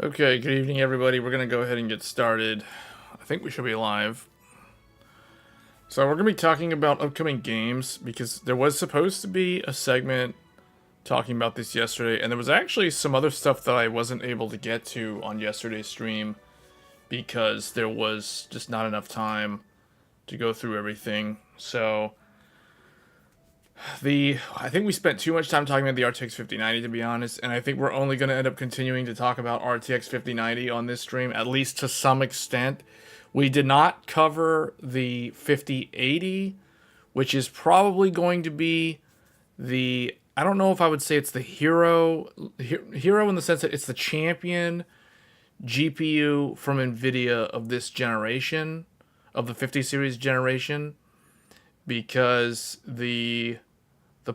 Okay, good evening everybody. We're going to go ahead and get started. I think we should be live. So we're going to be talking about upcoming games because there was supposed to be a segment talking about this yesterday, and there was actually some other stuff that I wasn't able to get to on yesterday's stream because there was just not enough time to go through everything. So I think we spent too much time talking about the RTX 5090, to be honest, and I think we're only going to end up continuing to talk about RTX 5090 on this stream, at least to some extent. We did not cover the 5080, which is probably going to be the, I don't know if I would say it's the hero in the sense that it's the champion GPU from Nvidia of this generation, of the 50 series generation, because the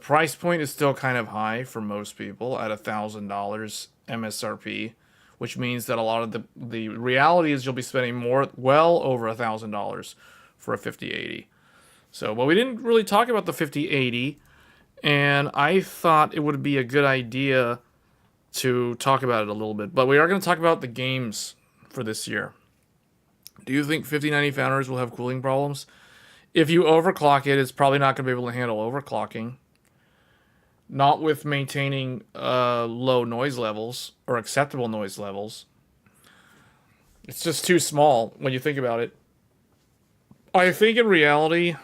price point is still kind of high for most people at $1,000 MSRP, which means that a lot of the reality is you'll be spending well over $1,000 for a 5080. So, but we didn't really talk about the 5080, and I thought it would be a good idea to talk about it a little bit. But we are going to talk about the games for this year. Do you think 5090 founders will have cooling problems? If you overclock it, it's probably not going to be able to handle overclocking. Not with maintaining low noise levels or acceptable noise levels. It's just too small when you think about it. I think in reality,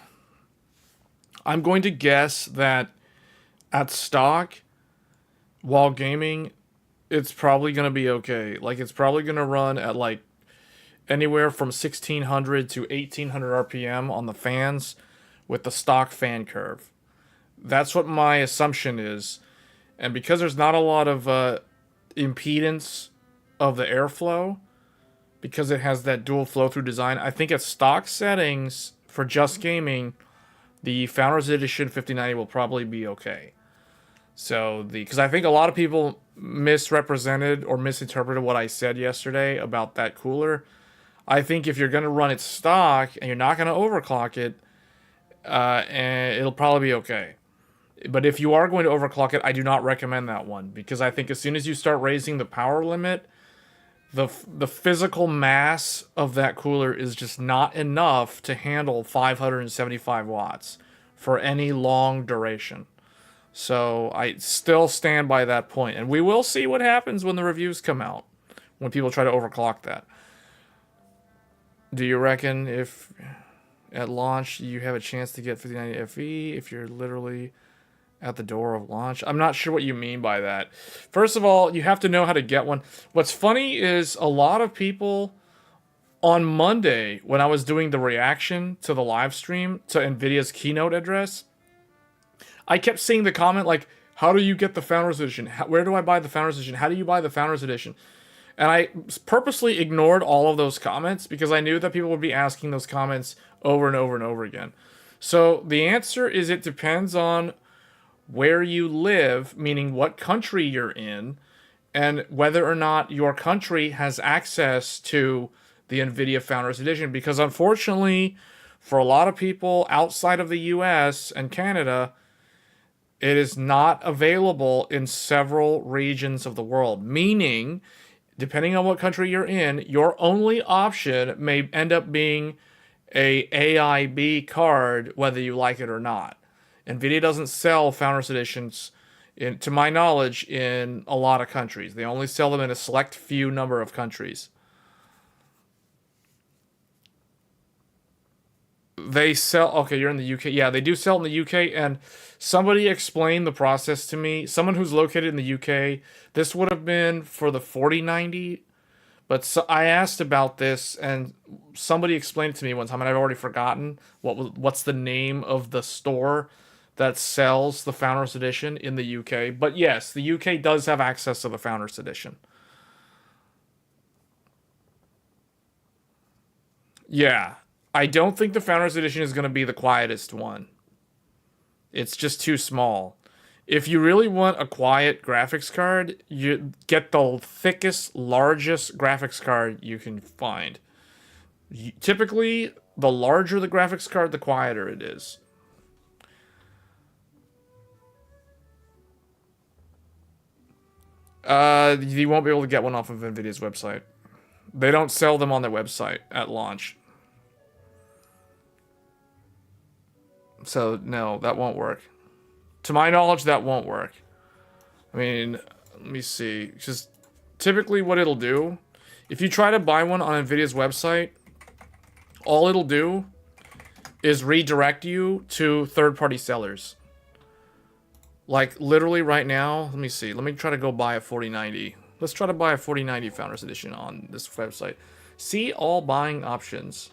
I'm going to guess that at stock, while gaming, it's probably going to be okay. Like, it's probably going to run at like anywhere from 1600 to 1800 RPM on the fans with the stock fan curve. That's what my assumption is. And because there's not a lot of impedance of the airflow, because it has that dual flow-through design, I think at stock settings for just gaming, the Founders Edition 5090 will probably be okay. So, because I think a lot of people misrepresented or misinterpreted what I said yesterday about that cooler. I think if you're going to run it stock and you're not going to overclock it, and it'll probably be okay. But if you are going to overclock it, I do not recommend that one, because I think as soon as you start raising the power limit, the physical mass of that cooler is just not enough to handle 575 watts for any long duration. So I still stand by that point, and we will see what happens when the reviews come out, when people try to overclock that. Do you reckon if at launch you have a chance to get 5090 FE if you're literally at the door of launch? I'm not sure what you mean by that. First of all, you have to know how to get one. What's funny is a lot of people on Monday, when I was doing the reaction to the live stream to Nvidia's keynote address, I kept seeing the comment like, how do you get the Founders Edition? Where do I buy the Founders Edition? How do you buy the Founders Edition? And I purposely ignored all of those comments because I knew that people would be asking those comments over and over and over again. So the answer is it depends on where you live, meaning what country you're in, and whether or not your country has access to the NVIDIA Founders Edition. Because unfortunately, for a lot of people outside of the US and Canada, it is not available in several regions of the world. Meaning, depending on what country you're in, your only option may end up being a AIB card, whether you like it or not. NVIDIA doesn't sell Founders Editions, to my knowledge, in a lot of countries. They only sell them in a select few number of countries. They sell... Okay, you're in the UK. Yeah, they do sell in the UK, and somebody explained the process to me. Someone who's located in the UK. This would have been for the 4090, but so I asked about this, and somebody explained it to me one time, and I've already forgotten what's the name of the store that sells the Founders Edition in the UK. But yes, the UK does have access to the Founders Edition. Yeah, I don't think the Founders Edition is going to be the quietest one. It's just too small. If you really want a quiet graphics card, you get the thickest, largest graphics card you can find. Typically, the larger the graphics card, the quieter it is. You won't be able to get one off of Nvidia's website. They don't sell them on their website at launch. So, no, that won't work. To my knowledge, that won't work. I mean, let me see. Just typically what it'll do, if you try to buy one on Nvidia's website, all it'll do is redirect you to third-party sellers. Like, literally right now, let me see. Let me try to go buy a 4090. Let's try to buy a 4090 Founders Edition on this website. See all buying options.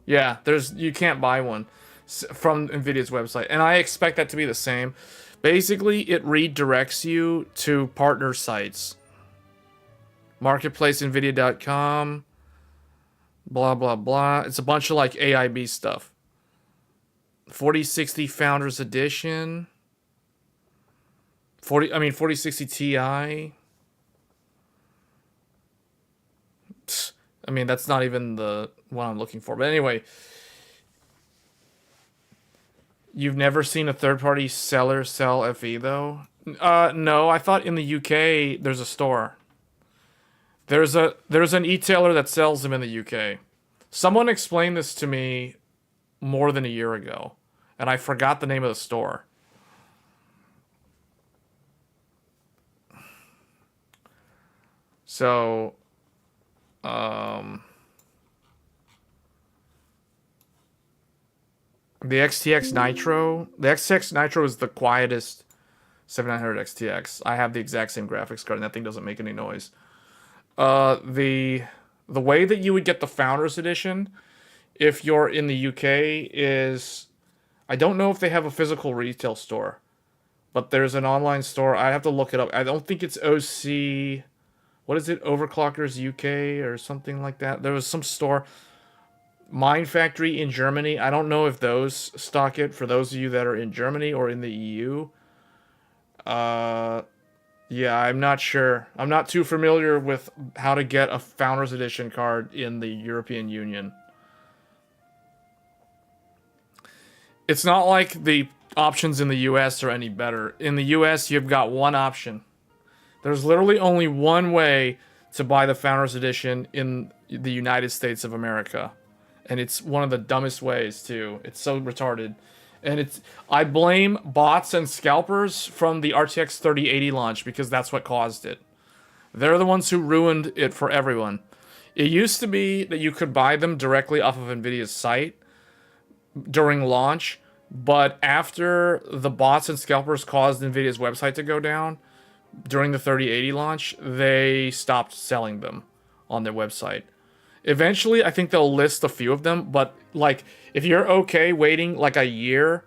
Yeah, you can't buy one from Nvidia's website. And I expect that to be the same. Basically, it redirects you to partner sites. Marketplace, Nvidia.com. Blah, blah, blah. It's a bunch of like AIB stuff. 4060 Founders Edition. 4060 Ti. I mean, that's not even the one I'm looking for. But anyway, you've never seen a third-party seller sell FE, though? No, I thought in the UK there's a store. There's an e-tailer that sells them in the UK. Someone explained this to me more than a year ago, and I forgot the name of the store. So, the XTX Nitro. The XTX Nitro is the quietest 7900 XTX. I have the exact same graphics card, and that thing doesn't make any noise. The way that you would get the Founders Edition, if you're in the UK, is... I don't know if they have a physical retail store, but there's an online store. I have to look it up. I don't think it's OC... What is it? Overclockers UK or something like that. There was some store... Mind Factory in Germany. I don't know if those stock it for those of you that are in Germany or in the EU. Yeah, I'm not sure. I'm not too familiar with how to get a Founders Edition card in the European Union. It's not like the options in the US are any better. In the US, you've got one option. There's literally only one way to buy the Founders Edition in the United States of America. And it's one of the dumbest ways, too. It's so retarded. And I blame bots and scalpers from the RTX 3080 launch because that's what caused it. They're the ones who ruined it for everyone. It used to be that you could buy them directly off of Nvidia's site during launch, but after the bots and scalpers caused Nvidia's website to go down during the 3080 launch, they stopped selling them on their website. Eventually, I think they'll list a few of them, but like, if you're okay waiting like a year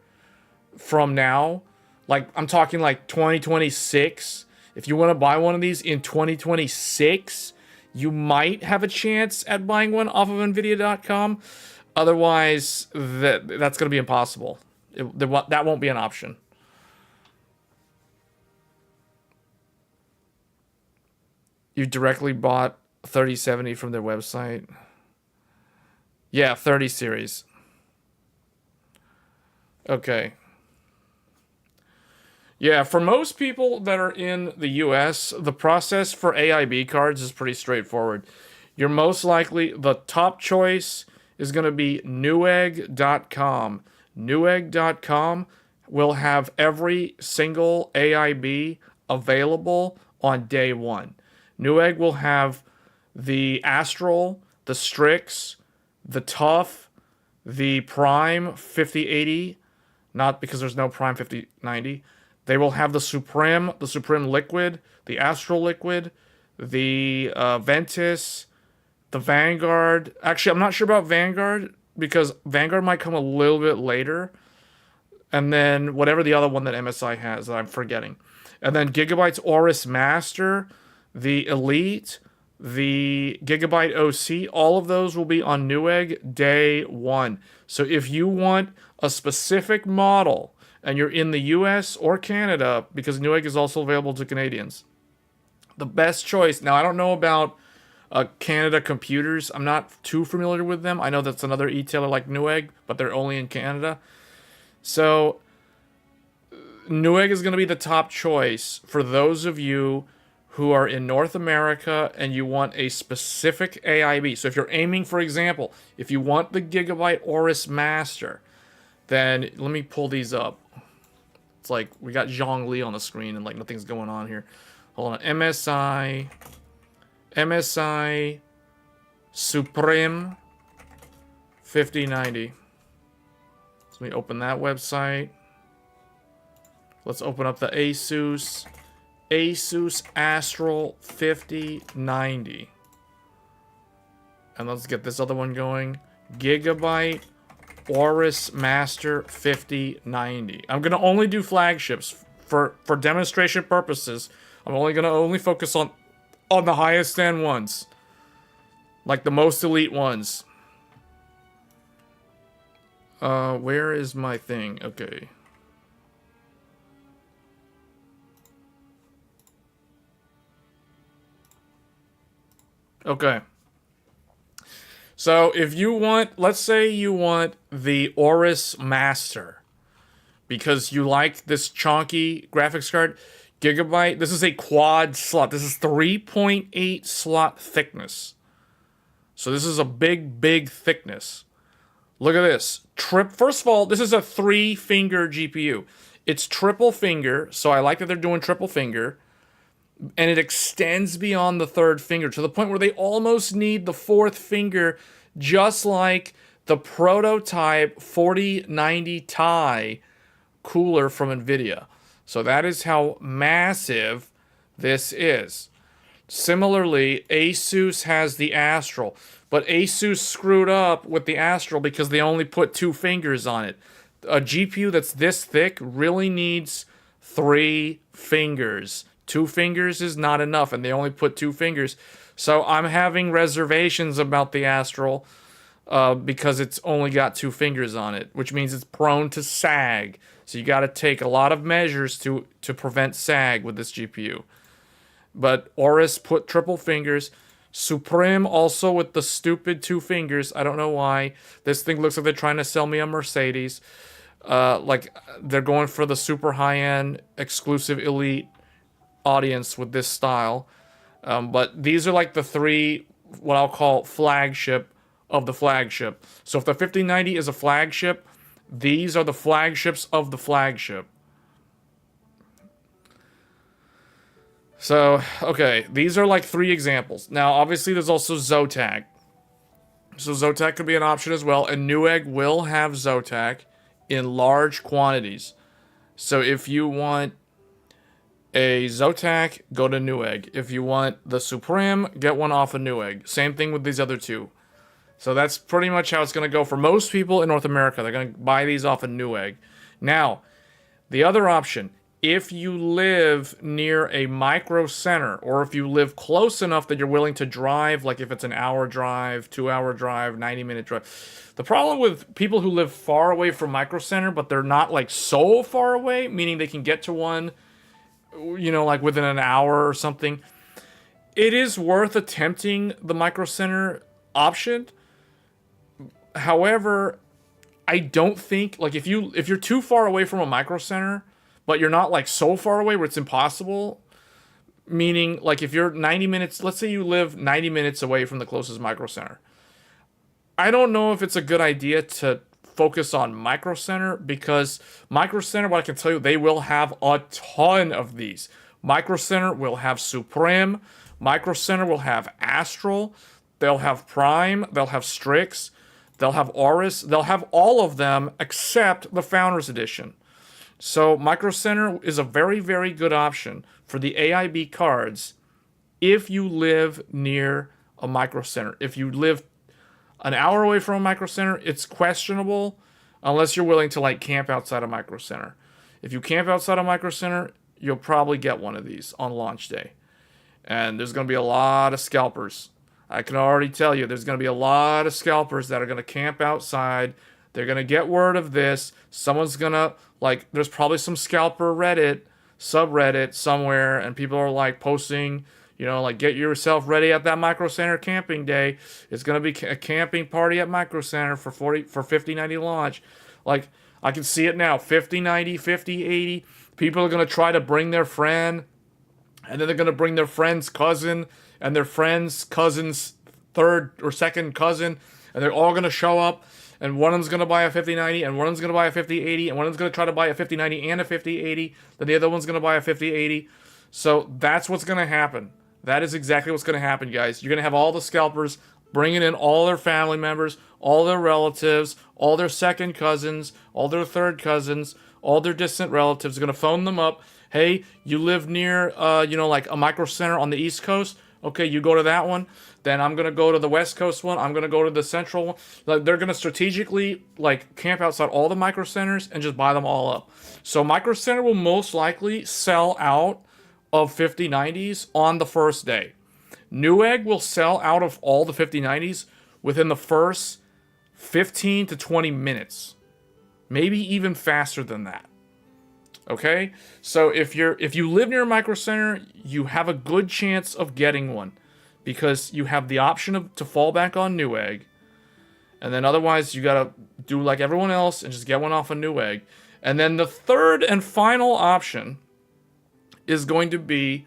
from now, like I'm talking like 2026, if you want to buy one of these in 2026, you might have a chance at buying one off of Nvidia.com. Otherwise, that's going to be impossible. That won't be an option. You directly bought 3070 from their website. Yeah, 30 series. Okay. Yeah, for most people that are in the US, the process for AIB cards is pretty straightforward. You're most likely, the top choice is going to be Newegg.com. Newegg.com will have every single AIB available on day one. Newegg will have the Astral, the Strix, the Tough, the Prime 5080, not because there's no Prime 5090. They will have the Supreme Liquid, the Astral Liquid, the Ventus, the Vanguard. Actually, I'm not sure about Vanguard because Vanguard might come a little bit later. And then whatever the other one that MSI has that I'm forgetting. And then Gigabyte's Aorus Master, the Elite, the Gigabyte OC, all of those will be on Newegg day one. So if you want a specific model and you're in the US or Canada, because Newegg is also available to Canadians, the best choice, now I don't know about Canada Computers, I'm not too familiar with them. I know that's another e-tailer like Newegg, but they're only in Canada. So Newegg is going to be the top choice for those of you who are in North America and you want a specific AIB. So if you're aiming, for example, if you want the Gigabyte Aorus Master, then let me pull these up. It's like we got Zhongli on the screen and like nothing's going on here. Hold on. MSI Supreme 5090. So let me open that website. Let's open up the Asus Astral 5090. And let's get this other one going. Gigabyte Aorus Master 5090. I'm going to only do flagships for demonstration purposes. I'm only going to focus on the highest end ones. Like the most elite ones. Where is my thing? Okay. Okay. So if you want, let's say you want the Aorus Master because you like this chunky graphics card, Gigabyte, this is a quad slot. This is 3.8 slot thickness. So this is a big thickness. Look at this. First of all, this is a 3-finger GPU. It's triple finger, so I like that they're doing triple finger. And it extends beyond the 3rd finger to the point where they almost need the 4th finger, just like the prototype 4090 Ti cooler from Nvidia. So that is how massive this is. Similarly, Asus has the Astral, but Asus screwed up with the Astral because they only put 2 fingers on it. A GPU that's this thick really needs 3 fingers. 2 fingers is not enough, and they only put 2 fingers. So I'm having reservations about the Astral because it's only got 2 fingers on it, which means it's prone to sag. So you got to take a lot of measures to prevent sag with this GPU. But Aorus put triple fingers. Supreme also with the stupid 2 fingers. I don't know why. This thing looks like they're trying to sell me a Mercedes. Like they're going for the super high-end, exclusive, elite audience with this style. But these are like the 3, what I'll call flagship of the flagship. So if the 5090 is a flagship, these are the flagships of the flagship. So, okay, these are like 3 examples. Now, obviously, there's also Zotac. So Zotac could be an option as well, and Newegg will have Zotac in large quantities. So if you want a Zotac, go to Newegg. If you want the Supreme, get one off of Newegg. Same thing with these other 2. So that's pretty much how it's going to go for most people in North America. They're going to buy these off of Newegg. Now, the other option, if you live near a micro center, or if you live close enough that you're willing to drive, like if it's an hour drive, 2-hour drive, 90-minute drive. The problem with people who live far away from micro center, but they're not like so far away, meaning they can get to one, you know, like within an hour or something, it is worth attempting the micro center option. However, I don't think, like, if you're too far away from a micro center, but you're not like so far away where it's impossible, meaning like if you're 90 minutes, let's say you live 90 minutes away from the closest micro center, I don't know if it's a good idea to focus on micro center, because micro center, what I can tell you, they will have a ton of these. Micro center will have Supreme, micro center will have Astral, they'll have Prime, they'll have Strix, they'll have Aorus, they'll have all of them except the Founders Edition. So Micro Center is a very, very good option for the AIB cards if you live near a Micro Center. If you live an hour away from a Micro Center, it's questionable unless you're willing to like camp outside a Micro Center. If you camp outside a Micro Center, you'll probably get one of these on launch day. And there's going to be a lot of scalpers. I can already tell you there's going to be a lot of scalpers that are going to camp outside. They're going to get word of this. Someone's going to, like, there's probably some scalper Reddit, subreddit somewhere, and people are, like, posting, you know, like, get yourself ready at that Micro Center camping day. It's going to be a camping party at Micro Center for 5090 launch. Like, I can see it now. 5090, 5080. People are going to try to bring their friend, and then they're going to bring their friend's cousin and their friend's cousin's third or second cousin, and they're all going to show up, and one of them's going to buy a 5090, and one of them's going to buy a 5080, and one of them's going to try to buy a 5090 and a 5080, then the other one's going to buy a 5080. So that's what's going to happen. That is exactly what's going to happen, guys. You're going to have all the scalpers bringing in all their family members, all their relatives, all their second cousins, all their third cousins, all their distant relatives. They're going to phone them up. Hey, you live near, like a micro center on the East Coast? Okay, you go to that one. Then I'm going to go to the West Coast one. I'm going to go to the Central one. Like, they're going to strategically, camp outside all the micro centers and just buy them all up. So micro center will most likely sell out of 5090s on the first day. Newegg will sell out of all the 5090s within the first 15 to 20 minutes. Maybe even faster than that. Okay? So if you live near a micro center, you have a good chance of getting one because you have the option to fall back on Newegg. And then otherwise you got to do like everyone else and just get one off of Newegg. And then the third and final option is going to be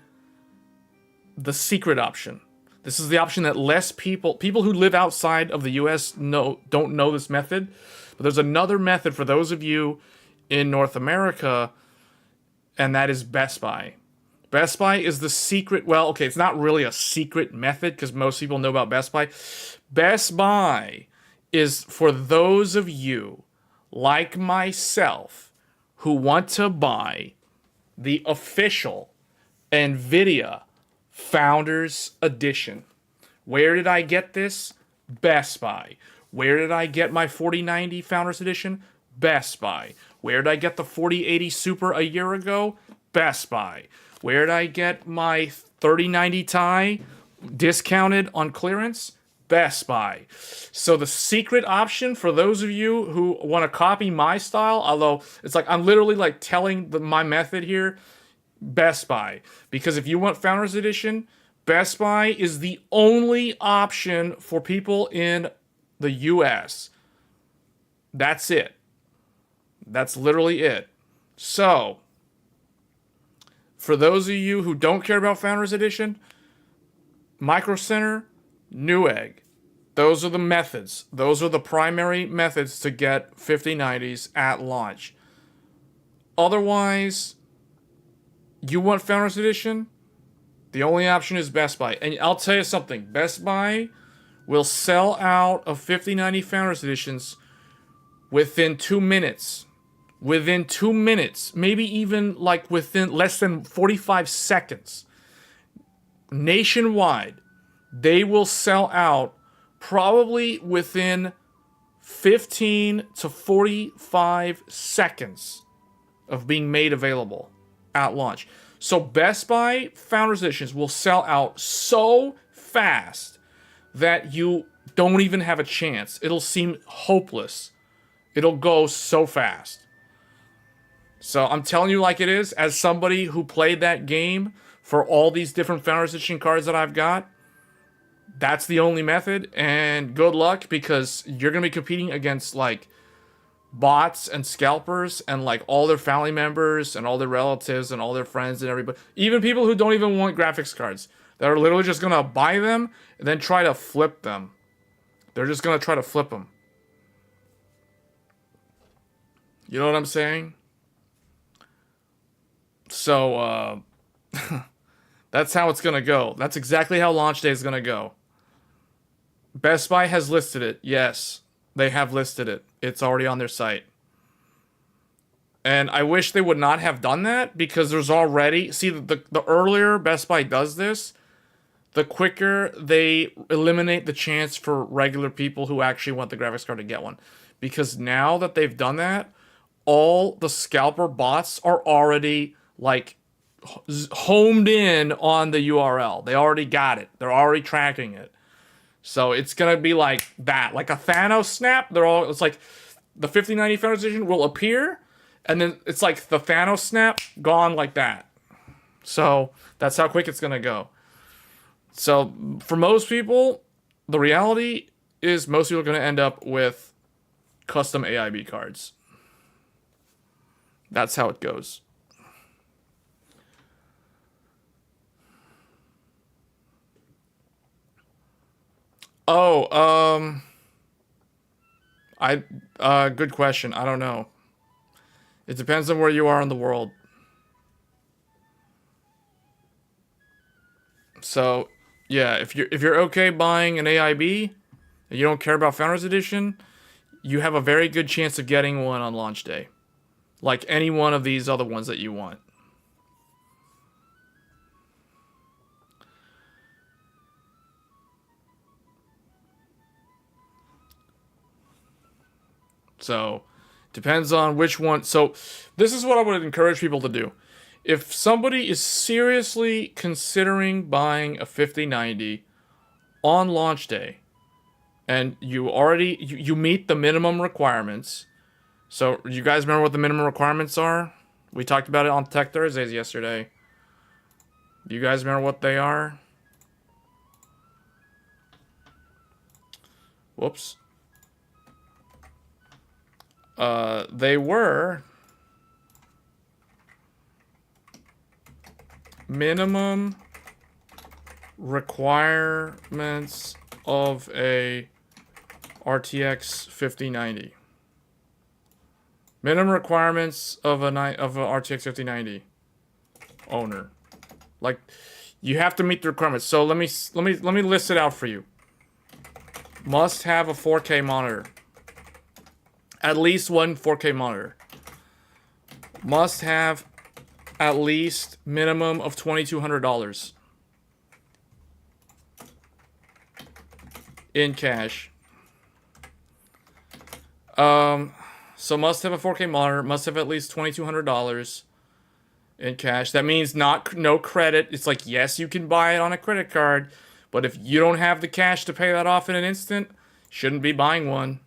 the secret option. This is the option that less people who live outside of the US don't know this method. But there's another method for those of you in North America, and that is Best Buy. Best Buy is the secret, well, okay, it's not really a secret method because most people know about Best Buy. Best Buy is for those of you like myself who want to buy the official Nvidia Founders Edition. Where did I get this? Best Buy. Where did I get my 4090 Founders Edition? Best Buy. Where did I get the 4080 Super a year ago? Best Buy. Where did I get my 3090 Ti discounted on clearance? Best Buy. So the secret option for those of you who want to copy my style, although it's like I'm literally like telling my method here, Best Buy. Because if you want Founders Edition, Best Buy is the only option for people in the US. That's it. That's literally it. So, for those of you who don't care about Founders Edition, Micro Center, Newegg. Those are the methods. Those are the primary methods to get 5090s at launch. Otherwise, you want Founders Edition? The only option is Best Buy. And I'll tell you something. Best Buy will sell out of 5090 Founders Editions within 2 minutes. Within 2 minutes. Maybe even like within less than 45 seconds. Nationwide, they will sell out probably within 15 to 45 seconds of being made available at launch. So Best Buy Founders Editions will sell out so fast that you don't even have a chance. It'll seem hopeless. It'll go so fast. So I'm telling you like it is, as somebody who played that game for all these different Founders Edition cards that I've got, that's the only method, and good luck because you're going to be competing against like bots and scalpers and like all their family members and all their relatives and all their friends and everybody. Even people who don't even want graphics cards that are literally just going to buy them and then try to flip them. They're just going to try to flip them. You know what I'm saying? So, that's how it's going to go. That's exactly how launch day is going to go. Best Buy has listed it. Yes, they have listed it. It's already on their site. And I wish they would not have done that because there's already... See, the earlier Best Buy does this, the quicker they eliminate the chance for regular people who actually want the graphics card to get one. Because now that they've done that, all the scalper bots are already like homed in on the URL. They already got it. They're already tracking it. So it's gonna be like that, like a Thanos snap. It's like the 5090 Founders Edition will appear, and then it's like the Thanos snap gone like that. So that's how quick it's gonna go. So for most people, the reality is most people are gonna end up with custom AIB cards. That's how it goes. Oh, good question. I don't know. It depends on where you are in the world. So, yeah, if you're okay buying an AIB and you don't care about Founders Edition, you have a very good chance of getting one on launch day. Like any one of these other ones that you want. So, depends on which one. So, this is what I would encourage people to do. If somebody is seriously considering buying a 5090 on launch day, and you meet the minimum requirements. So, you guys remember what the minimum requirements are? We talked about it on Tech Thursdays yesterday. Do you guys remember what they are? Whoops. They were minimum requirements of a RTX 5090. Minimum requirements of a RTX 5090 owner. Like, you have to meet the requirements. So let me list it out for you. Must have a 4K monitor. At least one 4K monitor. Must have at least minimum of $2,200 in cash. So must have a 4K monitor. Must have at least $2,200 in cash. That means no credit. It's like, yes, you can buy it on a credit card, but if you don't have the cash to pay that off in an instant, shouldn't be buying one.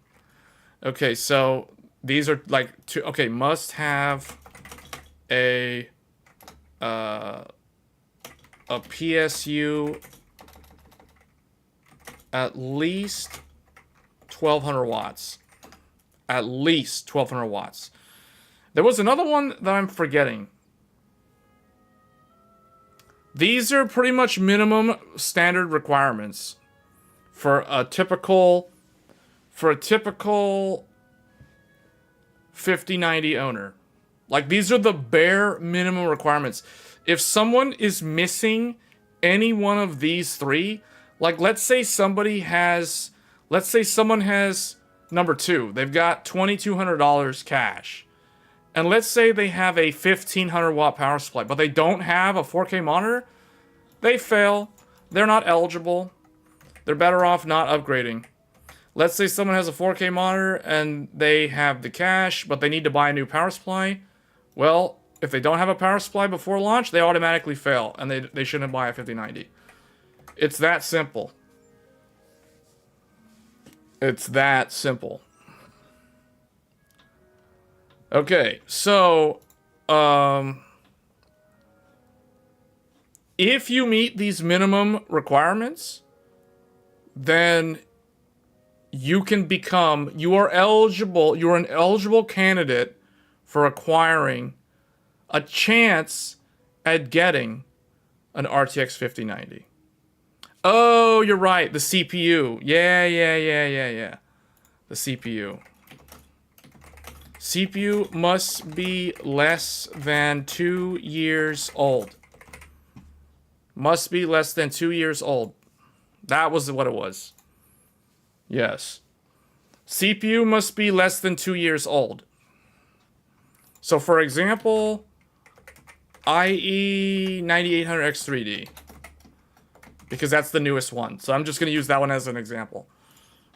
Okay, so these are like okay, must have a PSU at least 1200 watts. At least 1200 watts. There was another one that I'm forgetting. These are pretty much minimum standard requirements for a typical 5090 owner. Like, these are the bare minimum requirements. If someone is missing any one of these three, like, let's say someone has number 2. They've got $2,200 cash. And let's say they have a 1500 watt power supply, but they don't have a 4K monitor. They fail. They're not eligible. They're better off not upgrading. Let's say someone has a 4K monitor and they have the cash, but they need to buy a new power supply. Well, if they don't have a power supply before launch, they automatically fail, and they shouldn't buy a 5090. It's that simple. It's that simple. Okay, so if you meet these minimum requirements, then you are an eligible candidate for acquiring a chance at getting an RTX 5090. Oh, you're right, the CPU. Yeah. The CPU. CPU must be less than 2 years old. Must be less than 2 years old. That was what it was. Yes. CPU must be less than 2 years old. So, for example, IE 9800X3D. Because that's the newest one. So I'm just going to use that one as an example.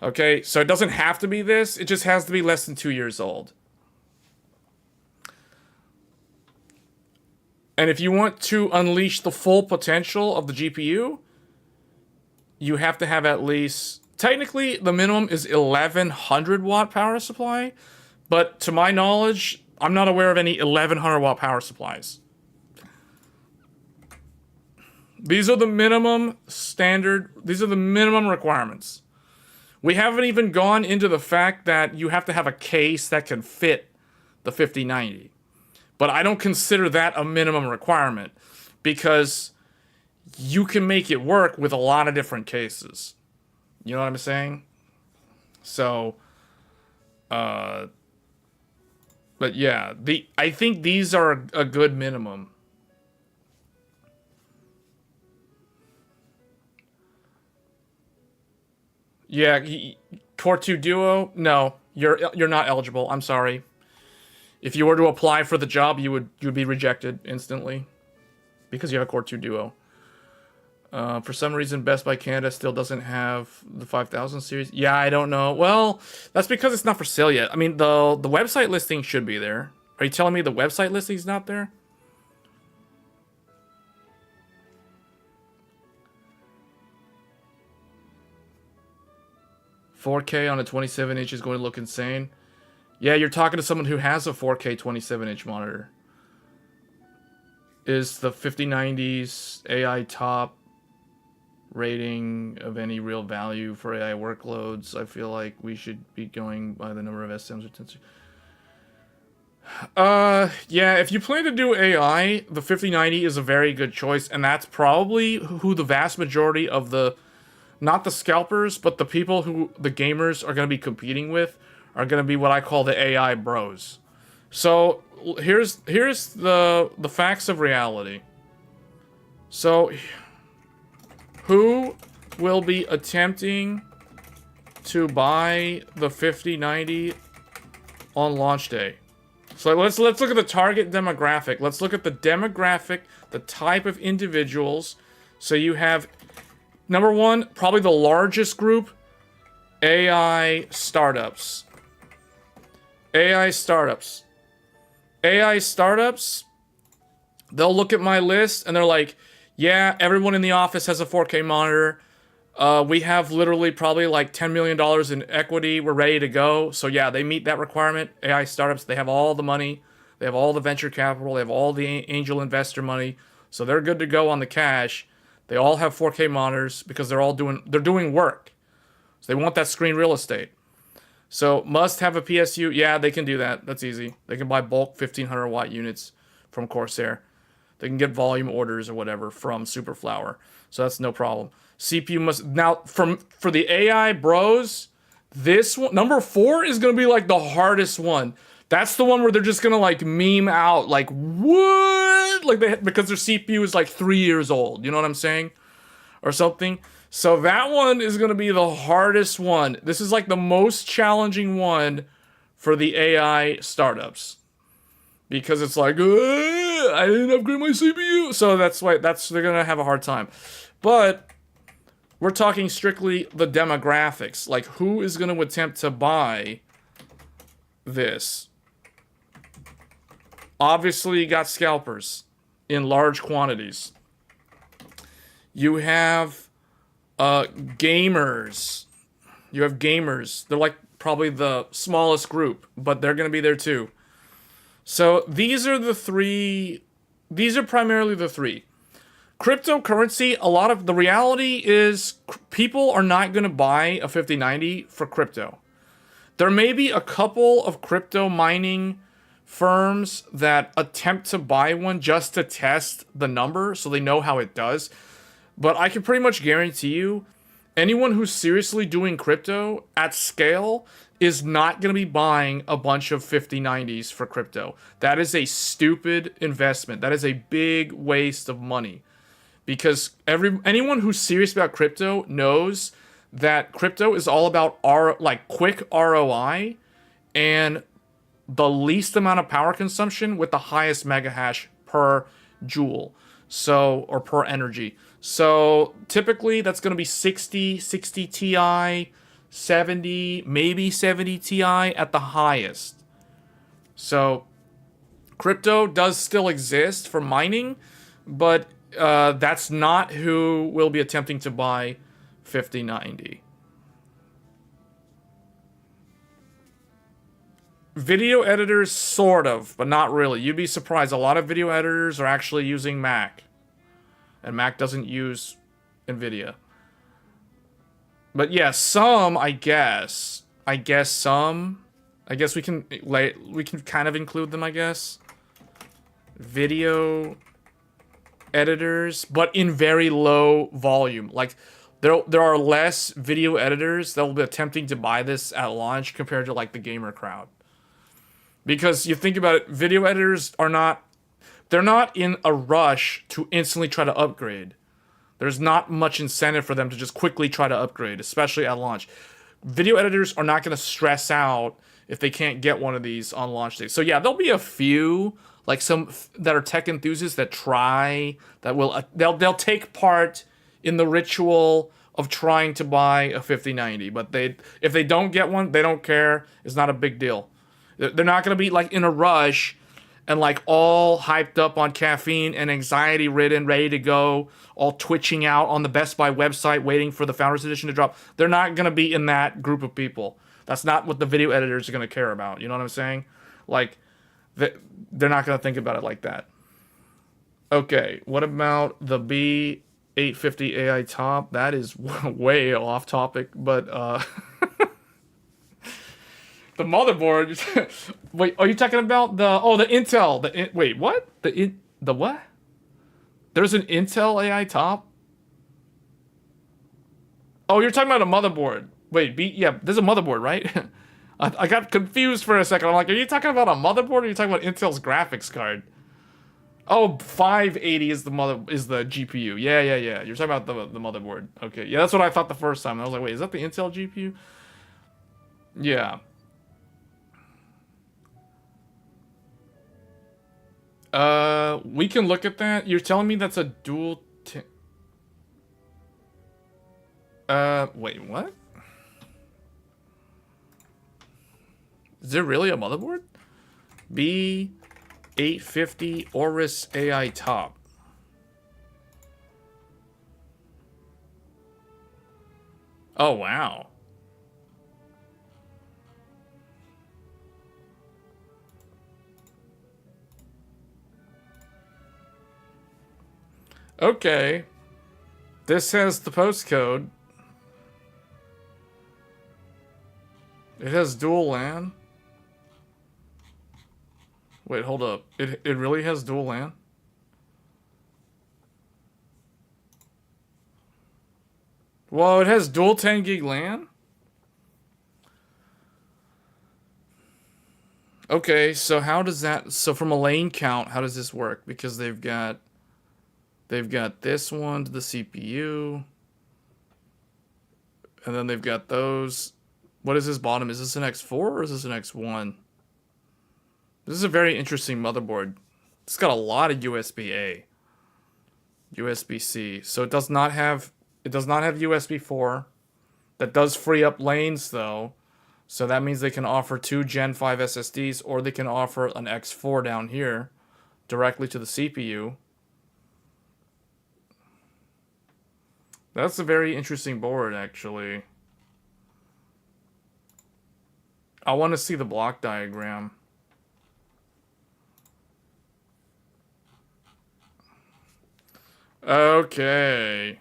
Okay, so it doesn't have to be this. It just has to be less than 2 years old. And if you want to unleash the full potential of the GPU, you have to have at least... Technically, the minimum is 1100 watt power supply. But to my knowledge, I'm not aware of any 1100 watt power supplies. These are the minimum standard, these are the minimum requirements. We haven't even gone into the fact that you have to have a case that can fit the 5090. But I don't consider that a minimum requirement because you can make it work with a lot of different cases. You know what I'm saying? So, but yeah, I think these are a good minimum. Yeah, Core 2 Duo? No, you're not eligible. I'm sorry. If you were to apply for the job, you'd be rejected instantly because you have a Core 2 Duo. For some reason, Best Buy Canada still doesn't have the 5000 series. Yeah, I don't know. Well, that's because it's not for sale yet. I mean, the website listing should be there. Are you telling me the website listing's not there? $4K on a 27-inch is going to look insane. Yeah, you're talking to someone who has a 4K 27-inch monitor. Is the 5090's AI top rating of any real value for AI workloads? I feel like we should be going by the number of SMs or tensors. Yeah, if you plan to do AI, the 5090 is a very good choice, and that's probably who the vast majority of the, not the scalpers, but the people who the gamers are going to be competing with are going to be what I call the AI bros. So here's the facts of reality. So who will be attempting to buy the 5090 on launch day? So let's look at the target demographic. Let's look at the demographic, the type of individuals. So you have, number one, probably the largest group, AI startups. AI startups. AI startups, they'll look at my list and they're like, yeah, everyone in the office has a 4K monitor. We have literally probably like $10 million in equity. We're ready to go. So yeah, they meet that requirement. AI startups, they have all the money. They have all the venture capital. They have all the angel investor money. So they're good to go on the cash. They all have 4K monitors because they're doing work. So they want that screen real estate. So must have a PSU. Yeah, they can do that. That's easy. They can buy bulk 1500 watt units from Corsair. They can get volume orders or whatever from Superflower. So that's no problem. CPU must, now for the AI bros, this one, number 4 is going to be like the hardest one. That's the one where they're just going to like meme out like, what? Like because their CPU is like 3 years old. You know what I'm saying? Or something. So that one is going to be the hardest one. This is like the most challenging one for the AI startups. Because it's like, I didn't upgrade my CPU. So that's why they're going to have a hard time. But we're talking strictly the demographics. Like, who is going to attempt to buy this? Obviously, you got scalpers in large quantities. You have gamers. You have gamers. They're like probably the smallest group, but they're going to be there too. So these are the three. These are primarily the three. Cryptocurrency, a lot of the reality is people are not going to buy a 5090 for crypto. There may be a couple of crypto mining firms that attempt to buy one just to test the number so they know how it does. But I can pretty much guarantee you, anyone who's seriously doing crypto at scale is not going to be buying a bunch of 5090s for crypto. That is a stupid investment. That is a big waste of money. Because anyone who's serious about crypto knows that crypto is all about quick ROI and the least amount of power consumption with the highest mega hash per joule. So, or per energy. So typically that's going to be 60 Ti, 70, maybe 70 Ti at the highest. So crypto does still exist for mining, but that's not who will be attempting to buy 5090. Video editors, sort of, but not really. You'd be surprised. A lot of video editors are actually using Mac. And Mac doesn't use Nvidia. But yeah, some, I guess. I guess we can kind of include them, I guess. video editors, but in very low volume. Like, there are less video editors that will be attempting to buy this at launch compared to, like, the gamer crowd. Because you think about it, video editors are not... They're not in a rush to instantly try to upgrade. There's not much incentive for them to just quickly try to upgrade, especially at launch. Video editors are not going to stress out if they can't get one of these on launch day. So yeah, there'll be a few, like some that are tech enthusiasts that try, that will, they'll take part in the ritual of trying to buy a 5090. But if they don't get one, they don't care. It's not a big deal. They're not going to be like in a rush and like all hyped up on caffeine and anxiety ridden, ready to go, all twitching out on the Best Buy website, waiting for the Founders Edition to drop. They're not going to be in that group of people. That's not what the video editors are going to care about. You know what I'm saying? Like, they're not going to think about it like that. Okay, what about the B850 AI top? That is way off topic, but the motherboard. Wait, are you talking about the Intel? Wait, what? The what? There's an Intel AI top? Oh, you're talking about a motherboard. Wait, yeah, there's a motherboard, right? I got confused for a second. I'm like, are you talking about a motherboard or are you talking about Intel's graphics card? Oh, 580 is the GPU. Yeah. You're talking about the motherboard. Okay, yeah, that's what I thought the first time. I was like, wait, is that the Intel GPU? Yeah. We can look at that. You're telling me that's a dual... wait, what? Is there really a motherboard? B850 Aorus AI top. Oh, wow. Okay. This has the postcode. It has dual LAN. Wait, hold up. It really has dual LAN? Well, it has dual 10 gig LAN? Okay, so how does that... So from a lane count, how does this work? Because they've got this one to the CPU. And then they've got those. What is this bottom? Is this an X4 or is this an X1? This is a very interesting motherboard. It's got a lot of USB-A. USB-C. So it does not have USB 4. That does free up lanes though. So that means they can offer 2 Gen 5 SSDs, or they can offer an X4 down here directly to the CPU. That's a very interesting board, actually. I want to see the block diagram. Okay.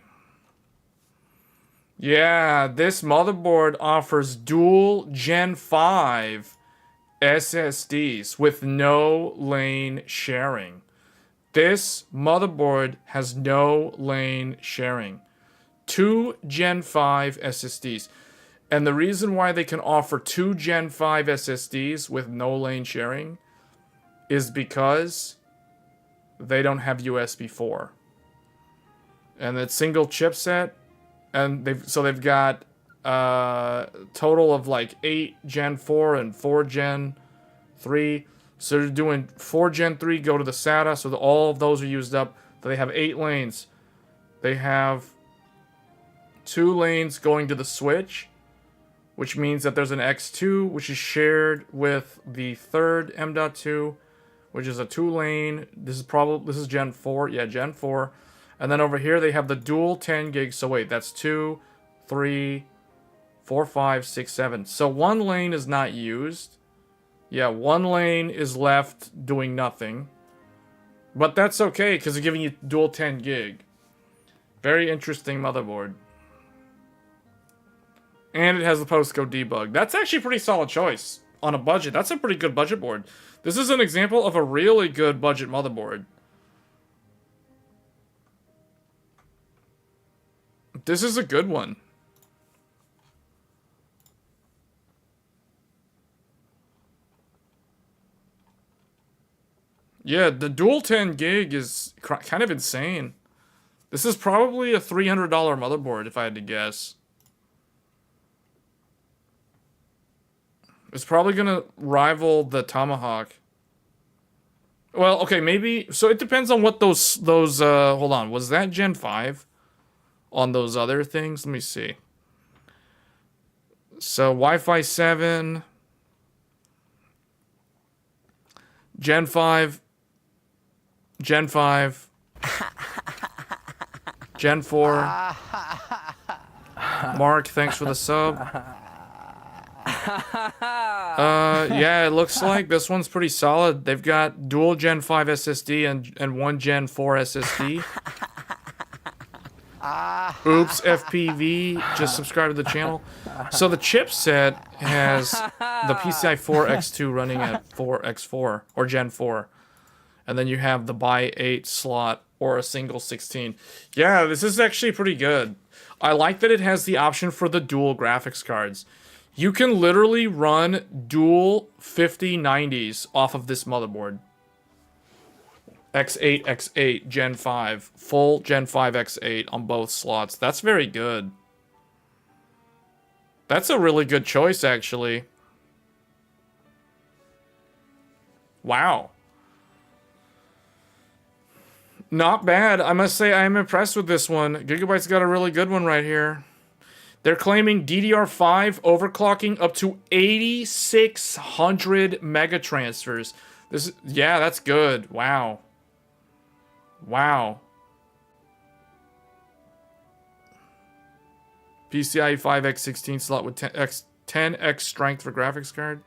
Yeah, this motherboard offers dual Gen 5 SSDs with no lane sharing. This motherboard has no lane sharing. 2 Gen 5 SSDs. And the reason why they can offer 2 Gen 5 SSDs with no lane sharing is because they don't have USB 4. And it's single chipset, and they've got a total of like 8 Gen 4 and 4 Gen 3. So they're doing 4 Gen 3 go to the SATA, so all of those are used up. They have 8 lanes. They have 2 lanes going to the switch, which means that there's an X2, which is shared with the third M.2, which is a 2-lane. This is Gen 4. Yeah, Gen 4. And then over here they have the dual 10 gigs. So wait, that's 2, 3, 4, 5, 6, 7. So 1 lane is not used. Yeah, 1 lane is left doing nothing. But that's okay, because they're giving you dual 10 gig. Very interesting motherboard. And it has the postcode debug. That's actually a pretty solid choice on a budget. That's a pretty good budget board. This is an example of a really good budget motherboard. This is a good one. Yeah, the dual 10 gig is kind of insane. This is probably a $300 motherboard, if I had to guess. It's probably gonna rival the Tomahawk. Well, okay, maybe. So it depends on what those hold on. Was that Gen 5 on those other things? Let me see. So Wi-Fi 7, Gen 5, Gen 5, Gen 4. Mark, thanks for the sub. Yeah, it looks like this one's pretty solid. They've got dual Gen 5 SSD and one Gen 4 SSD. Oops, FPV, just subscribe to the channel. So the chipset has the PCI 4X2 running at 4X4, or Gen 4. And then you have the by 8 slot, or a single 16. Yeah, this is actually pretty good. I like that it has the option for the dual graphics cards. You can literally run dual 5090s off of this motherboard. X8, X8, Gen 5. Full Gen 5 X8 on both slots. That's very good. That's a really good choice, actually. Wow. Not bad. I must say I am impressed with this one. Gigabyte's got a really good one right here. They're claiming DDR5 overclocking up to 8,600 megatransfers. Yeah, that's good. Wow. Wow. PCIe 5x16 slot with 10x strength for graphics card.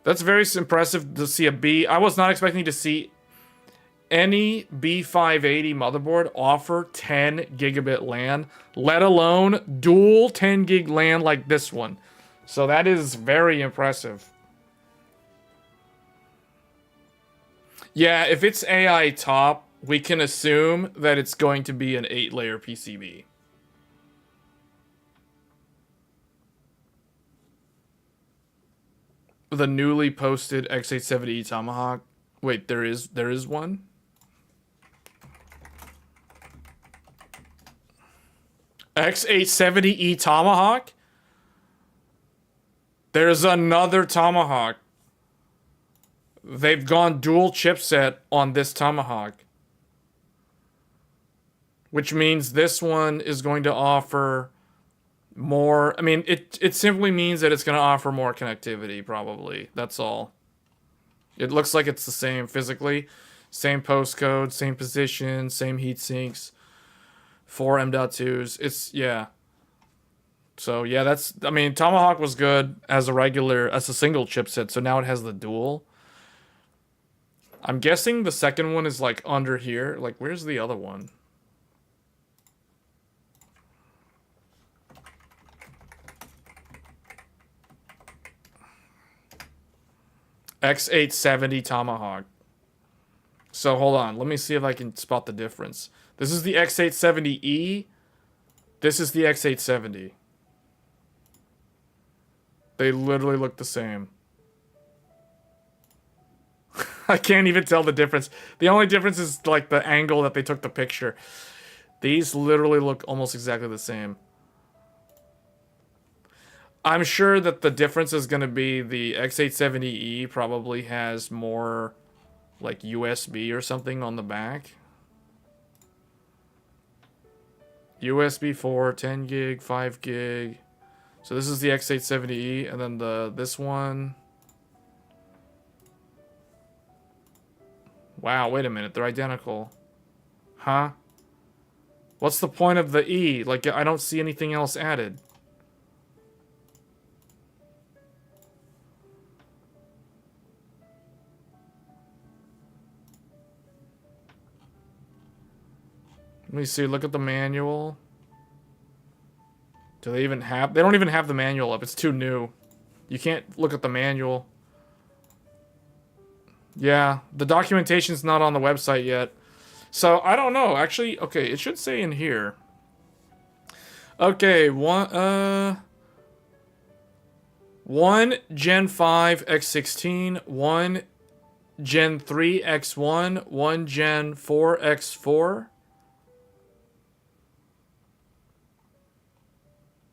That's very impressive to see a B. I was not expecting to see any B580 motherboard offer 10 gigabit LAN, let alone dual 10 gig LAN like this one. So that is very impressive. Yeah, if it's AI top, we can assume that it's going to be an 8-layer PCB. The newly posted X870E Tomahawk. Wait, there is one? X870E Tomahawk? There's another Tomahawk. They've gone dual chipset on this Tomahawk. Which means this one is going to offer more. I mean, it simply means that it's going to offer more connectivity, probably. That's all. It looks like it's the same physically. Same postcode, same position, same heat sinks. 4 M.2s. It's, yeah. So, yeah, that's, I mean, Tomahawk was good as a single chipset, so now it has the dual. I'm guessing the second one is, like, under here. Like, where's the other one? X870 Tomahawk. So, hold on. Let me see if I can spot the difference. This is the X870E. This is the X870. They literally look the same. I can't even tell the difference. The only difference is, like, the angle that they took the picture. These literally look almost exactly the same. I'm sure that the difference is going to be the X870E probably has more, like, USB or something on the back. USB 4, 10 gig, 5 gig. So this is the X870E, and then this one. Wow, wait a minute, they're identical. Huh? What's the point of the E? Like, I don't see anything else added. Let me see, look at the manual. Do they even have... They don't even have the manual up. It's too new. You can't look at the manual. Yeah, the documentation's not on the website yet. So, I don't know. Actually, okay, it should say in here. Okay, one Gen 5 X16, one Gen 3 X1, one Gen 4 X4,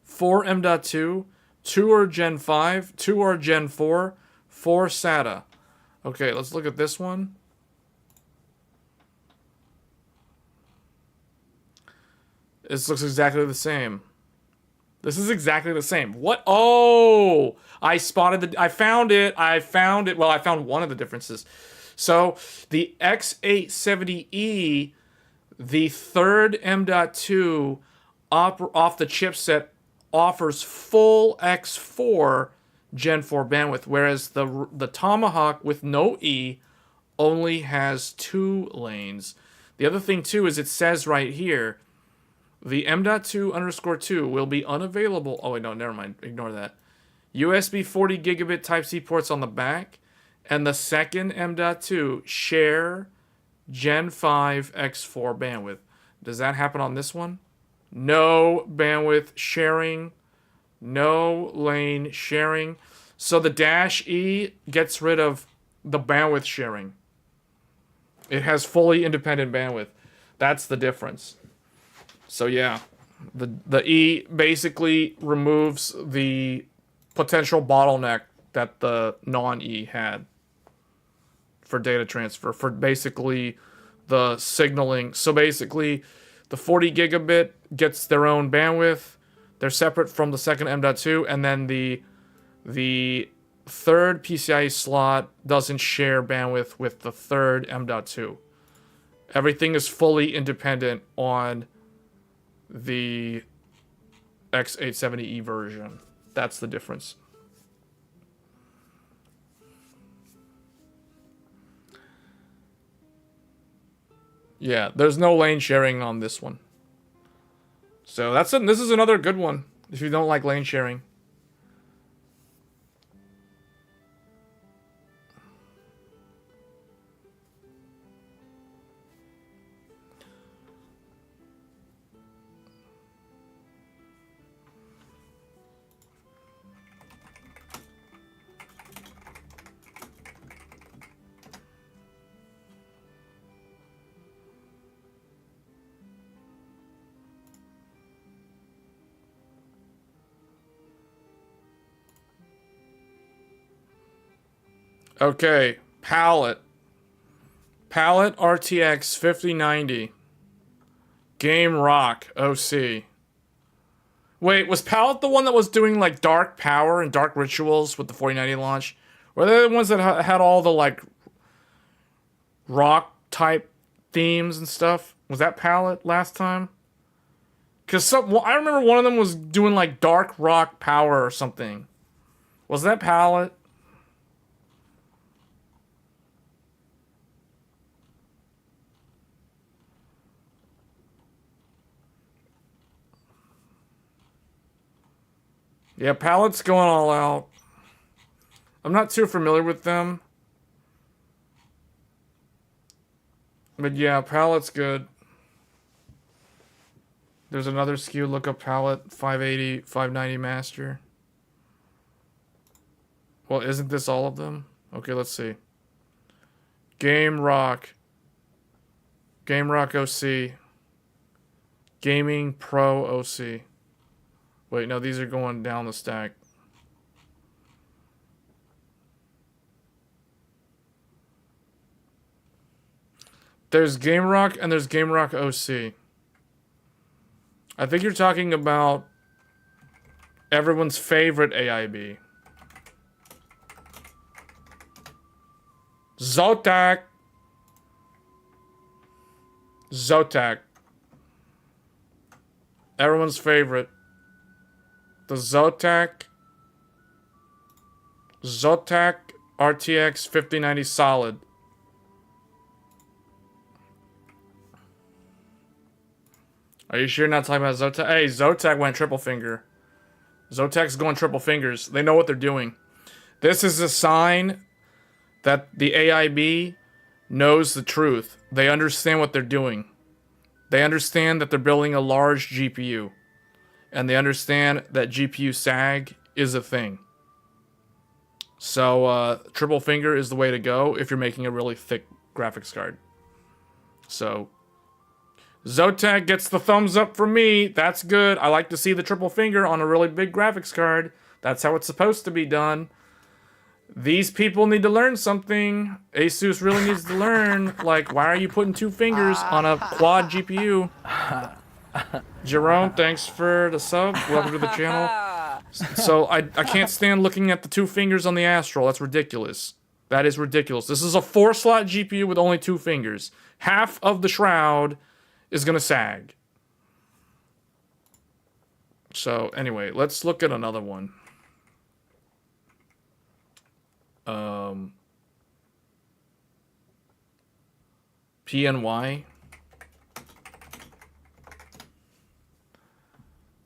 4 M.2, 2 are Gen 5, 2 are Gen 4, 4 SATA. Okay, let's look at this one. This looks exactly the same. This is exactly the same. What? Oh! I spotted the... I found it. Well, I found one of the differences. So, the X870E, the third M.2 off the chipset, offers full X4 Gen 4 bandwidth, whereas the Tomahawk with no E only has 2 lanes. The other thing, too, is it says right here, the M.2_2 will be unavailable. Oh, wait, no, never mind. Ignore that. USB 40 gigabit Type-C ports on the back, and the second M.2 share Gen 5 X4 bandwidth. Does that happen on this one? No bandwidth sharing. No lane sharing. So the Dash E gets rid of the bandwidth sharing. It has fully independent bandwidth. That's the difference. So yeah, the E basically removes the potential bottleneck that the non-E had for data transfer, for basically the signaling. So basically, the 40 gigabit gets their own bandwidth. They're separate from the second M.2, and then the third PCIe slot doesn't share bandwidth with the third M.2. Everything is fully independent on the X870E version. That's the difference. Yeah, there's no lane sharing on this one. So this is another good one if you don't like lane sharing. Okay, palette. Palette RTX 5090. Game Rock OC. Wait, was Palette the one that was doing like Dark Power and Dark Rituals with the 4090 launch? Were they the ones that had all the like rock type themes and stuff? Was that Palette last time? Because I remember one of them was doing like Dark Rock Power or something. Was that Palette? Yeah, Palette's going all out. I'm not too familiar with them. But yeah, Palette's good. There's another SKU, look up Palette, 580, 590 Master. Well, isn't this all of them? Okay, let's see. Game Rock. Game Rock OC. Gaming Pro OC. Wait, no, these are going down the stack. There's Game Rock and there's Game Rock OC. I think you're talking about everyone's favorite AIB. Zotac. Zotac. Everyone's favorite. The Zotac RTX 5090 solid. Are you sure you're not talking about Zotac? Hey, Zotac went triple finger. Zotack's going triple fingers. They know what they're doing. This is a sign that the AIB knows the truth. They understand what they're doing. They understand that they're building a large GPU. And they understand that GPU sag is a thing. So, triple finger is the way to go if you're making a really thick graphics card. So, Zotack gets the thumbs up from me. That's good. I like to see the triple finger on a really big graphics card. That's how it's supposed to be done. These people need to learn something. Asus really needs to learn. Like, why are you putting 2 fingers on a quad GPU? Jerome, thanks for the sub. Welcome to the channel. So, I can't stand looking at the 2 fingers on the Astral. That's ridiculous. That is ridiculous. This is a 4-slot GPU with only 2 fingers. Half of the shroud is going to sag. So, anyway, let's look at another one. PNY.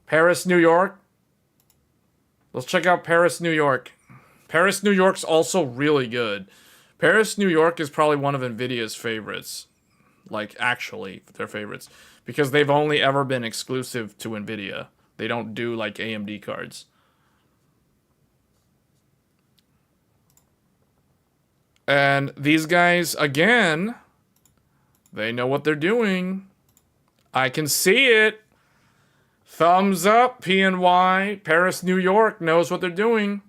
Paris, New York. Let's check out Paris, New York. Paris, New York's also really good. Paris, New York is probably one of Nvidia's favorites. Like, actually, their favorites. Because they've only ever been exclusive to Nvidia. They don't do, like, AMD cards. And these guys, again, they know what they're doing. I can see it. Thumbs up, PNY. Paris, New York knows what they're doing.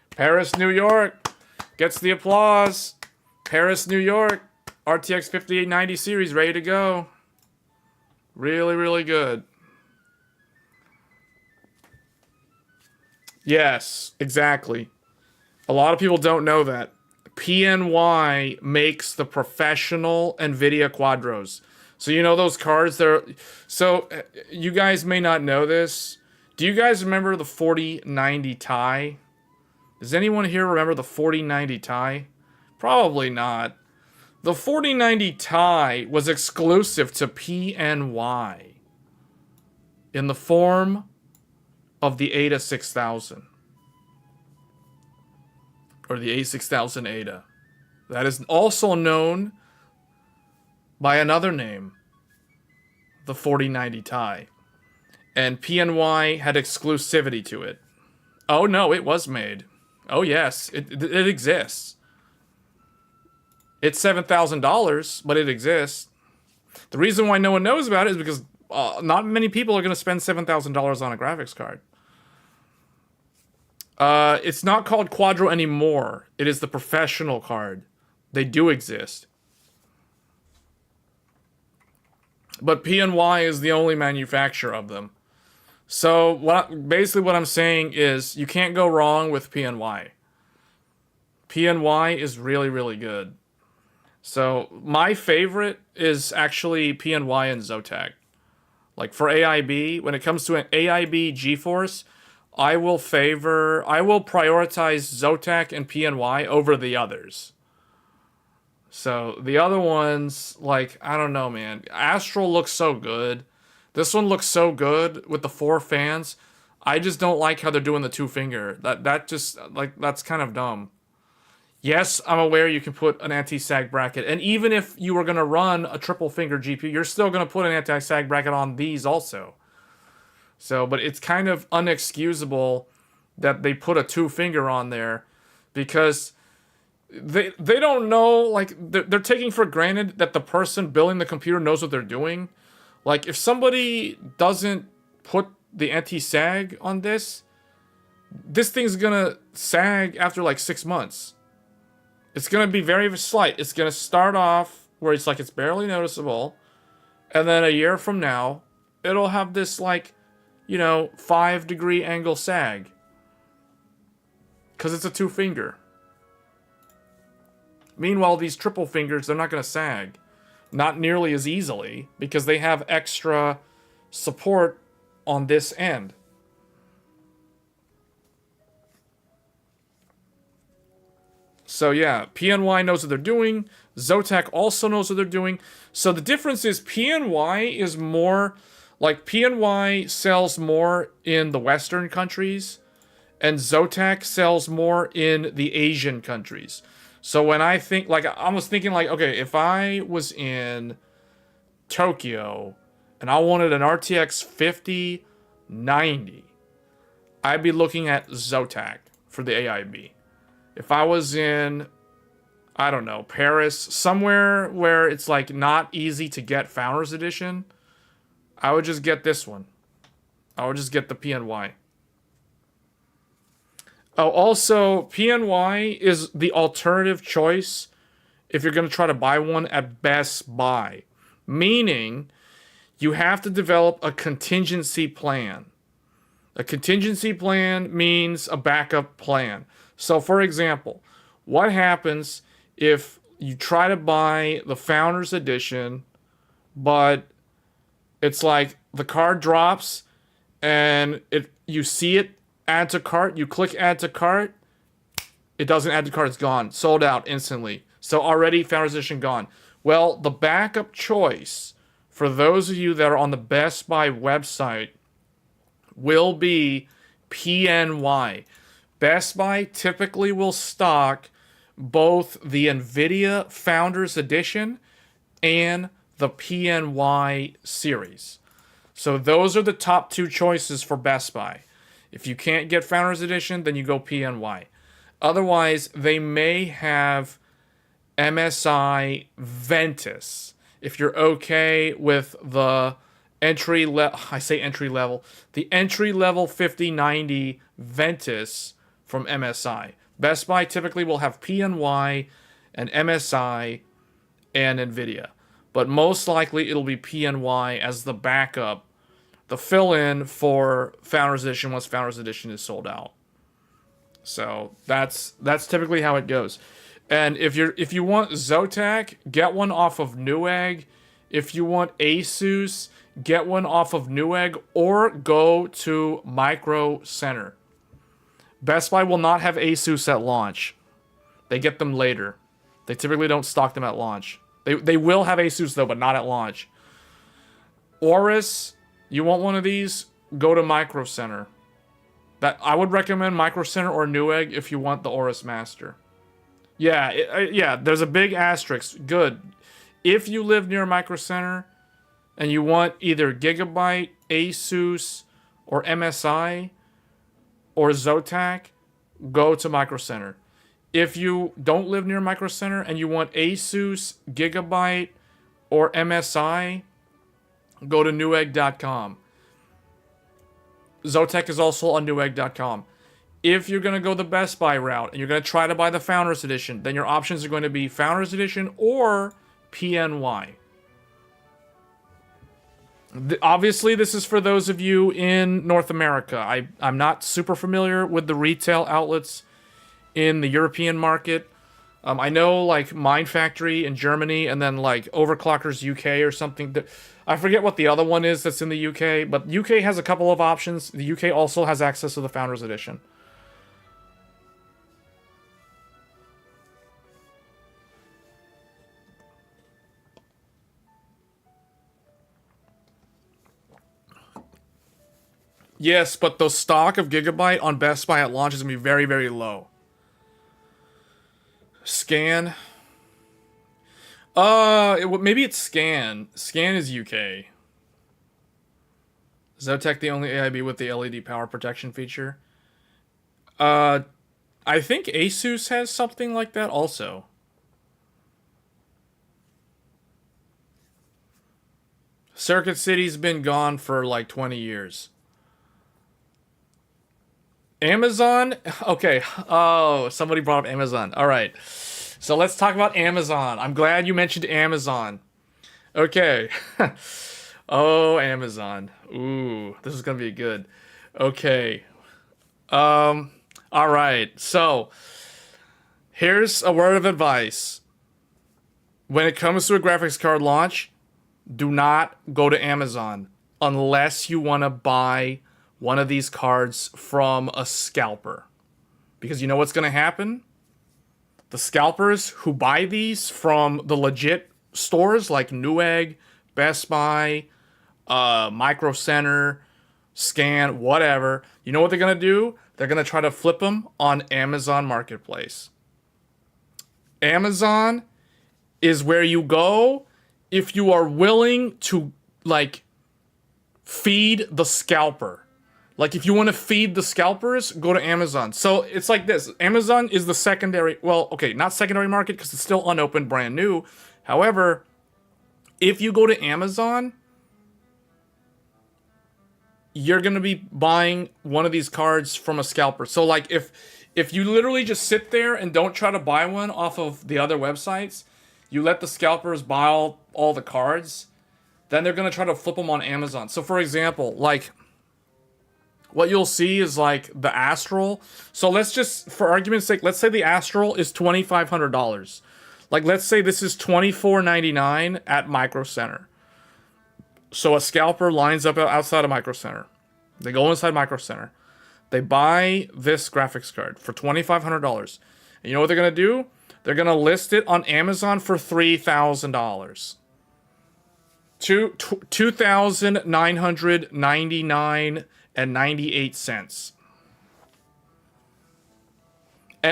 Paris, New York gets the applause. Paris, New York. RTX 5890 series ready to go. Really, really good. Yes, exactly. A lot of people don't know that. PNY makes the professional Nvidia Quadros. So you know those cards there. So you guys may not know this. Do you guys remember the 4090 Ti? Does anyone here remember the 4090 Ti? Probably not. The 4090 Ti was exclusive to PNY in the form of the Ada 6000. Or the A6000 Ada. That is also known by another name, the 4090 Ti. And PNY had exclusivity to it. Oh no, it was made. Oh yes, it exists. It's $7,000, but it exists. The reason why no one knows about it is because not many people are going to spend $7,000 on a graphics card. It's not called Quadro anymore. It is the professional card. They do exist. But PNY is the only manufacturer of them. So basically what I'm saying is you can't go wrong with PNY. PNY is really, really good. So my favorite is actually PNY and Zotack. Like for AIB, when it comes to an AIB GeForce, I will prioritize Zotack and PNY over the others. So the other ones, like, I don't know, man. Astral looks so good. This one looks so good with the 4 fans. I just don't like how they're doing the 2-finger. That just, like, that's kind of dumb. Yes, I'm aware you can put an anti-sag bracket. And even if you were going to run a triple finger GPU, you're still going to put an anti-sag bracket on these also. So, but it's kind of unexcusable that they put a 2-finger on there because they don't know, like, they're taking for granted that the person building the computer knows what they're doing. Like, if somebody doesn't put the anti-sag on this thing's gonna sag after like 6 months. It's gonna be very slight. It's gonna start off where it's like it's barely noticeable, and then a year from now, it'll have this, like, you know, 5-degree angle sag. Because it's a 2-finger. Meanwhile, these triple fingers, they're not going to sag. Not nearly as easily, because they have extra support on this end. So yeah, PNY knows what they're doing. Zotack also knows what they're doing. So the difference is PNY is more... Like, PNY sells more in the Western countries, and Zotac sells more in the Asian countries. So when I think, like, I was thinking, like, okay, if I was in Tokyo and I wanted an RTX 5090, I'd be looking at Zotac for the AIB. If I was in, I don't know, Paris, somewhere where it's like not easy to get Founders Edition, I would just get this one. I would just get the PNY. Oh, also, PNY is the alternative choice if you're going to try to buy one at Best Buy. Meaning, you have to develop a contingency plan. A contingency plan means a backup plan. So, for example, what happens if you try to buy the Founders Edition, but it's like the card drops and you see it add to cart, you click add to cart, it doesn't add to cart, it's gone. Sold out instantly. So already Founders Edition gone. Well, the backup choice for those of you that are on the Best Buy website will be PNY. Best Buy typically will stock both the Nvidia Founders Edition and the PNY series. So those are the top two choices for Best Buy. If you can't get Founders Edition, then you go PNY. Otherwise, they may have MSI Ventus. If you're okay with the entry level, the entry level 5090 Ventus from MSI. Best Buy typically will have PNY and MSI and Nvidia. But most likely it'll be PNY as the backup, the fill-in for Founders Edition once Founders Edition is sold out. So that's typically how it goes. And if you want Zotac, get one off of Newegg. If you want Asus, get one off of Newegg or go to Micro Center. Best Buy will not have Asus at launch. They get them later. They typically don't stock them at launch. They will have Asus though, but not at launch. Aorus, you want one of these? Go to Micro Center. I would recommend Micro Center or Newegg if you want the Aorus Master. Yeah, there's a big asterisk. Good. If you live near Micro Center and you want either Gigabyte, Asus, or MSI or Zotac, go to Micro Center. If you don't live near Micro Center and you want Asus, Gigabyte, or MSI, go to Newegg.com. Zotac is also on Newegg.com. If you're going to go the Best Buy route and you're going to try to buy the Founders Edition, then your options are going to be Founders Edition or PNY. Obviously, this is for those of you in North America. I'm not super familiar with the retail outlets in the European market. I know like Mind Factory in Germany and then like Overclockers UK or something. I forget what the other one is that's in the UK, but UK has a couple of options. The UK also has access to the Founders Edition. Yes, but the stock of Gigabyte on Best Buy at launch is going to be very, very low. Scan. Maybe it's Scan. Scan is UK. Zotac the only AIB with the LED power protection feature? I think Asus has something like that also. Circuit City's been gone for like 20 years. Amazon? Okay. Oh, somebody brought up Amazon. All right. So let's talk about Amazon. I'm glad you mentioned Amazon. Okay. Oh, Amazon. Ooh, this is going to be good. Okay. All right. So here's a word of advice. When it comes to a graphics card launch, do not go to Amazon unless you want to buy one of these cards from a scalper. Because you know what's going to happen? The scalpers who buy these from the legit stores like Newegg, Best Buy, Micro Center, scan, whatever. You know what they're going to do? They're going to try to flip them on Amazon Marketplace. Amazon is where you go if you are willing to, like, feed the scalper. Like, if you want to feed the scalpers, go to Amazon. So it's like this. Amazon is the secondary, well, okay, not secondary market because it's still unopened, brand new. However, if you go to Amazon, you're going to be buying one of these cards from a scalper. So, like, if you literally just sit there and don't try to buy one off of the other websites, you let the scalpers buy all the cards, then they're going to try to flip them on Amazon. So, for example, like, what you'll see is, like, the Astral. So, let's just, for argument's sake, let's say the Astral is $2,500. Like, let's say this is $24.99 at Micro Center. So a scalper lines up outside of Micro Center. They go inside Micro Center. They buy this graphics card for $2,500. And you know what they're going to do? They're going to list it on Amazon for $3,000. $2,999.98.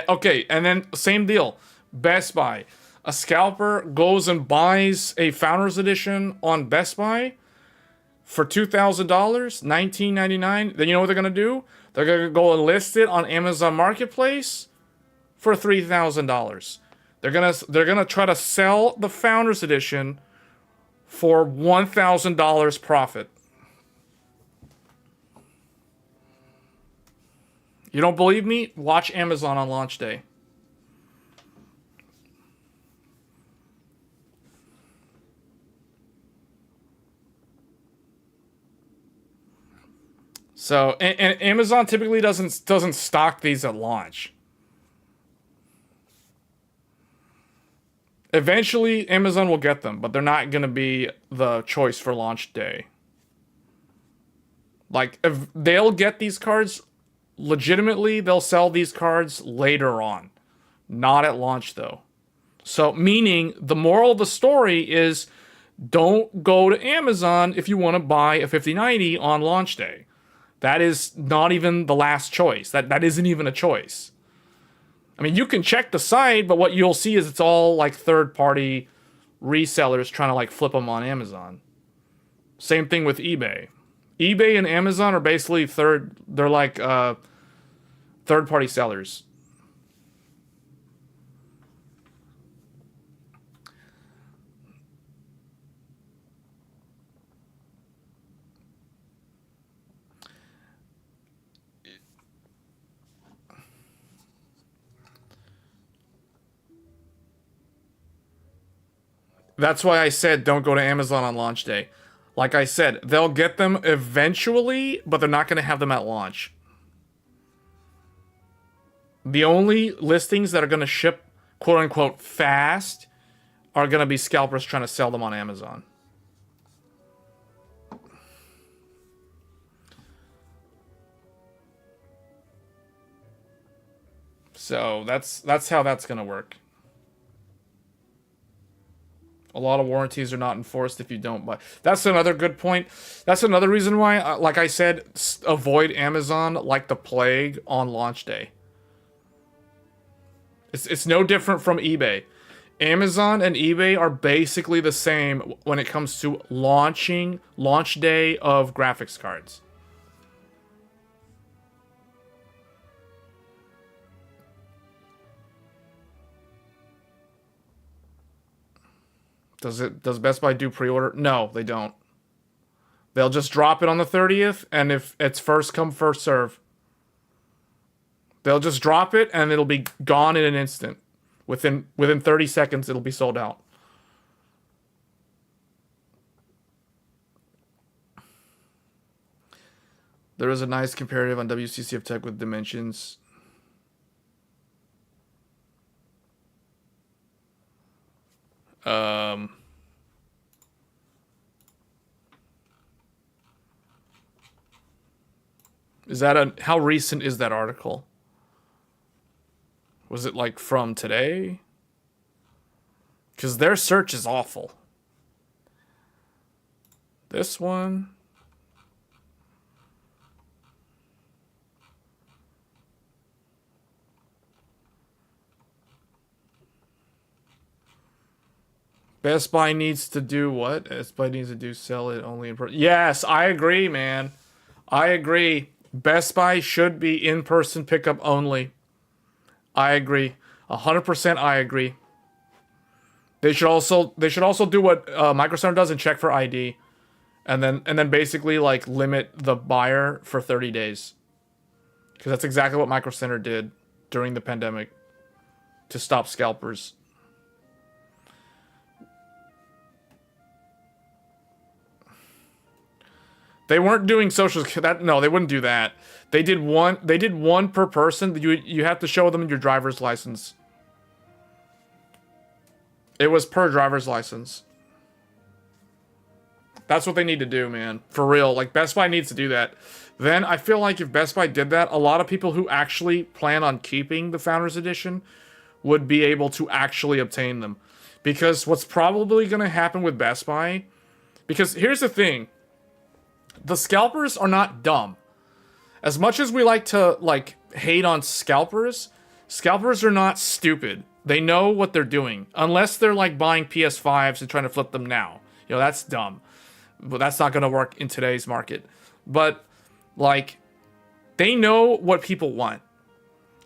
Okay, and then same deal. Best Buy. A scalper goes and buys a Founders Edition on Best Buy for $2,000, $19.99. Then you know what they're gonna do? They're gonna go and list it on Amazon Marketplace for $3,000. They're gonna try to sell the Founders Edition for $1,000 profit. You don't believe me? Watch Amazon on launch day. So, and Amazon typically doesn't stock these at launch. Eventually, Amazon will get them, but they're not going to be the choice for launch day. Like, if they'll get these cards legitimately, they'll sell these cards later on. Not at launch, though. So, meaning, the moral of the story is, don't go to Amazon if you want to buy a 5090 on launch day. That is not even the last choice. That isn't even a choice. I mean, you can check the site, but what you'll see is it's all like third-party resellers trying to like flip them on Amazon. Same thing with eBay. eBay and Amazon are basically they're like third-party sellers. That's why I said don't go to Amazon on launch day. Like I said, they'll get them eventually, but they're not going to have them at launch. The only listings that are going to ship, quote-unquote, fast are going to be scalpers trying to sell them on Amazon. So that's how that's going to work. A lot of warranties are not enforced if you don't buy. That's another good point. That's another reason why, like I said, avoid Amazon like the plague on launch day. It's no different from eBay. Amazon and eBay are basically the same when it comes to launch day of graphics cards. Does Best Buy do pre-order? No, they don't. They'll just drop it on the 30th, and if it's first come, first serve. They'll just drop it, and it'll be gone in an instant. Within 30 seconds, it'll be sold out. There is a nice comparative on WCCF Tech with dimensions. Is that how recent is that article? Was it like from today? Because their search is awful. This one. Best Buy needs to do what? Best Buy needs to do sell it only in person. Yes, I agree, man. I agree. Best Buy should be in-person pickup only. I agree. 100% I agree. They should also do what Micro Center does and check for ID. And then basically like limit the buyer for 30 days. Because that's exactly what Micro Center did during the pandemic to stop scalpers. They weren't doing social that no, they wouldn't do that. They did one per person. You have to show them your driver's license. It was per driver's license. That's what they need to do, man. For real. Like, Best Buy needs to do that. Then I feel like if Best Buy did that, a lot of people who actually plan on keeping the Founders Edition would be able to actually obtain them. Because what's probably going to happen with Best Buy... Because here's the thing. The scalpers are not dumb. As much as we like to, like, hate on scalpers, scalpers are not stupid. They know what they're doing. Unless they're, like, buying PS5s and trying to flip them now. You know, that's dumb. But that's not going to work in today's market. But, like, they know what people want.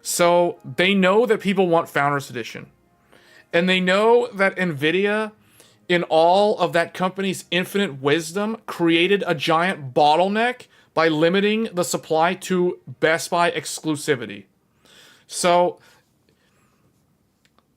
So, they know that people want Founders Edition. And they know that Nvidia, in all of that company's infinite wisdom, created a giant bottleneck by limiting the supply to Best Buy exclusivity. So,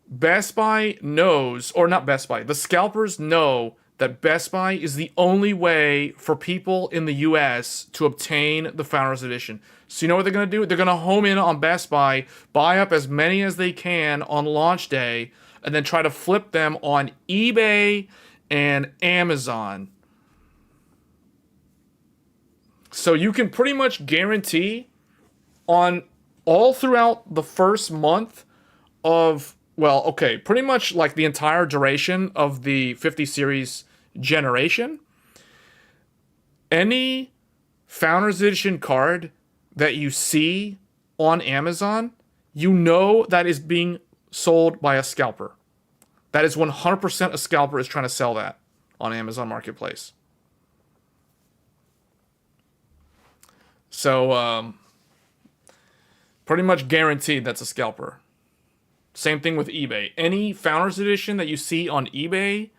Best Buy knows, or not Best Buy, the scalpers know that Best Buy is the only way for people in the US to obtain the Founders Edition. So you know what they're going to do? They're going to home in on Best Buy, buy up as many as they can on launch day, and then try to flip them on eBay and Amazon. So you can pretty much guarantee on all throughout the first month of, well, okay, pretty much like the entire duration of the 50 series generation, any Founders Edition card that you see on Amazon, you know that is being sold by a scalper. That is 100% a scalper is trying to sell that on Amazon Marketplace. So, pretty much guaranteed that's a scalper. Same thing with eBay. Any Founders Edition that you see on eBay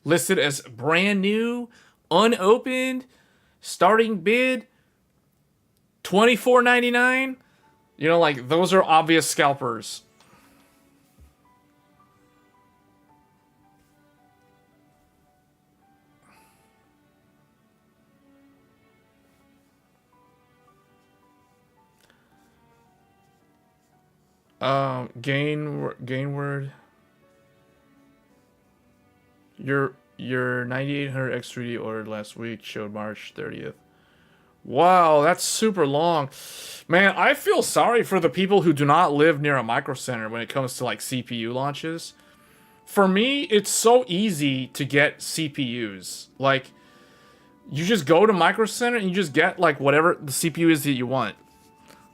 listed as brand new, unopened, starting bid, $24.99, you know, like, those are obvious scalpers. Gainward. Your 9800 X3D ordered last week showed March 30th. Wow, that's super long. Man, I feel sorry for the people who do not live near a micro center when it comes to like CPU launches. For me, it's so easy to get CPUs. Like, you just go to micro center and you just get like whatever the CPU is that you want.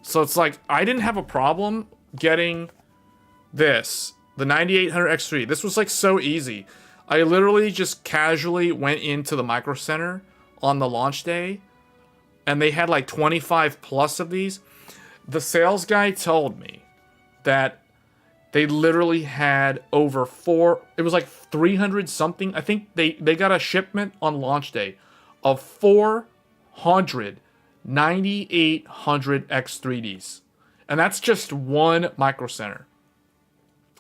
So it's like, I didn't have a problem getting this, the 9800 X3. This was like so easy. I literally just casually went into the micro center on the launch day, and they had like 25 plus of these. The sales guy told me that they literally had over it was like 300 something. I think they got a shipment on launch day of 400 9800 X3Ds. And that's just one micro center.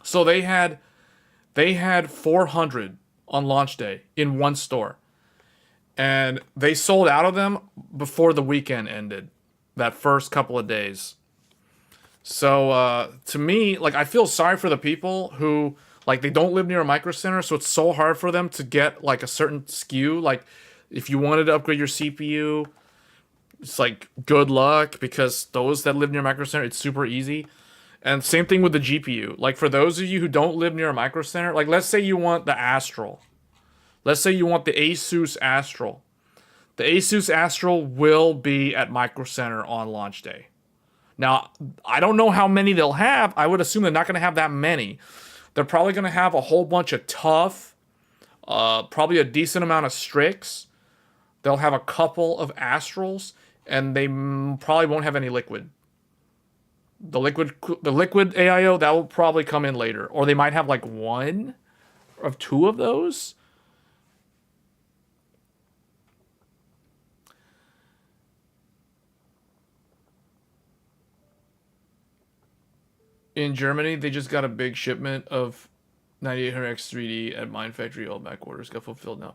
So they had 400 on launch day in one store. And they sold out of them before the weekend ended. That first couple of days. So to me, like, I feel sorry for the people who, like, they don't live near a micro center, so it's so hard for them to get like a certain SKU. Like, if you wanted to upgrade your CPU, it's like, good luck, because those that live near a micro center, it's super easy. And same thing with the GPU. Like, for those of you who don't live near a micro center, like, let's say you want the Astral. Let's say you want the Asus Astral. The Asus Astral will be at Micro Center on launch day. Now, I don't know how many they'll have. I would assume they're not going to have that many. They're probably going to have a whole bunch of tough probably a decent amount of Strix. They'll have a couple of Astrals, and they probably won't have any Liquid. The liquid AIO, that will probably come in later, or they might have like one of two of those. In Germany, they just got a big shipment of 9800X 3D at Mine Factory. All back orders got fulfilled now.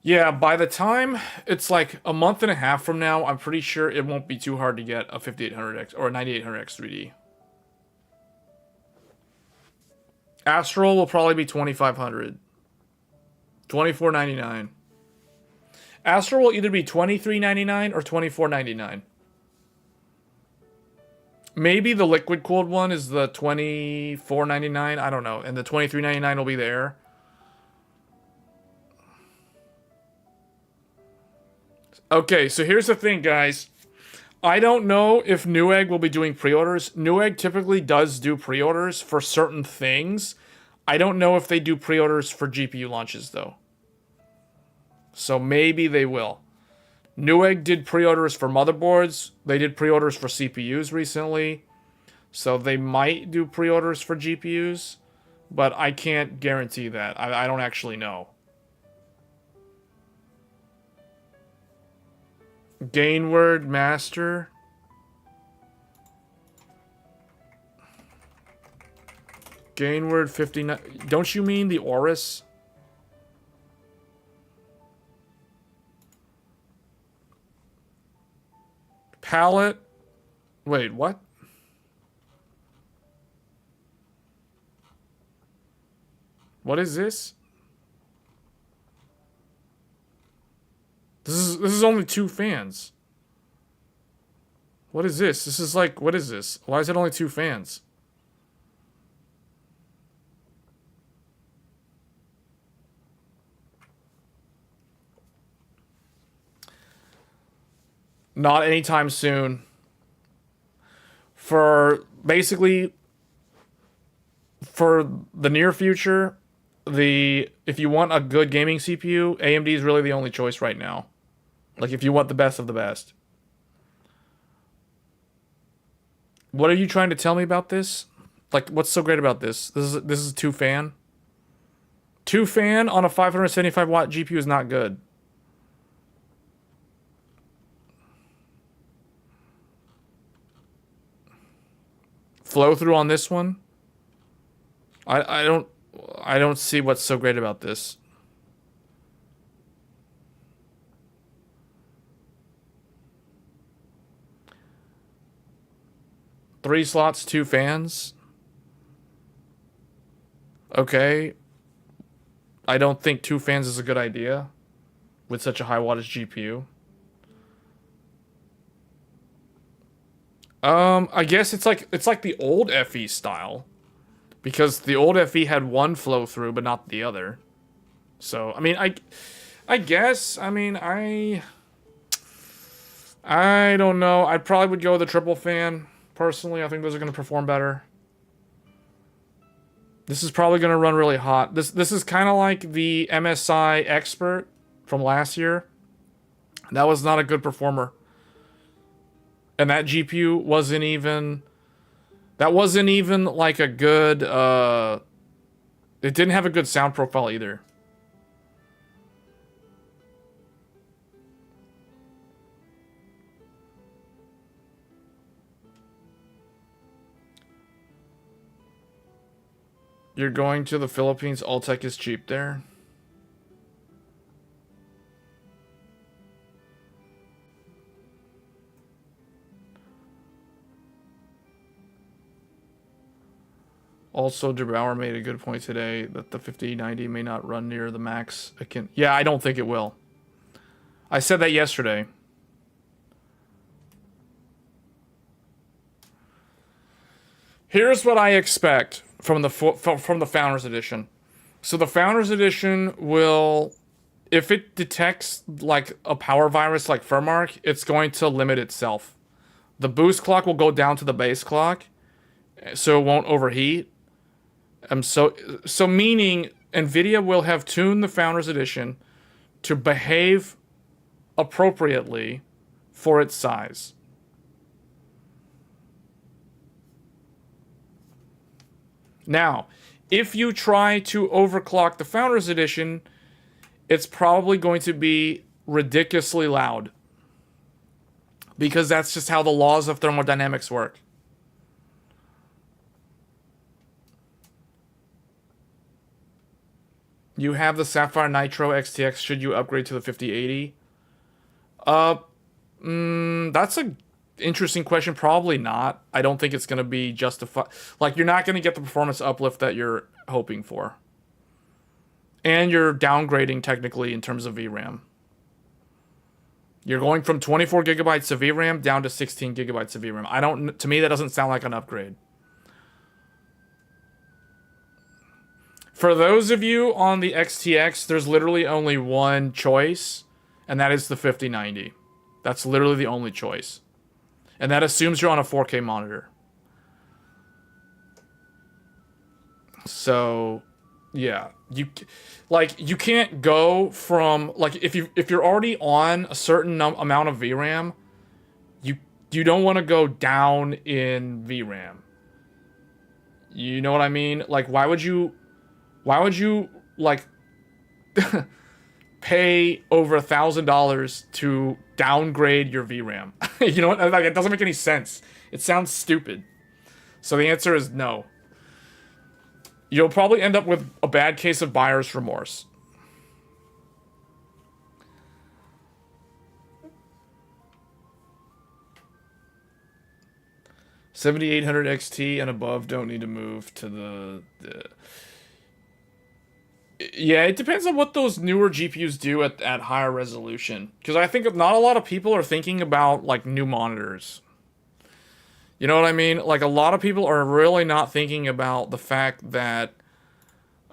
Yeah, by the time it's like a month and a half from now, I'm pretty sure it won't be too hard to get a 5800X or a 9800X 3D. Astral will probably be 2500. 24.99. Astral will either be 23.99 or 24.99. Maybe the liquid cooled one is the 24.99. I don't know, and the 23.99 will be there. Okay, so here's the thing, guys. I don't know if Newegg will be doing pre-orders. Newegg typically does do pre-orders for certain things. I don't know if they do pre-orders for GPU launches, though. So maybe they will. Newegg did pre-orders for motherboards. They did pre-orders for CPUs recently. So they might do pre-orders for GPUs. But I can't guarantee that. I don't actually know. Gainward Master. Gainward 59. Don't you mean the Oris? Palette. Wait, what? What is this? This is only 2 fans. What is this? This is like, what is this? Why is it only 2 fans? Not anytime soon. For basically, for the near future, if you want a good gaming CPU, AMD is really the only choice right now. Like, if you want the best of the best. What are you trying to tell me about this? Like, what's so great about this? This is 2 fan? 2 fan on a 575 watt GPU is not good. Flow through on this one? I don't see what's so great about this. Three slots, 2 fans. Okay. I don't think 2 fans is a good idea with such a high wattage GPU. I guess it's like the old FE style. Because the old FE had 1 flow through, but not the other. So, I mean, I guess, I mean, I don't know. I probably would go with a triple fan. Personally, I think those are going to perform better. This is probably going to run really hot. This is kind of like the MSI Expert from last year. That was not a good performer. And that GPU wasn't even... That wasn't even like a good... it didn't have a good sound profile either. You're going to the Philippines, all tech is cheap there. Also, DeBauer made a good point today that the 5090 may not run near the max. Yeah, I don't think it will. I said that yesterday. Here's what I expect from the Founders Edition. So the Founders Edition will, if it detects like a power virus like Firmark, it's going to limit itself. The boost clock will go down to the base clock, so it won't overheat. So meaning Nvidia will have tuned the Founders Edition to behave appropriately for its size. Now, if you try to overclock the Founders Edition, it's probably going to be ridiculously loud. Because that's just how the laws of thermodynamics work. You have the Sapphire Nitro XTX should you upgrade to the 5080? That's a interesting question. Probably not. I don't think it's going to be justified. Like, you're not going to get the performance uplift that you're hoping for. And you're downgrading technically in terms of VRAM. You're going from 24 gigabytes of VRAM down to 16 gigabytes of VRAM. To me, that doesn't sound like an upgrade. For those of you on the XTX, there's literally only one choice, and that is the 5090. That's literally the only choice. And that assumes you're on a 4K monitor. So, yeah, you can't go from, like, if you're already on a certain amount of VRAM, you don't want to go down in VRAM. You know what I mean? Like, why would you like pay over $1,000 to downgrade your VRAM? You know what? Like, it doesn't make any sense. It sounds stupid. So the answer is no. You'll probably end up with a bad case of buyer's remorse. $7,800 XT and above don't need to move to the... Yeah, it depends on what those newer GPUs do at higher resolution. Because I think not a lot of people are thinking about, like, new monitors. You know what I mean? Like, a lot of people are really not thinking about the fact that,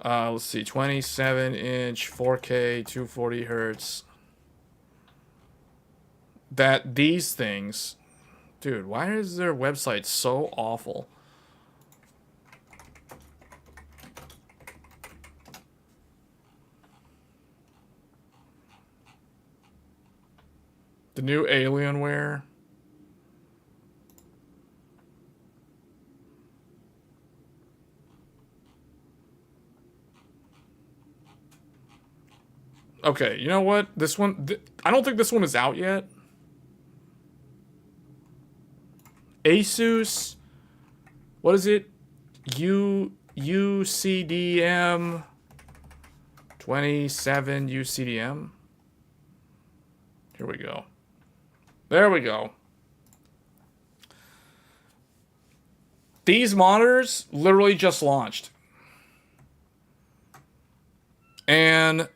let's see, 27-inch, 4K, 240 hertz. That these things... Dude, why is their website so awful? The new Alienware. Okay, you know what? This one... I don't think this one is out yet. Asus... What is it? UCDM... 27 UCDM? Here we go. There we go. These monitors literally just launched. And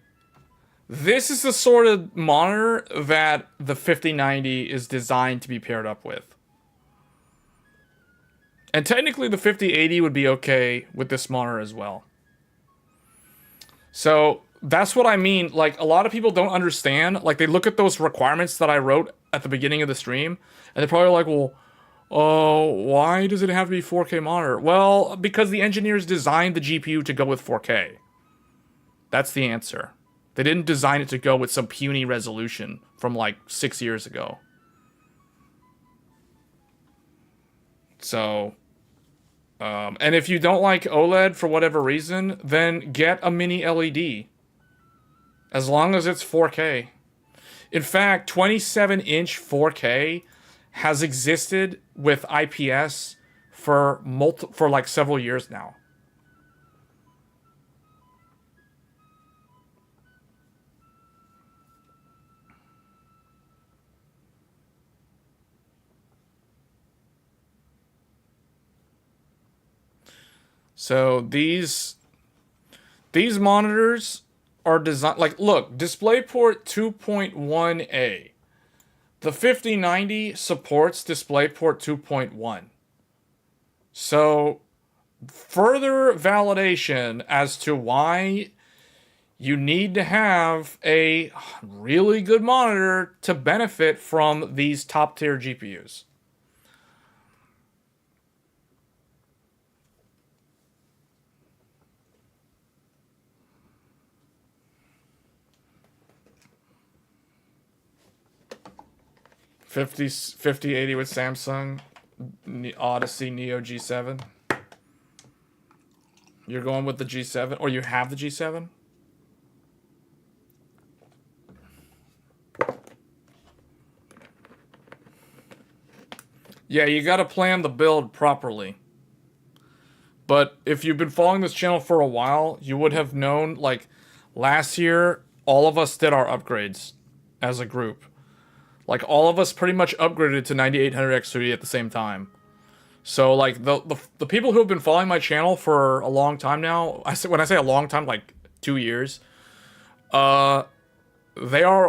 this is the sort of monitor that the 5090 is designed to be paired up with. And technically the 5080 would be okay with this monitor as well. So that's what I mean. Like, a lot of people don't understand. Like, they look at those requirements that I wrote at the beginning of the stream, and they're probably like, well, why does it have to be 4K monitor? Well, because the engineers designed the GPU to go with 4K. That's the answer. They didn't design it to go with some puny resolution from, like, 6 years ago. So... and if you don't like OLED for whatever reason, then get a mini LED. As long as it's 4K. In fact, 27-inch 4K has existed with IPS for like several years now. So these monitors are designed, like, look, DisplayPort 2.1a. The 5090 supports DisplayPort 2.1. So further validation as to why you need to have a really good monitor to benefit from these top tier GPUs. 5080 with Samsung Odyssey Neo G7. You're going with the G7, or you have the G7? Yeah, you gotta plan the build properly. But if you've been following this channel for a while, you would have known, like, last year, all of us did our upgrades as a group. Like, all of us pretty much upgraded to 9800 X3D at the same time. So, like, the people who have been following my channel for a long time now, when I say a long time, like 2 years, they are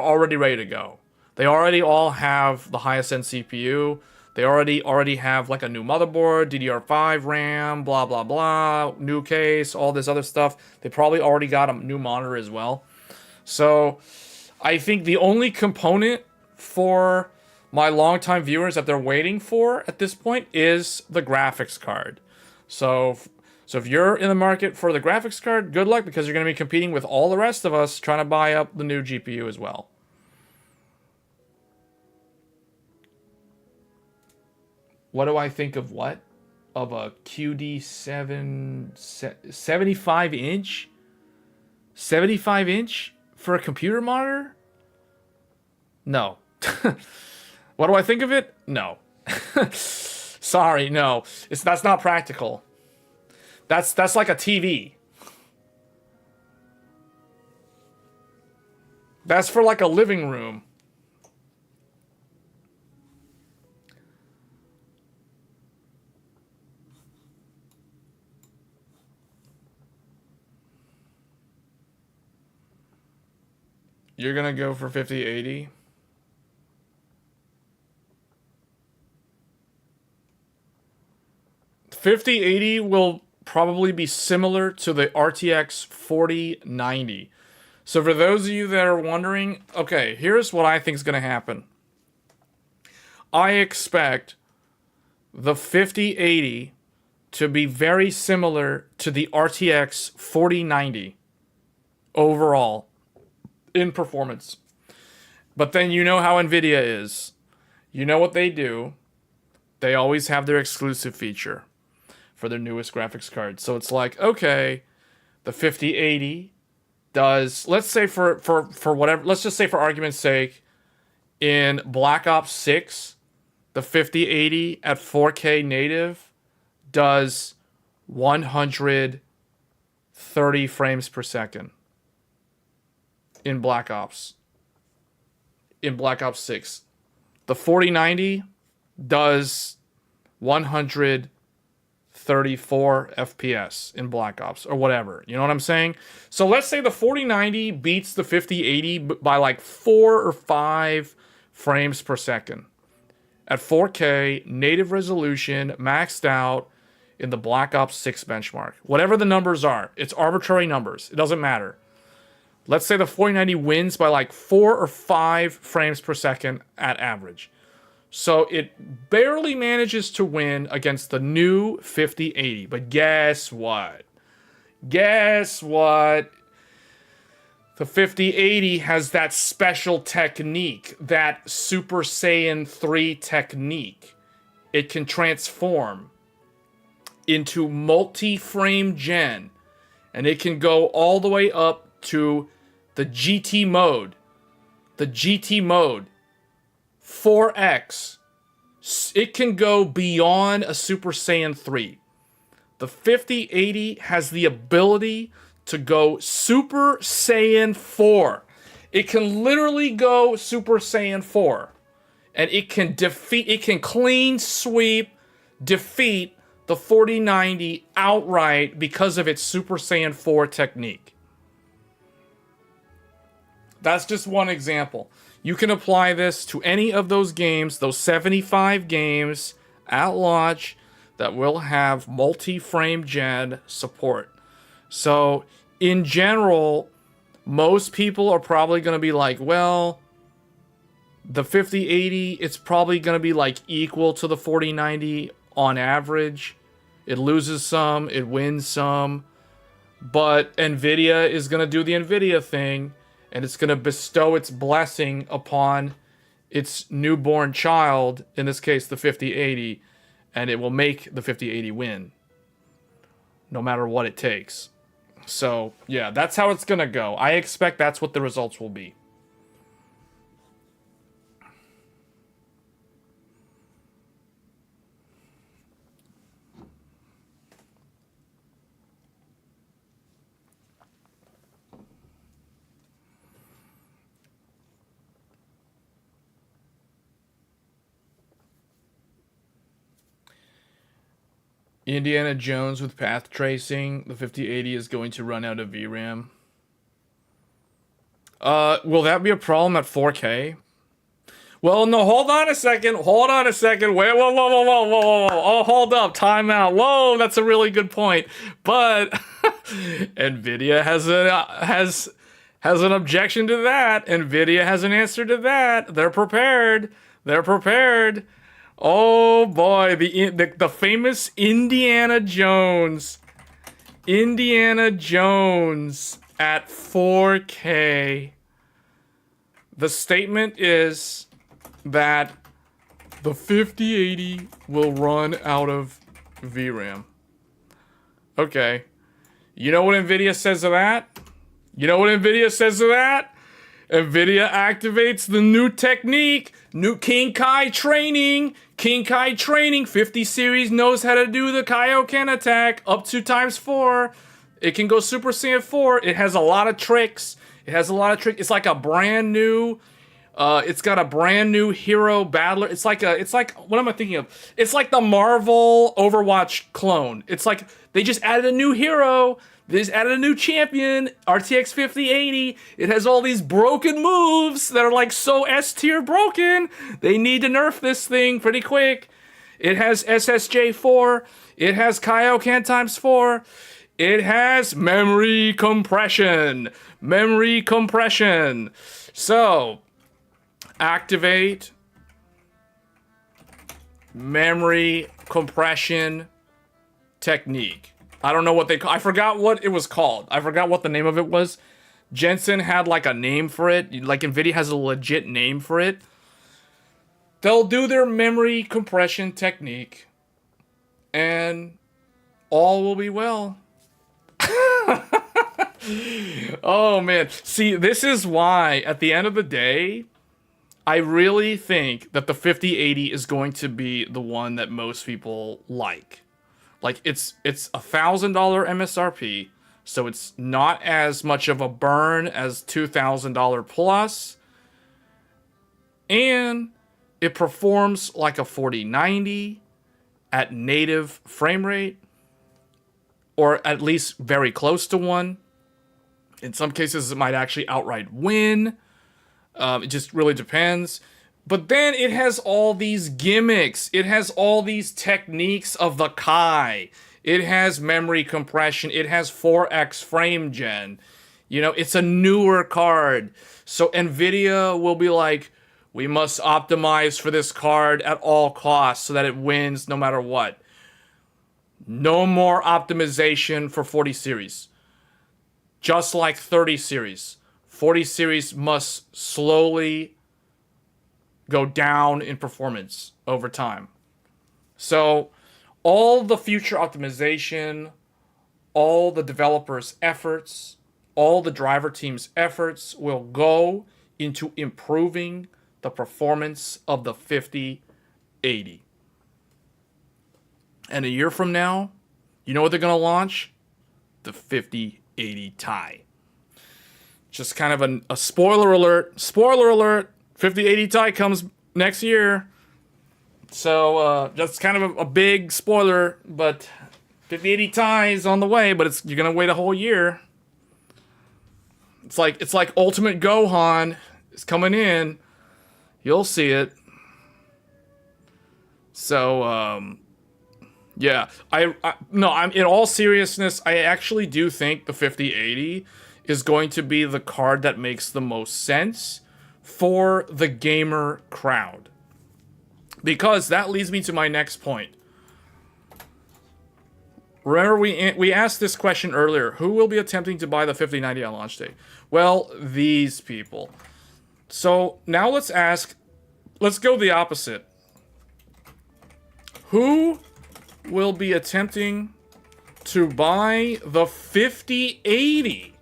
already ready to go. They already all have the highest end CPU. They already have, like, a new motherboard, DDR5 RAM, blah, blah, blah, new case, all this other stuff. They probably already got a new monitor as well. So, I think the only component for my longtime viewers that they're waiting for at this point is the graphics card. So if you're in the market for the graphics card, good luck, because you're going to be competing with all the rest of us trying to buy up the new GPU as well. What do I think of what? Of a QD7 75 inch? 75 inch for a computer monitor? No. What do I think of it? No. Sorry, no. That's not practical. That's like a TV. That's for like a living room. You're gonna go for 5080? $5080 will probably be similar to the RTX 4090. So for those of you that are wondering, okay, here's what I think is going to happen. I expect the 5080 to be very similar to the RTX 4090 overall in performance. But then you know how Nvidia is. You know what they do. They always have their exclusive feature for their newest graphics card. So it's like, okay, the 5080 does, let's say for whatever, let's just say for argument's sake, in Black Ops 6, the 5080 at 4K native does 130 frames per second in Black Ops. In Black Ops 6. The 4090 does 134 FPS in Black Ops, or whatever. You know what I'm saying? So let's say the 4090 beats the 5080 by like 4 or 5 frames per second. At 4K, native resolution, maxed out in the Black Ops 6 benchmark. Whatever the numbers are, it's arbitrary numbers. It doesn't matter. Let's say the 4090 wins by like 4 or 5 frames per second at average. So it barely manages to win against the new 5080. But guess what? Guess what? The 5080 has that special technique, that Super Saiyan 3 technique. It can transform into multi-frame gen, and it can go all the way up to the GT mode. The GT mode. 4X. It can go beyond a Super Saiyan 3. The 5080 has the ability to go Super Saiyan 4. It can literally go Super Saiyan 4. And it can clean sweep, defeat the 4090 outright because of its Super Saiyan 4 technique. That's just one example. You can apply this to any of those games, those 75 games at launch that will have multi-frame gen support. So, in general, most people are probably going to be like, well, the 5080, it's probably going to be like equal to the 4090 on average. It loses some, it wins some. But Nvidia is going to do the Nvidia thing, and it's going to bestow its blessing upon its newborn child, in this case the 5080, and it will make the 5080 win, no matter what it takes. So, yeah, that's how it's going to go. I expect that's what the results will be. Indiana Jones with path tracing. The 5080 is going to run out of VRAM. Will that be a problem at 4K? Well, no, hold on a second. Hold on a second. Wait, whoa, whoa, whoa, whoa, whoa, whoa. Oh, hold up. Time out. Whoa, that's a really good point. But Nvidia has an objection to that. Nvidia has an answer to that. They're prepared. They're prepared. Oh boy, the famous Indiana Jones at 4K. The statement is that the 5080 will run out of VRAM. Okay. You know what Nvidia says to that? Nvidia activates the new technique, new Kinkai training. 50 series knows how to do the Kaioken attack up to ×4. It can go Super Saiyan 4. It has a lot of tricks. It's like a brand new. It's got a brand new hero battler. It's like what am I thinking of? It's like the Marvel Overwatch clone. It's like they just added a new hero. They just added a new champion, RTX 5080. It has all these broken moves that are like so S-tier broken. They need to nerf this thing pretty quick. It has SSJ4. It has Kaioken ×4. It has memory compression. So, activate memory compression technique. I don't know what they call. I forgot what it was called. I forgot what the name of it was. Jensen had like a name for it. Like Nvidia has a legit name for it. They'll do their memory compression technique, and all will be well. Oh man. See, this is why at the end of the day, I really think that the 5080 is going to be the one that most people like. Like, it's $1,000 MSRP, so it's not as much of a burn as $2,000 plus. And it performs like a 4090 at native frame rate, or at least very close to one. In some cases, it might actually outright win. It just really depends. But then it has all these gimmicks. It has all these techniques of the Kai. It has memory compression. It has 4x frame gen. You know, it's a newer card. So Nvidia will be like, we must optimize for this card at all costs so that it wins no matter what. No more optimization for 40 series. Just like 30 series. 40 series must slowly go down in performance over time. So all the future optimization, all the developers' efforts, all the driver team's efforts will go into improving the performance of the 5080. And a year from now, you know what they're going to launch? The 5080 Ti. Just kind of a spoiler alert. Spoiler alert. 5080 Ti comes next year. So that's kind of a big spoiler, but 5080 Ti is on the way, but you're gonna wait a whole year. It's like Ultimate Gohan is coming in. You'll see it. So yeah, I'm in all seriousness, I actually do think the 5080 is going to be the card that makes the most sense for the gamer crowd. Because that leads me to my next point. Remember, we asked this question earlier. Who will be attempting to buy the 5090 on launch day? Well, these people. So now let's ask let's go the opposite. Who will be attempting to buy the 5080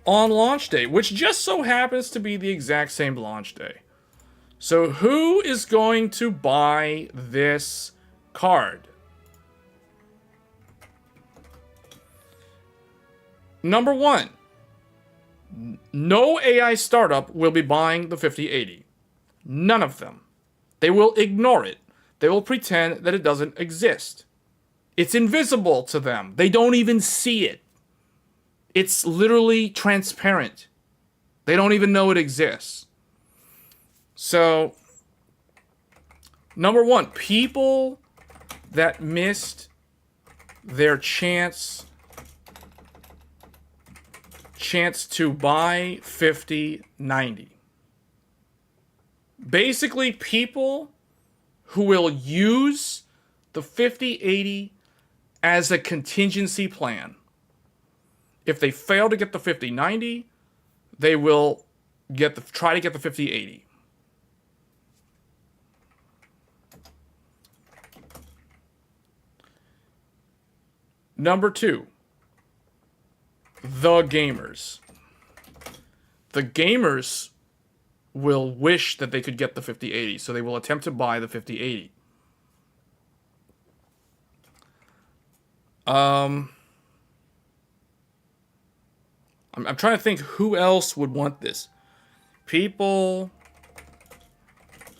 on launch day, which just so happens to be the exact same launch day? So who is going to buy this card? Number one, no AI startup will be buying the 5080. None of them. They will ignore it. They will pretend that it doesn't exist. It's invisible to them. They don't even see it. It's literally transparent. They don't even know it exists. So, number one, people that missed their chance to buy 5090. Basically, people who will use the 5080 as a contingency plan. If they fail to get the 5090, they will try to get the 5080. Number two, the gamers. The gamers will wish that they could get the 5080, so they will attempt to buy the 5080. I'm trying to think who else would want this. People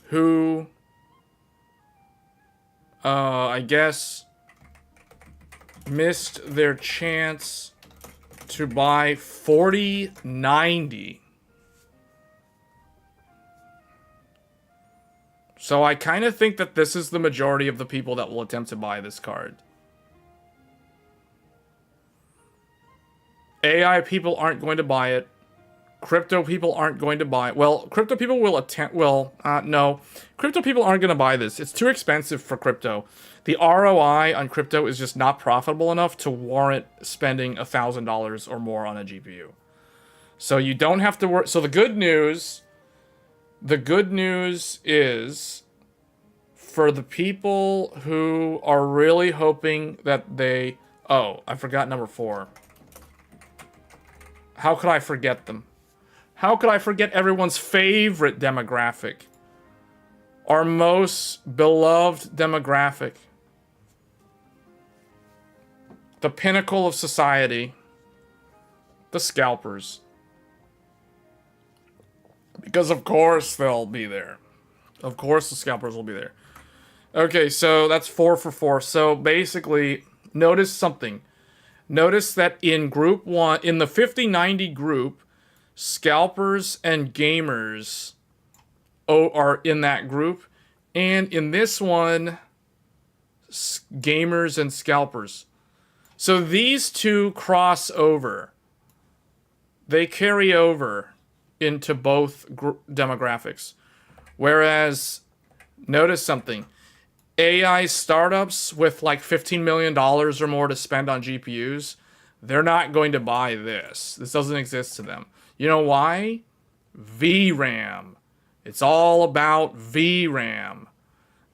who, I guess, missed their chance to buy 4090. So I kind of think that this is the majority of the people that will attempt to buy this card. AI people aren't going to buy it. Crypto people aren't going to buy it. Well, crypto people will attempt... Well, no. Crypto people aren't going to buy this. It's too expensive for crypto. The ROI on crypto is just not profitable enough to warrant spending $1,000 or more on a GPU. So you don't have to worry. So the good news is for the people who are really hoping that they... Oh, I forgot number 4. How could I forget them? How could I forget everyone's favorite demographic? Our most beloved demographic. The pinnacle of society. The scalpers. Because of course they'll be there. Of course the scalpers will be there. Okay, so that's 4 for 4. So basically, notice something. Notice that in group 1, in the 5090 group, scalpers and gamers are in that group. And in this one, gamers and scalpers. So these two cross over. They carry over into both demographics. Whereas, notice something. AI startups with like $15 million or more to spend on GPUs, they're not going to buy this. This doesn't exist to them. You know why? VRAM. It's all about VRAM.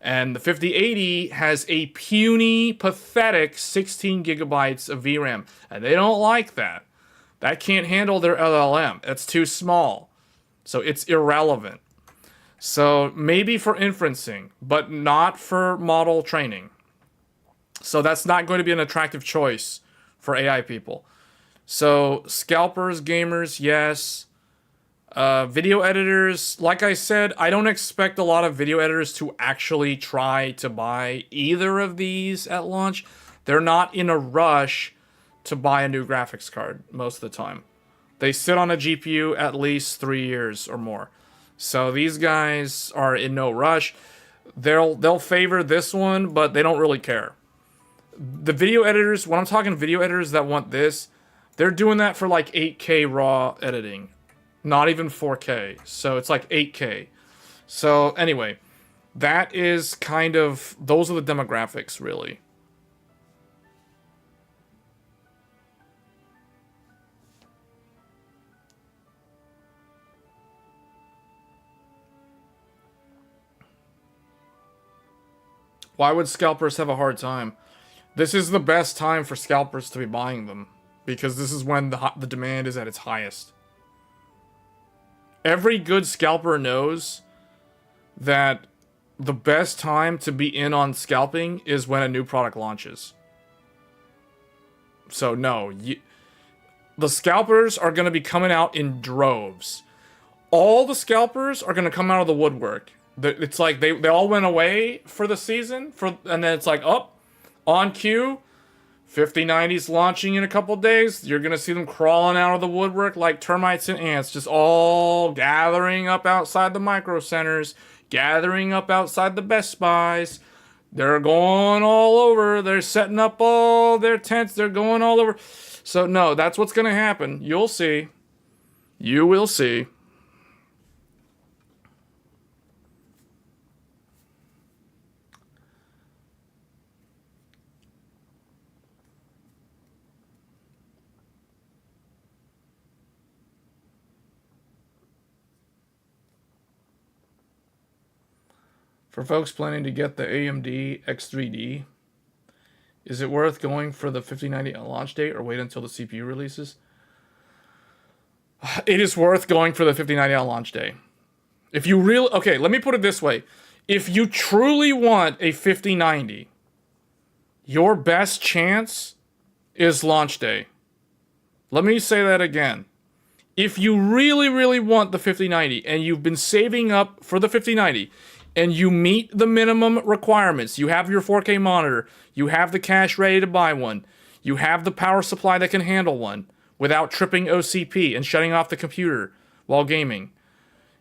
And the 5080 has a puny, pathetic 16 gigabytes of VRAM. And they don't like that. That can't handle their LLM. It's too small. So it's irrelevant. So maybe for inferencing, but not for model training. So that's not going to be an attractive choice for AI people. So scalpers, gamers, yes. Video editors, like I said, I don't expect a lot of video editors to actually try to buy either of these at launch. They're not in a rush to buy a new graphics card most of the time. They sit on a GPU at least 3 years or more. So these guys are in no rush. They'll favor this one, but they don't really care. The video editors, when I'm talking video editors that want this, they're doing that for like 8K raw editing. Not even 4K. So it's like 8K. So anyway, that is kind of, those are the demographics really. Why would scalpers have a hard time? This is the best time for scalpers to be buying them, because this is when the demand is at its highest. Every good scalper knows that the best time to be in on scalping is when a new product launches. So no, the scalpers are going to be coming out in droves. All the scalpers are going to come out of the woodwork. It's like they all went away for the season, and then it's like, oh, on cue, 5090's launching in a couple days. You're going to see them crawling out of the woodwork like termites and ants, just all gathering up outside the micro centers, gathering up outside the Best Buys. They're going all over. They're setting up all their tents. They're going all over. So no, that's what's going to happen. You'll see. You will see. For folks planning to get the AMD X3D, is it worth going for the 5090 launch date or wait until the CPU releases? It is worth going for the 5090 on launch day. If you really... Okay, let me put it this way. If you truly want a 5090, your best chance is launch day. Let me say that again. If you really, really want the 5090 and you've been saving up for the 5090... and you meet the minimum requirements, you have your 4K monitor, you have the cash ready to buy one, you have the power supply that can handle one without tripping OCP and shutting off the computer while gaming,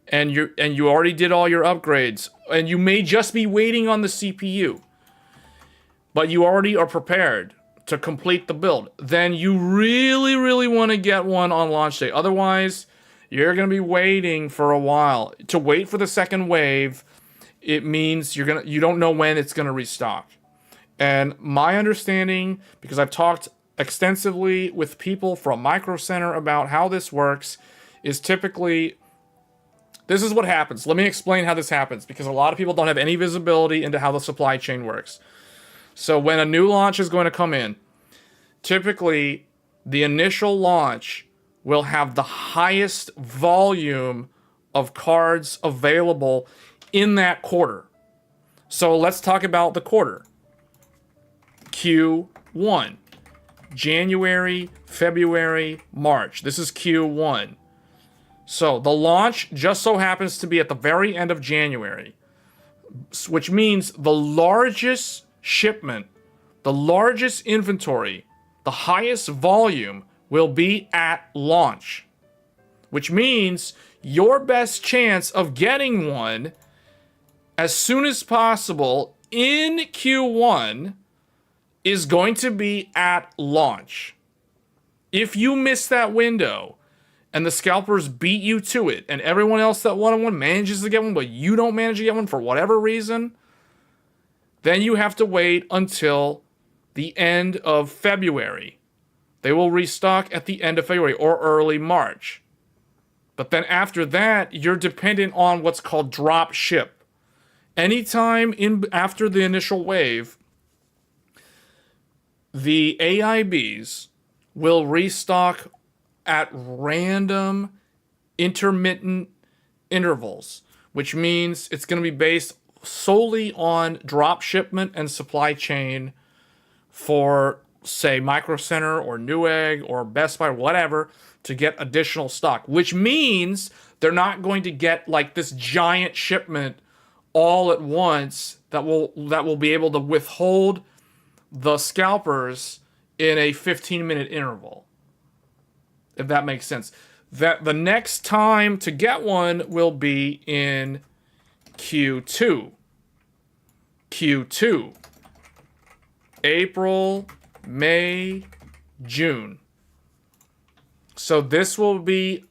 and you already did all your upgrades, and you may just be waiting on the CPU, but you already are prepared to complete the build, then you really, really want to get one on launch day. Otherwise, you're going to be waiting for a while. To wait for the second wave, it means you don't know when it's going to restock. And my understanding, because I've talked extensively with people from Micro Center about how this works, is typically, this is what happens. Let me explain how this happens, because a lot of people don't have any visibility into how the supply chain works. So when a new launch is going to come in, typically the initial launch will have the highest volume of cards available in that quarter. So let's talk about the quarter. Q1. January, February, March. This is Q1. So the launch just so happens to be at the very end of January, which means the largest shipment, the largest inventory, the highest volume will be at launch, which means your best chance of getting one as soon as possible in Q1 is going to be at launch. If you miss that window and the scalpers beat you to it and everyone else that wanted one manages to get one but you don't manage to get one for whatever reason, then you have to wait until the end of February. They will restock at the end of February or early March. But then after that, you're dependent on what's called drop ship. Anytime after the initial wave, the AIBs will restock at random, intermittent intervals, which means it's going to be based solely on drop shipment and supply chain for, say, Micro Center or Newegg or Best Buy or whatever to get additional stock, which means they're not going to get like this giant shipment all at once that will be able to withhold the scalpers in a 15-minute interval, if that makes sense. That the next time to get one will be in Q2. April, May, June. So this will be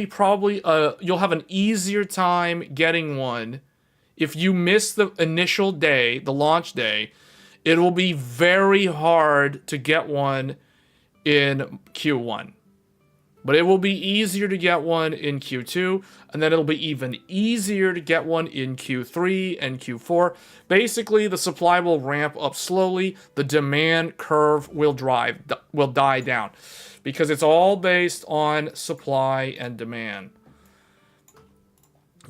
probably you'll have an easier time getting one. If you miss the initial day, the launch day, it will be very hard to get one in Q1. But it will be easier to get one in Q2, and then it'll be even easier to get one in Q3 and Q4. Basically, the supply will ramp up slowly. The demand curve will die down, because it's all based on supply and demand.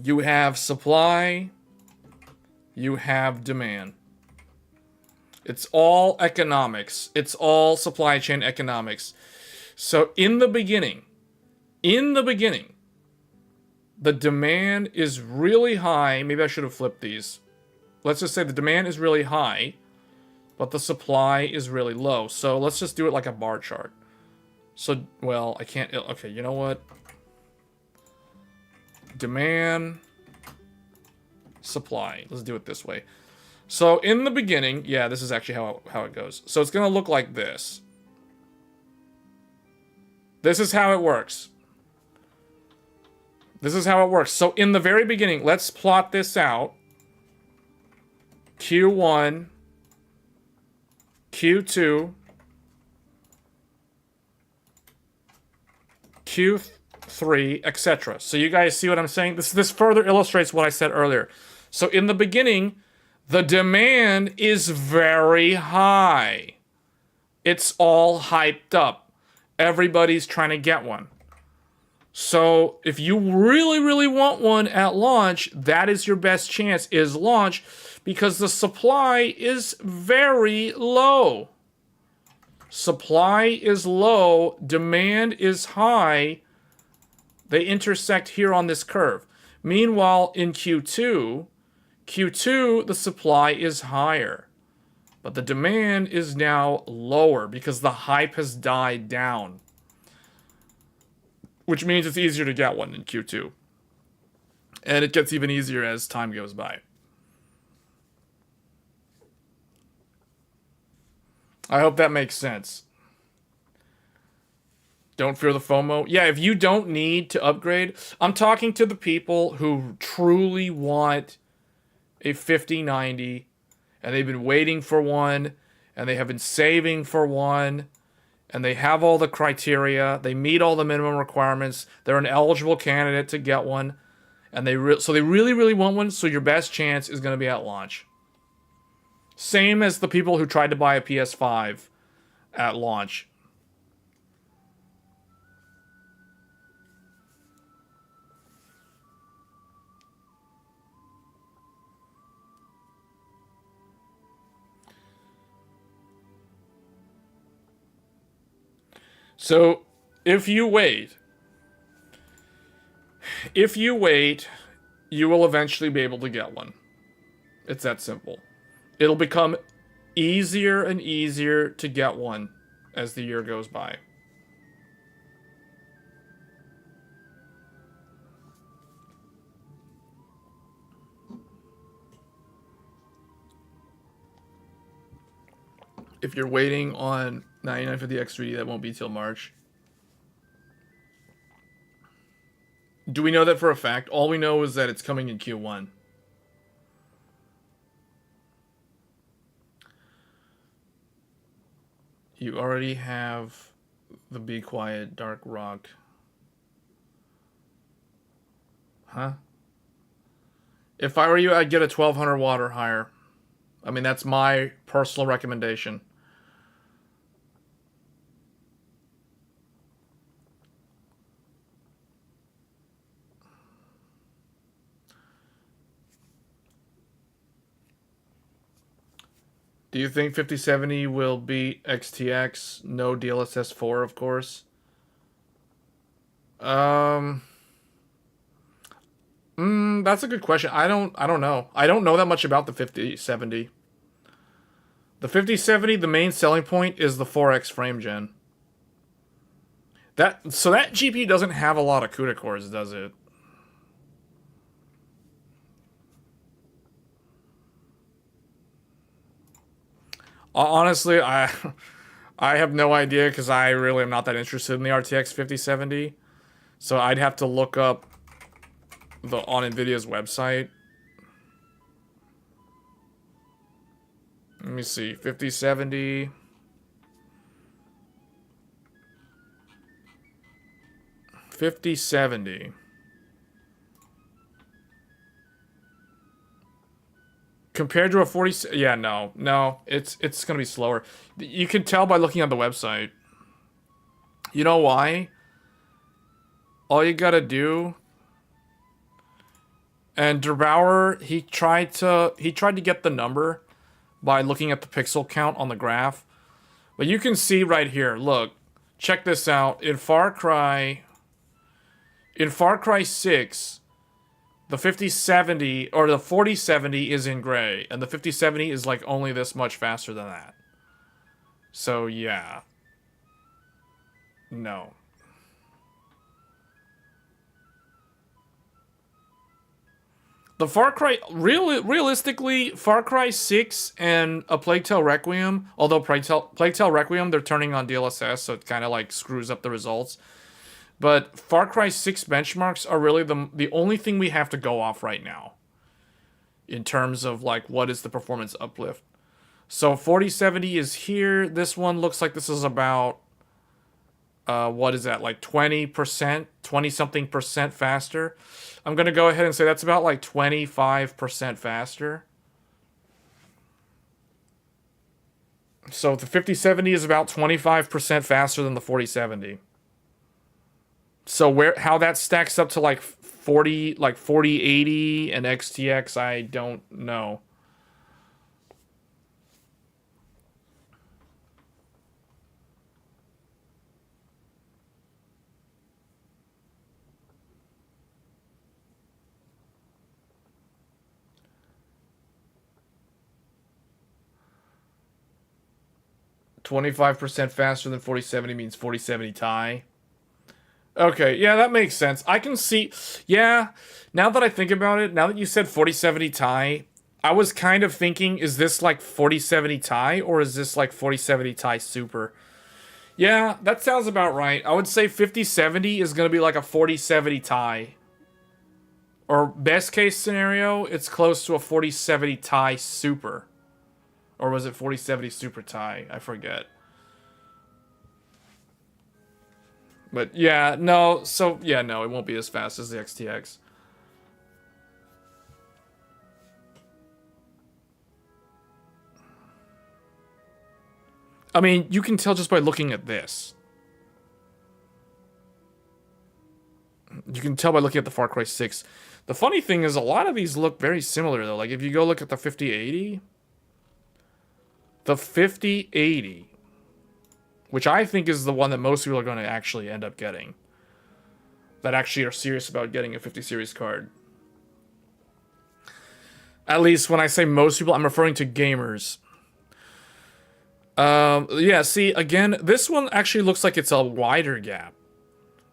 You have supply, you have demand. It's all economics. It's all supply chain economics. So in the beginning, the demand is really high. Maybe I should have flipped these. Let's just say the demand is really high, but the supply is really low. So let's just do it like a bar chart. So, well, I can't. Okay, you know what? Demand, supply. Let's do it this way. So in the beginning, yeah, this is actually how it goes. So it's going to look like this. This is how it works. This is how it works. So in the very beginning, let's plot this out. Q1, Q2, Q3, etc. So you guys see what I'm saying? This further illustrates what I said earlier. So in the beginning, the demand is very high. It's all hyped up. Everybody's trying to get one. So if you really, really want one at launch, that is your best chance, is launch, because the supply is very low. Supply is low, demand is high. They intersect here on this curve. Meanwhile, in Q2, the supply is higher. But the demand is now lower because the hype has died down. Which means it's easier to get one in Q2. And it gets even easier as time goes by. I hope that makes sense. Don't fear the FOMO. Yeah, if you don't need to upgrade, I'm talking to the people who truly want a 5090, and they've been waiting for one, and they have been saving for one, and they have all the criteria, they meet all the minimum requirements, they're an eligible candidate to get one, and so they really, really want one, so your best chance is going to be at launch. Same as the people who tried to buy a PS5 at launch. So, if you wait, you will eventually be able to get one. It's that simple. It'll become easier and easier to get one as the year goes by. If you're waiting on 9950 X3D, that won't be till March. Do we know that for a fact? All we know is that it's coming in Q1. You already have the Be Quiet Dark Rock. Huh? If I were you, I'd get a 1200 watt or higher. I mean, that's my personal recommendation. Do you think 5070 will beat XTX? No DLSS 4, of course. That's a good question. I don't know. I don't know that much about the 5070. The 5070, the main selling point is the 4X frame gen. So that GPU doesn't have a lot of CUDA cores, does it? Honestly, I have no idea, because I really am not that interested in the RTX 5070. So I'd have to look up on Nvidia's website. Let me see, 5070. 5070. Compared to a 40, yeah, no, it's gonna be slower. You can tell by looking at the website. You know why? All you gotta do. And Derbauer, he tried to get the number by looking at the pixel count on the graph. But you can see right here, look, check this out. In Far Cry 6, the 5070 or the 4070 is in gray, and the 5070 is like only this much faster than that. So yeah. No. The Far Cry, realistically, Far Cry 6 and a Plague Tale Requiem, although Plague Tale Requiem, they're turning on DLSS, so it kind of like screws up the results. But Far Cry 6 benchmarks are really the only thing we have to go off right now in terms of like what is the performance uplift. So 4070 is here. This one looks like this is about, what is that, like 20%, 20-something percent faster. I'm going to go ahead and say that's about like 25% faster. So the 5070 is about 25% faster than the 4070. So how that stacks up to like 4080 and XTX, I don't know. %25 faster than 4070 means 4070 Ti. Okay, yeah, that makes sense. I can see, yeah, now that I think about it, now that you said 4070 Ti, I was kind of thinking, is this like 4070 Ti or is this like 4070 Ti Super? Yeah, that sounds about right. I would say 5070 is going to be like a 4070 Ti. Or best case scenario, it's close to a 4070 Ti Super. Or was it 4070 Super Ti? I forget. But yeah, no, so yeah, no, it won't be as fast as the XTX. I mean, you can tell just by looking at this. You can tell by looking at the Far Cry 6. The funny thing is a lot of these look very similar though. Like if you go look at the 5080, the 5080, which I think is the one that most people are going to actually end up getting, that actually are serious about getting a 50 series card. At least when I say most people, I'm referring to gamers. Yeah, see, again, this one actually looks like it's a wider gap.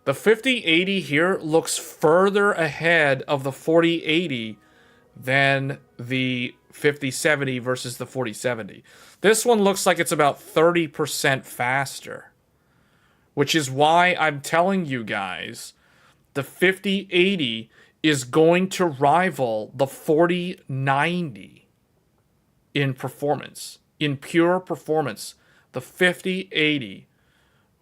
The 5080 here looks further ahead of the 4080 than the 5070 versus the 4070. This one looks like it's about 30% faster, which is why I'm telling you guys the 5080 is going to rival the 4090 in performance. In pure performance, the 5080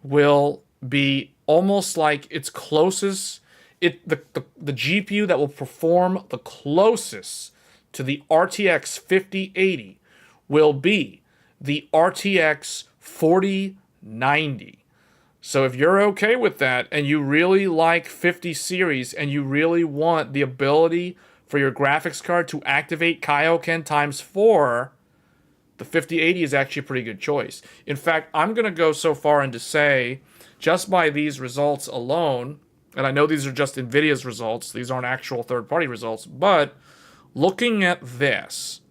will be almost like its closest, the GPU that will perform the closest to the RTX 5080 will be the RTX 4090. So if you're okay with that and you really like 50 series and you really want the ability for your graphics card to activate Kaioken times 4, the 5080 is actually a pretty good choice. In fact, I'm going to go so far and to say, just by these results alone, and I know these are just NVIDIA's results, these aren't actual third-party results, but looking at this,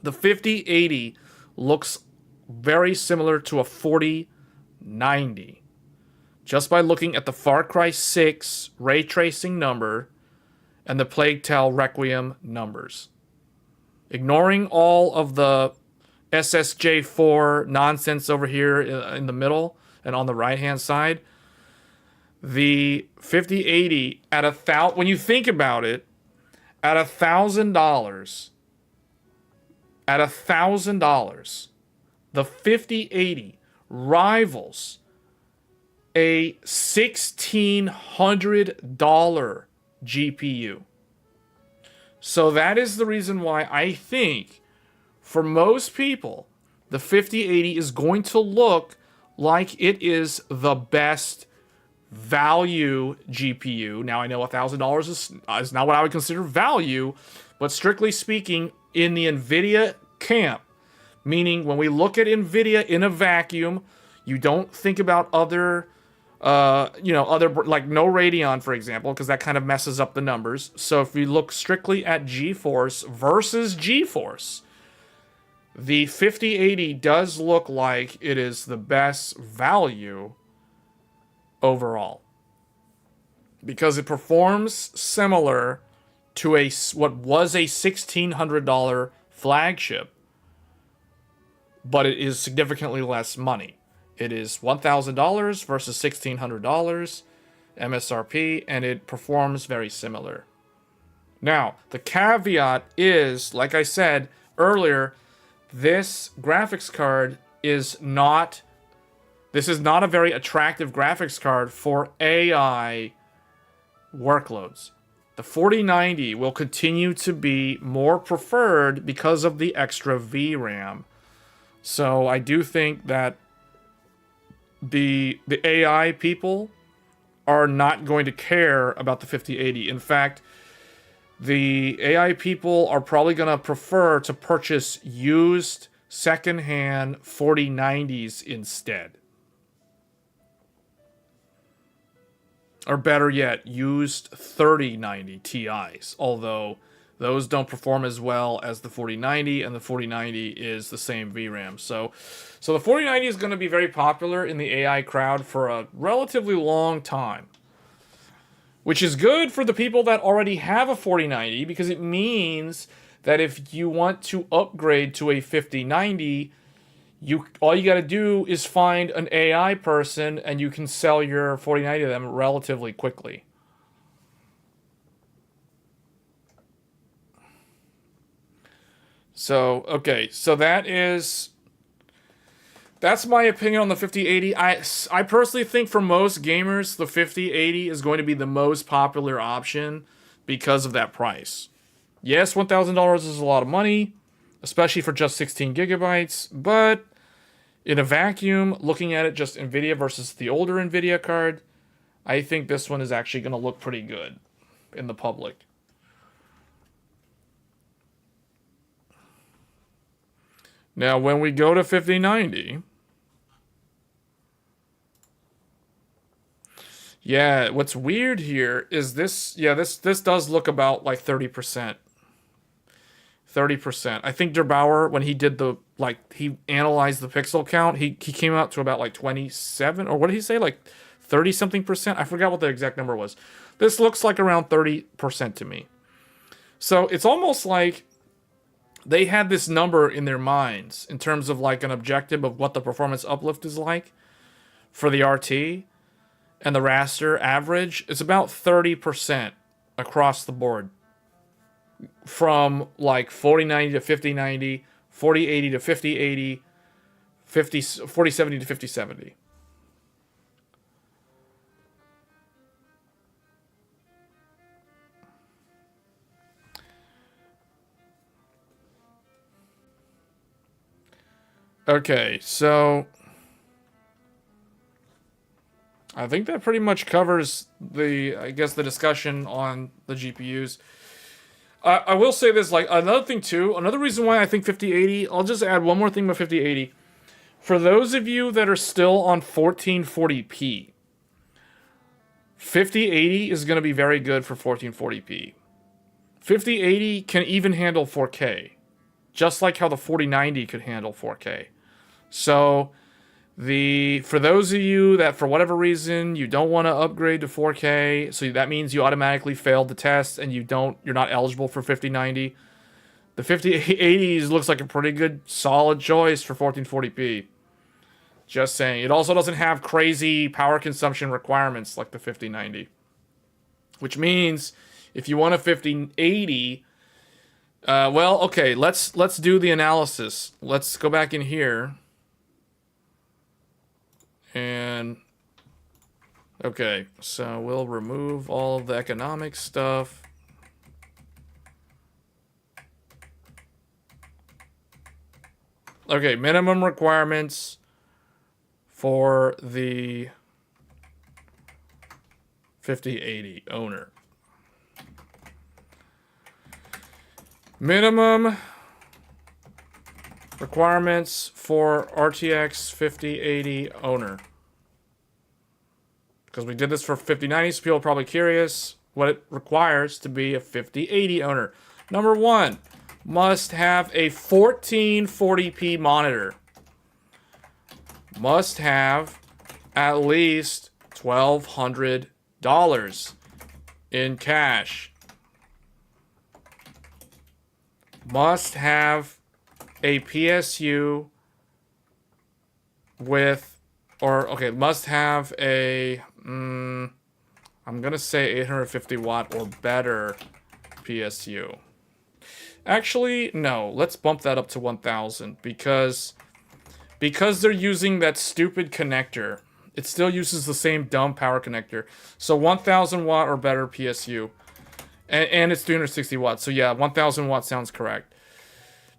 the 5080 looks very similar to a 4090. Just by looking at the Far Cry 6 ray tracing number and the Plague Tale Requiem numbers. Ignoring all of the SSJ4 nonsense over here in the middle and on the right-hand side, the 5080 at when you think about it, at $1,000, the 5080 rivals a $1,600 GPU. So that is the reason why I think, for most people, the 5080 is going to look like it is the best value GPU. Now, I know $1,000 is not what I would consider value, but strictly speaking, in the Nvidia camp, meaning when we look at Nvidia in a vacuum, you don't think about other, other, like no Radeon, for example, because that kind of messes up the numbers. So if we look strictly at GeForce versus GeForce, the 5080 does look like it is the best value overall, because it performs similar to what was a $1,600 flagship, but it is significantly less money. It is $1,000 versus $1,600 MSRP, and it performs very similar. Now, the caveat is, like I said earlier, this graphics card is not a very attractive graphics card for AI workloads. The 4090 will continue to be more preferred because of the extra VRAM. So I do think that the AI people are not going to care about the 5080. In fact, the AI people are probably going to prefer to purchase used secondhand 4090s instead. Or better yet, used 3090 Ti's, although those don't perform as well as the 4090, and the 4090 is the same VRAM. So the 4090 is going to be very popular in the AI crowd for a relatively long time, which is good for the people that already have a 4090, because it means that if you want to upgrade to a 5090, all you got to do is find an AI person, and you can sell your 4090 to them relatively quickly. So, okay, so that's my opinion on the 5080. I personally think for most gamers, the 5080 is going to be the most popular option because of that price. Yes, $1,000 is a lot of money, especially for just 16 gigabytes, but in a vacuum, looking at it just Nvidia versus the older Nvidia card, I think this one is actually going to look pretty good in the public. Now, when we go to 5090, yeah, what's weird here is this, yeah, this does look about like 30%. 30%. I think Derbauer, when he did he analyzed the pixel count, he came out to about like 27, or what did he say, like 30 something percent? I forgot what the exact number was. This looks like around 30% to me. So it's almost like they had this number in their minds in terms of like an objective of what the performance uplift is like for the RT, and the raster average is about 30% across the board. From like 4090 to 5090, 4080 to 5080, 4070 to 5070. Okay, so I think that pretty much covers the discussion on the GPUs. I will say this, like, another thing too, another reason why I think 5080, I'll just add one more thing about 5080. For those of you that are still on 1440p, 5080 is going to be very good for 1440p. 5080 can even handle 4K, just like how the 4090 could handle 4K. So for those of you that for whatever reason you don't want to upgrade to 4K, so that means you automatically failed the test and you're not eligible for 5090. The 5080s looks like a pretty good solid choice for 1440p. Just saying. It also doesn't have crazy power consumption requirements like the 5090. Which means if you want a 5080, well, okay, let's do the analysis. Let's go back in here. And Okay, so we'll remove all of the economic stuff. Okay, minimum requirements for the 5080 owner. Minimum requirements for RTX 5080 owner. Because we did this for 5090, so people are probably curious what it requires to be a 5080 owner. Number one, must have a 1440p monitor. Must have at least $1,200 in cash. Must have a PSU with, or okay, must have a, I'm gonna say 850 watt or better PSU. Actually, no, let's bump that up to 1000 because they're using that stupid connector. It still uses the same dumb power connector. So 1000 watt or better PSU. And it's 360 watts. So yeah, 1000 watts sounds correct.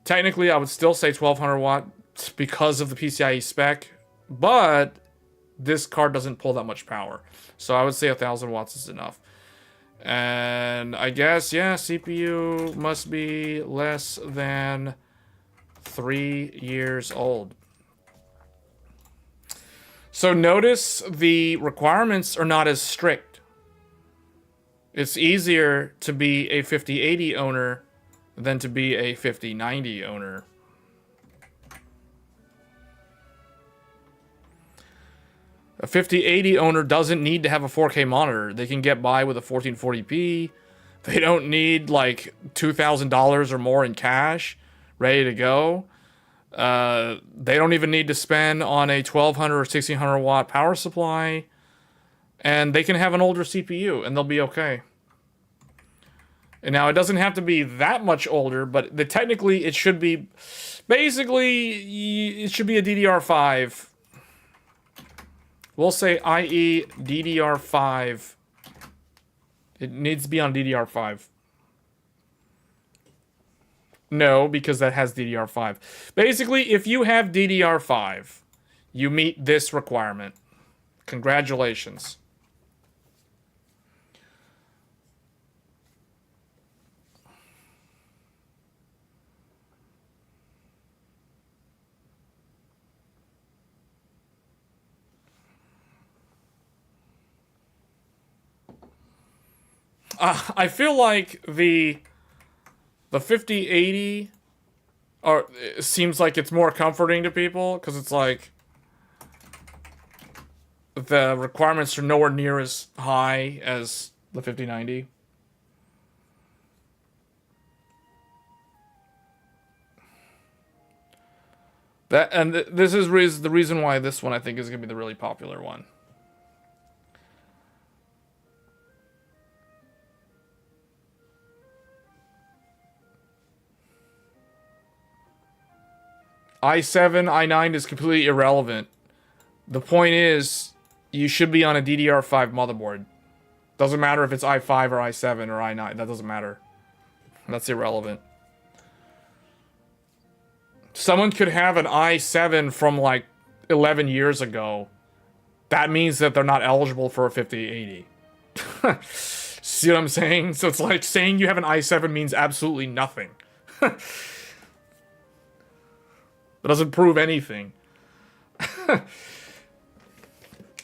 Technically, I would still say 1200 watts because of the PCIe spec, but this card doesn't pull that much power. So I would say 1000 watts is enough. And I guess, yeah, CPU must be less than 3 years old. So notice the requirements are not as strict. It's easier to be a 5080 owner than to be a 5090 owner. A 5080 owner doesn't need to have a 4K monitor. They can get by with a 1440p. They don't need like $2,000 or more in cash ready to go. They don't even need to spend on a 1200 or 1600 watt power supply. And they can have an older CPU and they'll be okay. And now it doesn't have to be that much older, but technically it should be, basically, it should be a DDR5. We'll say IE DDR5. It needs to be on DDR5. No, because that has DDR5. Basically, if you have DDR5, you meet this requirement. Congratulations. I feel like the 5080 seems like it's more comforting to people because it's like the requirements are nowhere near as high as the 5090. This is the reason why this one I think is going to be the really popular one. i7, i9 is completely irrelevant. The point is, you should be on a DDR5 motherboard. Doesn't matter if it's i5 or i7 or i9. That doesn't matter. That's irrelevant. Someone could have an i7 from like 11 years ago. That means that they're not eligible for a 5080. See what I'm saying? So it's like saying you have an i7 means absolutely nothing. It doesn't prove anything.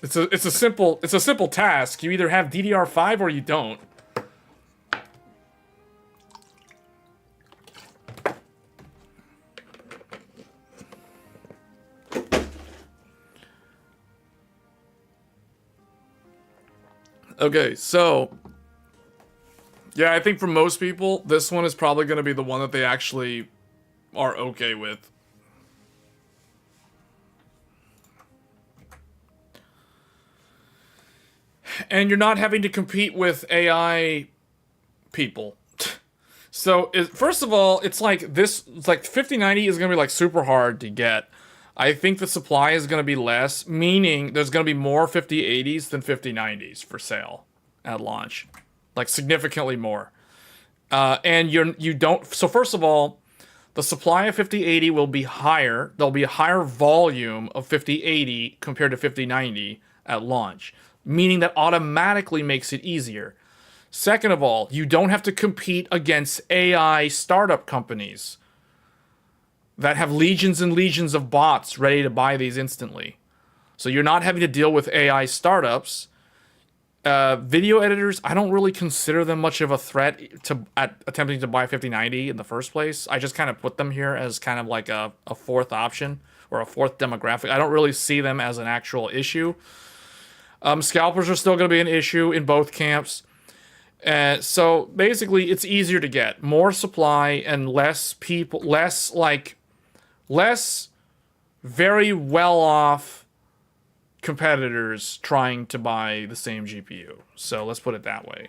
It's a simple task. You either have DDR5 or you don't. Okay, so yeah, I think for most people, this one is probably going to be the one that they actually are okay with. And you're not having to compete with AI people. So, first of all, it's like 5090 is going to be like super hard to get. I think the supply is going to be less, meaning there's going to be more 5080s than 5090s for sale at launch, like significantly more. And you don't. So first of all, the supply of 5080 will be higher. There'll be a higher volume of 5080 compared to 5090 at launch, meaning that automatically makes it easier. Second of all, you don't have to compete against AI startup companies that have legions and legions of bots ready to buy these instantly. So you're not having to deal with AI startups. Video editors, I don't really consider them much of a threat at attempting to buy 5090 in the first place. I just kind of put them here as kind of like a fourth option or a fourth demographic. I don't really see them as an actual issue. Scalpers are still going to be an issue in both camps. So basically, it's easier to get more supply and less people, less very well off competitors trying to buy the same GPU. So let's put it that way.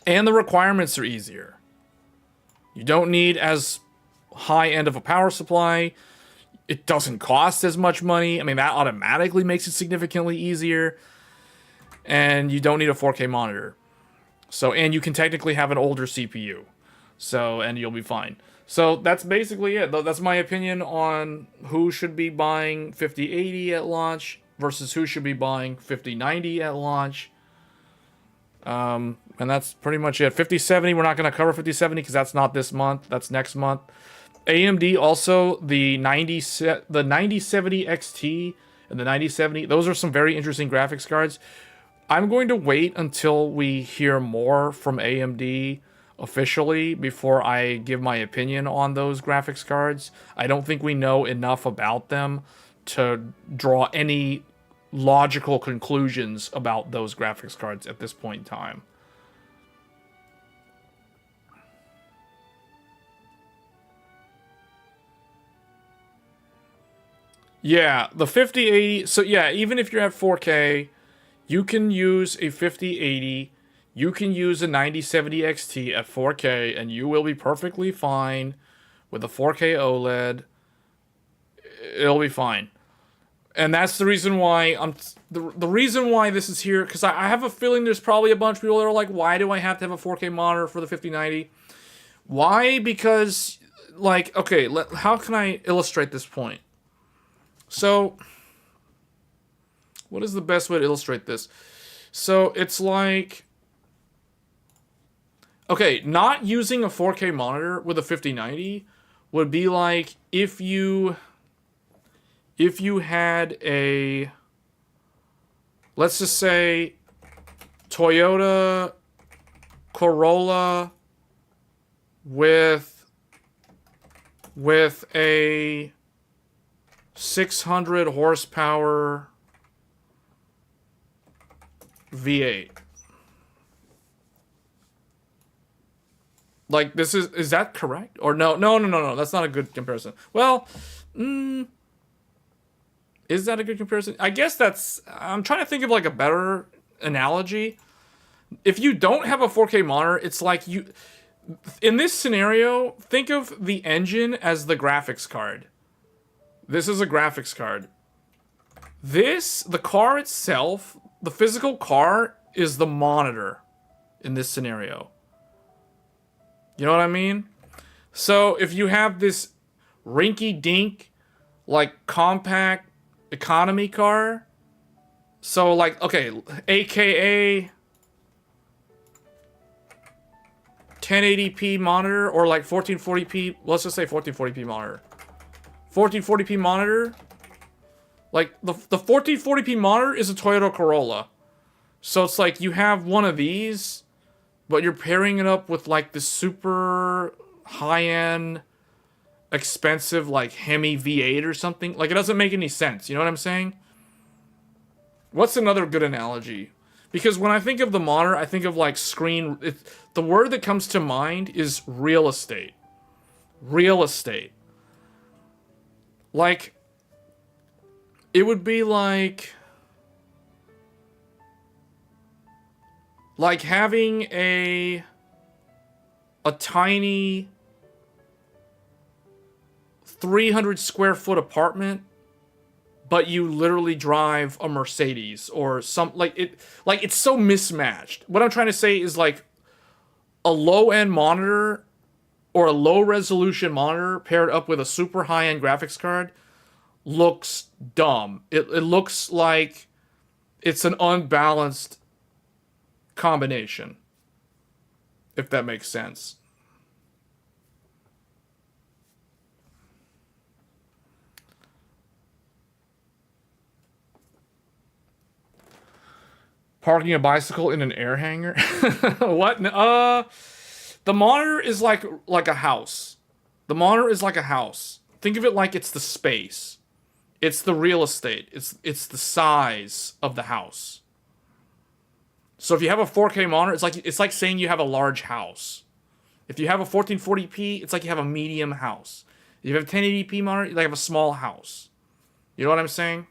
And the requirements are easier. You don't need as high end of a power supply. It doesn't cost as much money. I mean, that automatically makes it significantly easier. And you don't need a 4K monitor. So, and you can technically have an older CPU. So, and you'll be fine. So that's basically it. That's my opinion on who should be buying 5080 at launch versus who should be buying 5090 at launch. And that's pretty much it. 5070, we're not going to cover 5070 because that's not this month. That's next month. AMD also, the 9070 XT and the 9070, those are some very interesting graphics cards. I'm going to wait until we hear more from AMD officially before I give my opinion on those graphics cards. I don't think we know enough about them to draw any logical conclusions about those graphics cards at this point in time. Yeah, the 5080, so yeah, even if you're at 4K, you can use a 5080, you can use a 9070 XT at 4K, and you will be perfectly fine with a 4K OLED. It'll be fine. And that's the reason why the reason why this is here, because I have a feeling there's probably a bunch of people that are like, why do I have to have a 4K monitor for the 5090? Why? Because, like, okay, how can I illustrate this point? So, what is the best way to illustrate this? So, it's like, okay, not using a 4K monitor with a 5090 would be like if you had a, let's just say, Toyota Corolla with a 600 horsepower V8. Like, this is that correct? Or no, that's not a good comparison. Well, is that a good comparison? I guess I'm trying to think of like a better analogy. If you don't have a 4K monitor, it's like in this scenario, think of the engine as the graphics card. This is a graphics card. The car itself, the physical car, is the monitor in this scenario. You know what I mean? So if you have this rinky-dink, like, compact economy car, so like, okay, AKA 1080p monitor, or like 1440p, let's just say 1440p monitor. 1440p monitor, like the 1440p monitor is a Toyota Corolla. So it's like you have one of these, but you're pairing it up with like the super high-end, expensive like Hemi V8 or something. Like, it doesn't make any sense. You know what I'm saying? What's another good analogy? Because when I think of the monitor, I think of like the word that comes to mind is real estate. Real estate. Like, it would be like having a tiny 300 square foot apartment, but you literally drive a Mercedes or some it's so mismatched. What I'm trying to say is like a low end monitor or a low resolution monitor paired up with a super high end graphics card looks dumb. It looks like it's an unbalanced combination, if that makes sense. Parking a bicycle in an air hangar? What? The monitor is like a house. The monitor is like a house. Think of it like it's the space. It's the real estate. It's the size of the house. So if you have a 4K monitor, it's like saying you have a large house. If you have a 1440p, it's like you have a medium house. If you have a 1080p monitor, you have a small house. You know what I'm saying?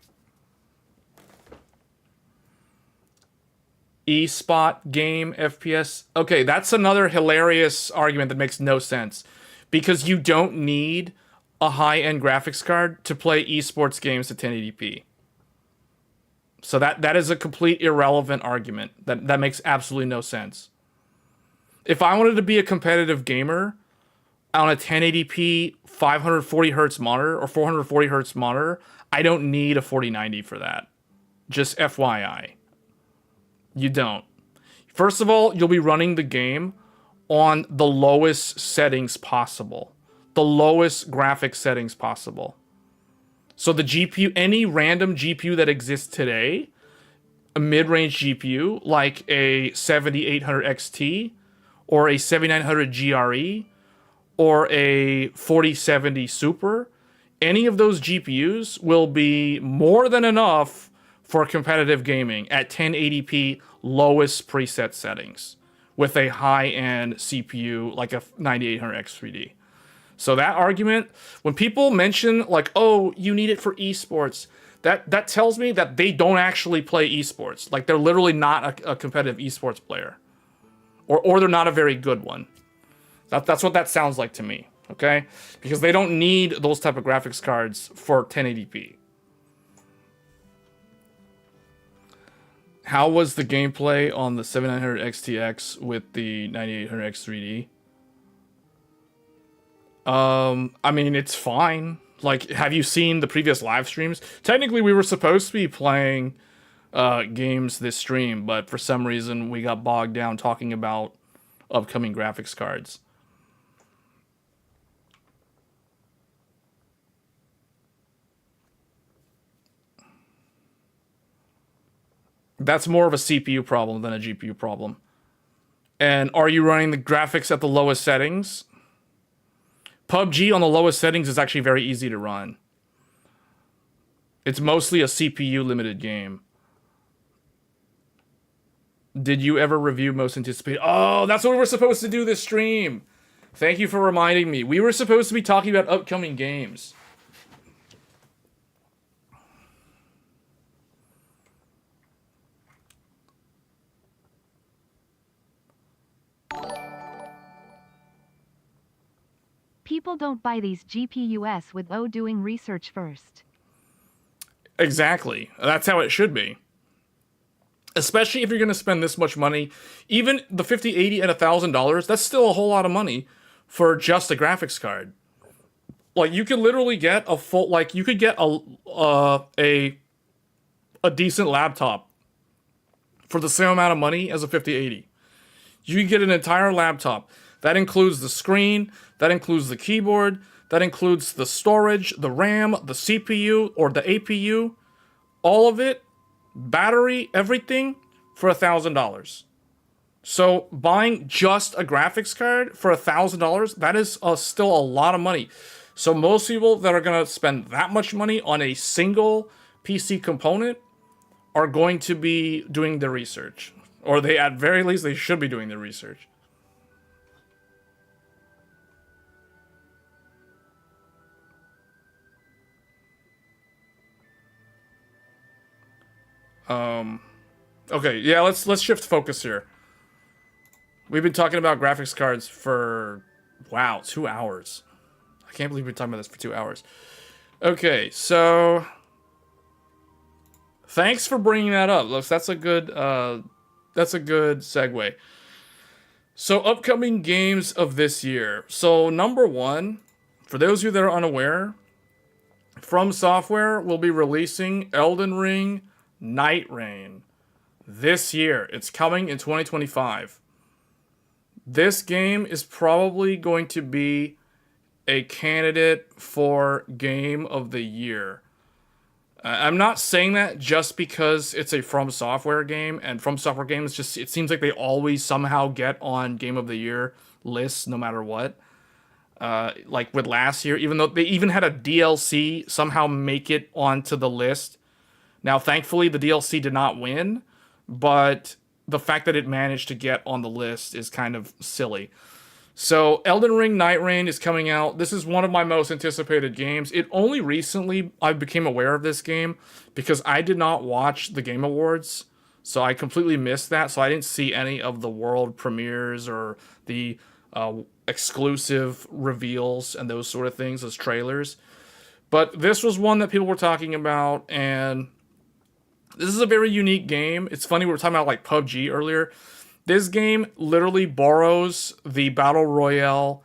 E-spot game FPS. Okay, that's another hilarious argument that makes no sense. Because you don't need a high-end graphics card to play esports games at 1080p. So that is a complete irrelevant argument. That makes absolutely no sense. If I wanted to be a competitive gamer on a 1080p 540 hertz monitor or 440 hertz monitor, I don't need a 4090 for that. Just FYI. You don't. First of all, you'll be running the game on the lowest settings possible. The lowest graphics settings possible. So the GPU, any random GPU that exists today, a mid-range GPU, like a 7800 XT, or a 7900 GRE, or a 4070 Super, any of those GPUs will be more than enough for competitive gaming at 1080p lowest preset settings with a high-end CPU like a 9800 X3D. So that argument, when people mention like, oh, you need it for esports, that tells me that they don't actually play esports. Like they're literally not a competitive esports player. Or they're not a very good one. That's what that sounds like to me, okay? Because they don't need those type of graphics cards for 1080p. How was the gameplay on the 7900 XTX with the 9800 X3D? I mean, it's fine. Like, have you seen the previous live streams? Technically, we were supposed to be playing games this stream, but for some reason, we got bogged down talking about upcoming graphics cards. That's more of a CPU problem than a GPU problem. And are you running the graphics at the lowest settings? PUBG on the lowest settings is actually very easy to run. It's mostly a CPU limited game. Did you ever review most anticipated? Oh, that's what we were supposed to do this stream. Thank you for reminding me. We were supposed to be talking about upcoming games. People don't buy these GPUs without doing research first. Exactly. That's how it should be. Especially if you're going to spend this much money. Even the $50, $80, and $1,000, that's still a whole lot of money for just a graphics card. Like, you could literally get a full... Like, you could get a decent laptop for the same amount of money as a 5080. You can get an entire laptop. That includes the screen, that includes the keyboard, that includes the storage, the RAM, the CPU, or the APU. All of it, battery, everything, for $1,000. So buying just a graphics card for $1,000, that is still a lot of money. So most people that are going to spend that much money on a single PC component are going to be doing the research. Or they, at very least, they should be doing the research. Okay, yeah, let's shift focus here. We've been talking about graphics cards for, wow, 2 hours. I can't believe we've been talking about this for 2 hours. Okay, so thanks for bringing that up. That's a good segue. So upcoming games of this year. So number one, for those of you that are unaware, FromSoftware will be releasing Elden Ring Night Rain this year. It's coming in 2025. This game is probably going to be a candidate for Game of the Year. I'm not saying that just because it's a FromSoftware game, and FromSoftware games just, it seems like they always somehow get on Game of the Year lists no matter what. Like with last year, even though they even had a DLC somehow make it onto the list. Now, thankfully, the DLC did not win, but the fact that it managed to get on the list is kind of silly. So, Elden Ring Night Rain is coming out. This is one of my most anticipated games. It only recently I became aware of this game because I did not watch the Game Awards. So, I completely missed that. So, I didn't see any of the world premieres or the exclusive reveals and those sort of things as trailers. But this was one that people were talking about, and this is a very unique game. It's funny, we were talking about like PUBG earlier. This game literally borrows the Battle Royale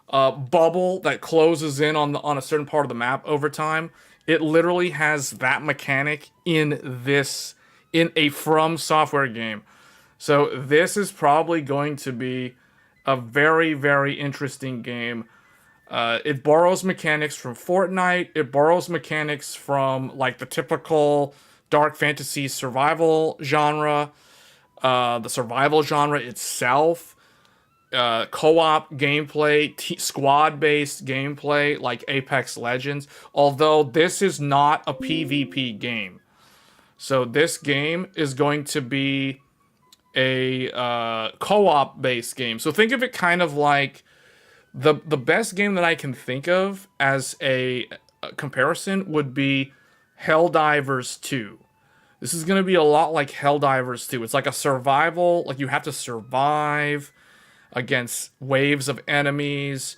bubble that closes in on a certain part of the map over time. It literally has that mechanic in a FromSoftware game. So this is probably going to be a very, very interesting game. It borrows mechanics from Fortnite. It borrows mechanics from like the typical dark fantasy survival genre. The survival genre itself, co-op gameplay, squad-based gameplay like Apex Legends, although this is not a PvP game. So this game is going to be a co-op based game. So think of it kind of like the best game that I can think of as a comparison would be Helldivers 2. This is going to be a lot like Helldivers 2. It's like a survival, like you have to survive against waves of enemies,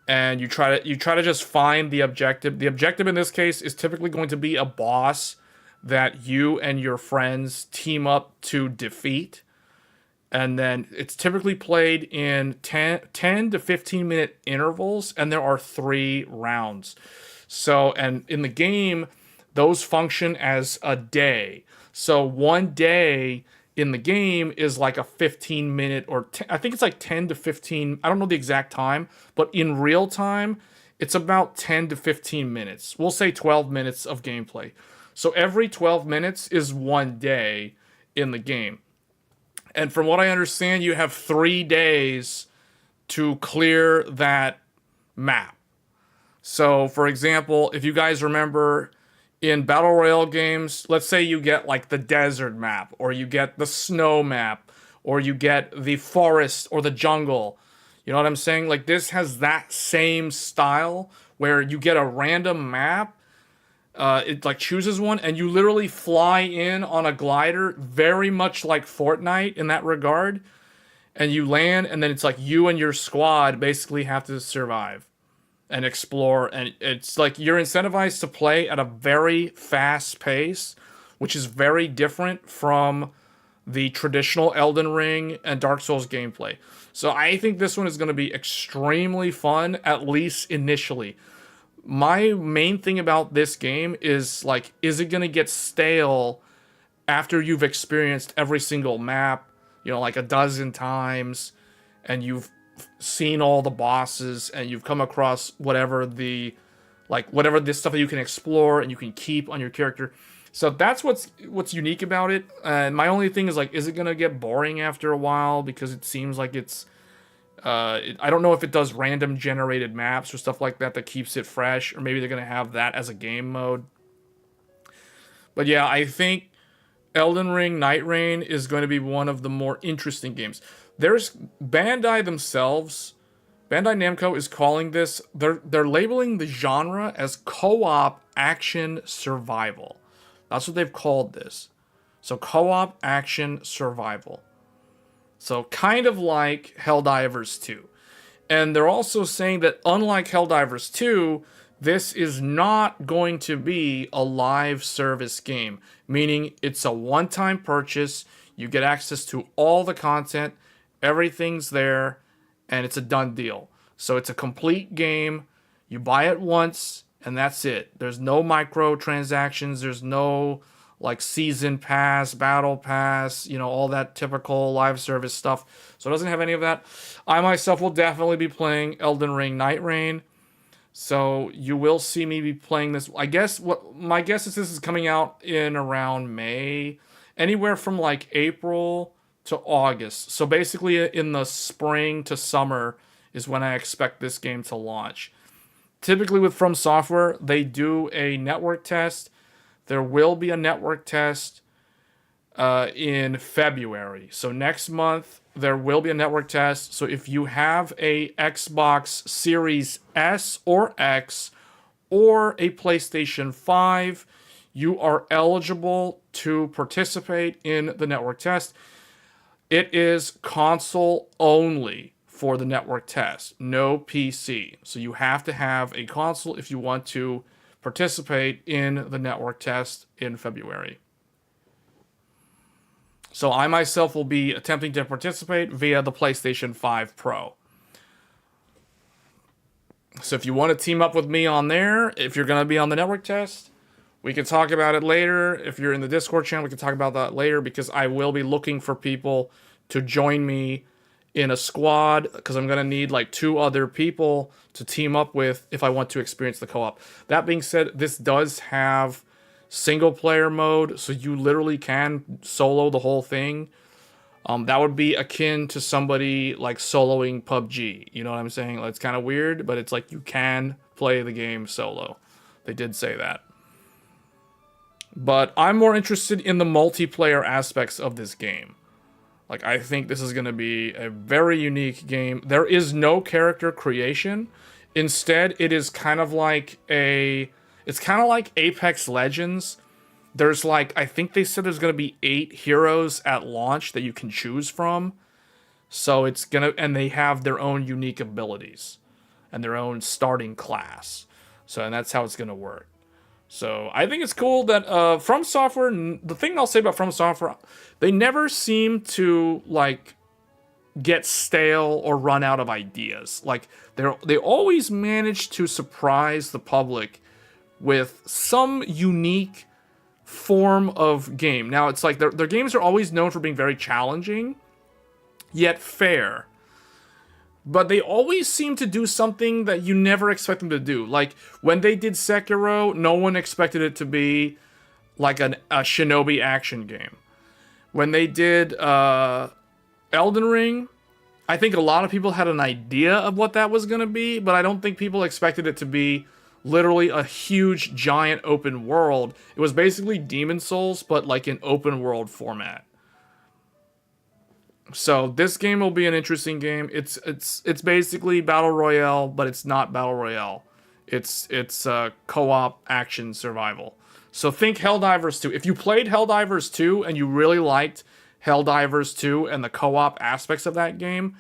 and you try to just find the objective. The objective in this case is typically going to be a boss that you and your friends team up to defeat. And then it's typically played in 10 to 15 minute intervals, and there are 3 rounds. So, and in the game, those function as a day. So one day in the game is like a 15 minute or I think it's like 10 to 15. I don't know the exact time, but in real time, it's about 10 to 15 minutes. We'll say 12 minutes of gameplay. So every 12 minutes is one day in the game. And from what I understand, you have 3 days to clear that map. So, for example, if you guys remember in Battle Royale games, let's say you get like the desert map, or you get the snow map, or you get the forest or the jungle. You know what I'm saying? Like this has that same style where you get a random map. It like chooses one, and you literally fly in on a glider, very much like Fortnite in that regard. And you land, and then it's like you and your squad basically have to survive and explore, and it's like you're incentivized to play at a very fast pace, which is very different from the traditional Elden Ring and Dark Souls gameplay. So I think this one is going to be extremely fun, at least initially. My main thing about this game is like, is it going to get stale after you've experienced every single map, you know, like a dozen times, and you've seen all the bosses, and you've come across whatever this stuff that you can explore and you can keep on your character. So that's what's unique about it. And my only thing is like, is it gonna get boring after a while? Because it seems like it's I don't know if it does random generated maps or stuff like that keeps it fresh, or maybe they're gonna have that as a game mode. But yeah, I think Elden Ring Night Rain is going to be one of the more interesting games. There's Bandai themselves. Bandai Namco is calling this. They're labeling the genre as co-op action survival. That's what they've called this. So co-op action survival. So kind of like Helldivers 2. And they're also saying that unlike Helldivers 2, this is not going to be a live service game, meaning it's a one-time purchase. You get access to all the content, everything's there, and it's a done deal. So it's a complete game. You buy it once, and that's it. There's no microtransactions. There's no like season pass, battle pass, all that typical live service stuff. So it doesn't have any of that. I myself will definitely be playing Elden Ring Night Rain. So you will see me be playing this. I guess my guess is this is coming out in around May, anywhere from like April to August. So basically in the spring to summer is when I expect this game to launch. Typically with FromSoftware, they do a network test. There will be a network test in February. So next month, there will be a network test. So if you have a Xbox Series S or X or a PlayStation 5, you are eligible to participate in the network test. It is console only for the network test, no PC. So you have to have a console if you want to participate in the network test in February. So I myself will be attempting to participate via the PlayStation 5 Pro. So if you want to team up with me on there, if you're going to be on the network test, we can talk about it later. If you're in the Discord channel, we can talk about that later, because I will be looking for people to join me in a squad, because I'm going to need like 2 other people to team up with if I want to experience the co-op. That being said, this does have single player mode, so you literally can solo the whole thing. That would be akin to somebody like soloing PUBG. You know what I'm saying? It's kind of weird, but it's like you can play the game solo. They did say that. But I'm more interested in the multiplayer aspects of this game. Like, I think this is going to be a very unique game. There is no character creation. Instead, it is kind of like it's kind of like Apex Legends. There's like, I think they said there's going to be 8 heroes at launch that you can choose from. So it's going to, and they have their own unique abilities and their own starting class. So, and that's how it's going to work. So I think it's cool that FromSoftware, the thing I'll say about FromSoftware, they never seem to like get stale or run out of ideas. Like they always manage to surprise the public with some unique form of game. Now it's like their games are always known for being very challenging, yet fair. But they always seem to do something that you never expect them to do. Like, when they did Sekiro, no one expected it to be like a shinobi action game. When they did Elden Ring, I think a lot of people had an idea of what that was going to be, but I don't think people expected it to be literally a huge, giant open world. It was basically Demon Souls, but like in open world format. So this game will be an interesting game. It's basically Battle Royale, but it's not Battle Royale. It's co-op action survival. So think Helldivers 2. If you played Helldivers 2 and you really liked Helldivers 2 and the co-op aspects of that game,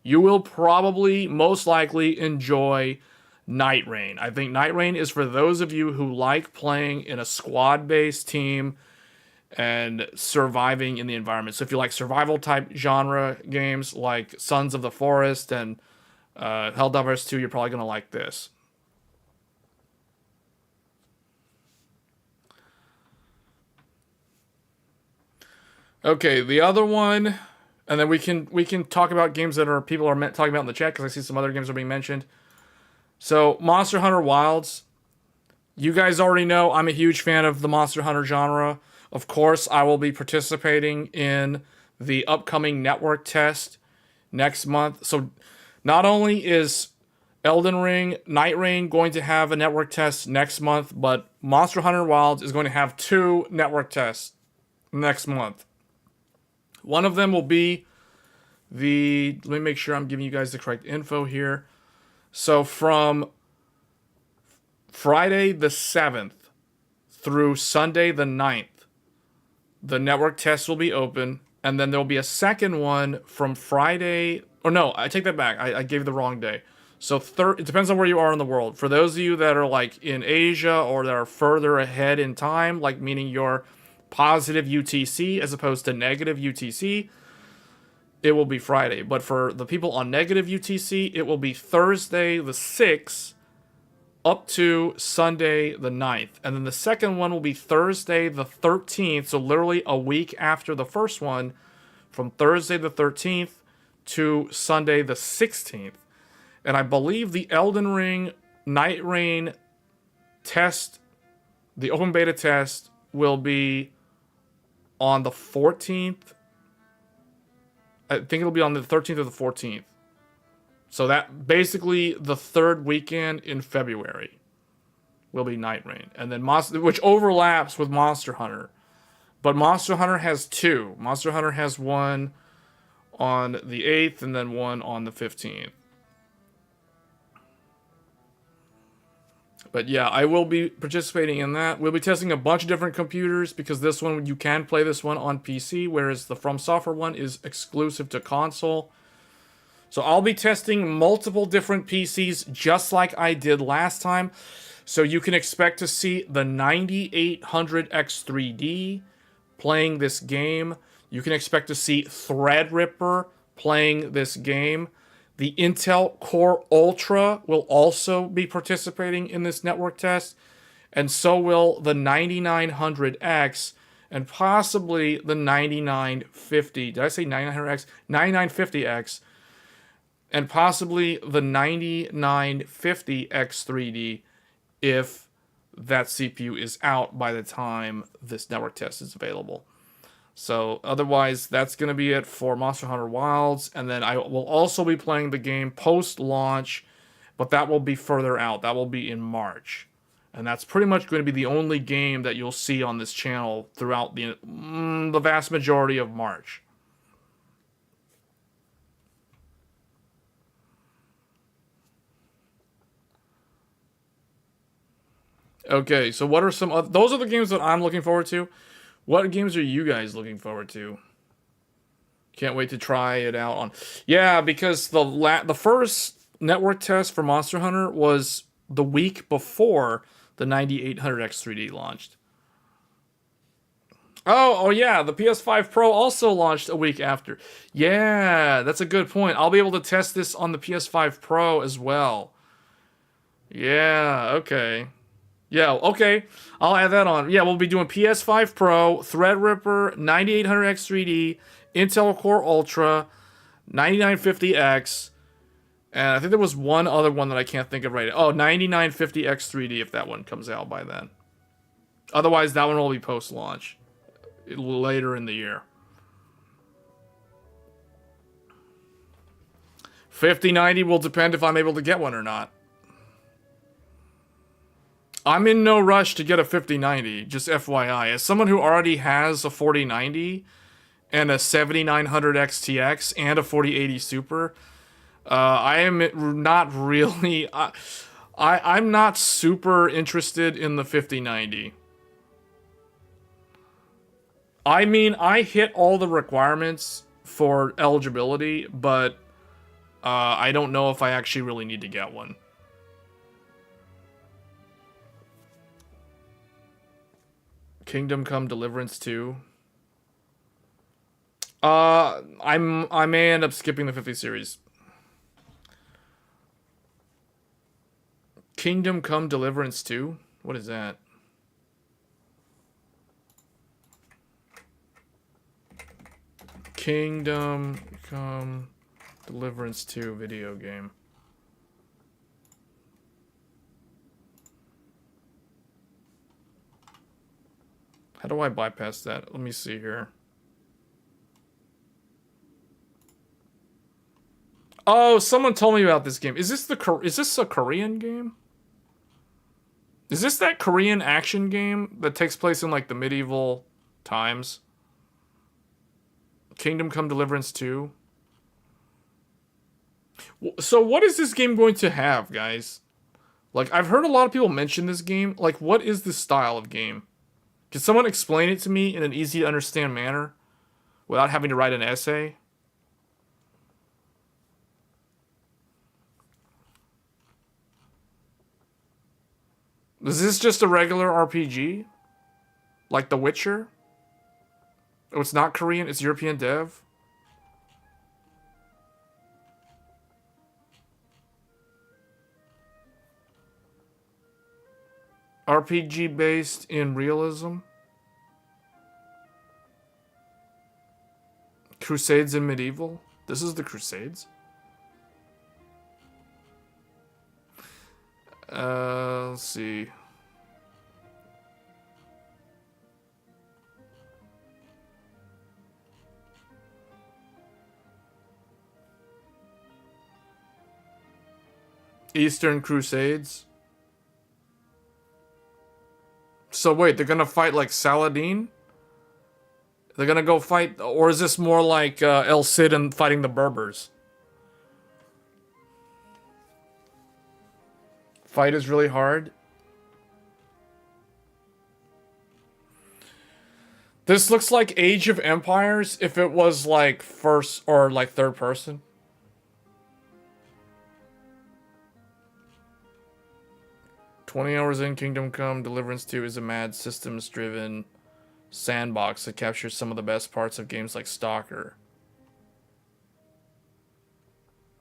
you will probably, most likely, enjoy Night Rain. I think Night Rain is for those of you who like playing in a squad-based team and surviving in the environment. So if you like survival type genre games like Sons of the Forest and Helldivers 2, you're probably going to like this. Okay, the other one, and then we can talk about games that people are talking about in the chat, because I see some other games are being mentioned. So Monster Hunter Wilds, you guys already know I'm a huge fan of the Monster Hunter genre. Of course, I will be participating in the upcoming network test next month. So not only is Elden Ring, Night Rain going to have a network test next month, but Monster Hunter Wilds is going to have 2 network tests next month. One of them will be let me make sure I'm giving you guys the correct info here. So from Friday the 7th through Sunday the 9th, the network test will be open, and then there'll be a second one from Friday Or no, I take that back. I gave the wrong day. So it depends on where you are in the world. For those of you that are like in Asia or that are further ahead in time, like meaning you're positive UTC as opposed to negative UTC, it will be Friday. But for the people on negative UTC, it will be Thursday the 6th up to Sunday the 9th. And then the second one will be Thursday the 13th, so literally a week after the first one, from Thursday the 13th to Sunday the 16th. And I believe the Elden Ring Night Rain test, the open beta test, will be on the 14th. I think it'll be on the 13th or the 14th. So that basically the third weekend in February will be Night Rain. And then which overlaps with Monster Hunter. But Monster Hunter has two. Monster Hunter has one on the 8th and then one on the 15th. But yeah, I will be participating in that. We'll be testing a bunch of different computers because this one, you can play this one on PC, whereas the FromSoftware one is exclusive to console. So I'll be testing multiple different PCs just like I did last time. So you can expect to see the 9800X3D playing this game. You can expect to see Threadripper playing this game. The Intel Core Ultra will also be participating in this network test, and so will the 9900X and possibly the 9950. Did I say 9900X? 9950X, and possibly the 9950X3D if that CPU is out by the time this network test is available. So otherwise, that's going to be it for Monster Hunter Wilds. And then I will also be playing the game post-launch, but that will be further out. That will be in March. And that's pretty much going to be the only game that you'll see on this channel throughout the vast majority of March. Okay, so what are some other... Those are the games that I'm looking forward to. What games are you guys looking forward to? Can't wait to try it out on... Yeah, because the first network test for Monster Hunter was the week before the 9800X3D launched. Oh yeah, the PS5 Pro also launched a week after. Yeah, that's a good point. I'll be able to test this on the PS5 Pro as well. Yeah, okay. Yeah, okay. I'll add that on. Yeah, we'll be doing PS5 Pro, Threadripper, 9800X3D, Intel Core Ultra, 9950X, and I think there was one other one that I can't think of right now. Oh, 9950X3D if that one comes out by then. Otherwise, that one will be post-launch later in the year. 5090 will depend if I'm able to get one or not. I'm in no rush to get a 5090, just FYI. As someone who already has a 4090 and a 7900 XTX and a 4080 Super, I am not really... I'm not super interested in the 5090. I mean, I hit all the requirements for eligibility, but I don't know if I actually really need to get one. Kingdom Come Deliverance 2. I may end up skipping the 50 series. Kingdom Come Deliverance 2? What is that? Kingdom Come Deliverance 2 video game. How do I bypass that? Let me see here. Oh, someone told me about this game. Is this a Korean game? Is this that Korean action game that takes place in like the medieval times? Kingdom Come Deliverance 2. So what is this game going to have, guys? Like, I've heard a lot of people mention this game. Like, what is this style of game? Can someone explain it to me in an easy to understand manner without having to write an essay? Is this just a regular RPG? Like The Witcher? Oh, it's not Korean, it's European dev? RPG based in realism? Crusades in medieval? This is the Crusades? Let's see. Eastern Crusades. So wait, they're gonna fight like Saladin? They're gonna go fight, or is this more like El Cid and fighting the Berbers? Fight is really hard. This looks like Age of Empires if it was like first or like third person. "20 hours in, Kingdom Come Deliverance 2 is a mad systems-driven sandbox that captures some of the best parts of games like Stalker.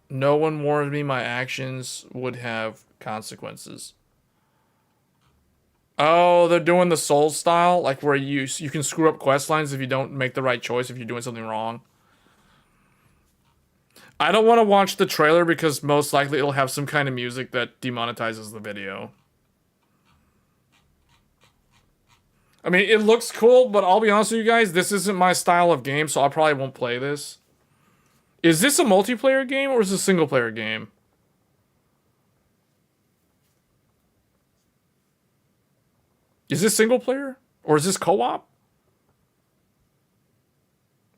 No one warned me my actions would have consequences." Oh, they're doing the Souls style, like where you can screw up quest lines if you don't make the right choice, if you're doing something wrong. I don't want to watch the trailer because most likely it'll have some kind of music that demonetizes the video. I mean, it looks cool, but I'll be honest with you guys, this isn't my style of game, so I probably won't play this. Is this a multiplayer game or is this a single player game? Is this single player? Or is this co-op?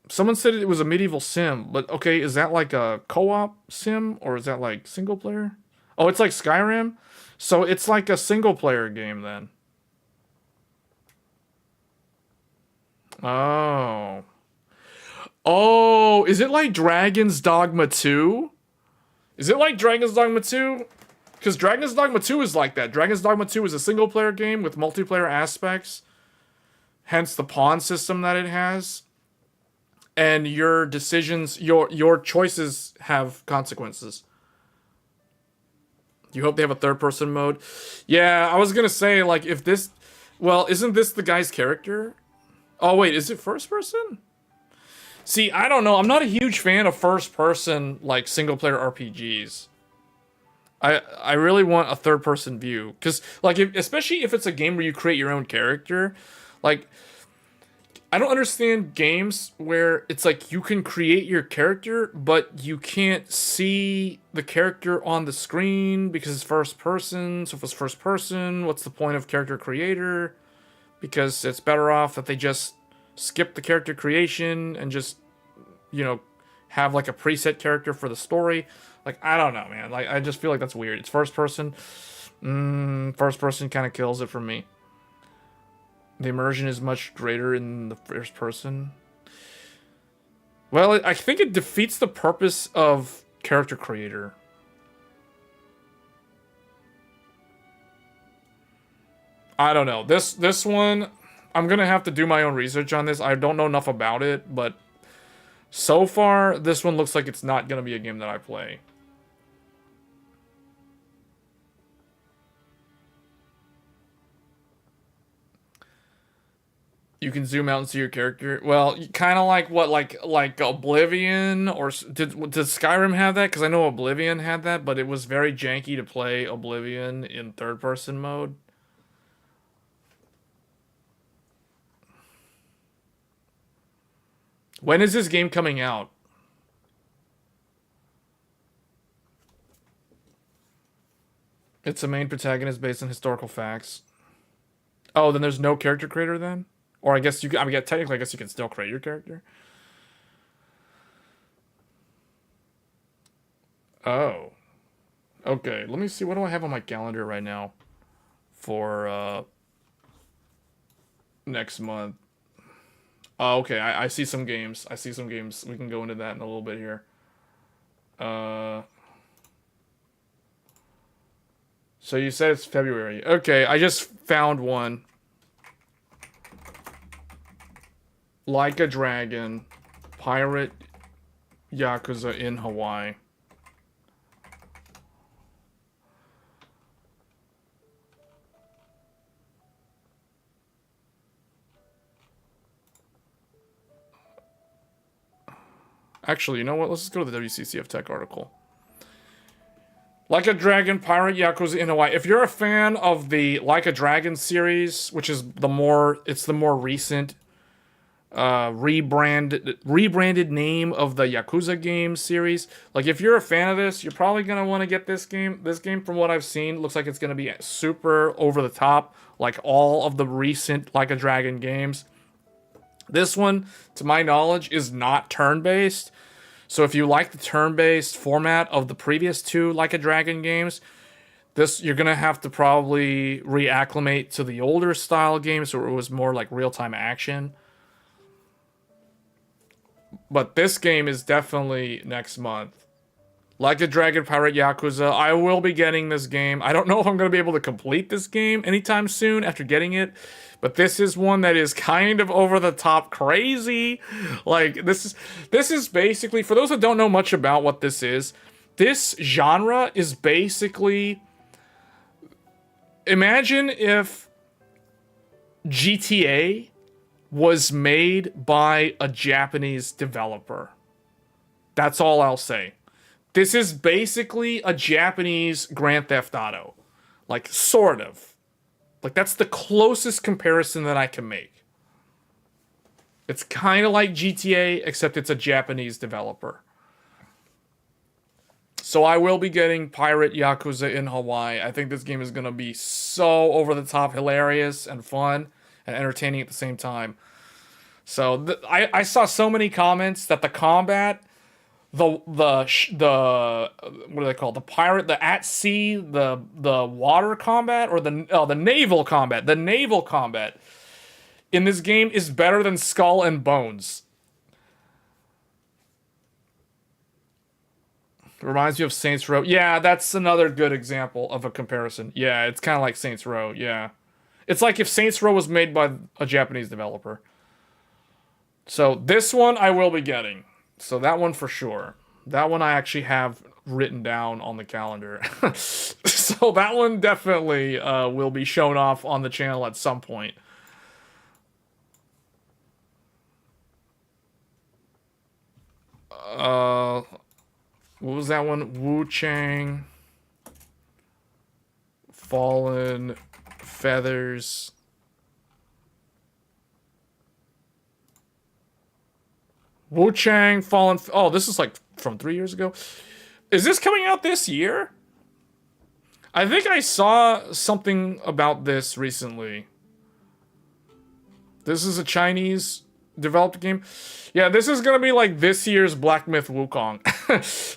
Someone said it was a medieval sim, but okay, is that like a co-op sim or is that like single player? Oh, it's like Skyrim? So it's like a single player game then. Oh. Oh, is it like Dragon's Dogma 2? Is it like Dragon's Dogma 2? Because Dragon's Dogma 2 is like that. Dragon's Dogma 2 is a single player game with multiplayer aspects. Hence the pawn system that it has. And your decisions, your choices have consequences. You hope they have a third person mode? Yeah, I was gonna say, like, if this... Well, isn't this the guy's character? Oh, wait, is it first person? See, I don't know. I'm not a huge fan of first person, like, single player RPGs. I really want a third person view. Because, like, especially if it's a game where you create your own character. Like, I don't understand games where it's like you can create your character, but you can't see the character on the screen because it's first person. So if it's first person, what's the point of character creator? Because it's better off that they just skip the character creation and just, you know, have like a preset character for the story. Like, I don't know, man. Like, I just feel like that's weird. It's first person. First person kind of kills it for me. The immersion is much greater in the first person. Well, I think it defeats the purpose of character creator. I don't know. This one, I'm gonna have to do my own research on this. I don't know enough about it, but so far, this one looks like it's not gonna be a game that I play. You can zoom out and see your character. Well, kind of like what, like Oblivion, or did Skyrim have that? Because I know Oblivion had that, but it was very janky to play Oblivion in third-person mode. When is this game coming out? It's a main protagonist based on historical facts. Oh, then there's no character creator then? Or I guess you can, I mean, technically, I guess you can still create your character. Oh. Okay, let me see. What do I have on my calendar right now for next month? Oh, okay, I see some games. I see some games. We can go into that in a little bit here. So So you said it's February. Okay, I just found one. Like a Dragon, Pirate Yakuza in Hawaii. Actually, you know what? Let's just go to the WCCF Tech article. Like a Dragon, Pirate Yakuza in Hawaii. If you're a fan of the Like a Dragon series, which is the more recent rebranded name of the Yakuza game series. Like, if you're a fan of this, you're probably gonna want to get this game. This game, from what I've seen, looks like it's gonna be super over the top, like all of the recent Like a Dragon games. This one, to my knowledge, is not turn-based. So if you like the turn-based format of the previous two Like a Dragon games, this you're gonna have to probably reacclimate to the older style games where it was more like real-time action. But this game is definitely next month. Like a Dragon, Pirate Yakuza. I will be getting this game. I don't know if I'm going to be able to complete this game anytime soon after getting it. But this is one that is kind of over the top crazy. Like, this is basically, for those that don't know much about what this genre is basically, imagine if GTA was made by a Japanese developer. That's all I'll say. This is basically a Japanese Grand Theft Auto. Like, sort of. Like, that's the closest comparison that I can make. It's kind of like GTA, except it's a Japanese developer. So I will be getting Pirate Yakuza in Hawaii. I think this game is going to be so over the top hilarious and fun and entertaining at the same time. So I saw so many comments that the combat, the what do they call it? The pirate, the at sea, the water combat, or the naval combat. The naval combat in this game is better than Skull and Bones. It reminds me of Saints Row. Yeah, that's another good example of a comparison. Yeah, it's kind of like Saints Row. Yeah. It's like if Saints Row was made by a Japanese developer. So this one I will be getting. So that one for sure. That one I actually have written down on the calendar. So that one definitely will be shown off on the channel at some point. What was that one? Wu Chang. Fallen Feathers. Wu Chang, Fallen... Oh, this is like from 3 years ago. Is this coming out this year? I think I saw something about this recently. This is a Chinese developed game. Yeah, this is gonna be like this year's Black Myth Wukong.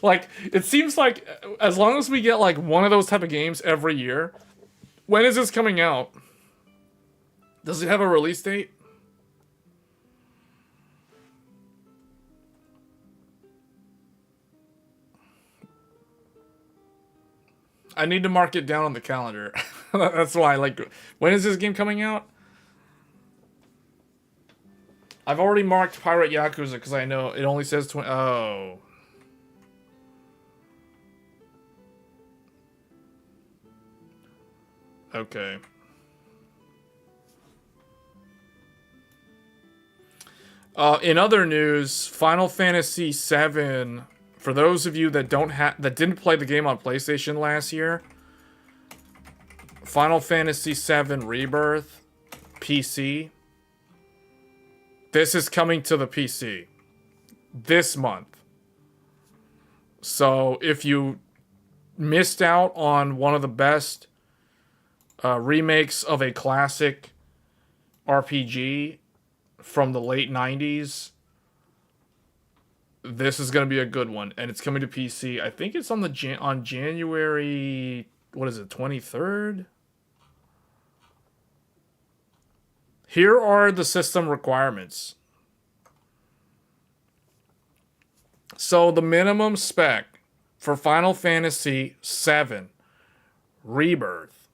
Like, it seems like as long as we get like one of those type of games every year. When is this coming out? Does it have a release date? I need to mark it down on the calendar. That's why, like, when is this game coming out? I've already marked Pirate Yakuza because I know it only says 20. Oh. Okay. In other news, Final Fantasy VII. For those of you that didn't play the game on PlayStation last year, Final Fantasy VII Rebirth PC. This is coming to the PC this month. So if you missed out on one of the best remakes of a classic RPG from the late 90s, this is going to be a good one, and it's coming to PC. I think it's on January, what is it, 23rd? Here are the system requirements. So the minimum spec for Final Fantasy VII Rebirth.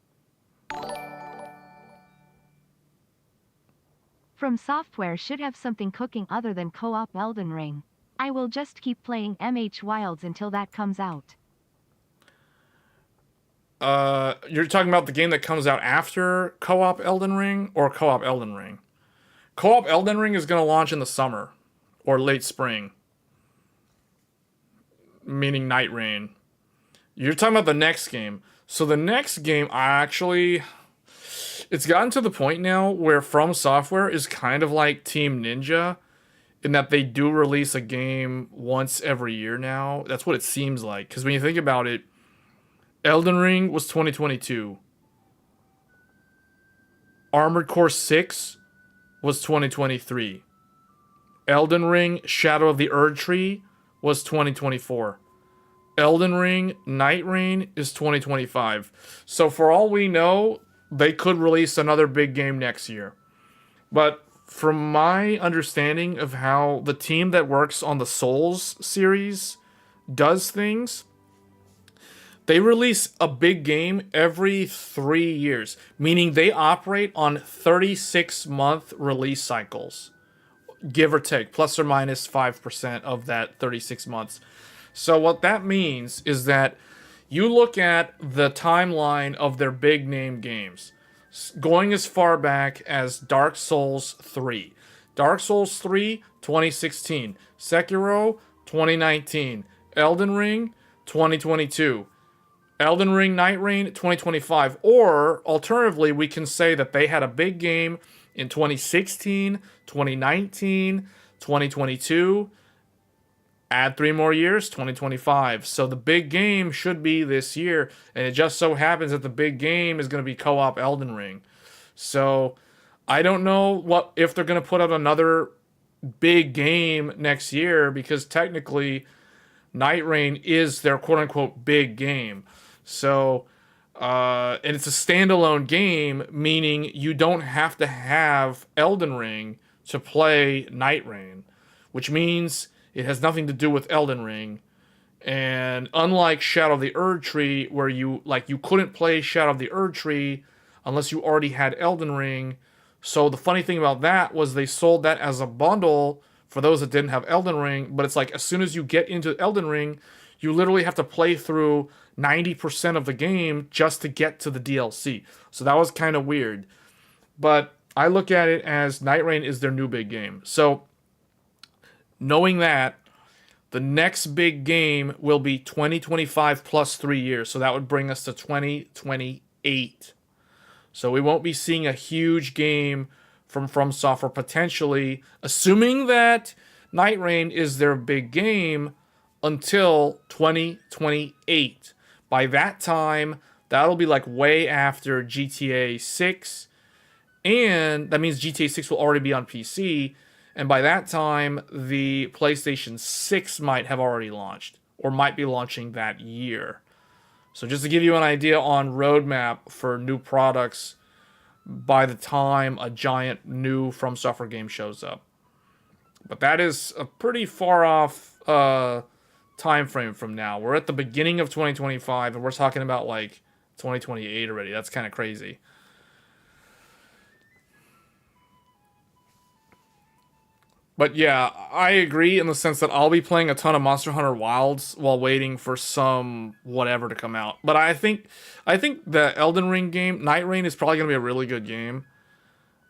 FromSoftware should have something cooking other than co-op Elden Ring. I will just keep playing MH Wilds until that comes out. You're talking about the game that comes out after co-op Elden Ring or co-op Elden Ring? Co-op Elden Ring is going to launch in the summer or late spring, meaning Night Rain. You're talking about the next game. So the next game, it's gotten to the point now where FromSoftware is kind of like Team Ninja in that they do release a game once every year now. That's what it seems like. Because when you think about it, Elden Ring was 2022. Armored Core 6 was 2023. Elden Ring Shadow of the Erdtree was 2024. Elden Ring Night Rain is 2025. So for all we know, they could release another big game next year. But from my understanding of how the team that works on the Souls series does things, they release a big game every 3 years, meaning they operate on 36-month release cycles, give or take, plus or minus 5% of that 36 months. So what that means is that you look at the timeline of their big name games, going as far back as Dark Souls 3. Dark Souls 3, 2016. Sekiro, 2019. Elden Ring, 2022. Elden Ring Night Rain, 2025. Or, alternatively, we can say that they had a big game in 2016, 2019, 2022. Add 3 more years, 2025. So the big game should be this year, and it just so happens that the big game is going to be co-op Elden Ring. So I don't know if they're going to put out another big game next year, because technically Night Rain is their quote-unquote big game. So, and it's a standalone game, meaning you don't have to have Elden Ring to play Night Rain, which means it has nothing to do with Elden Ring. And unlike Shadow of the Erdtree, where you couldn't play Shadow of the Erdtree unless you already had Elden Ring. So the funny thing about that was they sold that as a bundle for those that didn't have Elden Ring, but it's like as soon as you get into Elden Ring, you literally have to play through 90% of the game just to get to the DLC. So that was kind of weird. But I look at it as Night Rain is their new big game. So knowing that, the next big game will be 2025 plus 3 years. So that would bring us to 2028. So we won't be seeing a huge game from FromSoftware potentially, assuming that Night Rain is their big game, until 2028. By that time, that'll be like way after GTA 6. And that means GTA 6 will already be on PC. And by that time, the PlayStation 6 might have already launched, or might be launching that year. So just to give you an idea on roadmap for new products by the time a giant new FromSoftware game shows up. But that is a pretty far off time frame from now. We're at the beginning of 2025, and we're talking about like 2028 already. That's kind of crazy. But yeah, I agree in the sense that I'll be playing a ton of Monster Hunter Wilds while waiting for some whatever to come out. But I think the Elden Ring game, Night Rain, is probably going to be a really good game.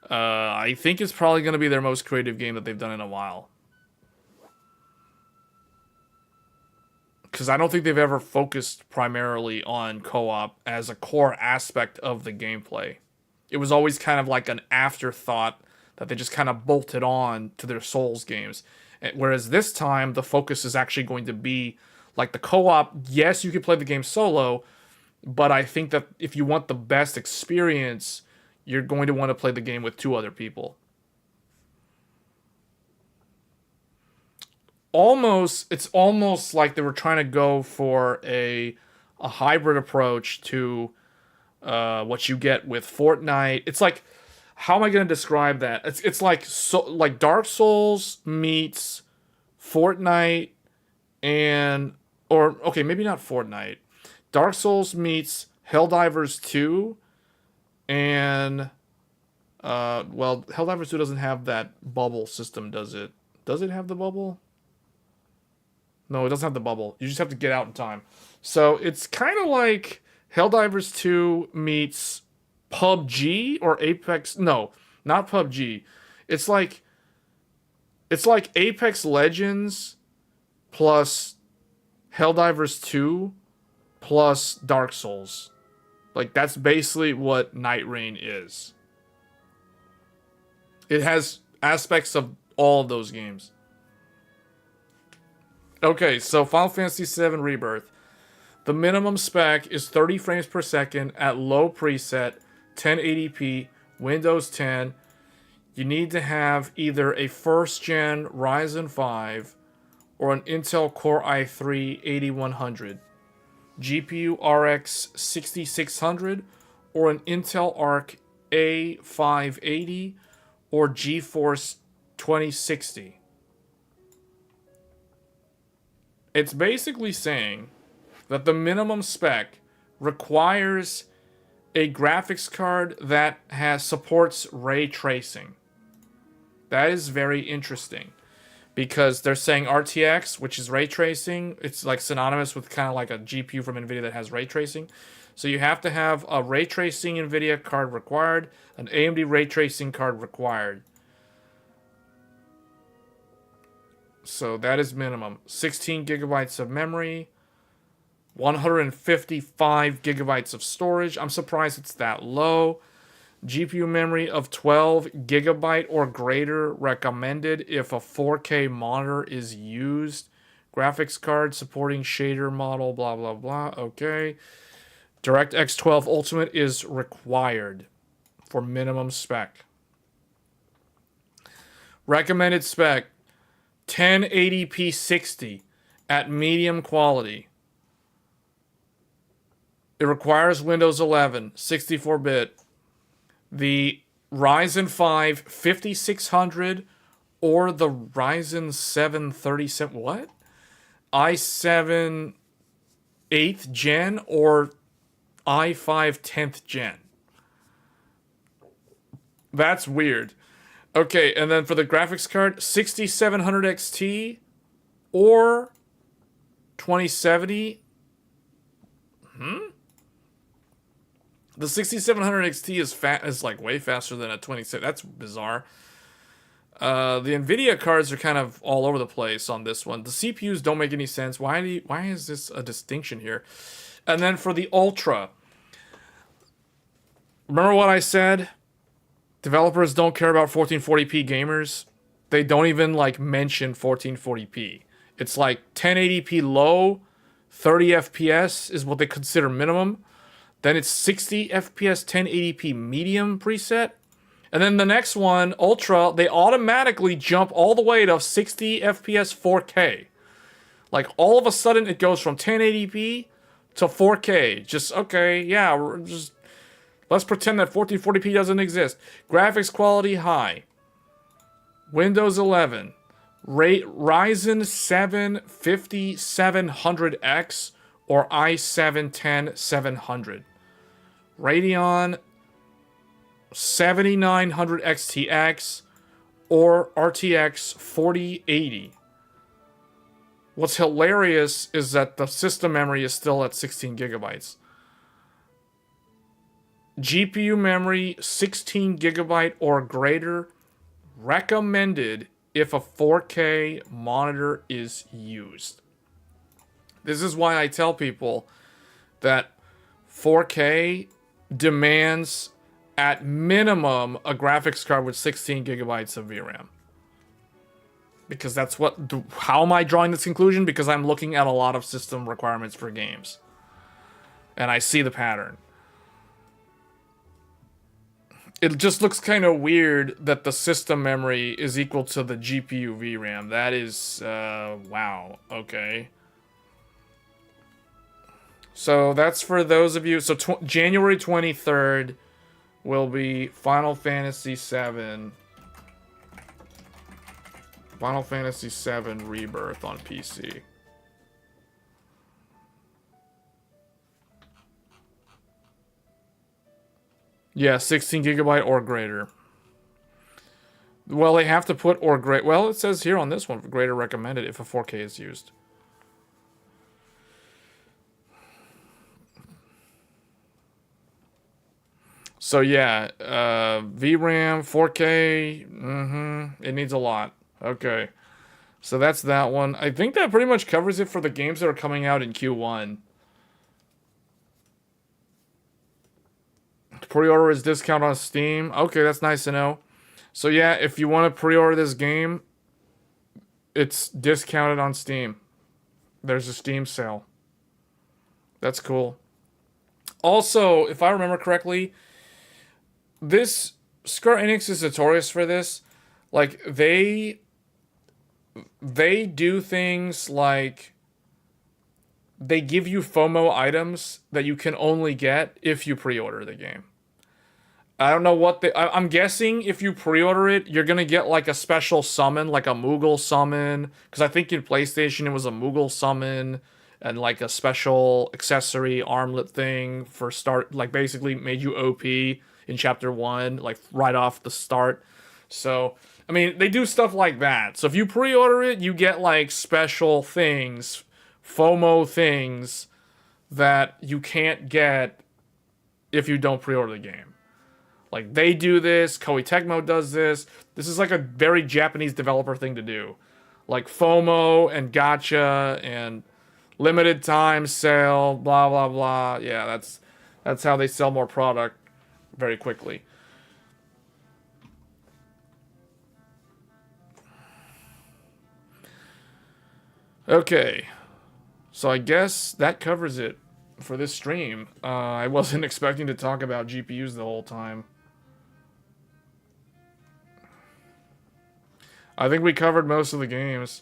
I think it's probably going to be their most creative game that they've done in a while. Because I don't think they've ever focused primarily on co-op as a core aspect of the gameplay. It was always kind of like an afterthought that they just kind of bolted on to their Souls games. Whereas this time, the focus is actually going to be like the co-op. Yes, you can play the game solo, but I think that if you want the best experience, you're going to want to play the game with 2 other people. It's almost like they were trying to go for a hybrid approach to what you get with Fortnite. It's like, how am I going to describe that? It's like Dark Souls meets Fortnite maybe not Fortnite. Dark Souls meets Helldivers 2 and well, Helldivers 2 doesn't have that bubble system, does it? Does it have the bubble? No, it doesn't have the bubble. You just have to get out in time. So it's kind of like Helldivers 2 meets PUBG or Apex. No, not PUBG. It's like Apex Legends plus Helldivers 2 plus Dark Souls. Like, that's basically what Night Rain is. It has aspects of all of those games. Okay, so Final Fantasy VII Rebirth. The minimum spec is 30 frames per second at low preset, 1080p, Windows 10. You need to have either a first-gen Ryzen 5 or an Intel Core i3-8100, GPU RX 6600, or an Intel Arc A580, or GeForce 2060. It's basically saying that the minimum spec requires a graphics card that supports ray tracing. That is very interesting because they're saying RTX, which is ray tracing. It's like synonymous with kind of like a GPU from Nvidia that has ray tracing. So you have to have a ray tracing Nvidia card required, an AMD ray tracing card required. So that is minimum. 16 gigabytes of memory, 155 gigabytes of storage. I'm surprised it's that low. GPU memory of 12 gigabyte or greater recommended if a 4K monitor is used. Graphics card supporting shader model, blah, blah, blah. Okay. DirectX 12 Ultimate is required for minimum spec. Recommended spec 1080p 60 at medium quality. It requires Windows 11, 64-bit. The Ryzen 5 5600 or the Ryzen 7 37... What? i7 8th gen or i5 10th gen. That's weird. Okay, and then for the graphics card, 6700 XT or 2070. The 6700 XT is like way faster than a 2070. That's bizarre. The Nvidia cards are kind of all over the place on this one. The CPUs don't make any sense. Why is this a distinction here? And then for the Ultra, remember what I said? Developers don't care about 1440p gamers. They don't even like mention 1440p. It's like 1080p low, 30 FPS is what they consider minimum. Then it's 60 FPS 1080p medium preset. And then the next one, Ultra, they automatically jump all the way to 60 FPS 4K. Like all of a sudden it goes from 1080p to 4K. Just, okay, yeah, let's pretend that 1440p doesn't exist. Graphics quality high. Windows 11. Ryzen 7 5700X or i7-10700. Radeon 7900 XTX or RTX 4080. What's hilarious is that the system memory is still at 16 gigabytes. GPU memory 16 gigabyte or greater recommended if a 4K monitor is used. This is why I tell people that 4K demands at minimum a graphics card with 16 gigabytes of VRAM. Because that's what... How am I drawing this conclusion? Because I'm looking at a lot of system requirements for games. And I see the pattern. It just looks kind of weird that the system memory is equal to the GPU VRAM. That is... wow. Okay. So that's for those of you... So January 23rd will be Final Fantasy VII. Final Fantasy VII Rebirth on PC. Yeah, 16 gigabyte or greater. Well, they have to put or great. Well, it says here on this one, greater recommended if a 4K is used. So yeah, VRAM, 4K, it needs a lot. Okay, so that's that one. I think that pretty much covers it for the games that are coming out in Q1. Pre-order is discount on Steam. Okay, that's nice to know. So yeah, if you want to pre-order this game, it's discounted on Steam. There's a Steam sale. That's cool. Also, if I remember correctly, this Square Enix is notorious for this. Like they do things like they give you FOMO items that you can only get if you pre-order the game. I don't know what I'm guessing if you pre-order it, you're gonna get like a special summon, like a Moogle summon. Because I think in PlayStation it was a Moogle summon and like a special accessory armlet thing for start, like basically made you OP in Chapter 1, like right off the start. So, I mean, they do stuff like that. So if you pre-order it, you get like special things, FOMO things that you can't get if you don't pre-order the game. Like, they do this, Koei Tecmo does this. This is like a very Japanese developer thing to do. Like FOMO and gacha and limited time sale, blah, blah, blah. Yeah, that's how they sell more product very quickly. Okay. So I guess that covers it for this stream. I wasn't expecting to talk about GPUs the whole time. I think we covered most of the games.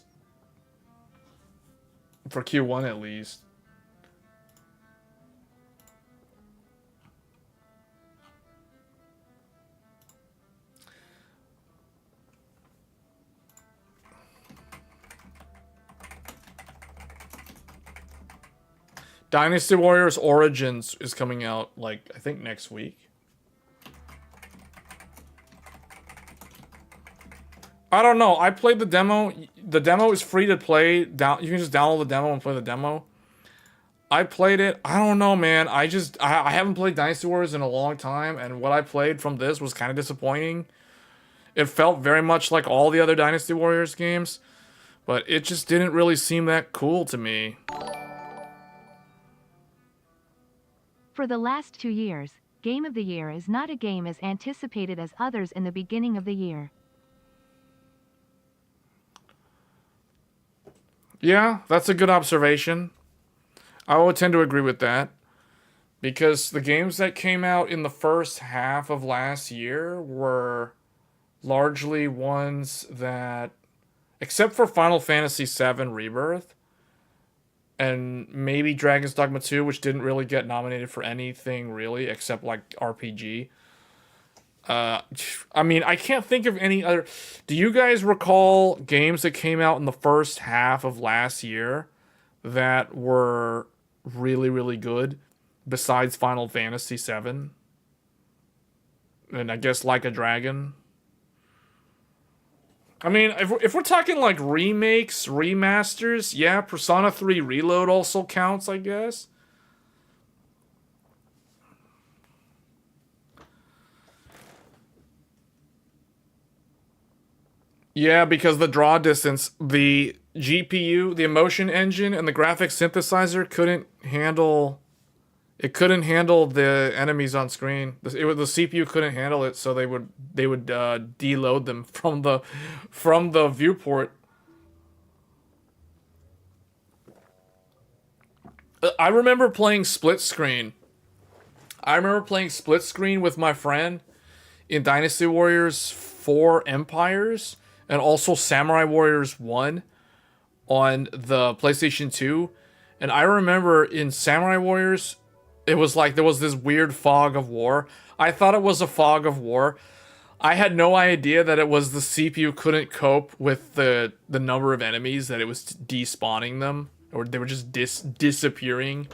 For Q1 at least. Dynasty Warriors Origins is coming out, like, I think next week. I don't know. I played the demo. The demo is free to play. You can just download the demo and play the demo. I played it. I don't know, man. I haven't played Dynasty Warriors in a long time, and what I played from this was kind of disappointing. It felt very much like all the other Dynasty Warriors games, but it just didn't really seem that cool to me. For the last 2 years, Game of the Year is not a game as anticipated as others in the beginning of the year. Yeah, that's a good observation. I would tend to agree with that. Because the games that came out in the first half of last year were largely ones that, except for Final Fantasy VII Rebirth, and maybe Dragon's Dogma 2, which didn't really get nominated for anything really, except like RPG. I mean, I can't think of any other. Do you guys recall games that came out in the first half of last year that were really, really good besides Final Fantasy VII? And I guess Like a Dragon. I mean, if we're talking like remakes, remasters, yeah, Persona 3 Reload also counts, I guess. Yeah, because the draw distance, the GPU, the emotion engine, and the graphics synthesizer couldn't handle. It couldn't handle the enemies on screen. The CPU couldn't handle it, so they would deload them from the viewport. I remember playing split screen. I remember playing split screen with my friend in Dynasty Warriors 4 Empires and also Samurai Warriors 1 on the PlayStation 2. And I remember in Samurai Warriors, it was like there was this weird fog of war. I thought it was a fog of war. I had no idea that it was the CPU couldn't cope with the number of enemies, that it was despawning them, or they were just disappearing.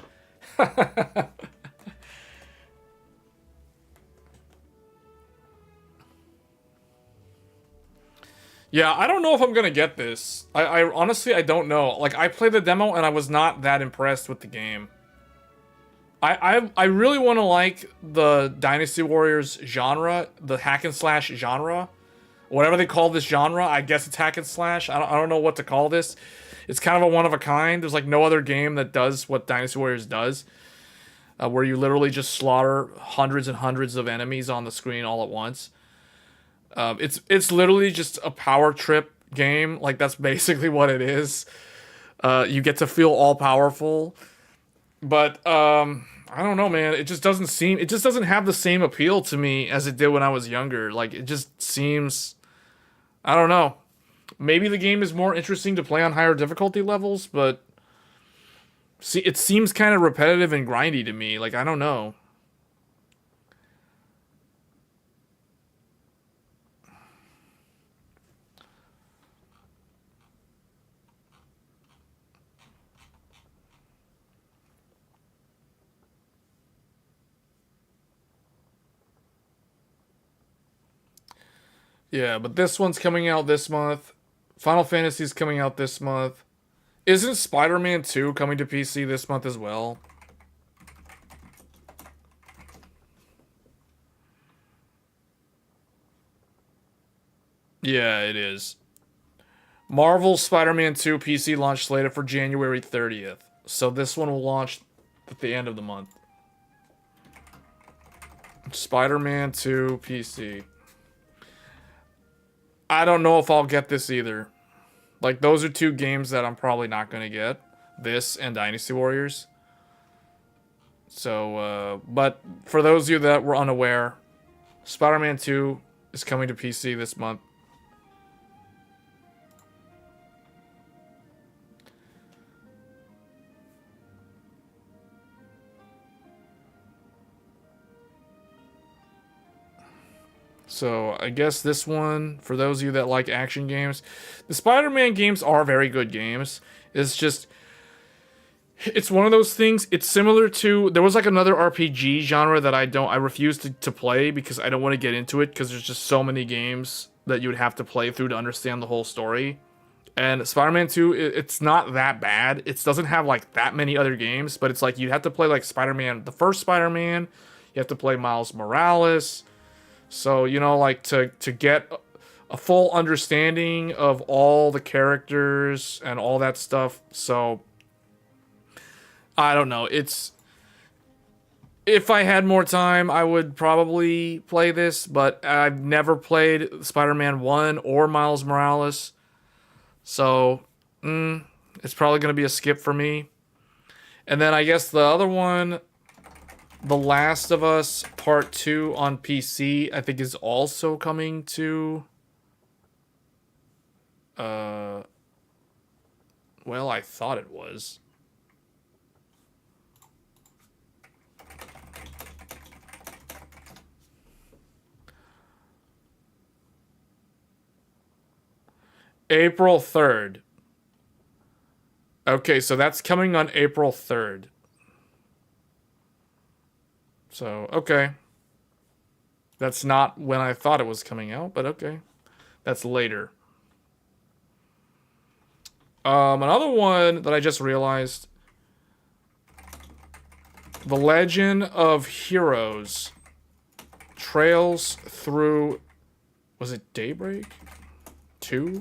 Yeah, I don't know if I'm gonna get this. I honestly, I don't know. Like, I played the demo and I was not that impressed with the game. I really want to like the Dynasty Warriors genre, the hack and slash genre, whatever they call this genre. I guess it's hack and slash. I don't know what to call this. It's kind of a one of a kind. There's like no other game that does what Dynasty Warriors does, where you literally just slaughter hundreds and hundreds of enemies on the screen all at once. It's literally just a power trip game. Like, that's basically what it is. You get to feel all powerful, but I don't know, man. It just doesn't have the same appeal to me as it did when I was younger. Like, it just seems, I don't know. Maybe the game is more interesting to play on higher difficulty levels, but see, it seems kind of repetitive and grindy to me. Like, I don't know. Yeah, but this one's coming out this month. Final Fantasy's coming out this month. Isn't Spider-Man 2 coming to PC this month as well? Yeah, it is. Marvel's Spider-Man 2 PC launch slated for January 30th. So this one will launch at the end of the month. Spider-Man 2 PC. I don't know if I'll get this either. Like, those are two games that I'm probably not going to get. This and Dynasty Warriors. So, but for those of you that were unaware, Spider-Man 2 is coming to PC this month. So I guess this one, for those of you that like action games, the Spider-Man games are very good games. It's just, it's one of those things. It's similar to, there was like another RPG genre that I refuse to play because I don't want to get into it because there's just so many games that you would have to play through to understand the whole story. And Spider-Man 2, it's not that bad. It doesn't have like that many other games, but it's like you have to play like Spider-Man, the first Spider-Man. You have to play Miles Morales. So, you know, like to get a full understanding of all the characters and all that stuff. So, I don't know. It's, if I had more time, I would probably play this, but I've never played Spider-Man 1 or Miles Morales. So, it's probably going to be a skip for me. And then I guess the other one, The Last of Us Part 2 on PC, I think is also coming to... well, I thought it was. April 3rd. Okay, so that's coming on April 3rd. So, okay. That's not when I thought it was coming out, but okay. That's later. Another one that I just realized. The Legend of Heroes Trails Through... Was it Daybreak 2?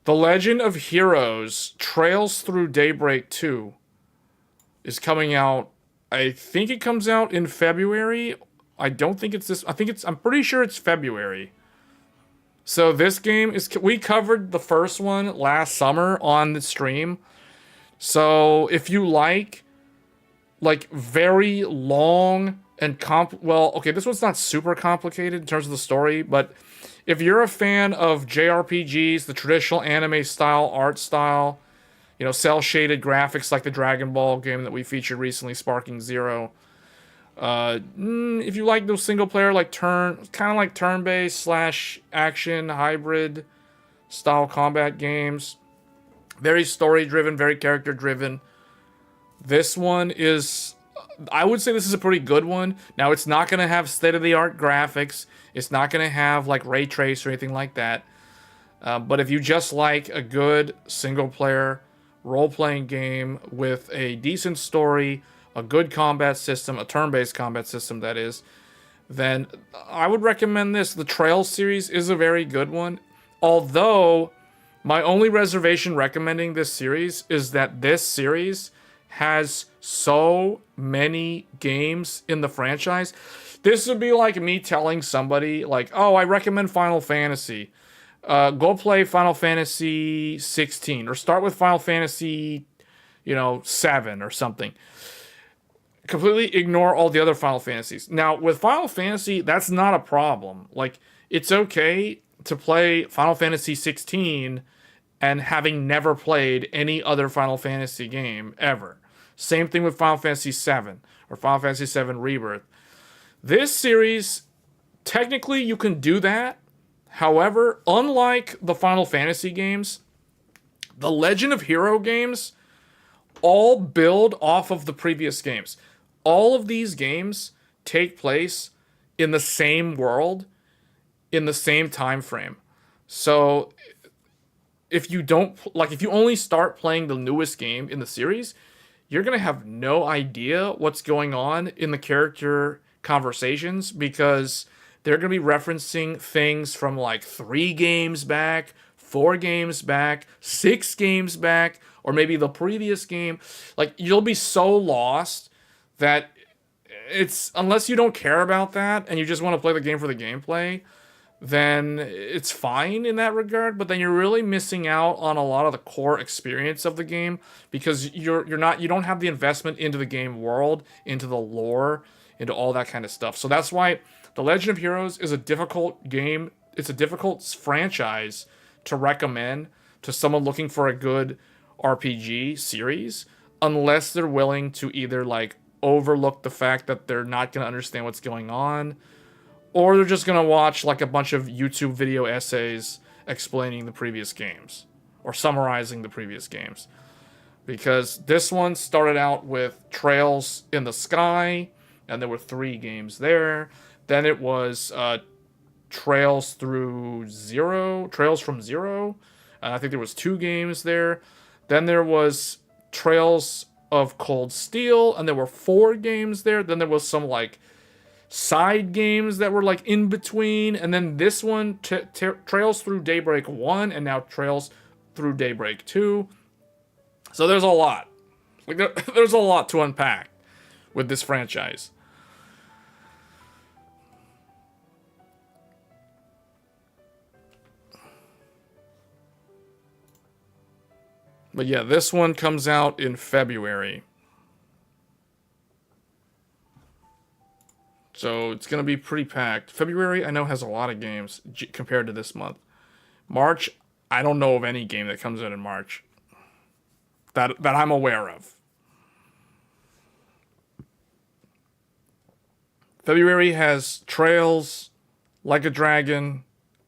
The Legend of Heroes Trails Through Daybreak 2 is coming out. I think it comes out in February. I don't think it's this. I'm pretty sure it's February. So this game is, we covered the first one last summer on the stream. So if you like very long and well, okay, this one's not super complicated in terms of the story, but if you're a fan of JRPGs, the traditional anime style, art style, you know, cel-shaded graphics like the Dragon Ball game that we featured recently, Sparking Zero. If you like those single-player, like kind of like turn-based slash action hybrid style combat games, very story-driven, very character-driven. This one is I would say this is a pretty good one. Now, it's not going to have state-of-the-art graphics. It's not going to have like ray trace or anything like that. But if you just like a good single-player role-playing game with a decent story, a good combat system, a turn-based combat system that is, then I would recommend this. The Trails series is a very good one. Although, my only reservation recommending this series is that this series has so many games in the franchise. This would be like me telling somebody, like, oh, I recommend Final Fantasy. Go play Final Fantasy 16 or start with Final Fantasy, 7 or something. Completely ignore all the other Final Fantasies. Now, with Final Fantasy, that's not a problem. Like, it's okay to play Final Fantasy 16 and having never played any other Final Fantasy game ever. Same thing with Final Fantasy 7 or Final Fantasy 7 Rebirth. This series, technically you can do that. However, unlike the Final Fantasy games, the Legend of Hero games all build off of the previous games. All of these games take place in the same world, in the same time frame. So if you only start playing the newest game in the series, you're going to have no idea what's going on in the character conversations, because they're going to be referencing things from like 3 games back, 4 games back, 6 games back, or maybe the previous game. Like, you'll be so lost that unless you don't care about that and you just want to play the game for the gameplay, then it's fine in that regard. But then you're really missing out on a lot of the core experience of the game, because you don't have the investment into the game world, into the lore, into all that kind of stuff. So that's why The Legend of Heroes is a difficult game. It's a difficult franchise to recommend to someone looking for a good RPG series, unless they're willing to either like overlook the fact that they're not going to understand what's going on, or they're just going to watch like a bunch of YouTube video essays explaining the previous games or summarizing the previous games. Because this one started out with Trails in the Sky, and there were 3 games there. Then it was Trails from Zero. I think there was 2 games there. Then there was Trails of Cold Steel, and there were 4 games there. Then there was some like side games that were like in between, and then this one, Trails Through Daybreak 1, and now Trails Through Daybreak 2. So there's a lot. There's a lot to unpack with this franchise. But yeah, this one comes out in February. So it's going to be pretty packed. February, I know, has a lot of games compared to this month. March, I don't know of any game that comes out in March that I'm aware of. February has Trails, Like a Dragon,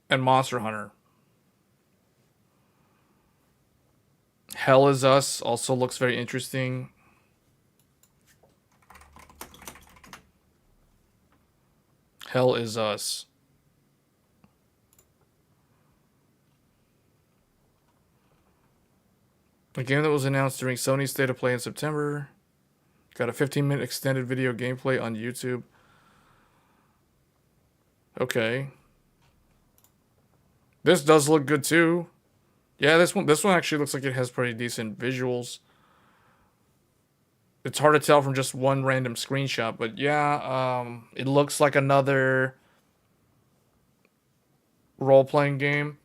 and Monster Hunter. Hell Is Us also looks very interesting. Hell Is Us. A game that was announced during Sony's State of Play in September. Got a 15-minute extended video gameplay on YouTube. Okay. This does look good too. Yeah, this one actually looks like it has pretty decent visuals. It's hard to tell from just one random screenshot, but yeah, it looks like another role-playing game.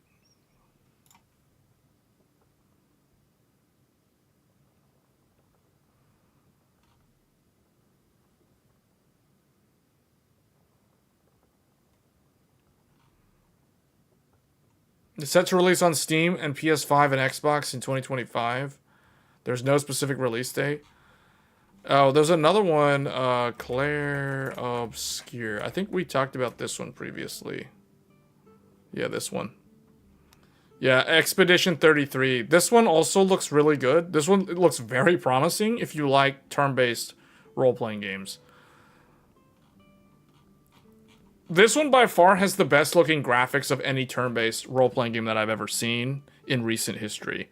It's set to release on Steam and PS5 and Xbox in 2025. There's no specific release date. Oh, there's another one, Claire Obscure. I think we talked about this one previously. Yeah, this one. Yeah, Expedition 33. This one also looks really good. This one, it looks very promising if you like turn-based role-playing games. This one by far has the best looking graphics of any turn-based role-playing game that I've ever seen in recent history.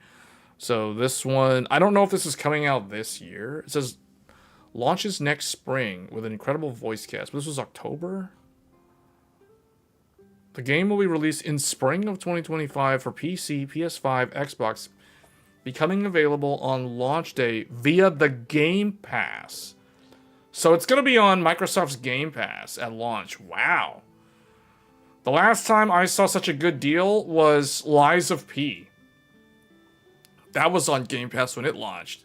So this one, I don't know if this is coming out this year. It says launches next spring with an incredible voice cast. But this was October? The game will be released in spring of 2025 for PC, PS5, Xbox, becoming available on launch day via the Game Pass. So it's going to be on Microsoft's Game Pass at launch. Wow. The last time I saw such a good deal was Lies of P. That was on Game Pass when it launched.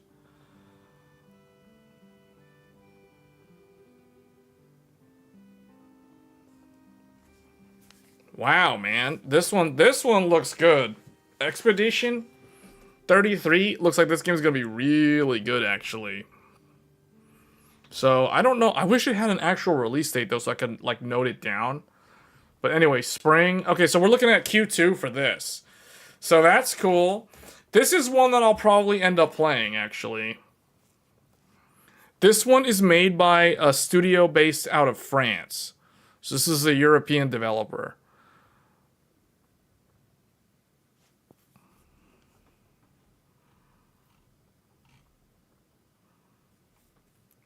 Wow, man. This one looks good. Expedition 33 looks like this game's going to be really good, actually. So, I don't know. I wish it had an actual release date, though, so I could, like, note it down. But anyway, spring. Okay, so we're looking at Q2 for this. So that's cool. This is one that I'll probably end up playing, actually. This one is made by a studio based out of France. So this is a European developer.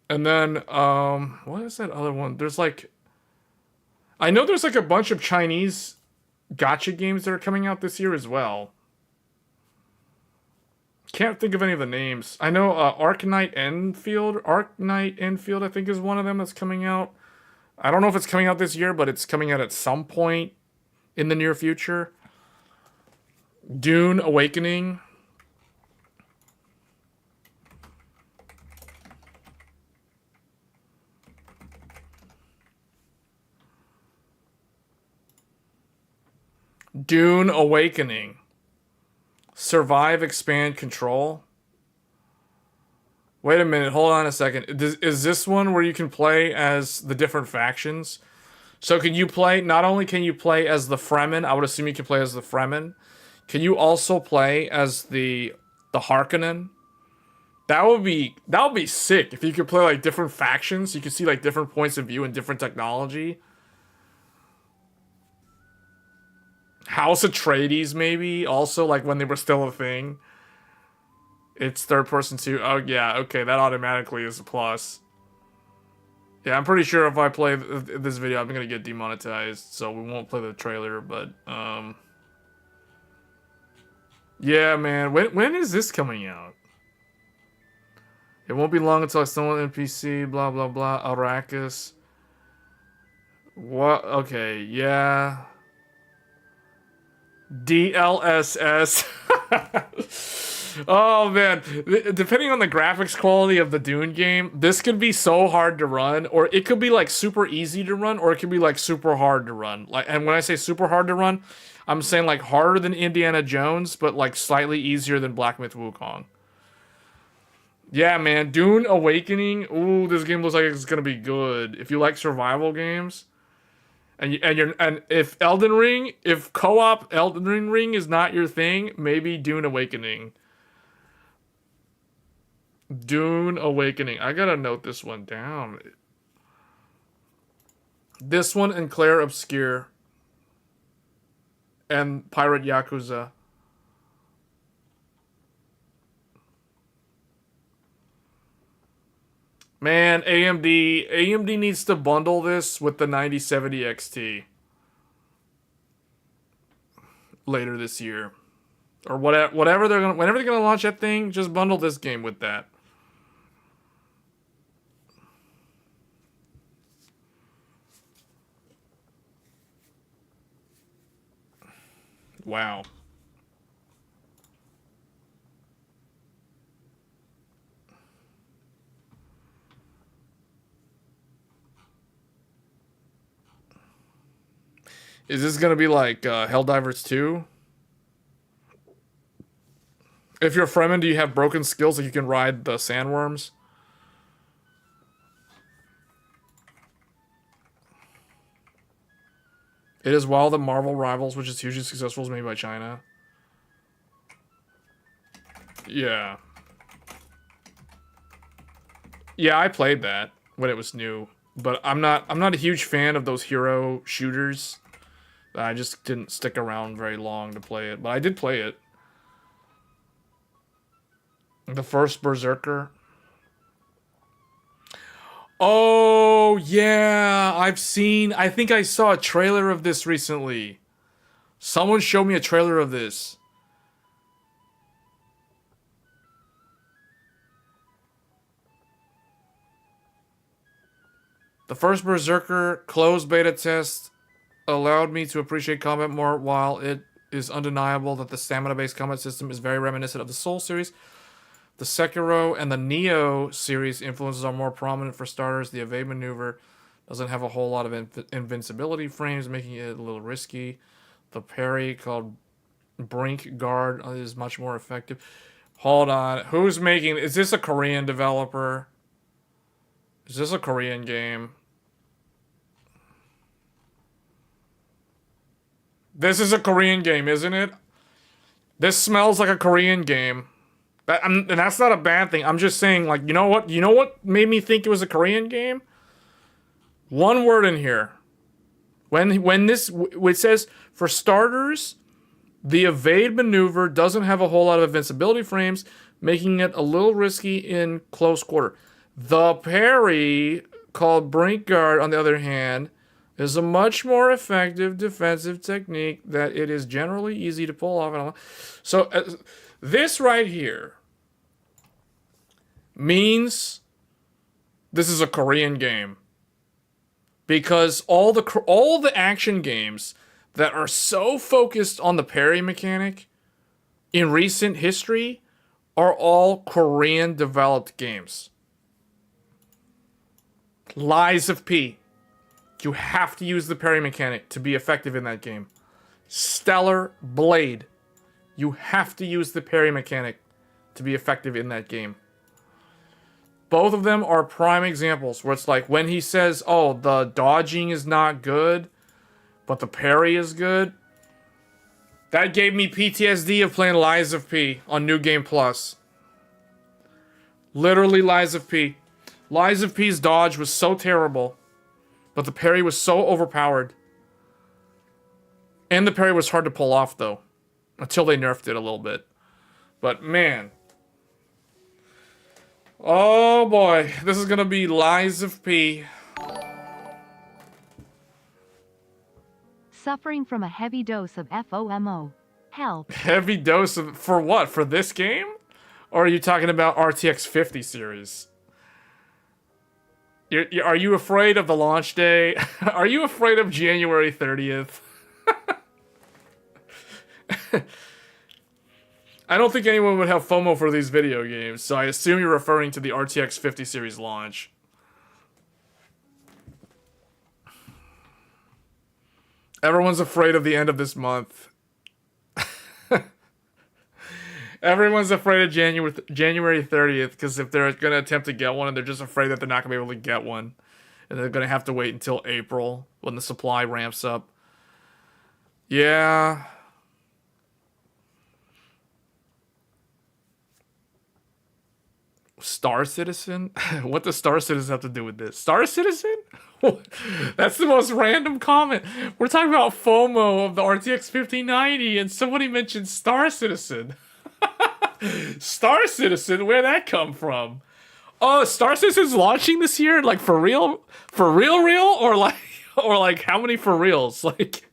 And then, what is that other one? There's like, I know there's like a bunch of Chinese gacha games that are coming out this year as well. Can't think of any of the names. I know Arknight Enfield, I think is one of them that's coming out. I don't know if it's coming out this year, but it's coming out at some point in the near future. Dune Awakening. Dune Awakening. Survive, expand, control. Wait a minute, hold on a second. Is this one where you can play as the different factions? So can you play, not only can you play as the Fremen, I would assume you can play as the Fremen. Can you also play as the Harkonnen? That would be sick if you could play like different factions. You could see like different points of view and different technology. House Atreides, maybe, also, like, when they were still a thing. It's third person too. Oh, yeah, okay, that automatically is a plus. Yeah, I'm pretty sure if I play this video, I'm gonna get demonetized, so we won't play the trailer, but, yeah, man, when is this coming out? It won't be long until I stumble on NPC, blah, blah, blah, Arrakis. What? Okay, yeah... DLSS. Oh man, depending on the graphics quality of the Dune game, this could be so hard to run, or it could be like super easy to run, or it could be like super hard to run. Like, and when I say super hard to run, I'm saying like harder than Indiana Jones, but like slightly easier than Black Myth Wukong. Yeah, man, Dune Awakening. Ooh, this game looks like it's gonna be good. If you like survival games. And if Elden Ring, if co-op Elden Ring is not your thing, maybe Dune Awakening. Dune Awakening. I gotta note this one down. This one and Claire Obscure. And Pirate Yakuza. Man, AMD needs to bundle this with the 9070 XT later this year, or whenever they're gonna launch that thing. Just bundle this game with that. Wow. Is this gonna be like Helldivers 2? If you're a Fremen, do you have broken skills like you can ride the sandworms? It is wild that Marvel Rivals, which is hugely successful, is made by China. Yeah. Yeah, I played that when it was new, but I'm not a huge fan of those hero shooters. I just didn't stick around very long to play it, but I did play it. The first Berserker. Oh, yeah, I think I saw a trailer of this recently. Someone showed me a trailer of this. The first Berserker closed beta test allowed me to appreciate combat more. While it is undeniable that the stamina-based combat system is very reminiscent of the Soul series, the Sekiro and the Neo series influences are more prominent. For starters, the evade maneuver doesn't have a whole lot of invincibility frames, making it a little risky. The parry, called Brink Guard, is much more effective. Hold on. Who's making... Is this a Korean developer? Is this a Korean game? This is a Korean game, isn't it? This smells like a Korean game. And that's not a bad thing. I'm just saying, like, you know what? You know what made me think it was a Korean game? One word in here. When this... It says, for starters, the evade maneuver doesn't have a whole lot of invincibility frames, making it a little risky in close quarter. The parry, called Brink Guard, on the other hand, is a much more effective defensive technique that it is generally easy to pull off. So this right here means this is a Korean game, because all the action games that are so focused on the parry mechanic in recent history are all Korean developed games. Lies of P. You have to use the parry mechanic to be effective in that game. Stellar Blade. You have to use the parry mechanic to be effective in that game. Both of them are prime examples where it's like when he says, oh, the dodging is not good, but the parry is good. That gave me PTSD of playing Lies of P on New Game Plus. Literally Lies of P. Lies of P's dodge was so terrible, but the parry was so overpowered. And the parry was hard to pull off, though. Until they nerfed it a little bit. But, man. Oh, boy. This is gonna be Lies of P. Suffering from a heavy dose of FOMO. Help. Heavy dose of... For what? For this game? Or are you talking about RTX 50 series? Are you afraid of the launch day? Are you afraid of January 30th? I don't think anyone would have FOMO for these video games, so I assume you're referring to the RTX 50 series launch. Everyone's afraid of the end of this month. Everyone's afraid of January 30th, because if they're going to attempt to get one, they're just afraid that they're not going to be able to get one. And they're going to have to wait until April, when the supply ramps up. Yeah. Star Citizen? What does Star Citizen have to do with this? Star Citizen? That's the most random comment. We're talking about FOMO of the RTX 5090, and somebody mentioned Star Citizen. Star Citizen? Where'd that come from? Oh, Star Citizen's launching this year? Like, for real? For real? Or like, how many for reals? Like,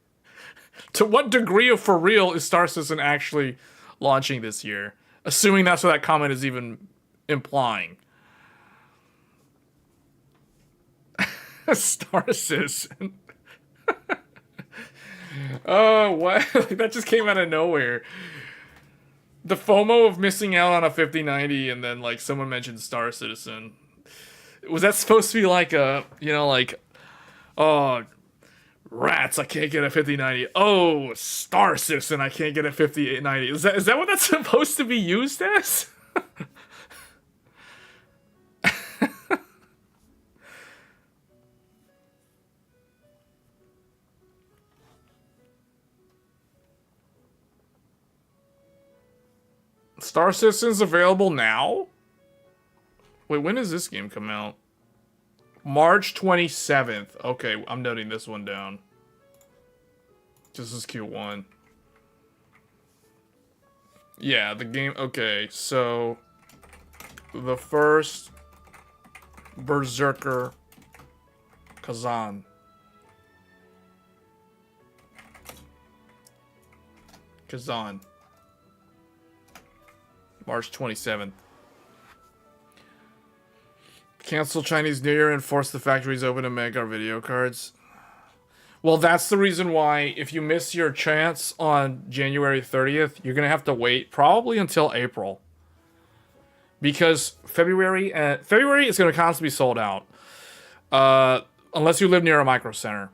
to what degree of for real is Star Citizen actually launching this year? Assuming that's what that comment is even implying. Star Citizen. Oh, what? That just came out of nowhere. The FOMO of missing out on a 5090, and then, like, someone mentioned Star Citizen. Was that supposed to be like a, you know, like, oh, rats, I can't get a 5090. Oh, Star Citizen, I can't get a 5090. Is that what that's supposed to be used as? Star Citizen's available now? Wait, when does this game come out? March 27th. Okay, I'm noting this one down. This is Q1. Yeah, the game... Okay, so... The first... Berserker... Kazan. Kazan. March 27th. Cancel Chinese New Year and force the factories open to make our video cards. Well, that's the reason why if you miss your chance on January 30th, you're going to have to wait probably until April. Because February is going to constantly be sold out. Unless you live near a micro center.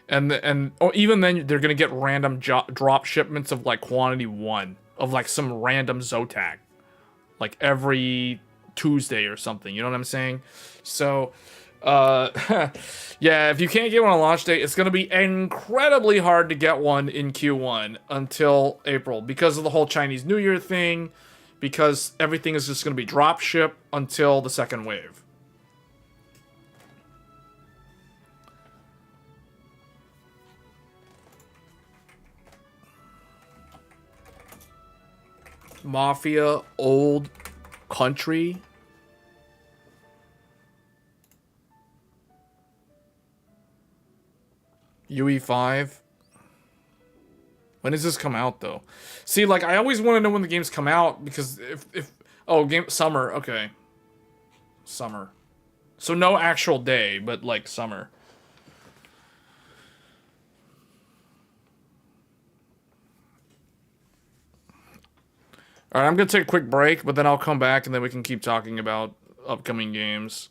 And even then, they're going to get random drop shipments of like quantity 1 of like some random Zotac. Like every Tuesday or something, you know what I'm saying? So, yeah, if you can't get one on launch day, it's going to be incredibly hard to get one in Q1 until April because of the whole Chinese New Year thing, because everything is just going to be drop ship until the second wave. Mafia Old Country. UE5. When does this come out though? See, like I always want to know when the games come out because if summer, okay. Summer. So no actual day, but like summer. All right, I'm going to take a quick break, but then I'll come back and then we can keep talking about upcoming games.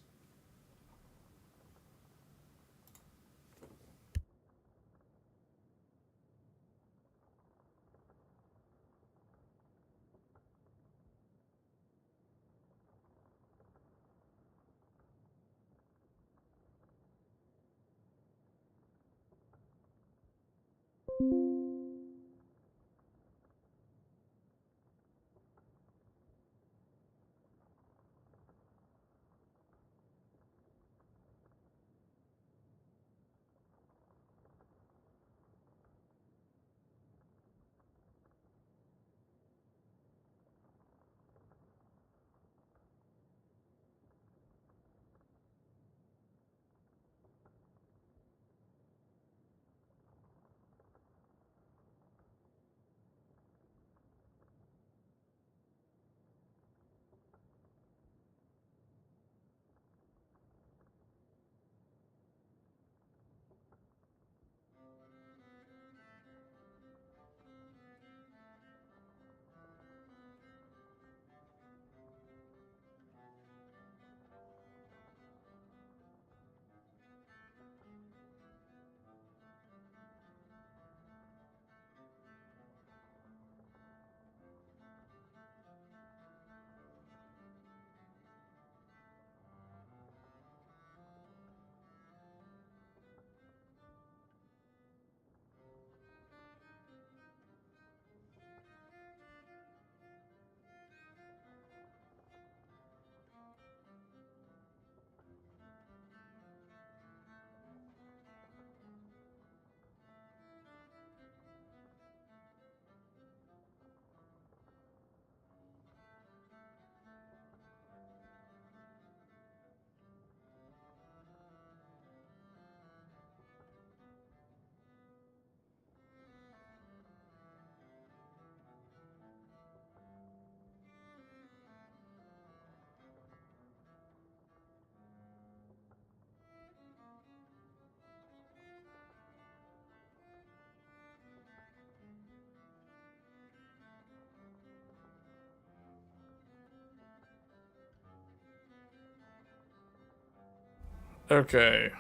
Okay.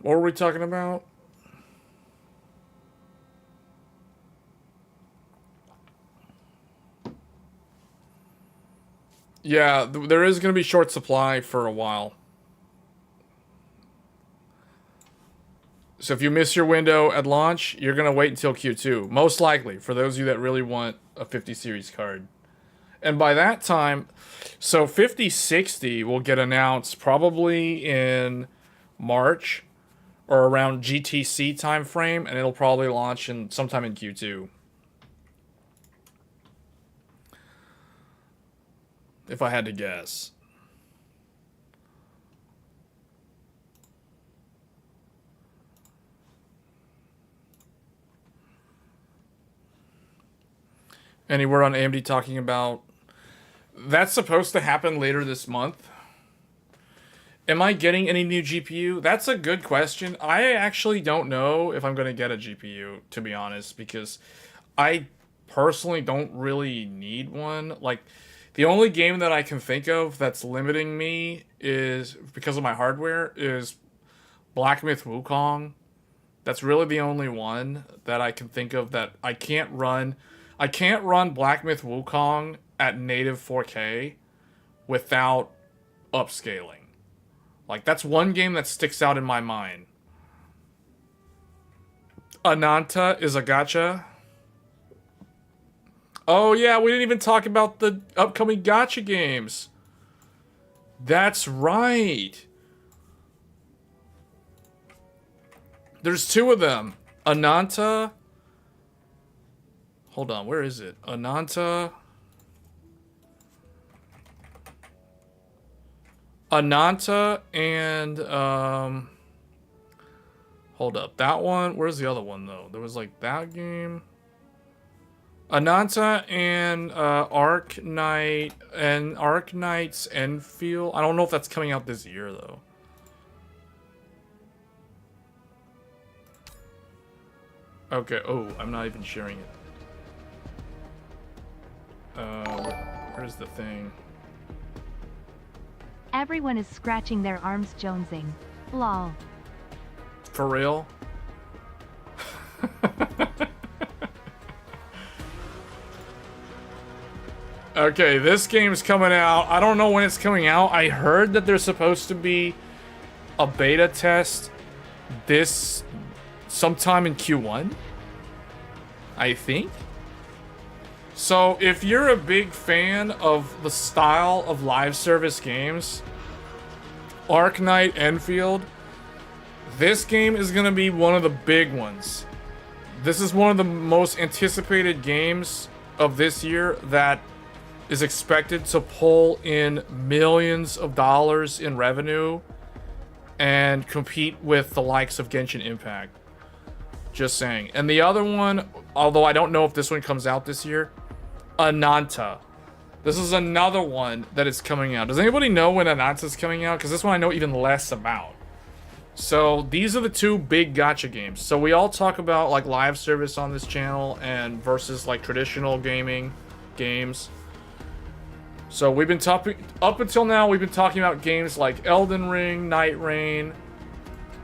What were we talking about? Yeah, there is going to be short supply for a while. So if you miss your window at launch, you're going to wait until Q2. Most likely, for those of you that really want a 50 series card. And by that time, so 5060 will get announced probably in March or around GTC timeframe, and it'll probably launch in sometime in Q2. If I had to guess. Any word on AMD talking about... That's supposed to happen later this month. Am I getting any new GPU? That's a good question. I actually don't know if I'm going to get a GPU, to be honest, because I personally don't really need one. Like, the only game that I can think of that's limiting me is, because of my hardware, is Black Myth Wukong. That's really the only one that I can think of that I can't run. I can't run Black Myth Wukong at native 4K without upscaling. Like, that's one game that sticks out in my mind. Ananta is a gacha. Oh yeah, we didn't even talk about the upcoming gacha games. That's right. There's two of them. Ananta. Hold on, where is it? Ananta. Ananta and hold up. That one, where's the other one though? There was like that game. Ananta and Arc Knight and Arc Knight's Enfield. I don't know if that's coming out this year though. Okay, oh, I'm not even sharing it. Where's the thing? Everyone is scratching their arms jonesing. Lol. For real? Okay, this game's coming out. I don't know when it's coming out. I heard that there's supposed to be a beta test this sometime in Q1, I think. So if you're a big fan of the style of live service games, Arc Knight Enfield, this game is going to be one of the big ones. This is one of the most anticipated games of this year that is expected to pull in millions of dollars in revenue and compete with the likes of Genshin Impact. Just saying. And the other one, although I don't know if this one comes out this year, Ananta. This is another one that is coming out. Does anybody know when Ananta is coming out? Because this one I know even less about. So these are the two big gacha games. So we all talk about like live service on this channel and versus like traditional gaming games. So we've been talking, up until now, we've been talking about games like Elden Ring, Night Rain,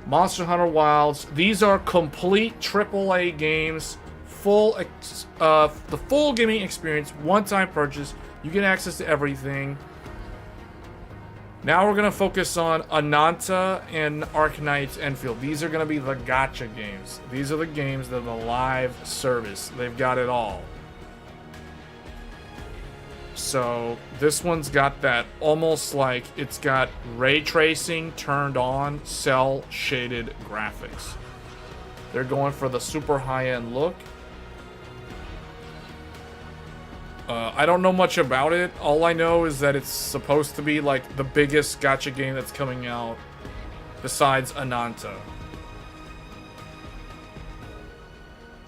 Monster Hunter Wilds. These are complete AAA games, the full gaming experience, one-time purchase. You get access to everything. Now we're gonna focus on Ananta and Arc Knight's Enfield. These are gonna be the gacha games. These are the games that are the live service. They've got it all. So this one's got that almost like it's got ray tracing turned on, cell shaded graphics. They're going for the super high-end look. I don't know much about it. All I know is that it's supposed to be like the biggest gacha game that's coming out besides Ananta.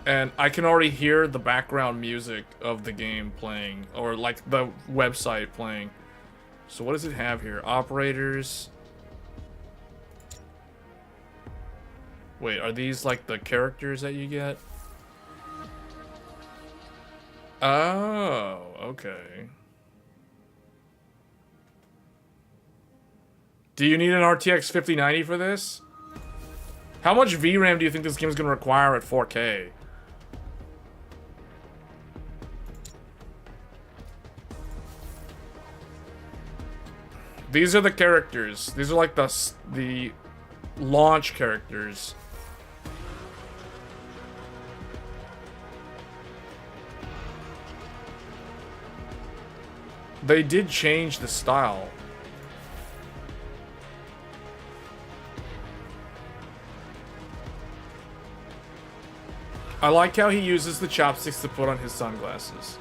And I can already hear the background music of the game playing, or like the website playing. So what does it have here? Operators. Wait, are these like the characters that you get? Oh, okay. Do you need an RTX 5090 for this? How much VRAM do you think this game is going to require at 4K? These are the characters. These are like the launch characters. They did change the style. I like how he uses the chopsticks to put on his sunglasses.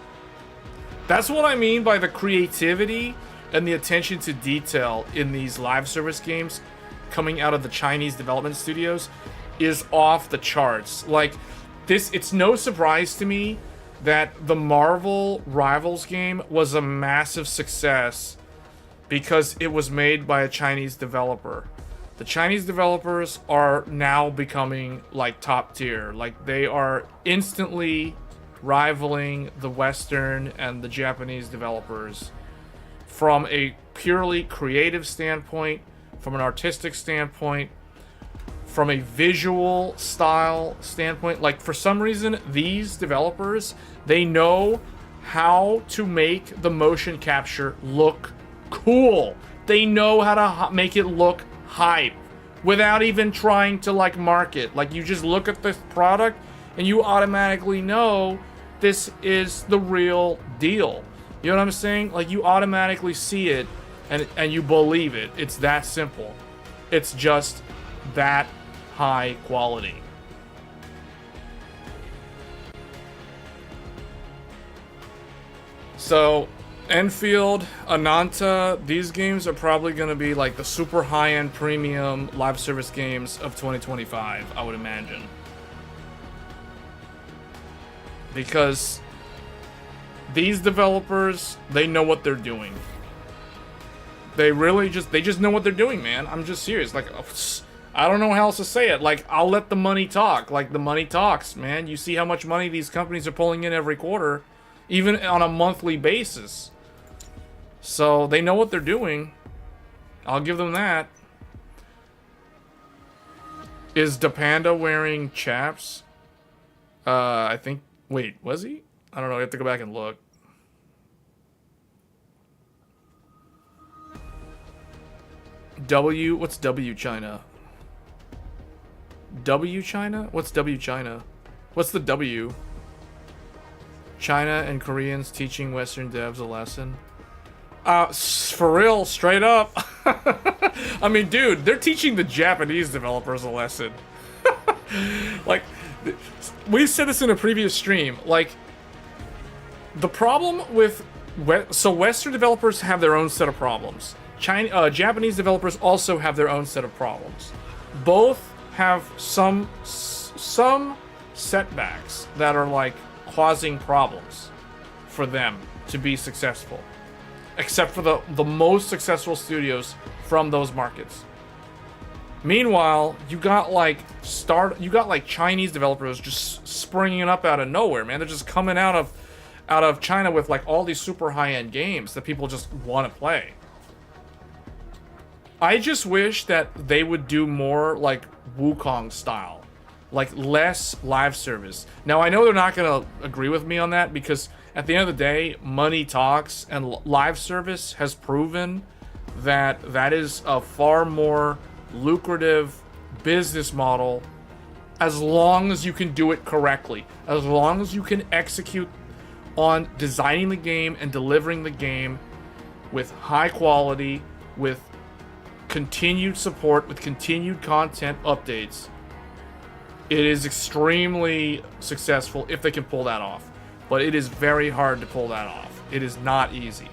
That's what I mean by the creativity and the attention to detail in these live service games coming out of the Chinese development studios is off the charts. Like, this, it's no surprise to me that the Marvel Rivals game was a massive success because it was made by a Chinese developer. The Chinese developers are now becoming like top tier. Like, they are instantly rivaling the Western and the Japanese developers from a purely creative standpoint, from an artistic standpoint, from a visual style standpoint. Like, for some reason, these developers, they know how to make the motion capture look cool. They know how to make it look hype without even trying to, like, market. Like, you just look at the product and you automatically know this is the real deal. You know what I'm saying? Like, you automatically see it and you believe it. It's that simple. It's just that high quality. So, Enfield, Ananta, these games are probably going to be like the super high-end premium live service games of 2025, I would imagine. Because these developers, they know what they're doing. They just know what they're doing, man. I'm just serious. Like, I don't know how else to say it. Like, I'll let the money talk. Like, the money talks, man. You see how much money these companies are pulling in every quarter, even on a monthly basis. So, they know what they're doing. I'll give them that. Is DePanda wearing chaps? I think... Wait, was he? I don't know. I have to go back and look. What's W China? W China? What's W China? What's the W? China and Koreans teaching Western devs a lesson. For real, straight up. I mean, dude, they're teaching the Japanese developers a lesson. Like, we said this in a previous stream. Like, the problem with Western developers have their own set of problems. Japanese developers also have their own set of problems. Both have some setbacks that are like causing problems for them to be successful. Except for the most successful studios from those markets. Meanwhile, you got like Chinese developers just springing up out of nowhere, man. They're just coming out of China with like all these super high-end games that people just want to play. I just wish that they would do more like Wukong style, like less live service. Now, I know they're not going to agree with me on that because at the end of the day, money talks, and live service has proven that that is a far more lucrative business model as long as you can do it correctly, as long as you can execute on designing the game and delivering the game with high quality, with continued support, with continued content updates. It is extremely successful if they can pull that off. But it is very hard to pull that off. It is not easy.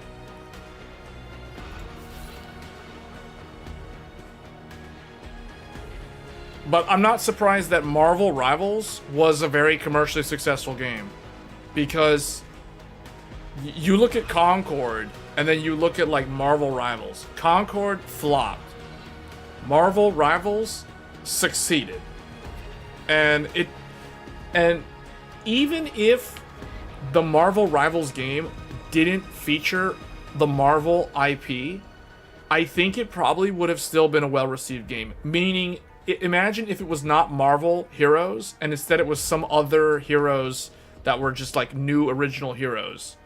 But I'm not surprised that Marvel Rivals was a very commercially successful game. Because you look at Concord, and then you look at like Marvel Rivals. Concord flopped. Marvel Rivals succeeded. And even if the Marvel Rivals game didn't feature the Marvel IP, I think it probably would have still been a well-received game. Meaning, imagine if it was not Marvel heroes, and instead it was some other heroes that were just like new original heroes.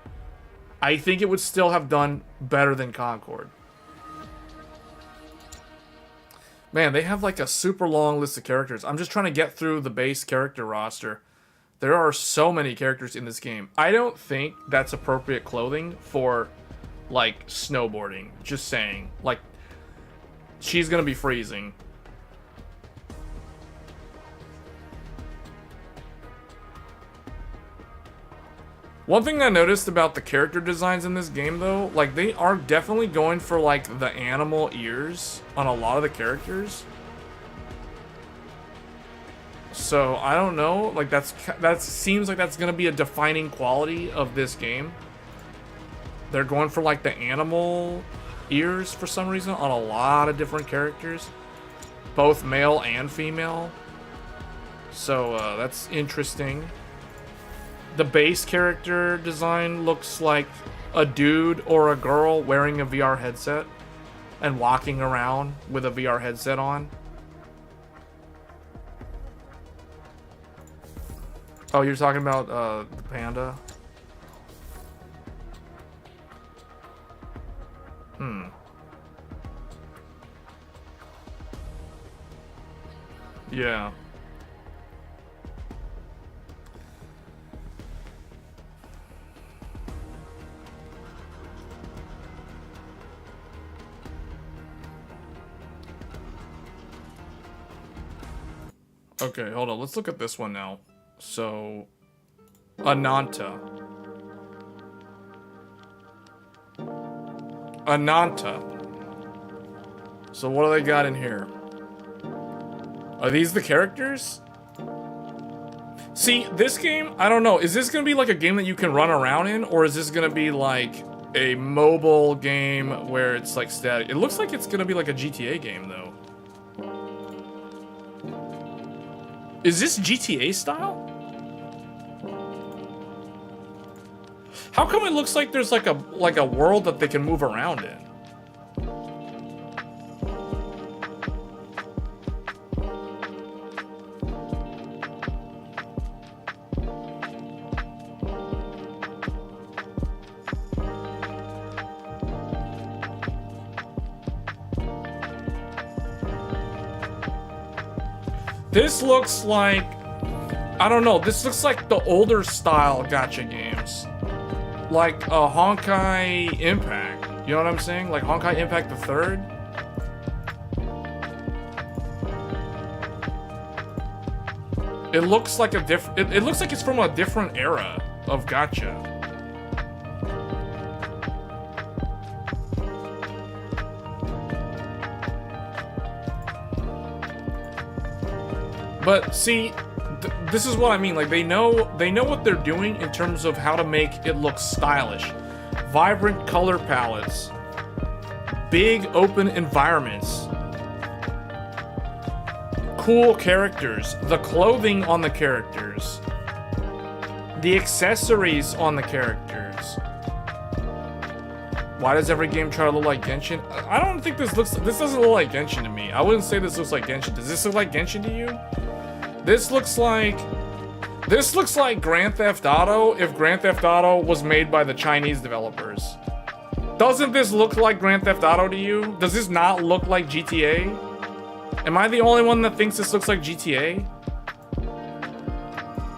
I think it would still have done better than Concord. Man, they have like a super long list of characters. I'm just trying to get through the base character roster. There are so many characters in this game. I don't think that's appropriate clothing for like snowboarding. Just saying. Like, she's gonna be freezing. One thing I noticed about the character designs in this game, though, like, they are definitely going for, like, the animal ears on a lot of the characters. So, I don't know, like, that seems like that's gonna be a defining quality of this game. They're going for, like, the animal ears for some reason on a lot of different characters. Both male and female. So, that's interesting. The base character design looks like a dude or a girl wearing a VR headset and walking around with a VR headset on. Oh, you're talking about the panda? Yeah. Okay, hold on. Let's look at this one now. So, Ananta. So what do they got in here? Are these the characters? See, this game, I don't know. Is this going to be like a game that you can run around in? Or is this going to be like a mobile game where it's like static? It looks like it's going to be like a GTA game, though. Is this GTA style? How come it looks like there's like a world that they can move around in? This looks like, I don't know, this looks like the older style gacha games. Like a Honkai Impact. You know what I'm saying? Like Honkai Impact the Third. It looks like a different, it looks like it's from a different era of gacha. But see, this is what I mean. Like they know what they're doing in terms of how to make it look stylish. Vibrant color palettes, big open environments, cool characters, the clothing on the characters, the accessories on the characters. Why does every game try to look like Genshin? I don't think this doesn't look like Genshin to me. I wouldn't say this looks like Genshin. Does this look like Genshin to you? This looks like Grand Theft Auto if Grand Theft Auto was made by the Chinese developers. Doesn't this look like Grand Theft Auto to you? Does this not look like GTA? Am I the only one that thinks this looks like GTA?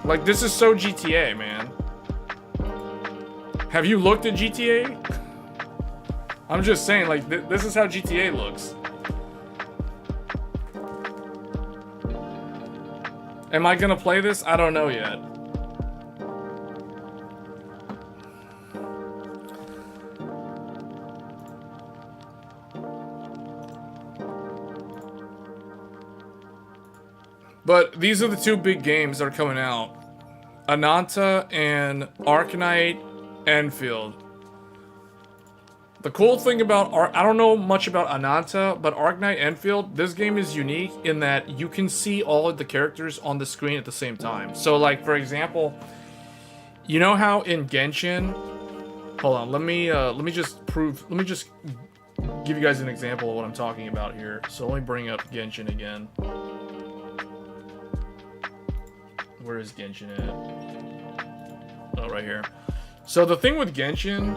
Like, this is so GTA, man. Have you looked at GTA? I'm just saying, like, this is how GTA looks. Am I gonna play this? I don't know yet. But these are the two big games that are coming out. Ananta and Arknight Enfield. The cool thing about I don't know much about Ananta, but Arknight Enfield, this game is unique in that you can see all of the characters on the screen at the same time. So like, for example, you know how in Genshin, hold on, let me just give you guys an example of what I'm talking about here. So let me bring up Genshin again. Where is Genshin at? Oh, right here. So the thing with Genshin,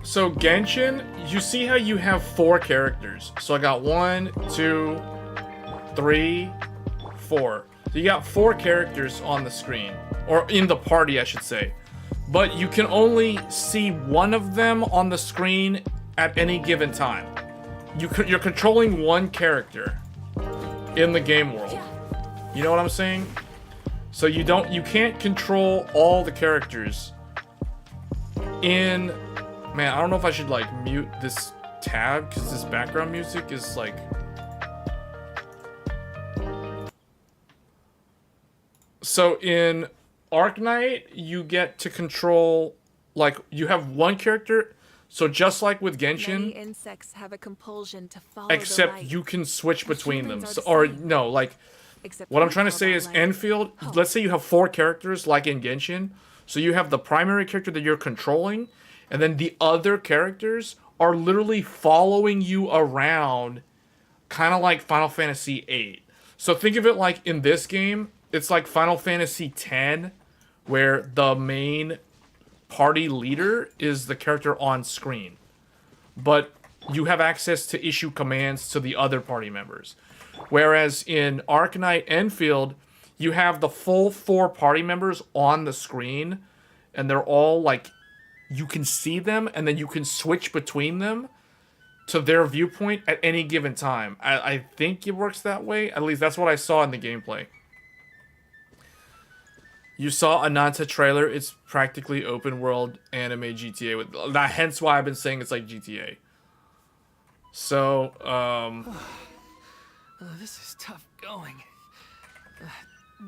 so Genshin, you see how you have 4 characters. So I got 1, 2, 3, 4. So you got 4 characters on the screen, or in the party, I should say. but you can only see one of them on the screen at any given time. You're controlling one character in the game world. You know what I'm saying? So you can't control all the characters in... Man, I don't know if I should like mute this tab because this background music is like... So in Arknight, you get to control, like, you have one character. So just like with Genshin, Many insects have a compulsion to follow except the light. you can switch between them. humans So, are the or same. no, like, Except what I'm we trying to call say that is light Enfield, hope. let's say you have 4 characters like in Genshin. So you have the primary character that you're controlling, and then the other characters are literally following you around, kind of like Final Fantasy VIII. So think of it like in this game, it's like Final Fantasy X, where the main party leader is the character on screen. But you have access to issue commands to the other party members. Whereas in Arknight Enfield, you have the full 4 party members on the screen, and they're all like, you can see them, and then you can switch between them to their viewpoint at any given time. I think it works that way. At least that's what I saw in the gameplay. You saw a Nanta trailer. It's practically open world anime GTA. With that, hence why I've been saying it's like GTA. So, This is tough going.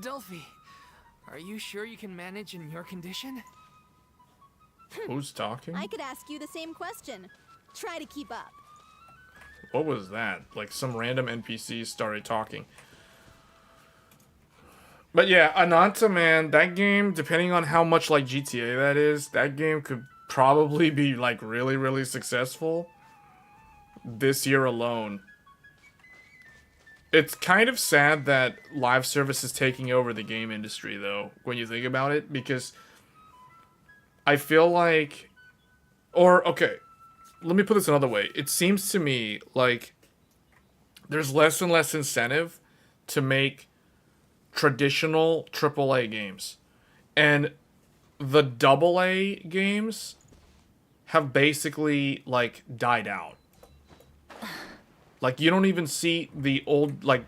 Delphi, are you sure you can manage in your condition? who's talking? I could ask you the same question. Try to keep up. What was that? Like some random NPCs started talking. But yeah, Ananta, man, that game, depending on how much like GTA that is, that game could probably be like really, really successful this year alone. It's kind of sad that live service is taking over the game industry, though, when you think about it, because I feel like... Or, okay, let me put this another way. It seems to me like there's less and less incentive to make traditional AAA games. And the AA games have basically, like, died out. Like, you don't even see the old, like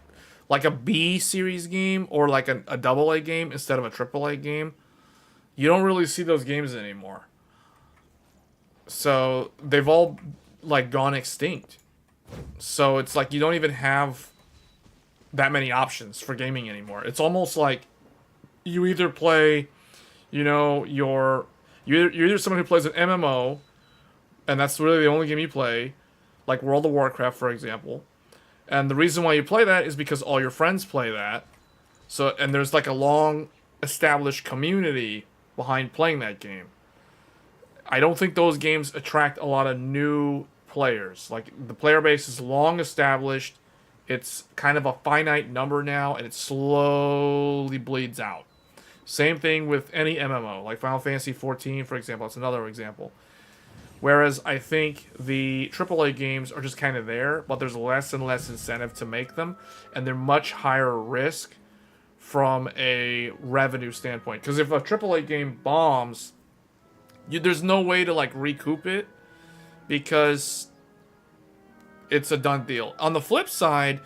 a B series game or like a AA game instead of a AAA game. You don't really see those games anymore. So, they've all, like, gone extinct. So, it's like you don't even have that many options for gaming anymore. It's almost like you either play, you know, you're either someone who plays an MMO, and that's really the only game you play, like World of Warcraft, for example. And the reason why you play that is because all your friends play that. So, and there's like a long established community behind playing that game. I don't think those games attract a lot of new players. Like, the player base is long established. It's kind of a finite number now, and it slowly bleeds out. Same thing with any MMO, like Final Fantasy XIV, for example. That's another example. Whereas I think the AAA games are just kind of there, but there's less and less incentive to make them, and they're much higher risk from a revenue standpoint. Because if a AAA game bombs, there's no way to like recoup it because it's a done deal. On the flip side,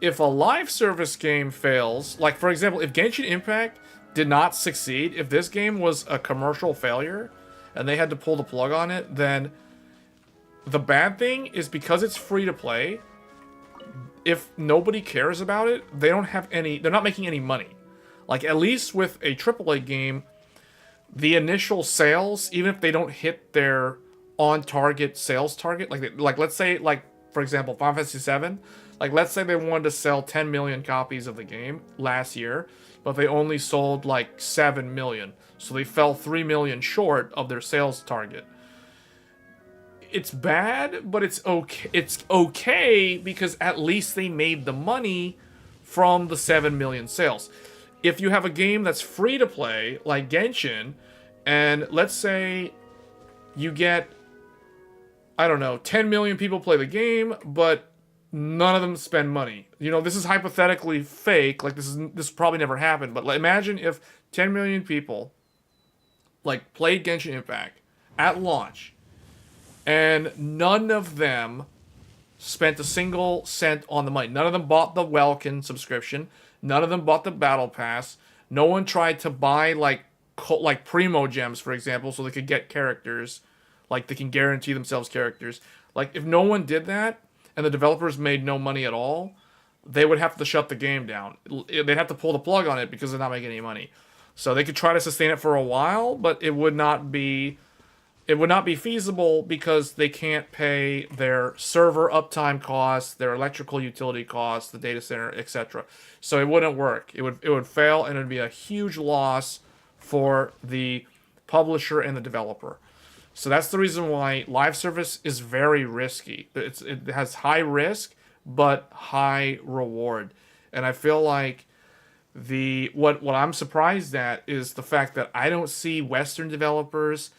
if a live service game fails, like for example, if Genshin Impact did not succeed, if this game was a commercial failure, and they had to pull the plug on it, then the bad thing is because it's free to play, if nobody cares about it, they're not making any money. Like, at least with a AAA game, the initial sales, even if they don't hit their on-target sales target, like let's say, like, for example, Final Fantasy VII, like, let's say they wanted to sell 10 million copies of the game last year, but they only sold, like, 7 million. So they fell 3 million short of their sales target. It's bad, but it's okay. It's okay because at least they made the money from the 7 million sales. If you have a game that's free to play, like Genshin, and let's say you get, I don't know, 10 million people play the game, but none of them spend money. You know, this is hypothetically fake. Like, this probably never happened, but imagine if 10 million people like played Genshin Impact at launch, and none of them spent a single cent on the money. None of them bought the Welkin subscription. None of them bought the Battle Pass. No one tried to buy like Primo gems, for example, so they could get characters, like they can guarantee themselves characters. Like if no one did that and the developers made no money at all, they would have to shut the game down. They'd have to pull the plug on it because they're not making any money. So they could try to sustain it for a while, but it would not be feasible because they can't pay their server uptime costs, their electrical utility costs, the data center, etc. So it wouldn't work. It would fail, and it would be a huge loss for the publisher and the developer. So that's the reason why live service is very risky. It has high risk but high reward, and I feel like what I'm surprised at is the fact that I don't see Western developers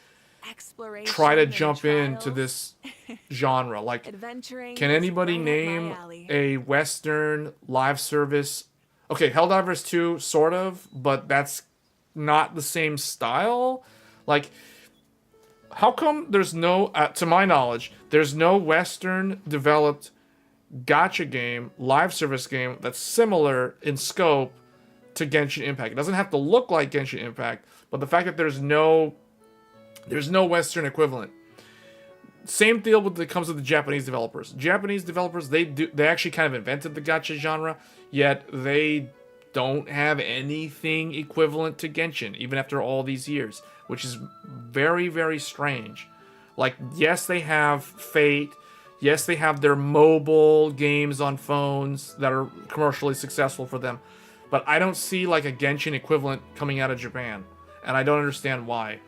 Exploration try to and jump into trials. this genre. Like, Adventuring can is anybody right up name my alley. a Western live service? Okay, Helldivers 2, sort of, but that's not the same style. Like, how come there's no, to my knowledge, there's no Western developed gacha game, live service game that's similar in scope to Genshin Impact? It doesn't have to look like Genshin Impact, but the fact that there's no Western equivalent. Same deal with that comes with the Japanese developers. Japanese developers, they actually kind of invented the gacha genre, yet they don't have anything equivalent to Genshin, even after all these years, which is very, very strange. Like, yes, they have Fate. Yes, they have their mobile games on phones that are commercially successful for them. But I don't see, like, a Genshin equivalent coming out of Japan. And I don't understand why.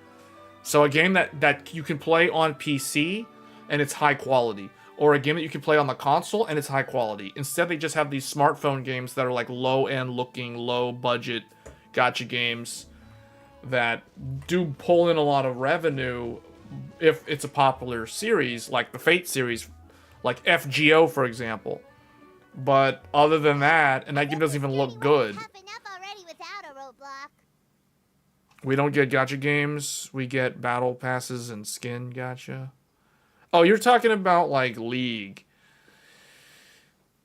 So a game that you can play on PC and it's high quality, or a game that you can play on the console and it's high quality. Instead, they just have these smartphone games that are like low-end looking, low-budget gacha games that do pull in a lot of revenue if it's a popular series, like the Fate series, like FGO, for example. But other than that, and that game doesn't even look good. Tough enough already without a roadblock. We don't get gacha games. We get battle passes and skin gacha. Oh, you're talking about, like, League.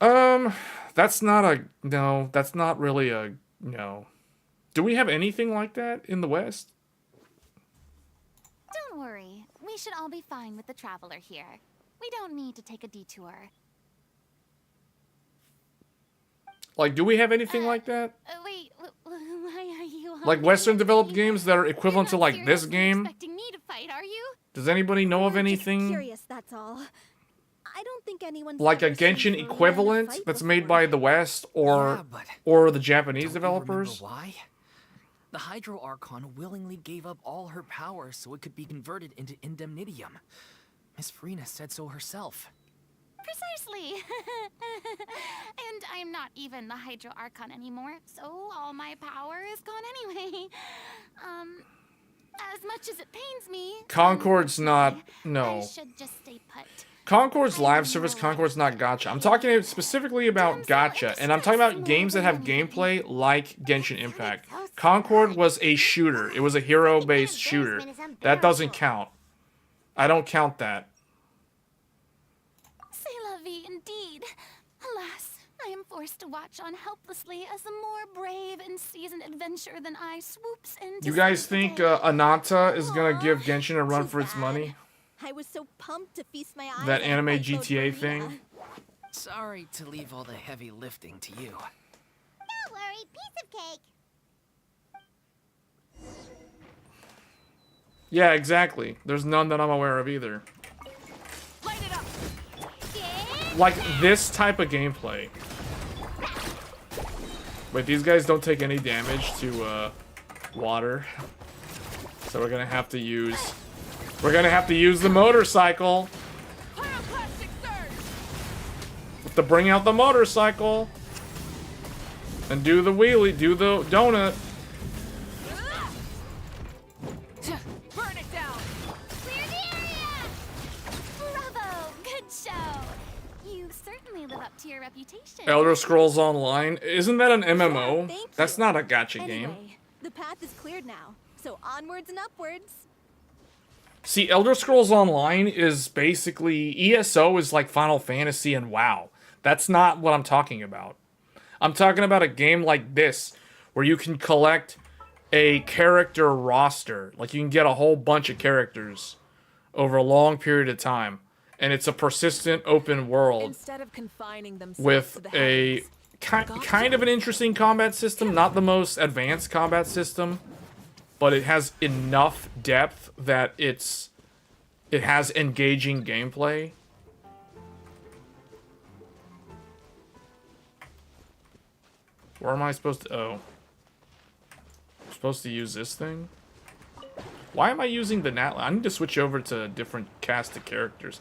That's not a... No, that's not really a... No. Do we have anything like that in the West? Don't worry. We should all be fine with the traveler here. We don't need to take a detour. Like, do we have anything like that? Wait, why are you Like Western developed games that are equivalent to, like, this seriously game? expecting me to fight, are you? Does anybody know of I'm just anything? curious, that's all. I don't think anyone's Like a ever seen Genshin Ferelyn equivalent fight that's made before. by the West Yeah, but or the Japanese don't you developers? remember why? The Hydro Archon willingly gave up all her power so it could be converted into Indemnitium. Miss Farina said so herself. Precisely. And I'm not even the Hydro Archon anymore, so all my power is gone anyway. As much as it pains me... Concord's not... I No. should just stay put. Concord's live service, Concord's not gacha. I'm talking specifically about gacha, and I'm talking about games that have gameplay like Genshin Impact. Concord was a shooter. It was a hero-based shooter. That doesn't count. I don't count that. C'est la vie, indeed. Alas, I am forced to watch on helplessly as a more brave and seasoned adventurer than I swoops in to You guys save the think day. Ananta is gonna give Genshin a run Too for its bad. money? I was so pumped to feast my eyes That on anime Fight Mode GTA Marina. thing? Sorry to leave all the heavy lifting to you. Don't worry, piece of cake. Yeah, exactly. There's none that I'm aware of either. Light it up. Like this type of gameplay. Wait, these guys don't take any damage to water. So we're gonna have to use the motorcycle. Pyroclastic surge. To bring out the motorcycle. And do the wheelie, do the donut. Burn it down. Clear the area! Bravo! Good show! You certainly live up to your reputation. Elder Scrolls Online. Isn't that an MMO? Thank That's you. not a gacha game. Anyway, the path is cleared now, So onwards and upwards. See, Elder Scrolls Online is basically... ESO is like Final Fantasy and WoW. That's not what I'm talking about. I'm talking about a game like this, where you can collect a character roster. Like, you can get a whole bunch of characters over a long period of time. And it's a persistent open world Instead of confining themselves with to the a heavens. kind of an interesting combat system. Not the most advanced combat system, but it has enough depth that it has engaging gameplay. Where am I supposed to... Oh. I'm supposed to use this thing? Why am I using the Natlan? I need to switch over to a different cast of characters.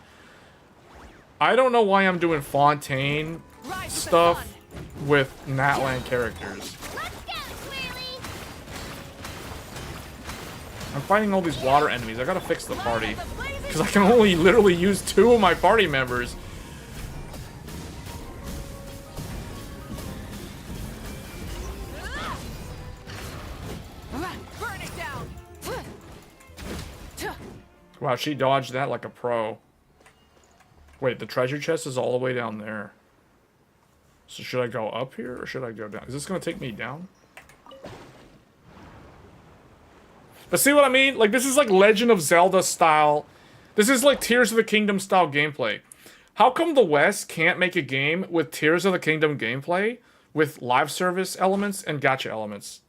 I don't know why I'm doing Fontaine Rise with the stuff sun. with Natlan characters. Let's go, Swirly! I'm fighting all these water enemies. I gotta fix the party. Because I can only literally use 2 of my party members. Burn it down. Wow, she dodged that like a pro. Wait, the treasure chest is all the way down there. So should I go up here or should I go down? Is this gonna take me down? But see what I mean? Like, this is like Legend of Zelda style. This is like Tears of the Kingdom style gameplay. How come the West can't make a game with Tears of the Kingdom gameplay with live service elements and gacha elements?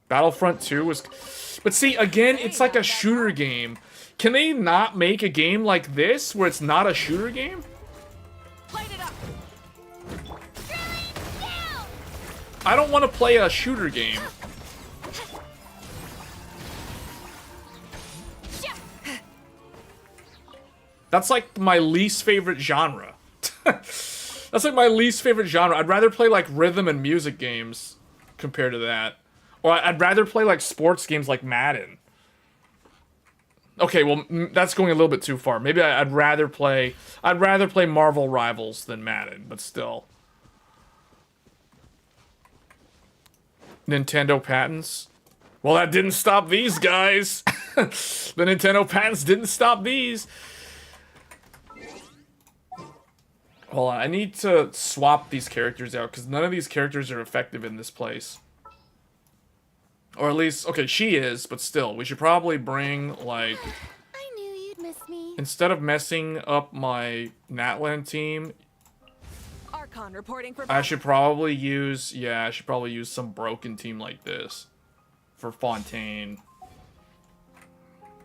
Battlefront 2 was... But see, again, it's like a shooter game. Can they not make a game like this where it's not a shooter game? Light it up. I don't want to play a shooter game. That's like my least favorite genre. That's like my least favorite genre. I'd rather play like rhythm and music games compared to that. Or I'd rather play like sports games like Madden. Okay, well, that's going a little bit too far. Maybe I'd rather play Marvel Rivals than Madden, but still. Nintendo patents. Well, that didn't stop these guys. The Nintendo patents didn't stop these. Hold on, I need to swap these characters out because none of these characters are effective in this place. Or at least, okay, she is, but still, we should probably bring, like... I knew you'd miss me. Instead of messing up my Natlan team, Archon reporting for I should probably use, yeah, I should probably use some broken team like this for Fontaine.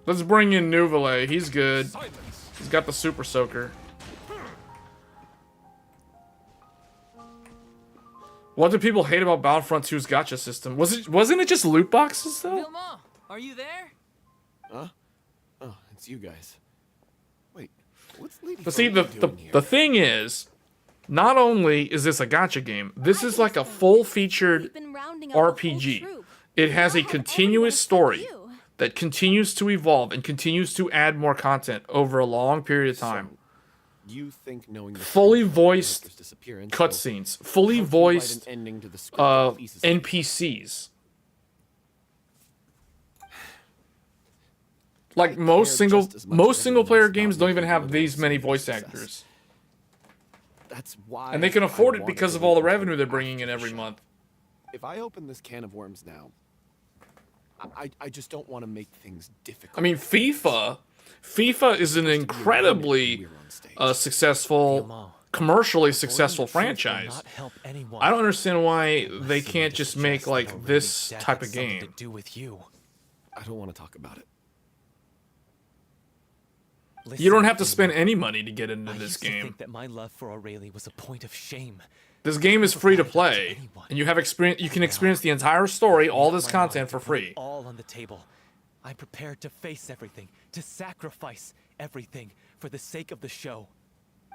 Let's bring in Nouvelle. He's good. He's got the Super Soaker. What do people hate about Battlefront 2's gacha system? Wasn't it just loot boxes though? Vilma, are you there? Huh? Oh, it's you guys. Wait, what's Lady But see, Frozen doing here? the thing is, not only is this a gacha game, this is like a full-featured We've been rounding up a whole RPG. troop. It has a Now continuous everyone's story but you. that continues to evolve and continues to add more content over a long period of time. You think knowing the Fully truth about voiced Berserker's disappearance will Cutscenes, fully help you write an voiced ending to the script that pleases you? NPCs. Like most care just as much most as single player everyone else games about don't even making have it a these many super voice success. actors. That's why. And they can I afford it wanted because to of all the wait until revenue they're after bringing in the every show. month. If I open this can of worms now, I just don't want to make things difficult. I mean, FIFA is an incredibly successful, commercially successful franchise. I don't understand why they can't just make like this type of game. I don't want to talk about it. You don't have to spend any money to get into I this used to game. think that my love for Aurelie was a point of shame. This game is free to play, and you have experience. You can experience the entire story, all this My content mind for to put it free. all on the table. I'm prepared to face everything, to sacrifice everything for the sake of the show.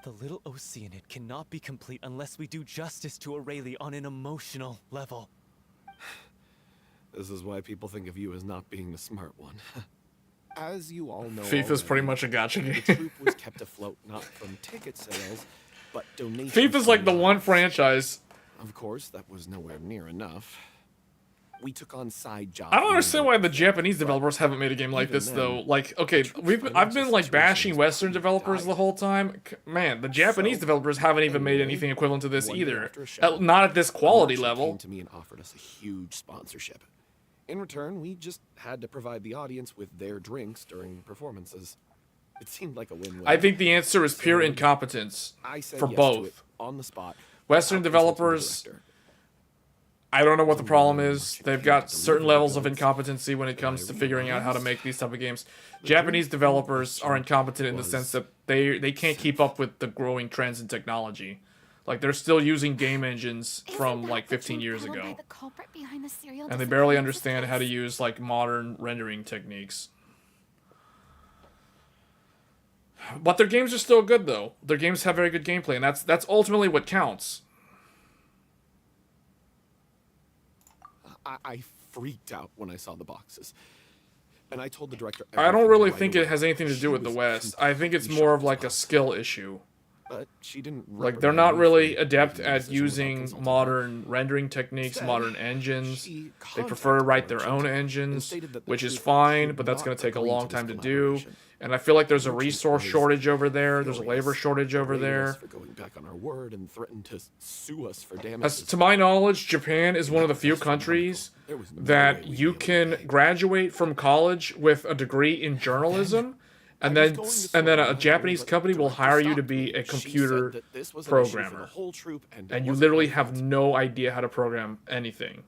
The little Oceanid cannot be complete unless we do justice to Aurelie on an emotional level. This is why people think of you as not being the smart one. As you all know, FIFA's pretty already, much a gacha the game. troop was kept afloat not from ticket sales, but donations. FIFA's like the from one lives. franchise. Of course, that was nowhere near enough. we took on side jobs. I don't understand why the Japanese developers haven't made a game like this though. Like, okay, I've been like bashing Western developers the whole time. Man, the Japanese developers haven't even made anything equivalent to this either. Not at this quality level. Came to me and offered us a huge sponsorship. In return, we just had to provide the audience with their drinks during performances. It seemed like a win-win. I think the answer is pure incompetence I said for yes to it both. on the spot. Western without consulting the developers, director. I don't know what the problem is. They've got certain levels of incompetency when it comes to figuring out how to make these type of games. Japanese developers are incompetent in the sense that they can't keep up with the growing trends in technology. Like, they're still using game engines from like 15 years ago. And they barely understand how to use like modern rendering techniques. But their games are still good though. Their games have very good gameplay, and that's ultimately what counts. I freaked out when I saw the boxes. And I told the director... I don't really right think away. it has anything to do She with the was West. I think it's completely more of shocked like a as skill issue. But she didn't Like, they're reprimand not me really for adept making a at decision without using consulting her. modern rendering techniques, Instead, modern engines. she They prefer to contacted write the their merchant own and engines, stated that the which is truth fine, could but that's not going to take a agree long to this time to do. collaboration. And I feel like there's a Merchant resource was shortage over there. There's a furious, labor shortage over berated there. us for going back on our word and threatened to sue us for damages. As to my knowledge, Japan is one of the few countries There was no that way we'd you be able to can pay. graduate from college with a degree in journalism, and then a Japanese company will hire you to be a computer programmer, and you literally have no idea how to program anything.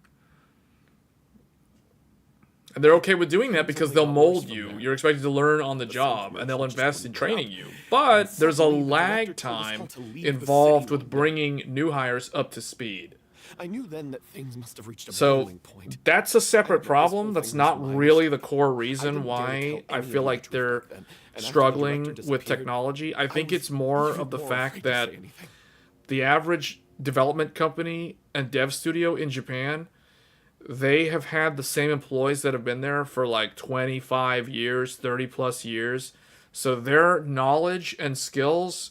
And they're okay with doing that because they'll mold you. You're expected to learn on the job, and they'll invest in training you. But there's a lag time involved with bringing new hires up to speed. I knew then that things must have reached a So boiling point. that's a separate problem. That's not really the core I reason didn't dare why tell I anyone feel the like truth they're back then, and after the struggling director with disappeared, technology. I think was it's more even of the more fact afraid to that say anything. the average development company and dev studio in Japan, they have had the same employees that have been there for like 25 years, 30 plus years. So their knowledge and skills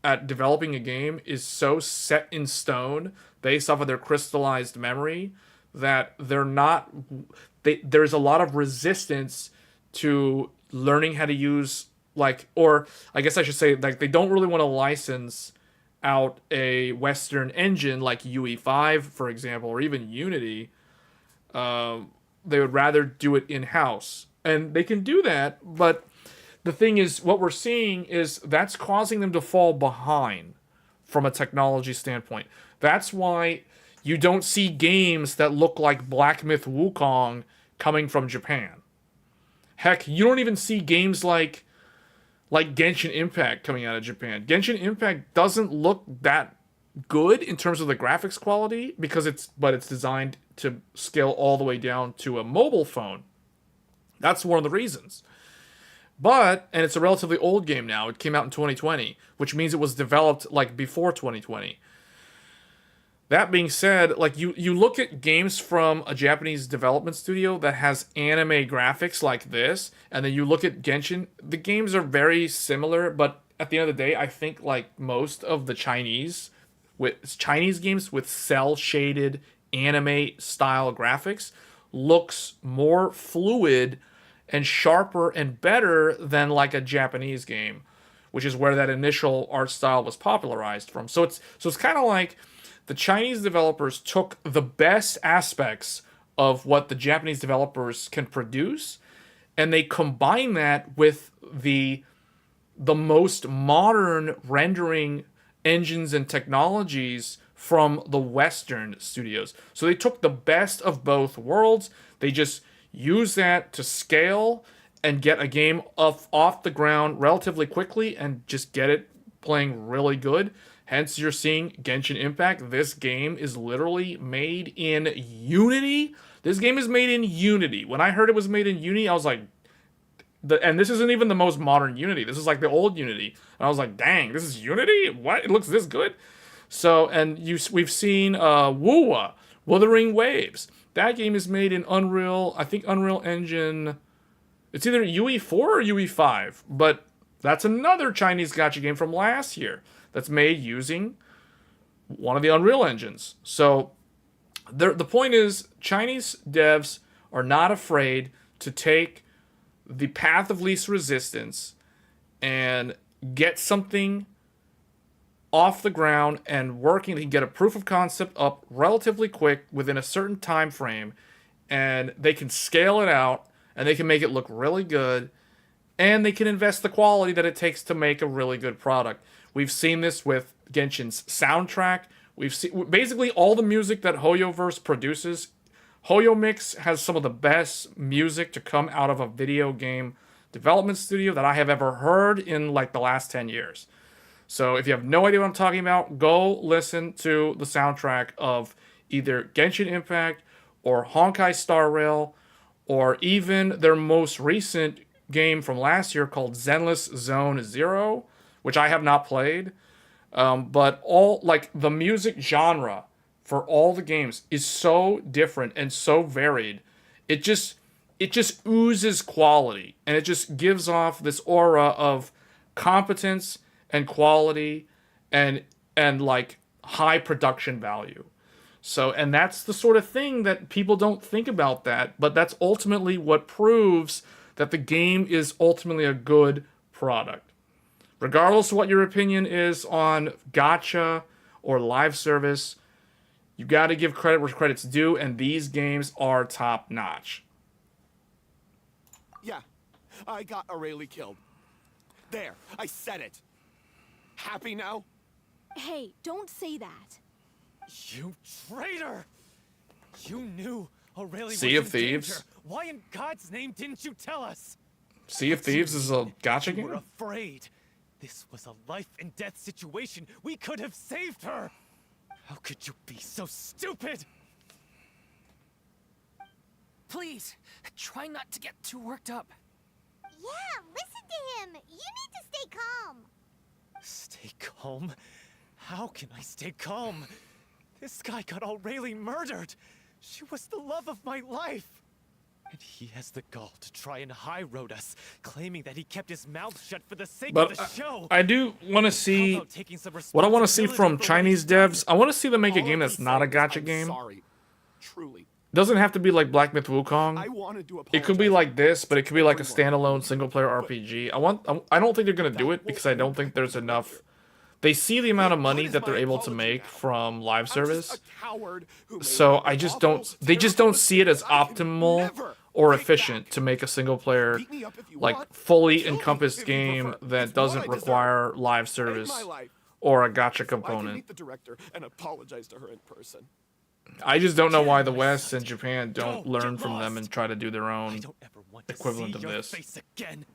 at developing a game is so set in stone based off of their crystallized memory that there's a lot of resistance to learning how to use, like, or I guess I should say, like, they don't really want to license out a Western engine like UE5, for example, or even Unity. They would rather do it in-house. And they can do that, but the thing is, what we're seeing is that's causing them to fall behind from a technology standpoint. That's why you don't see games that look like Black Myth Wukong coming from Japan. Heck, you don't even see games like Genshin Impact coming out of Japan. Genshin Impact doesn't look that good in terms of the graphics quality because it's designed to scale all the way down to a mobile phone. That's one of the reasons. And it's a relatively old game now. It came out in 2020, which means it was developed like before 2020. That being said, like you look at games from a Japanese development studio that has anime graphics like this, and then you look at Genshin, the games are very similar, but at the end of the day, I think like most of the Chinese games with cel-shaded anime style graphics looks more fluid and sharper and better than like a Japanese game, which is where that initial art style was popularized from. So it's kind of like the Chinese developers took the best aspects of what the Japanese developers can produce, and they combine that with the most modern rendering engines and technologies from the Western studios. So they took the best of both worlds. They just use that to scale and get a game off the ground relatively quickly and just get it playing really good. Hence, you're seeing Genshin Impact. This game is literally made in Unity. This game is made in Unity. When I heard it was made in Unity, I was like, and this isn't even the most modern Unity. This is like the old Unity. And I was like, dang, this is Unity? What? It looks this good? So, and we've seen Wuwa, Wuthering Waves. That game is made in Unreal, I think Unreal Engine, it's either UE4 or UE5, but that's another Chinese gacha game from last year that's made using one of the Unreal engines. So the point is, Chinese devs are not afraid to take the path of least resistance and get something off the ground and working. They can get a proof of concept up relatively quick within a certain time frame, and they can scale it out, and they can make it look really good, and they can invest the quality that it takes to make a really good product. We've seen this with Genshin's soundtrack. We've seen basically all the music that HoYoverse produces. HoYo Mix has some of the best music to come out of a video game development studio that I have ever heard in like the last 10 years. So if you have no idea what I'm talking about, go listen to the soundtrack of either Genshin Impact or Honkai Star Rail, or even their most recent game from last year called Zenless Zone Zero, which I have not played. But all like the music genre for all the games is so different and so varied. It just oozes quality, and it just gives off this aura of competence and quality and like high production value. So, and that's the sort of thing that people don't think about that, but that's ultimately what proves that the game is ultimately a good product. Regardless of what your opinion is on gacha or live service, you got to give credit where credit's due, and these games are top notch. Yeah, I got Aurelie killed. There, I said it. Happy now? Hey, don't say that. You traitor! You knew Aurelie was Sea of in Thieves. danger. Why in God's name didn't you tell us? Sea of Thieves is a gacha You were game? afraid. This was a life and death situation. We could have saved her. How could you be so stupid? Please, try not to get too worked up. Yeah, listen to him. You need to stay calm. Stay calm? How can I stay calm? This guy got Aurelie murdered. She was the love of my life. And he has the gall to try and high road us, claiming that he kept his mouth shut for the sake of But the show. I do want to see How about taking some what I want to see responsibility from for what Chinese he's done? devs. I want to see them make a All game I'm that's not a saying is gacha I'm game. Sorry. Truly. Doesn't have to be like Black Myth Wukong. I wanted to apologize. It could be like this, but it could be like a everyone. standalone single-player RPG. I don't think they're gonna do it because I don't think there's enough. They see the amount of money that they're able to make from live service, so I just don't. They just don't see it as optimal or efficient to make a single-player, like fully encompassed game that doesn't require live service or a gacha I can component. meet the director and apologize to her in person. I just don't know why the West and Japan don't Don't learn get from them lost. and try to do their I own. don't ever want to equivalent see of your this. face again.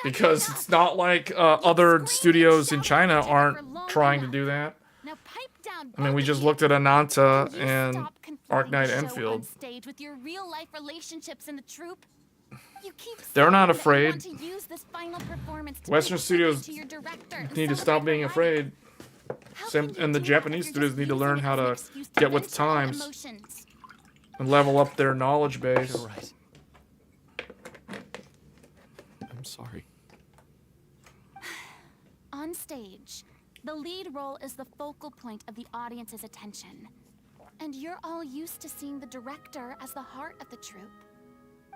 Because it's not like other studios in China aren't trying to do that. Now pipe down. I mean, we both just of you. looked at Ananta Will you and stop conflating Arc Knight the show Enfield. on stage with your real life relationships in the troupe? You keep They're not saying that you afraid. want to use this final performance to Western pay tribute studios to your director and Need to stop celebrate being her life. afraid. How Same, can you and the do that Japanese if you're studios just need to using learn it how as an to excuse get with vent all times emotions? and level up their knowledge base. You're right. I'm sorry. On stage, the lead role is the focal point of the audience's attention. And you're all used to seeing the director as the heart of the troupe.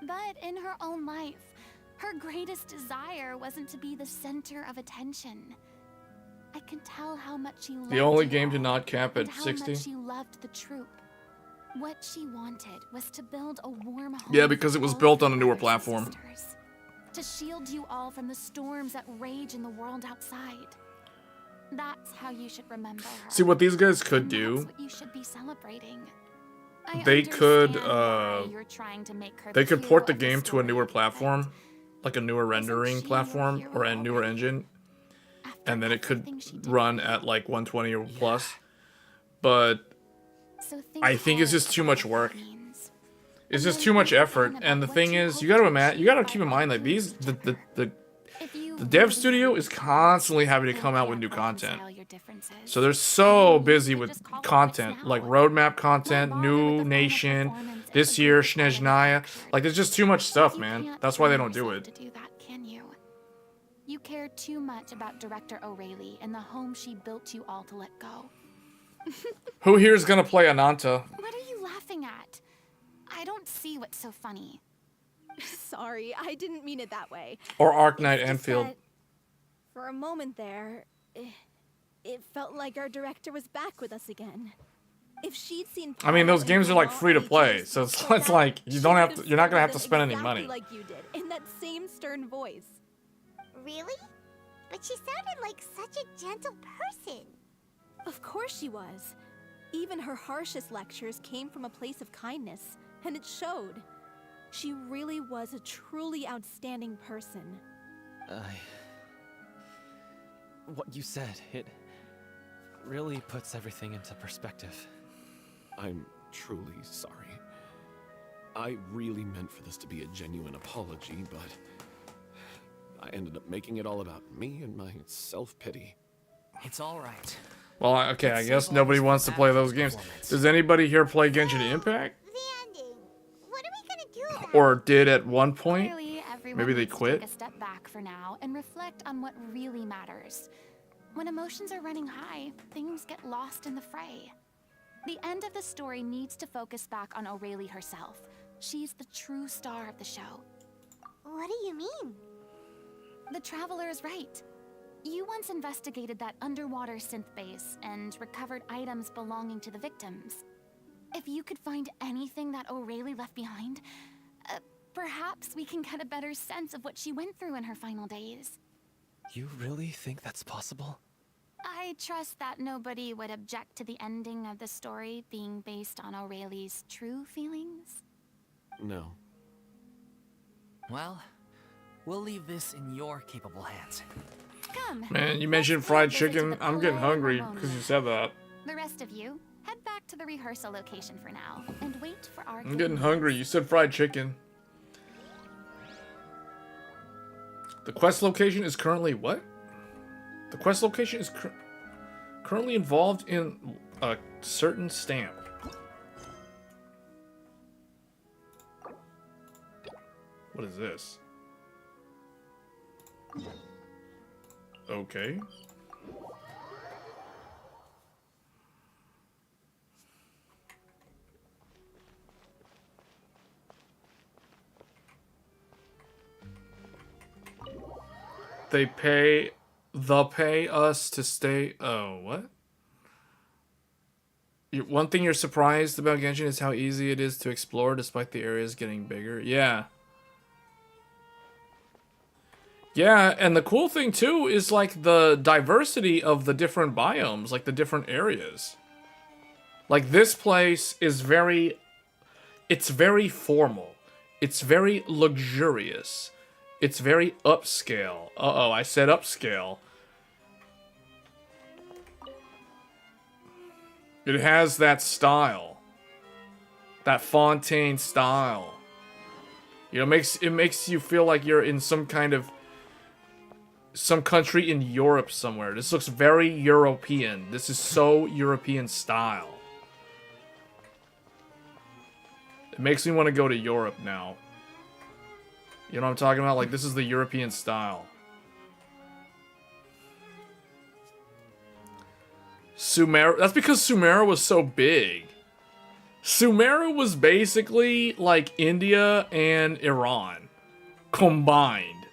But in her own life, her greatest desire wasn't to be the center of attention. I can tell how much she loved The only you game to all, not cap and at how 60. much she loved the troupe. What she wanted was to build a warm home. Yeah, because for it was all built of on a her newer brothers and platform. sisters, to shield you all from the storms that rage in the world outside. That's how you should remember her. See, what these guys could And do, that's what you should be celebrating. I they could, understand why you're trying to make her they the could hero port the of game to a newer story, platform, like a newer rendering she your platform hero or a newer already? engine, but after and then it could everything she did run for you. at like 120 or plus. But So think I think it's hard just too about much what work. that means. It's And just then too much think effort. again And the about thing what you is, you hope gotta to you gotta achieve keep in by mind that working these together. If you the dev really studio is constantly having to come out with new can't content. reconcile your differences, So they're so then busy you with just call it content, quits like now. roadmap Why content, bother with new the final nation, performance if this the year, group is already Snezhnaya. fractured? Like, there's just too much stuff, You man. can't That's why they bring don't do yourself it. to do that, can you? You care too much about director Aurelie and the home she built you all to let go. Who here is gonna play Ananta? What are you laughing see what's so funny. Sorry, I didn't mean it that way. Or Arc Knight It's just Enfield. that for a moment there, it felt like our director was back with us again. If she'd seen I mean, those Paul games are and like Paul free to and play, Jace so it's, before it's that, like you she don't would have to, you're not gonna have to spoken spend any exactly money. like you did, in that same stern voice. Really? But she sounded like such a gentle person. Of course she was. Even her harshest lectures came from a place of kindness, and it showed. She really was a truly outstanding person. What you said, it really puts everything into perspective. I'm truly sorry. I really meant for this to be a genuine apology, but I ended up making it all about me and my self-pity. It's all right. Well, okay, I Let's guess save all nobody this wants to play those games. performance. Does anybody here play Genshin Impact? The ending. What are we gonna do about Or did at one point? Clearly, everyone Maybe they needs to quit? take a step back for now and reflect on what really matters. When emotions are running high, things get lost in the fray. The end of the story needs to focus back on Aurelie herself. She's the true star of the show. What do you mean? The Traveler is right. You once investigated that underwater synth base and recovered items belonging to the victims. If you could find anything that Aurelie left behind, perhaps we can get a better sense of what she went through in her final days. You really think that's possible? I trust that nobody would object to the ending of the story being based on Aurelie's true feelings. No. Well, we'll leave this in your capable hands. Come. Man, you let's mentioned pay a fried visit to chicken. the I'm getting Palais hungry Harmonia. because you said that. The rest of you, head back to the rehearsal location for now and wait for our I'm getting game. hungry. You said fried chicken. The quest location is currently what? The quest location is currently involved in a certain stamp. What is this? Okay. They pay us to stay. Oh, what? One thing you're surprised about Genshin is how easy it is to explore despite the areas getting bigger. Yeah. Yeah, and the cool thing too is like the diversity of the different biomes, like the different areas. Like this place is it's very formal. It's very luxurious. It's very upscale. Uh-oh, I said upscale. It has that style. That Fontaine style. You know, it makes you feel like you're in some country in Europe somewhere. This looks very European. This is so European style. It makes me want to go to Europe now. You know what I'm talking about? Like, this is the European style. Sumeru. That's because Sumeru was so big. Sumeru was basically like India and Iran combined.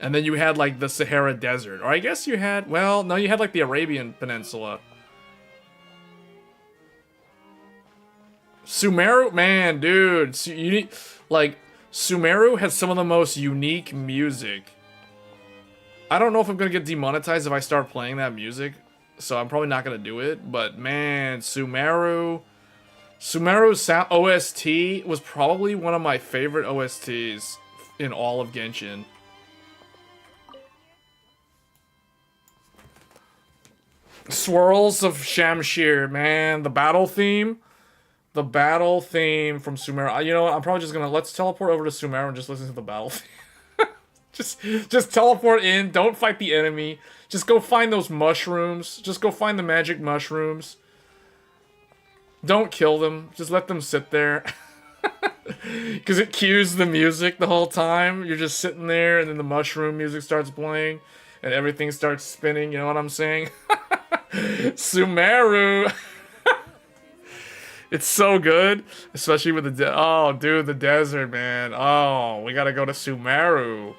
And then you had like the Sahara Desert. Or I guess you had, well, no, you had like the Arabian Peninsula. Sumeru, man, dude. You need, like, Sumeru has some of the most unique music. I don't know if I'm going to get demonetized if I start playing that music. So I'm probably not going to do it. But man, Sumeru's OST was probably one of my favorite OSTs in all of Genshin. Swirls of Shamshir, man. The battle theme. The battle theme from Sumeru. You know what? I'm probably just gonna let's teleport over to Sumeru and just listen to the battle theme. just teleport in. Don't fight the enemy. Just go find those mushrooms. Just go find the magic mushrooms. Don't kill them. Just let them sit there. Because it cues the music the whole time. You're just sitting there and then the mushroom music starts playing. And everything starts spinning. You know what I'm saying? Sumeru. It's so good, especially with the oh, dude, the desert, man. Oh, we gotta go to Sumeru.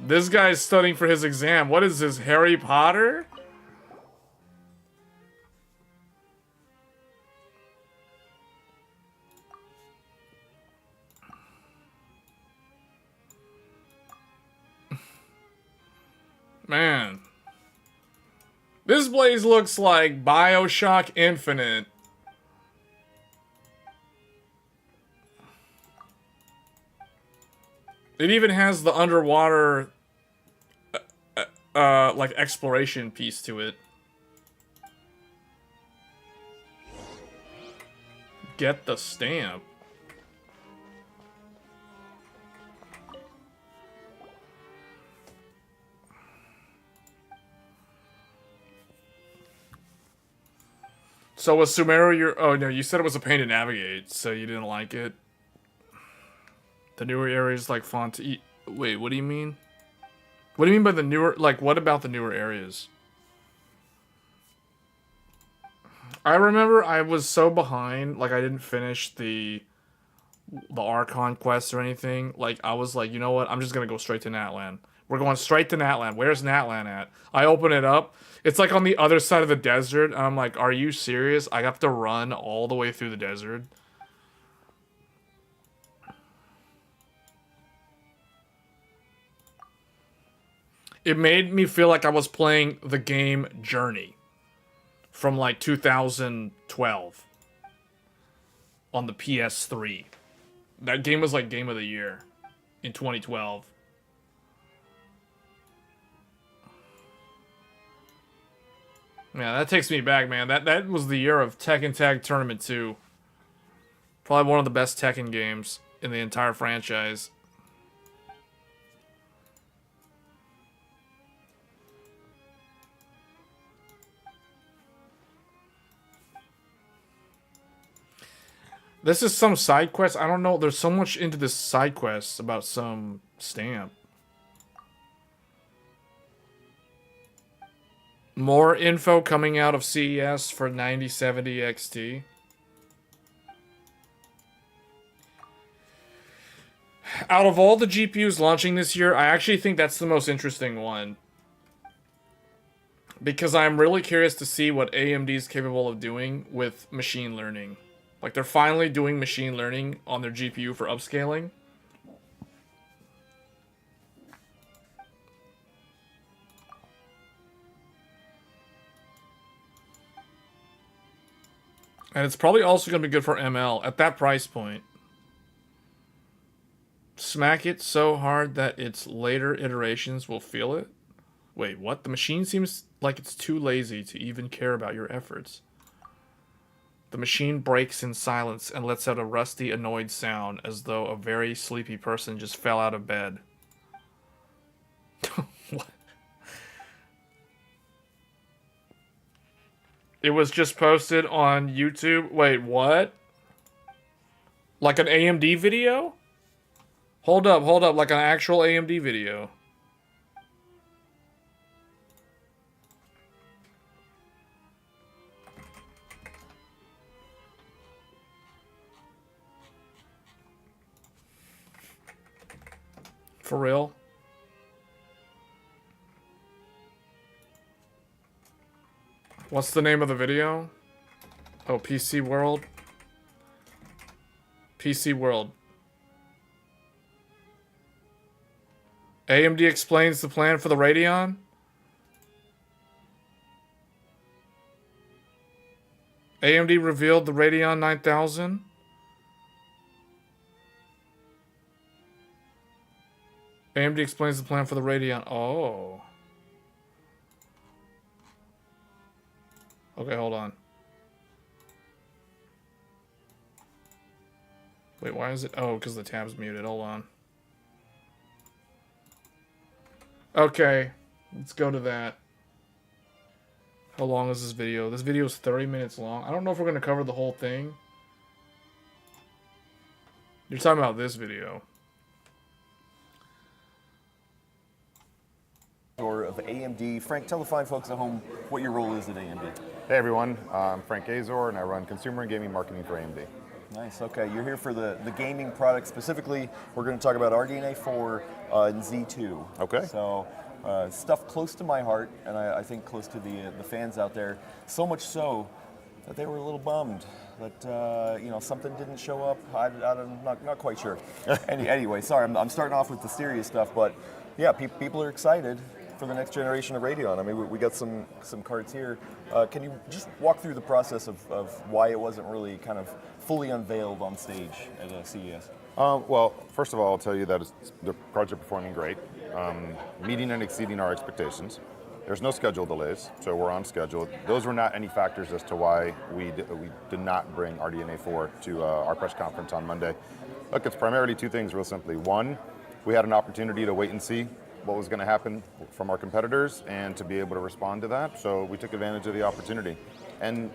This guy's studying for his exam. What is this, Harry Potter? Man. This place looks like BioShock Infinite. It even has the underwater, like, exploration piece to it. Get the stamp. So was Sumeru your... Oh, no, you said it was a pain to navigate, so you didn't like it. The newer areas like Wait, what do you mean? What do you mean by the newer... Like, what about the newer areas? I remember I was so behind, like, I didn't finish the Archon quest or anything. Like, I was like, you know what? I'm just gonna go straight to Natlan. We're going straight to Natlan. Where's Natlan at? I open it up. It's like on the other side of the desert. And I'm like, are you serious? I have to run all the way through the desert. It made me feel like I was playing the game Journey from like 2012 on the PS3. That game was like Game of the Year in 2012. Yeah, that takes me back, man. That was the year of Tekken Tag Tournament 2. Probably one of the best Tekken games in the entire franchise. This is some side quest. I don't know. There's so much into this side quest about some stamp. More info coming out of CES for 9070 XT. Out of all the GPUs launching this year, I actually think that's the most interesting one. Because I'm really curious to see what AMD is capable of doing with machine learning. Like, they're finally doing machine learning on their GPU for upscaling. And it's probably also going to be good for ML at that price point. Smack it so hard that its later iterations will feel it. Wait, what? The machine seems like it's too lazy to even care about your efforts. The machine breaks in silence and lets out a rusty, annoyed sound as though a very sleepy person just fell out of bed. What? It was just posted on YouTube. Wait, what? Like an AMD video? Hold up, like an actual AMD video. For real? What's the name of the video? Oh, PC World. PC World. AMD explains the plan for the Radeon. AMD revealed the Radeon 9000. AMD explains the plan for the Radeon. Oh. Okay, hold on. Wait, why is it? Oh, because the tab's muted. Hold on. Okay, let's go to that. How long is this video? This video is 30 minutes long. I don't know if we're going to cover the whole thing. You're talking about this video. Or of AMD. Frank, tell the fine folks at home what your role is at AMD. Hey everyone, I'm Frank Azor and I run consumer and gaming marketing for AMD. Nice, okay. You're here for the gaming product. Specifically, we're going to talk about RDNA 4 and Z2. Okay. So, stuff close to my heart, and I think close to the fans out there. So much so that they were a little bummed that something didn't show up. I'm not quite sure. Anyway, sorry, I'm starting off with the serious stuff, but yeah, people are excited for the next generation of Radeon. I mean, we got some cards here. Can you just walk through the process of why it wasn't really kind of fully unveiled on stage at CES? Well, first of all, I'll tell you that the cards are performing great, meeting and exceeding our expectations. There's no schedule delays, so we're on schedule. Those were not any factors as to why we did not bring RDNA 4 to our press conference on Monday. Look, it's primarily two things, real simply. One, we had an opportunity to wait and see what was going to happen from our competitors and to be able to respond to that, so we took advantage of the opportunity. And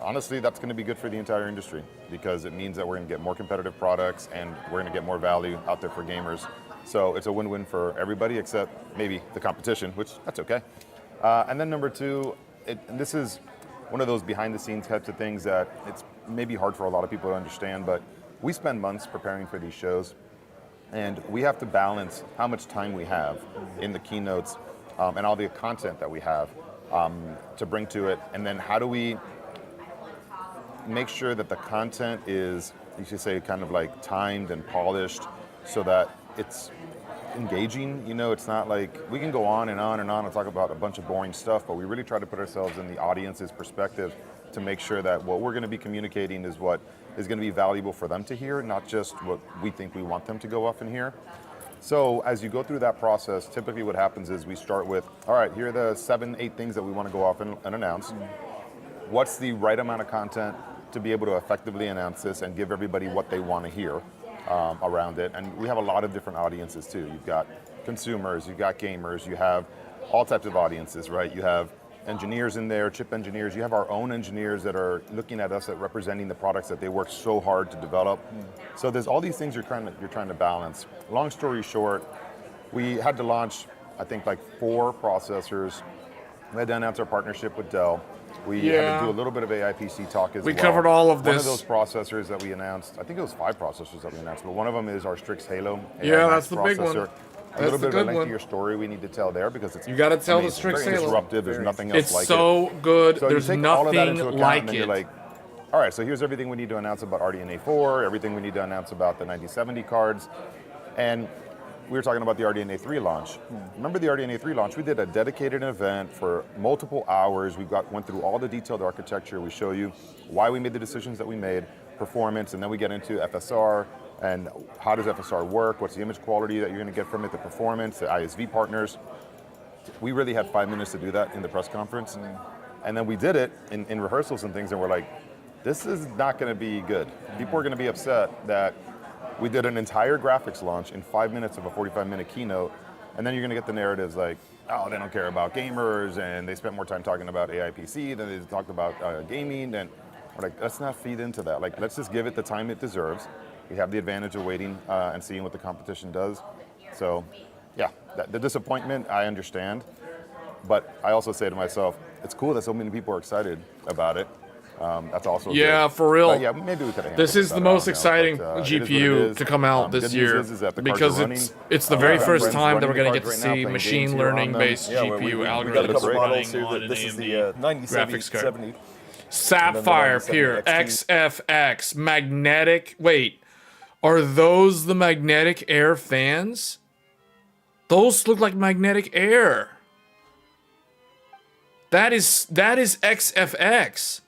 honestly, that's going to be good for the entire industry because it means that we're going to get more competitive products and we're going to get more value out there for gamers. So it's a win-win for everybody except maybe the competition, which that's okay. And then number two, and this is one of those behind-the-scenes types of things that it's maybe hard for a lot of people to understand, but we spend months preparing for these shows. And we have to balance how much time we have in the keynotes and all the content that we have to bring to it. And then how do we make sure that the content is, you should say, kind of like timed and polished so that it's engaging. It's not like we can go on and on and on and talk about a bunch of boring stuff, but we really try to put ourselves in the audience's perspective to make sure that what we're going to be communicating is what is going to be valuable for them to hear, not just what we think we want them to go off and hear. So as you go through that process, typically what happens is we start with, all right, here are the 7-8 things that we want to go off and announce. What's the right amount of content to be able to effectively announce this and give everybody what they want to hear around it? And we have a lot of different audiences too. You've got consumers, you've got gamers, you have all types of audiences, right? You have engineers in there, chip engineers. You have our own engineers that are looking at us at representing the products that they worked so hard to develop. So there's all these things you're trying to balance. Long story short, we had to launch, I think, like 4 processors. We had to announce our partnership with Dell. We had to do a little bit of AI PC talk as well. We covered all of this. One of those processors that we announced, I think it was 5 processors that we announced, but one of them is our Strix Halo AI Yeah, Max that's the big one. A little bit of a lengthier story we need to tell there because it's you got to tell amazing. the Strix Very Halo. disruptive. There's nothing else like it. It's so good. So There's you take all of that nothing into account, like and then it. you're like, all right, so here's everything we need to announce about RDNA 4, everything we need to announce about the 9070 cards, and we were talking about the RDNA 3 launch. Remember the RDNA 3 launch? We did a dedicated event for multiple hours. We went through all the detailed architecture. We show you why we made the decisions that we made, performance, and then we get into FSR, and how does FSR work? What's the image quality that you're going to get from it, the performance, the ISV partners. We really had 5 minutes to do that in the press conference. And then we did it in rehearsals and things, and we're like, this is not going to be good. People are going to be upset that we did an entire graphics launch in 5 minutes of a 45-minute keynote, and then you're going to get the narratives like, oh, they don't care about gamers, and they spent more time talking about AI PC than they talked about gaming, and we're like, let's not feed into that. Like, let's just give it the time it deserves. We have the advantage of waiting and seeing what the competition does. So, yeah, the disappointment, I understand. But I also say to myself, it's cool that so many people are excited about it. That's also good. For real. But yeah, maybe we could have this is the most exciting GPU to come out this year is that the because it's the very first time that we're going to get to see machine learning based GPU algorithms running on an AMD graphics card. Sapphire Pure XFX magnetic. Wait, are those the magnetic air fans? Those look like magnetic air. That is XFX.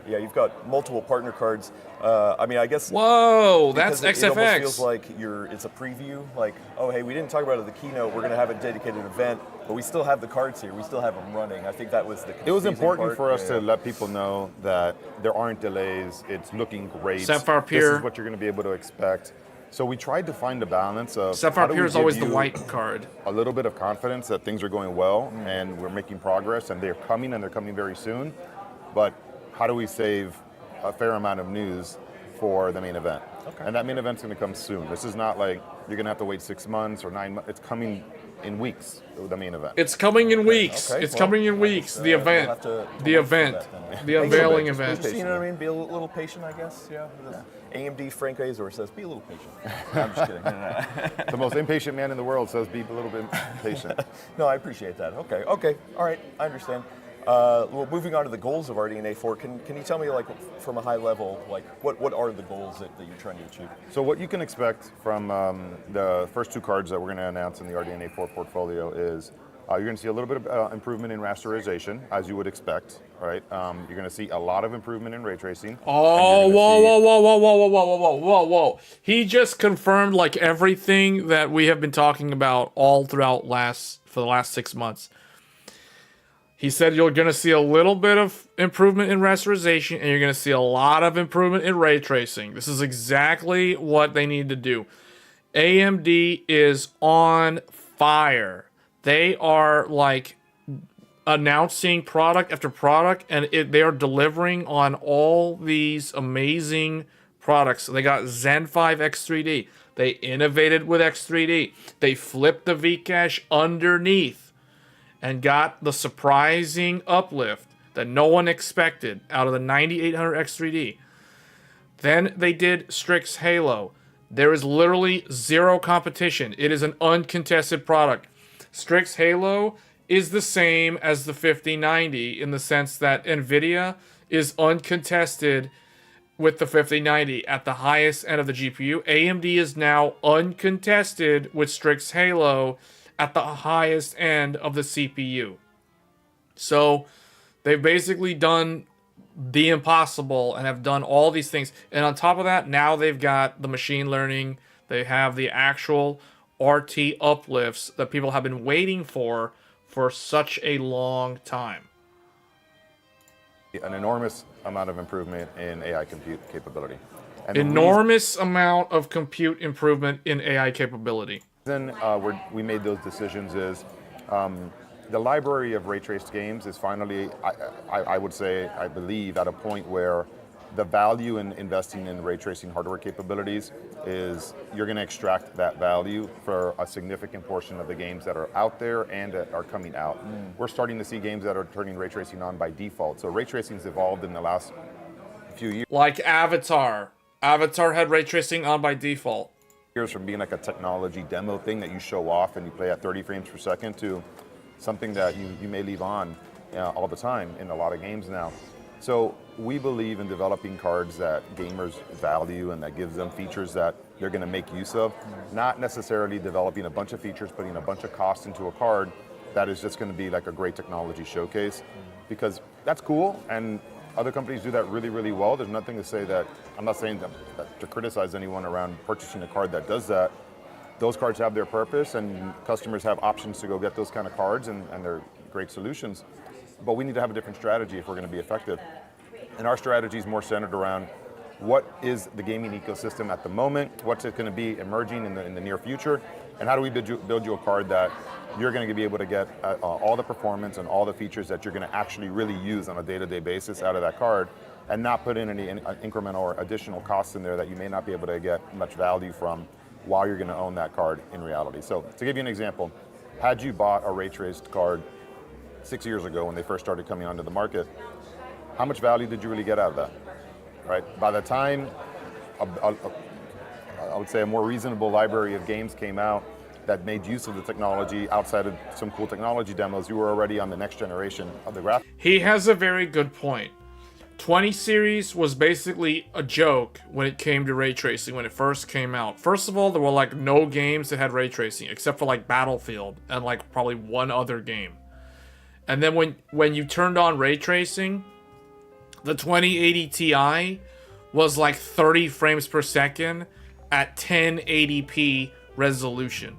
Yeah, you've got multiple partner cards. I mean, I guess. Whoa, that's XFX. It almost XFX. feels like it's a preview. Like, oh, hey, we didn't talk about it at the keynote. We're going to have a dedicated event, but we still have the cards here. We still have them running. I think that was the. It was important part. for us to let people know that there aren't delays. It's looking great. Sapphire Pure. This is what you're going to be able to expect. So we tried to find a balance of. Sapphire Pure is always the white card. A little bit of confidence that things are going well and we're making progress and they're coming very soon. But how do we save a fair amount of news for the main event? Okay. And that main event's going to come soon. This is not like you're gonna have to wait 6 months or 9 months. It's coming in weeks. The main event. It's coming in weeks. Okay, It's well, coming in weeks. The we'll event. have to The wait for event. that then. The unveiling Just event. Just, you know what I mean? Be a little patient, I guess. Yeah. AMD Frank Azor says, be a little patient. No, I'm just kidding. The most impatient man in the world says be a little bit patient. No, I appreciate that. Okay. All right. I understand. Well, moving on to the goals of RDNA 4, can you tell me, like, from a high level, like, what are the goals that you're trying to achieve? So what you can expect from the first 2 cards that we're going to announce in the RDNA 4 portfolio is you're going to see a little bit of improvement in rasterization, as you would expect, right? You're going to see a lot of improvement in ray tracing. Oh, whoa. He just confirmed like everything that we have been talking about all throughout for the last 6 months. He said you're going to see a little bit of improvement in rasterization, and you're going to see a lot of improvement in ray tracing. This is exactly what they need to do. AMD is on fire. They are like announcing product after product, and they are delivering on all these amazing products. So they got Zen 5 X3D. They innovated with X3D. They flipped the Vcache underneath and got the surprising uplift that no one expected out of the 9800 X3D. Then they did Strix Halo. There is literally zero competition. It is an uncontested product. Strix Halo is the same as the 5090 in the sense that Nvidia is uncontested with the 5090 at the highest end of the GPU. AMD is now uncontested with Strix Halo at the highest end of the CPU. So they've basically done the impossible and have done all these things. And on top of that, now they've got the machine learning. They have the actual RT uplifts that people have been waiting for such a long time. An enormous amount of improvement in AI compute capability. And Enormous amount of compute improvement in AI capability. The reason we made those decisions is the library of ray traced games is finally, I would say, I believe, at a point where the value in investing in ray tracing hardware capabilities is you're going to extract that value for a significant portion of the games that are out there and that are coming out. We're starting to see games that are turning ray tracing on by default. So ray tracing's evolved in the last few years. Like Avatar. Avatar had ray tracing on by default. From being like a technology demo thing that you show off and you play at 30 frames per second to something that you may leave on all the time in a lot of games now. So we believe in developing cards that gamers value and that gives them features that they're going to make use of, not necessarily developing a bunch of features, putting a bunch of cost into a card that is just going to be like a great technology showcase, because that's cool and other companies do that really, really well. There's nothing to say that, I'm not saying that to criticize anyone around purchasing a card that does that. Those cards have their purpose and customers have options to go get those kind of cards and they're great solutions. But we need to have a different strategy if we're going to be effective. And our strategy is more centered around what is the gaming ecosystem at the moment, what's it going to be emerging in the near future, and how do we build you a card that you're going to be able to get all the performance and all the features that you're going to actually really use on a day-to-day basis out of that card, and not put in any incremental or additional costs in there that you may not be able to get much value from while you're going to own that card in reality. So to give you an example, had you bought a ray-traced card 6 years ago when they first started coming onto the market, how much value did you really get out of that, right? By the time I would say a more reasonable library of games came out that made use of the technology outside of some cool technology demos, you were already on the next generation of the graphics. He has a very good point. 20 series was basically a joke when it came to ray tracing when it first came out. First of all, there were like no games that had ray tracing except for like Battlefield and like probably one other game. And then when you turned on ray tracing, the 2080 Ti was like 30 frames per second at 1080p resolution.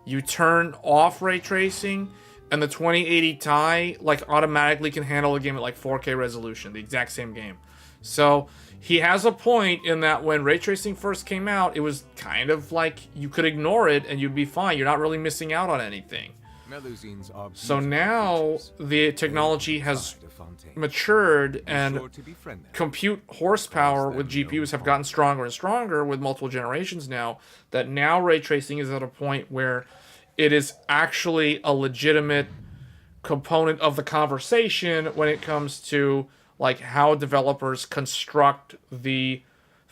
You turn off ray tracing and the 2080 Ti like automatically can handle a game at like 4K resolution, the exact same game. So he has a point in that when ray tracing first came out, it was kind of like you could ignore it and you'd be fine. You're not really missing out on anything. Melusines are So beautiful now creatures. the technology has Pride of Fontaine. matured, Be and sure to befriend them. compute horsepower with them no GPUs have harm. gotten stronger and stronger with multiple generations now, that now ray tracing is at a point where it is actually a legitimate component of the conversation when it comes to like how developers construct the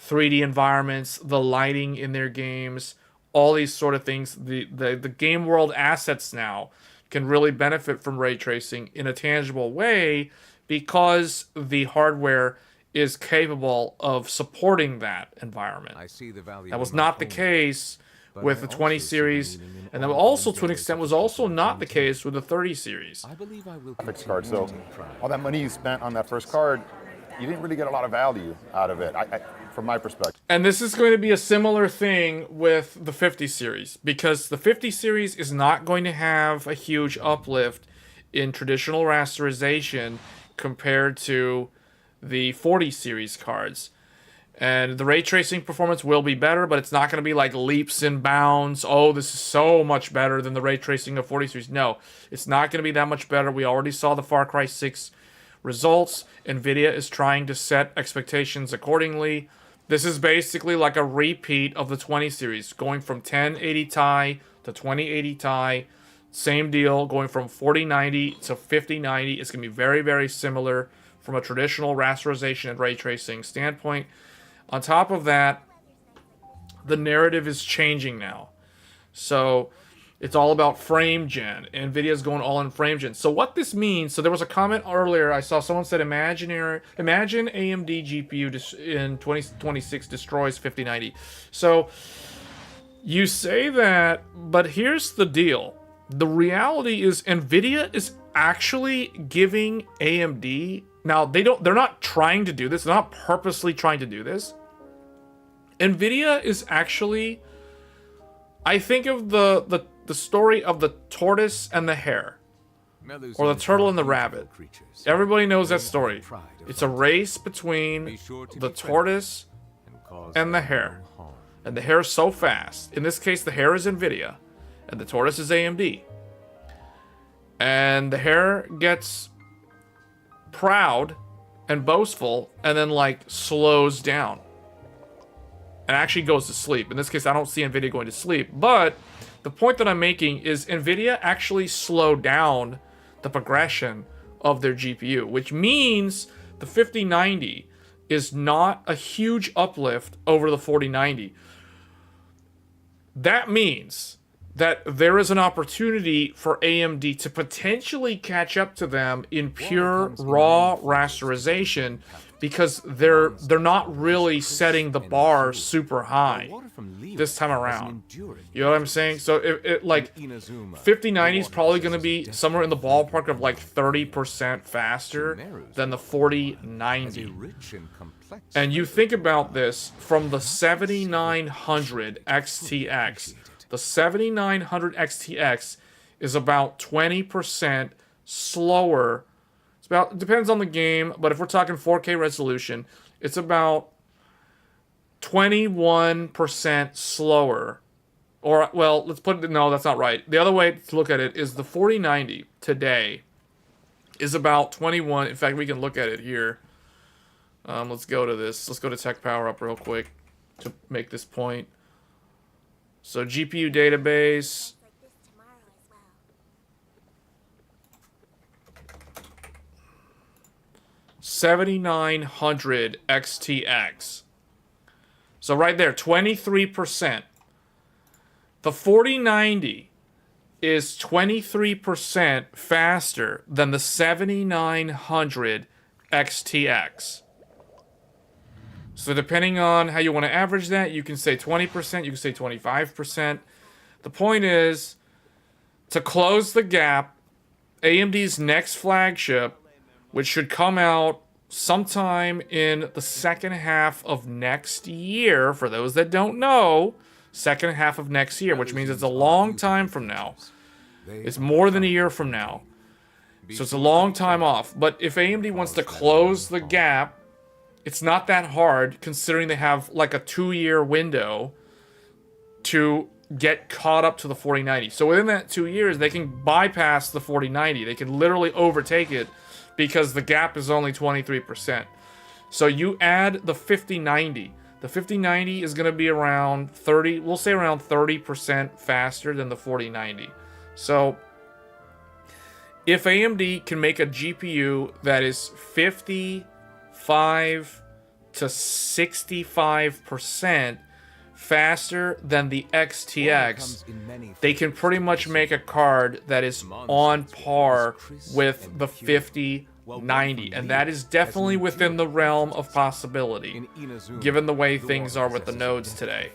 3D environments, the lighting in their games, all these sort of things. The game world assets now can really benefit from ray tracing in a tangible way because the hardware is capable of supporting that environment. I see the value That was in my not the home, case but with I the also 20 see the series, meaning in and that all also the to an endeavors extent of was the also people not the Fontaine. case with the 30 series. I believe I will Graphics continue card. So to take pride. all that money you spent on that first card, you didn't really get a lot of value out of it, from my perspective. And this is going to be a similar thing with the 50 series, because the 50 series is not going to have a huge uplift in traditional rasterization compared to the 40 series cards. And the ray tracing performance will be better, but it's not going to be like leaps and bounds. Oh, this is so much better than the ray tracing of 40 series. No, it's not going to be that much better. We already saw the Far Cry 6 results. Nvidia is trying to set expectations accordingly. This is basically like a repeat of the 20 series, going from 1080 Ti to 2080 Ti. Same deal, going from 4090 to 5090. It's going to be very, very similar from a traditional rasterization and ray tracing standpoint. On top of that, the narrative is changing now. So it's all about frame gen. NVIDIA's going all in frame gen. So what this means, so there was a comment earlier, I saw someone said imagine AMD GPU in 2026 destroys 5090. So you say that, but here's the deal. The reality is NVIDIA is actually giving AMD, now they're not trying to do this, they're not purposely trying to do this. NVIDIA is actually, I think of the story of the tortoise and the hare, or the turtle and the rabbit. Everybody knows that story. It's a race between the tortoise and the hare. And the hare is so fast. In this case, the hare is NVIDIA, and the tortoise is AMD. And the hare gets proud and boastful, and then like slows down. And actually goes to sleep. In this case, I don't see NVIDIA going to sleep, but the point that I'm making is NVIDIA actually slowed down the progression of their GPU, which means the 5090 is not a huge uplift over the 4090. That means that there is an opportunity for AMD to potentially catch up to them in pure raw rasterization, because they're not really setting the bar super high this time around. You know what I'm saying? So it like 5090 is probably going to be somewhere in the ballpark of like 30% faster than the 4090. And you think about this from the 7900 XTX. The 7900 XTX is about 20% slower. It's about, it depends on the game, but if we're talking 4K resolution, it's about 21% slower. Or, well, let's put it, no, that's not right. The other way to look at it is the 4090 today is about 21. In fact, we can look at it here. Let's go to this. Let's go to Tech Power Up real quick to make this point. So GPU database. $7,900 XTX. So right there, 23%. The 4090 is 23% faster than the 7900 XTX. So depending on how you want to average that, you can say 20%, you can say 25%. The point is, to close the gap, AMD's next flagship, which should come out sometime in the second half of next year, for those that don't know, second half of next year, which means it's a long time from now. It's more than a year from now. So it's a long time off. But if AMD wants to close the gap, it's not that hard, considering they have like a 2-year window to get caught up to the 4090. So within that 2 years, they can bypass the 4090. They can literally overtake it because the gap is only 23%. So you add the 5090. The 5090 is going to be around 30, we'll say around 30% faster than the 4090. So if AMD can make a GPU that is 55 to 65% faster than the XTX, they can pretty much make a card that is on par with the 5090, and that is definitely within the realm of possibility, given the way things are with the nodes today.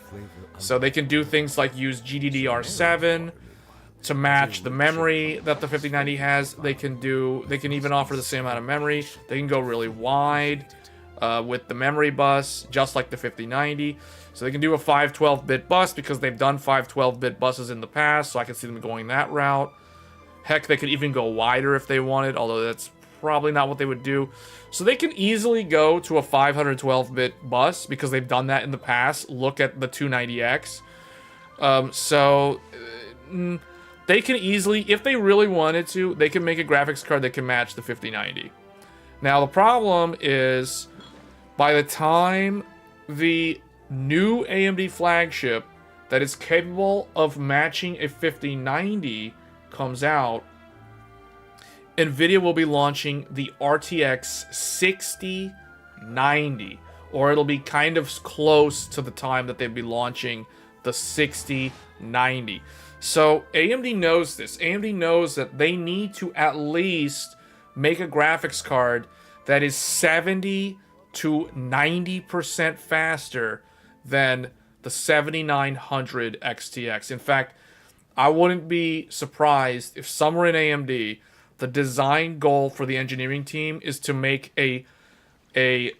So they can do things like use GDDR7 to match the memory that the 5090 has. They can even offer the same amount of memory. They can go really wide with the memory bus, just like the 5090. So they can do a 512-bit bus because they've done 512-bit buses in the past, so I can see them going that route. Heck, they could even go wider if they wanted, although that's probably not what they would do. So they can easily go to a 512-bit bus because they've done that in the past. Look at the 290X. They can easily, if they really wanted to, they can make a graphics card that can match the 5090. Now, the problem is, by the time the new AMD flagship that is capable of matching a 5090 comes out, Nvidia will be launching the RTX 6090, or it'll be kind of close to the time that they'll be launching the 6090. So AMD knows this. AMD knows that they need to at least make a graphics card that is 70 to 90% faster than the 7900 XTX. In fact, I wouldn't be surprised if somewhere in AMD, the design goal for the engineering team is to make a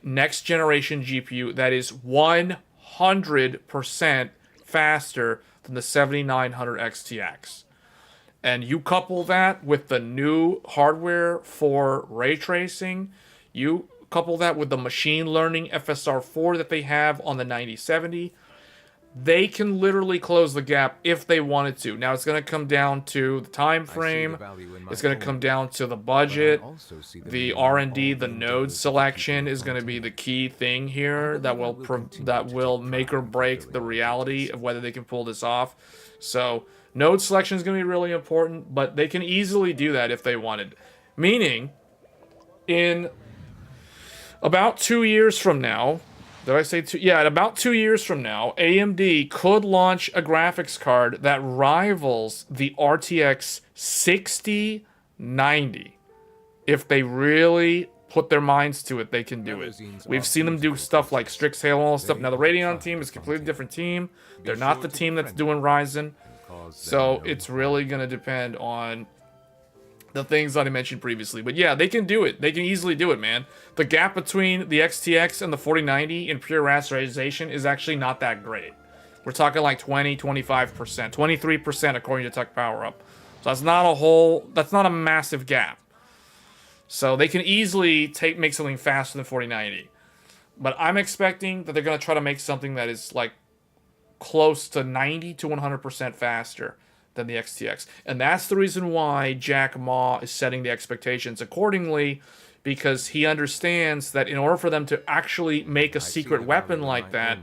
next generation GPU that is 100% faster than the 7900 XTX. And you couple that with the new hardware for ray tracing, you couple that with the machine learning FSR4 that they have on the 9070, they can literally close the gap if they wanted to. Now, it's going to come down to the time frame. It's going to come down to the budget. The R&D, the node selection is going to be the key thing here that will make or break the reality of whether they can pull this off. So, node selection is going to be really important, but they can easily do that if they wanted. Meaning, in about 2 years from now, did I say 2? Yeah, in about 2 years from now, AMD could launch a graphics card that rivals the RTX 6090. If they really put their minds to it, they can do it. We've seen them do stuff like Strix Halo and all stuff. Now, the Radeon team is a completely different team. They're not the team that's doing Ryzen. So it's really going to depend on the things that I mentioned previously. But yeah, they can do it. They can easily do it, man. The gap between the XTX and the 4090 in pure rasterization is actually not that great. We're talking like 20, 25%, 23% according to Tech Power Up. So that's not a massive gap. So they can easily make something faster than 4090. But I'm expecting that they're going to try to make something that is like close to 90 to 100% faster than the XTX. And that's the reason why Jack Ma is setting the expectations accordingly, because he understands that in order for them to actually make a secret weapon like that,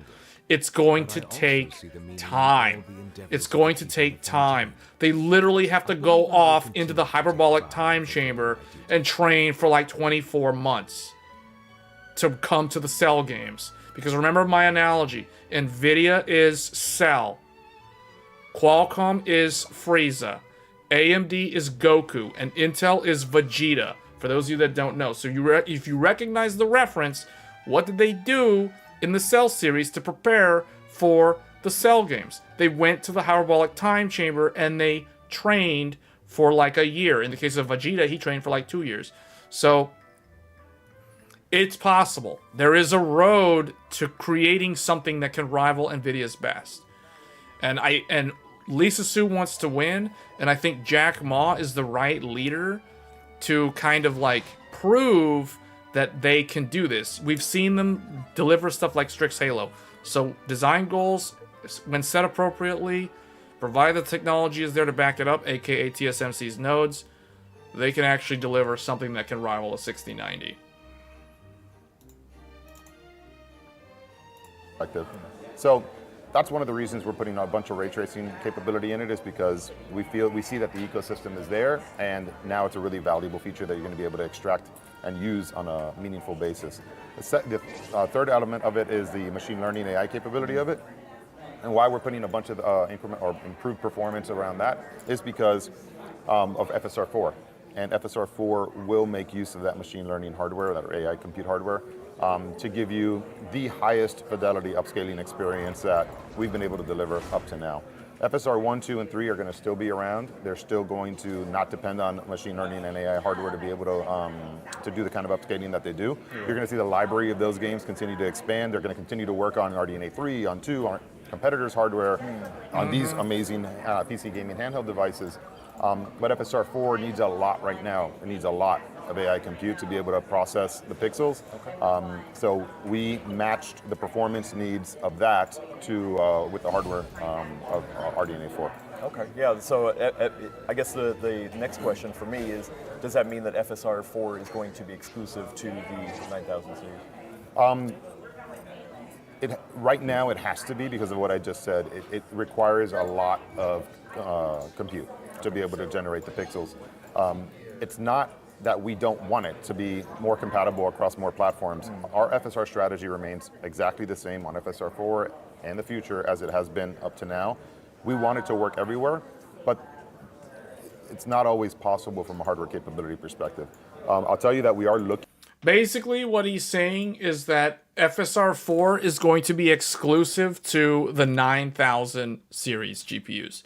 it's going to take time. It's going to take time. They literally have to go off into the hyperbolic time chamber and train for like 24 months to come to the Cell games. Because remember my analogy, Nvidia is Cell, Qualcomm is Frieza, AMD is Goku, and Intel is Vegeta, for those of you that don't know. So if you recognize the reference, what did they do in the Cell series to prepare for the Cell games? They went to the hyperbolic time chamber and they trained for like a year. In the case of Vegeta, he trained for like 2 years. So it's possible. There is a road to creating something that can rival Nvidia's best. And Lisa Su wants to win, and I think Jack Ma is the right leader to kind of like prove that they can do this. We've seen them deliver stuff like Strix Halo. So design goals, when set appropriately, provided the technology is there to back it up, aka TSMC's nodes, they can actually deliver something that can rival a 6090. So that's one of the reasons we're putting a bunch of ray tracing capability in it, is because we see that the ecosystem is there, and now it's a really valuable feature that you're going to be able to extract and use on a meaningful basis. The third element of it is the machine learning AI capability of it. And why we're putting a bunch of increment or improved performance around that is because of FSR4. And FSR4 will make use of that machine learning hardware, that AI compute hardware, to give you the highest fidelity upscaling experience that we've been able to deliver up to now. FSR 1, 2, and 3 are going to still be around. They're still going to not depend on machine learning and AI hardware to be able to do the kind of upscaling that they do. Yeah. You're going to see the library of those games continue to expand. They're going to continue to work on RDNA 3, on 2, on competitors' hardware, on these amazing PC gaming handheld devices. But FSR 4 needs a lot right now. It needs a lot of AI compute to be able to process the pixels. Okay. So we matched the performance needs of that to with the hardware of RDNA 4. Okay, yeah, so I guess the next question for me is, does that mean that FSR 4 is going to be exclusive to the 9000 series? Right now it has to be, because of what I just said. It requires a lot of compute to be able to generate the pixels. It's not that we don't want it to be more compatible across more platforms. Our FSR strategy remains exactly the same on FSR 4 and the future as it has been up to now. We want it to work everywhere, but it's not always possible from a hardware capability perspective. I'll tell you that we are looking. Basically, what he's saying is that FSR 4 is going to be exclusive to the 9000 series GPUs.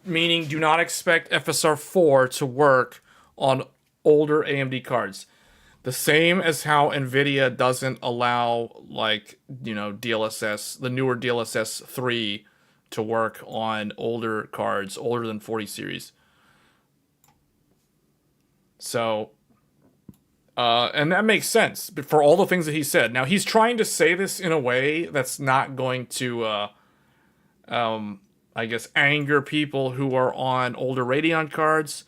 Meaning, do not expect FSR 4 to work on older AMD cards. The same as how Nvidia doesn't allow, like, you know, DLSS, the newer DLSS 3 to work on older cards, older than 40 series. So, and that makes sense for all the things that he said. Now, he's trying to say this in a way that's not going to, I guess, anger people who are on older Radeon cards,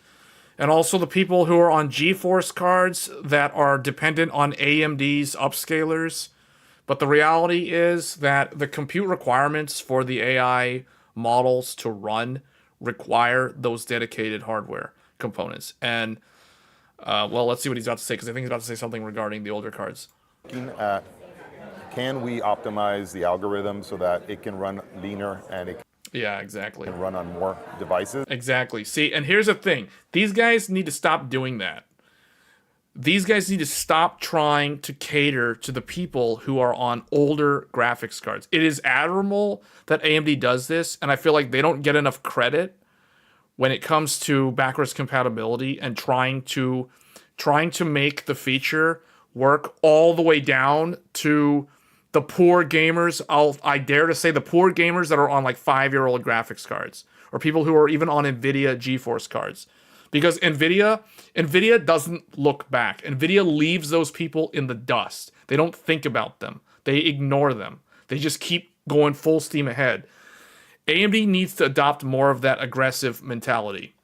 and also the people who are on GeForce cards that are dependent on AMD's upscalers. But the reality is that the compute requirements for the AI models to run require those dedicated hardware components. And, well, let's see what he's about to say, because I think he's about to say something regarding the older cards. Looking at, can we optimize the algorithm so that it can run leaner and it Yeah, exactly. can run on more devices? Exactly. See, and here's the thing. These guys need to stop doing that. These guys need to stop trying to cater to the people who are on older graphics cards. It is admirable that AMD does this, and I feel like they don't get enough credit when it comes to backwards compatibility and trying to make the feature work all the way down to the poor gamers. I dare to say the poor gamers that are on like 5-year-old graphics cards, or people who are even on Nvidia GeForce cards. Because Nvidia doesn't look back. Nvidia leaves those people in the dust. They don't think about them. They ignore them. They just keep going full steam ahead. AMD needs to adopt more of that aggressive mentality.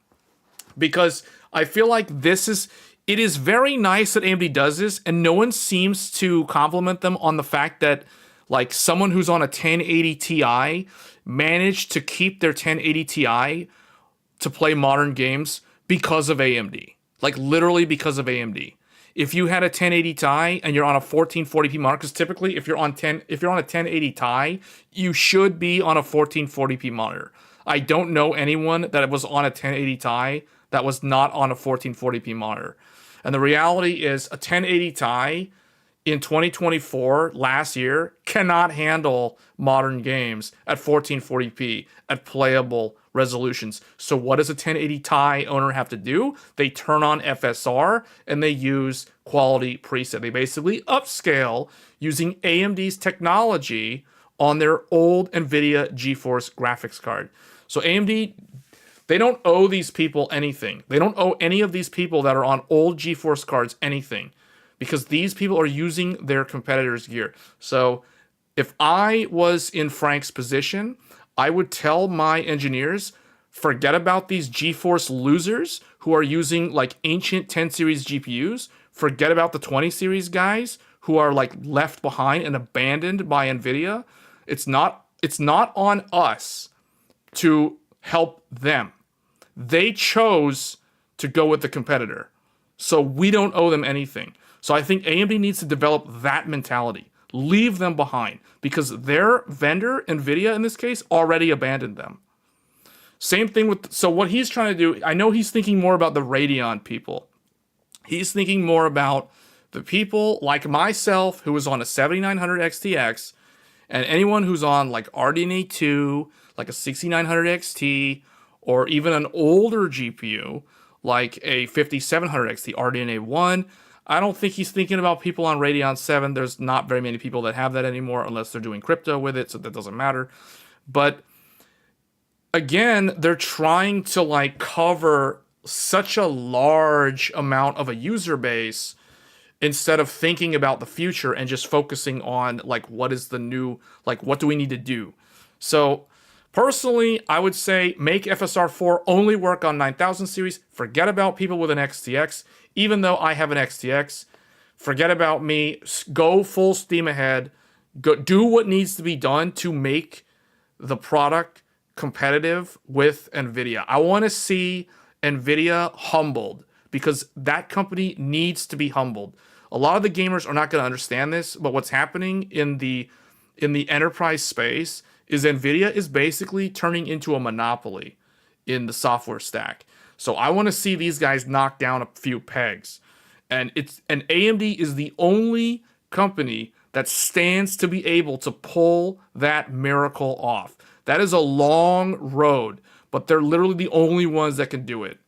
Because I feel like it is very nice that AMD does this, and no one seems to compliment them on the fact that, like, someone who's on a 1080 Ti managed to keep their 1080 Ti to play modern games because of AMD. Like, literally because of AMD. If you had a 1080 Ti and you're on a 1440p monitor, because typically if you're on a 1080 Ti, you should be on a 1440p monitor. I don't know anyone that was on a 1080 Ti that was not on a 1440p monitor. And the reality is a 1080 Ti in 2024, last year, cannot handle modern games at 1440p at playable resolutions. So what does a 1080 Ti owner have to do? They turn on FSR and they use quality preset. They basically upscale using AMD's technology on their old Nvidia GeForce graphics card. So AMD, they don't owe these people anything. They don't owe any of these people that are on old GeForce cards anything, because these people are using their competitors' gear. So if I was in Frank's position, I would tell my engineers, forget about these GeForce losers who are using like ancient 10 series GPUs. Forget about the 20 series guys who are like left behind and abandoned by Nvidia. It's not on us to help them. They chose to go with the competitor. So we don't owe them anything. So I think AMD needs to develop that mentality. Leave them behind because their vendor, Nvidia in this case, already abandoned them. Same thing with, so what he's trying to do, I know he's thinking more about the Radeon people. He's thinking more about the people like myself who was on a 7900 XTX and anyone who's on like RDNA 2, like a 6900 XT, or even an older GPU like a 5700 XT, RDNA 1. I don't think he's thinking about people on Radeon 7. There's not very many people that have that anymore unless they're doing crypto with it, so that doesn't matter. But again, they're trying to like cover such a large amount of a user base instead of thinking about the future and just focusing on like what is the new, like what do we need to do. So personally, I would say make FSR 4 only work on 9000 series. Forget about people with an XTX. Even though I have an XTX, forget about me. Go full steam ahead. Go do what needs to be done to make the product competitive with Nvidia. I want to see Nvidia humbled because that company needs to be humbled. A lot of the gamers are not going to understand this, but what's happening in the enterprise space is Nvidia is basically turning into a monopoly in the software stack. So I want to see these guys knock down a few pegs. And AMD is the only company that stands to be able to pull that miracle off. That is a long road, but they're literally the only ones that can do it.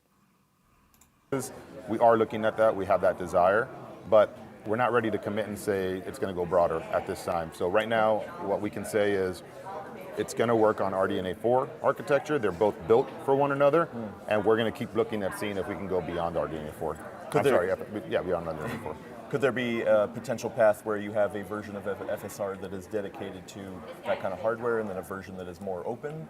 We are looking at that. We have that desire, but we're not ready to commit and say it's going to go broader at this time. So right now, what we can say is it's going to work on RDNA 4 architecture. They're both built for one another, and we're going to keep looking at seeing if we can go beyond RDNA 4. Beyond RDNA 4. Could there be a potential path where you have a version of FSR that is dedicated to that kind of hardware and then a version that is more open?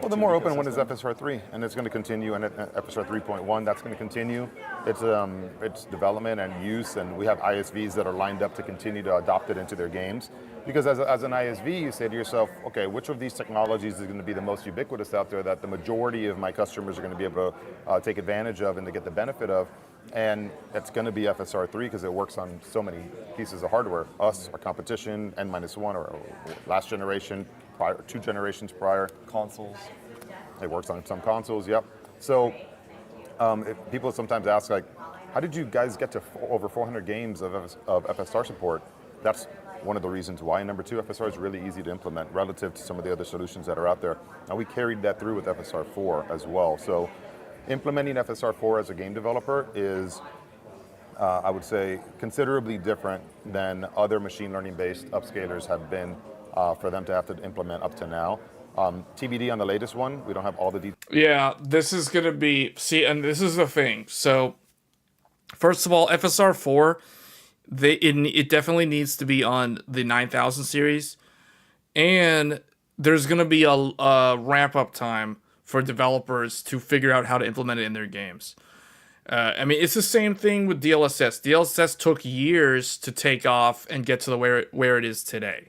Well, the more open one is FSR 3, and it's going to continue, and FSR 3.1, that's going to continue. It's development and use, and we have ISVs that are lined up to continue to adopt it into their games. Because as an ISV, you say to yourself, okay, which of these technologies is going to be the most ubiquitous out there that the majority of my customers are going to be able to take advantage of and to get the benefit of? And it's going to be FSR 3 because it works on so many pieces of hardware. Us, our competition, N-1, or last generation, prior, 2 generations prior. Consoles. It works on some consoles, yep. So people sometimes ask, like, how did you guys get to over 400 games of FSR support? That's one of the reasons why. And number 2, FSR is really easy to implement relative to some of the other solutions that are out there. And we carried that through with FSR 4 as well. So implementing FSR 4 as a game developer is, I would say, considerably different than other machine learning-based upscalers have been for them to have to implement up to now. TBD on the latest one, we don't have all the details. Yeah, this is going to be, see, and this is the thing. So, first of all, FSR 4, it definitely needs to be on the 9000 series. And there's going to be a ramp-up time for developers to figure out how to implement it in their games. I mean, it's the same thing with DLSS. DLSS took years to take off and get to where it is today.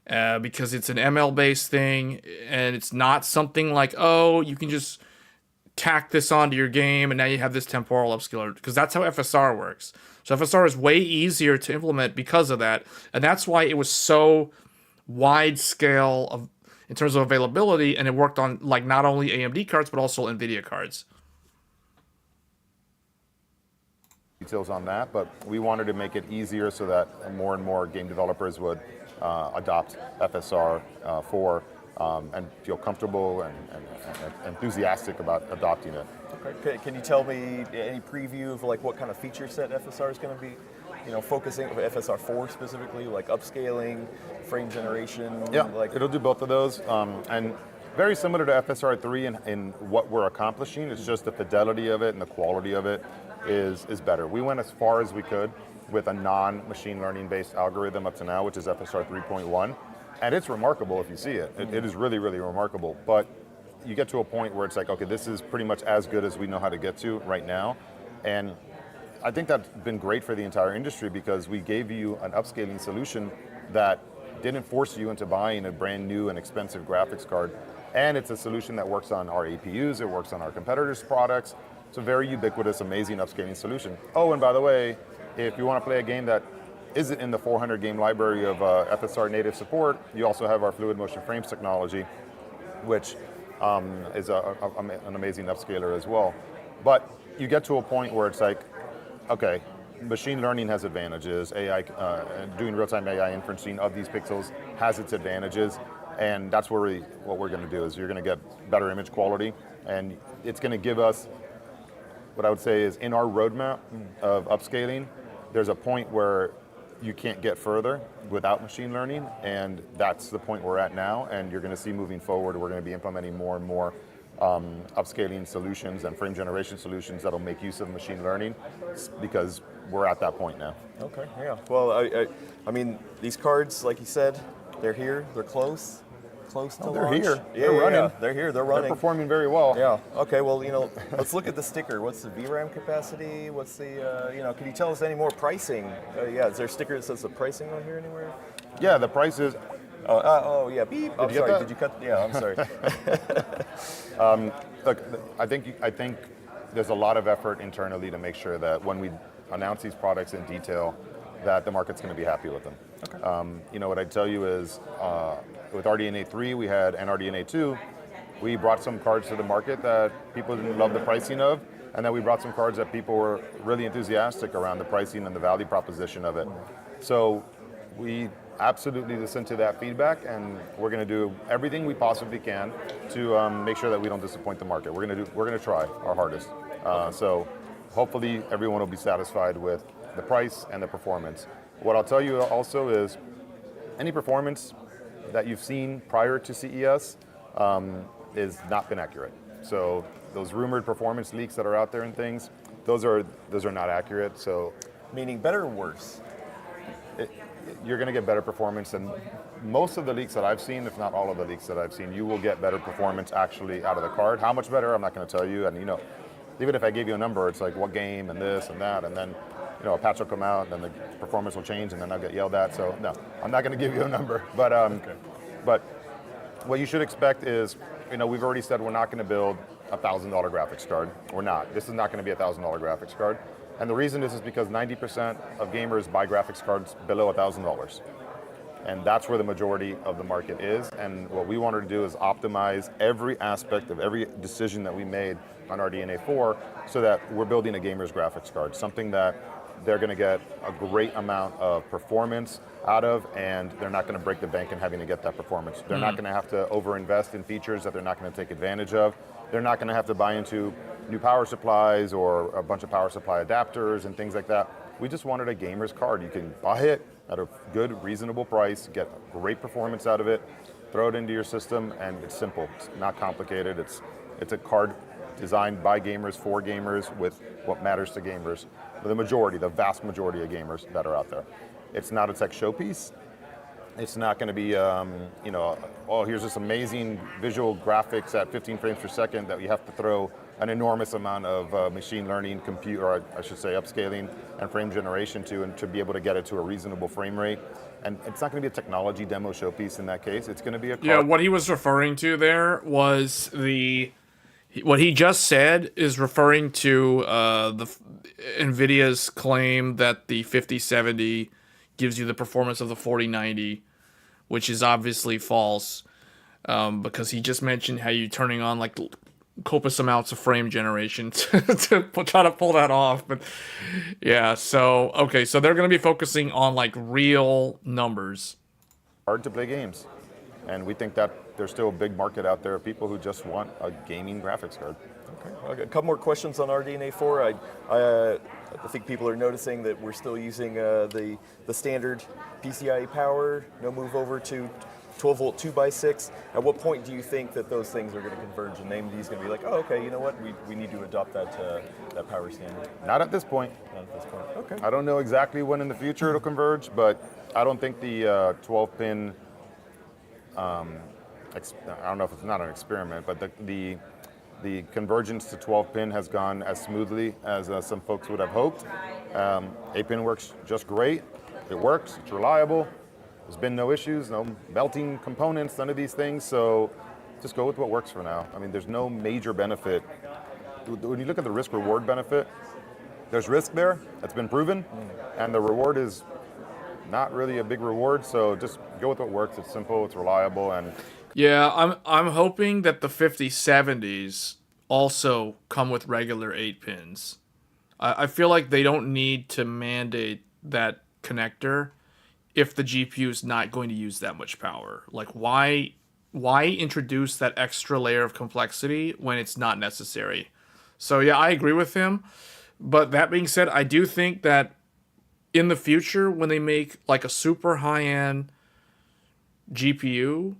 Because it's an ML-based thing, and it's not something like, oh, you can just tack this onto your game, and now you have this temporal upscaler, because that's how FSR works. So FSR is way easier to implement because of that, and that's why it was so wide scale in terms of availability, and it worked on like not only AMD cards, but also Nvidia cards. Details on that, but we wanted to make it easier so that more and more game developers would adopt FSR 4 and feel comfortable and enthusiastic about adopting it. Okay. Can you tell me any preview of like what kind of feature set FSR is going to be? You know, focusing on FSR 4 specifically, like upscaling, frame generation. Yeah, like it'll do both of those, and very similar to FSR 3 in what we're accomplishing. It's just the fidelity of it and the quality of it is better. We went as far as we could with a non-machine learning based algorithm up to now, which is FSR 3.1. And it's remarkable if you see it. It is really, really remarkable. But you get to a point where it's like, okay, this is pretty much as good as we know how to get to right now. And I think that's been great for the entire industry because we gave you an upscaling solution that didn't force you into buying a brand new and expensive graphics card. And it's a solution that works on our APUs, it works on our competitors' products. It's a very ubiquitous, amazing upscaling solution. Oh, and by the way, if you want to play a game that isn't in the 400 game library of FSR native support, you also have our fluid motion frames technology, which is an amazing upscaler as well. But you get to a point where it's like, okay, machine learning has advantages, AI, doing real-time AI inferencing of these pixels has its advantages, and that's what we're going to do is you're going to get better image quality, and it's going to give us, what I would say is in our roadmap of upscaling, there's a point where you can't get further without machine learning, and that's the point we're at now, and you're going to see moving forward, we're going to be implementing more and more upscaling solutions and frame generation solutions that'll make use of machine learning because we're at that point now. Okay, yeah. Well, I mean, these cards, like you said, they're here, they're close to they're launch. here. Yeah, They're running. Yeah, they're here, they're running. They're performing very well. Yeah, okay, well, you know, let's look at the sticker. What's the VRAM capacity? What's the, you know, can you tell us any more pricing? Yeah, is there a sticker that says the pricing on here anywhere? Yeah, the price is. Oh, yeah, beep. Did you get that? Did you cut? Yeah, I'm sorry. Look, I think there's a lot of effort internally to make sure that when we announce these products in detail, that the market's going to be happy with them. Okay. You know, what I'd tell you is, with RDNA 3, we had, and RDNA 2, we brought some cards to the market that people didn't love the pricing of, and then we brought some cards that people were really enthusiastic around the pricing and the value proposition of it. So we absolutely listen to that feedback, and we're going to do everything we possibly can to make sure that we don't disappoint the market. We're going to try our hardest. So hopefully everyone will be satisfied with the price and the performance. What I'll tell you also is any performance that you've seen prior to CES is not been accurate. So those rumored performance leaks that are out there and things, those are not accurate. So, meaning better or worse? You're going to get better performance, and most of the leaks that I've seen, if not all of the leaks that I've seen, you will get better performance actually out of the card. How much better? I'm not going to tell you. And you know, even if I gave you a number, it's like what game and this and that, and then you know a patch will come out, and then the performance will change, and then I'll get yelled at. So no, I'm not going to give you a number. But but what you should expect is, you know, we've already said we're not going to build a $1,000 graphics card. We're not. This is not going to be a $1,000 graphics card. And the reason is because 90% of gamers buy graphics cards below $1,000. And that's where the majority of the market is. And what we wanted to do is optimize every aspect of every decision that we made on our RDNA 4 so that we're building a gamer's graphics card, something that they're going to get a great amount of performance out of, and they're not going to break the bank in having to get that performance. They're not going to have to overinvest in features that they're not going to take advantage of. They're not going to have to buy into new power supplies or a bunch of power supply adapters and things like that. We just wanted a gamer's card. You can buy it at a good, reasonable price, get great performance out of it, throw it into your system, and it's simple. It's not complicated. It's a card designed by gamers for gamers with what matters to gamers. The vast majority of gamers that are out there. It's not a tech showpiece. It's not going to be, you know, oh, here's this amazing visual graphics at 15 frames per second that you have to throw an enormous amount of machine learning, or I should say upscaling and frame generation to, and to be able to get it to a reasonable frame rate. And it's not going to be a technology demo showpiece in that case. It's going to be a card. Yeah, what he was referring to there was what he just said is referring to the Nvidia's claim that the 5070 gives you the performance of the 4090, which is obviously false, because he just mentioned how you're turning on like copious amounts of frame generation to try to pull that off. But yeah, so okay, so they're going to be focusing on like real numbers. Hard to play games, and we think that there's still a big market out there of people who just want a gaming graphics card. Okay, a couple more questions on RDNA 4. I think people are noticing that we're still using the standard PCIe power, no move over to 12 volt 2x6. At what point do you think that those things are going to converge and AMD is going to be like, oh, okay, you know what, we need to adopt that power standard? Not at this point. Not at this point. Okay. I don't know exactly when in the future it'll converge, but I don't think the 12-pin I don't know if it's not an experiment, but the convergence to 12-pin has gone as smoothly as some folks would have hoped. 8-pin works just great. It works, it's reliable. There's been no issues, no melting components, none of these things. So just go with what works for now. I mean, there's no major benefit. When you look at the risk-reward benefit, there's risk there, that's been proven, and the reward is not really a big reward, so just go with what works. It's simple, it's reliable, and Yeah, I'm hoping that the 5070s also come with regular 8 pins. I feel like they don't need to mandate that connector if the GPU is not going to use that much power. Like, why introduce that extra layer of complexity when it's not necessary? So yeah, I agree with him. But that being said, I do think that in the future, when they make like a super high-end GPU,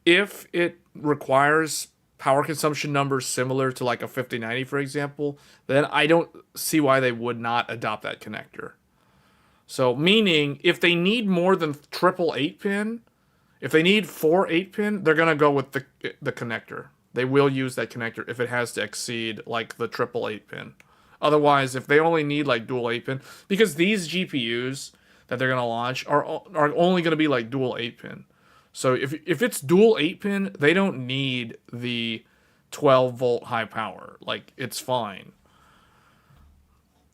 if it requires power consumption numbers similar to like a 5090, for example, then I don't see why they would not adopt that connector. So meaning, if they need more than triple 8-pin, if they need 4 8-pin, they're going to go with the connector. They will use that connector if it has to exceed like the triple 8-pin. Otherwise, if they only need like dual 8-pin, because these GPUs that they're going to launch are only going to be like dual 8-pin. So if it's dual 8-pin, they don't need the 12-volt high power. Like, it's fine.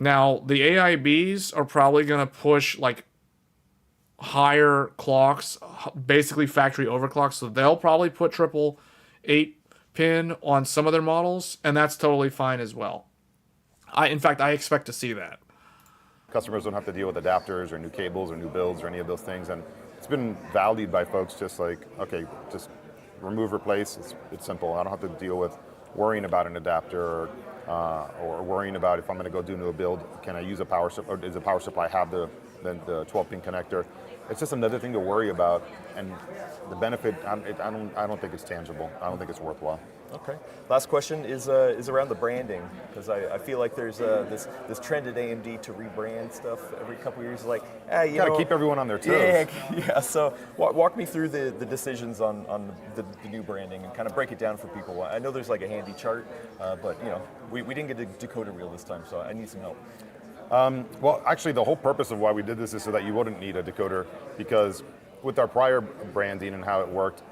Now, the AIBs are probably going to push like higher clocks, basically factory overclocks. So they'll probably put triple 8-pin on some of their models, and that's totally fine as well. In fact, I expect to see that. customers don't have to deal with adapters or new cables or new builds or any of those things. And it's been valued by folks just like, okay, just remove, replace. It's simple. I don't have to deal with worrying about an adapter or worrying about if I'm going to go do a build, can I use a power supply, or does the power supply have the 12-pin connector? It's just another thing to worry about, and the benefit, I don't think it's tangible. I don't think it's worthwhile. Okay. Last question is around the branding, because I feel like there's this trend at AMD to rebrand stuff every couple of years. Like, you gotta keep everyone on their toes. Yeah. So walk me through the decisions on the new branding and kind of break it down for people. I know there's like a handy chart, but we didn't get a decoder reel this time, so I need some help. Well, actually, the whole purpose of why we did this is so that you wouldn't need a decoder, because with our prior branding and how it worked,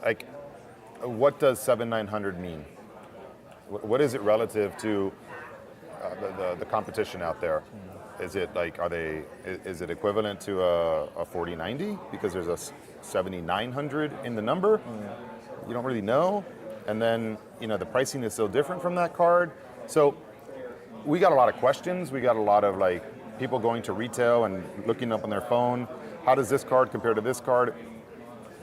like, what does 7900 mean? What is it relative to the competition out there? Is it like, is it equivalent to a 4090 because there's a 7900 in the number? You don't really know. And then, the pricing is so different from that card. So we got a lot of questions. We got a lot of people going to retail and looking up on their phone. How does this card compare to this card?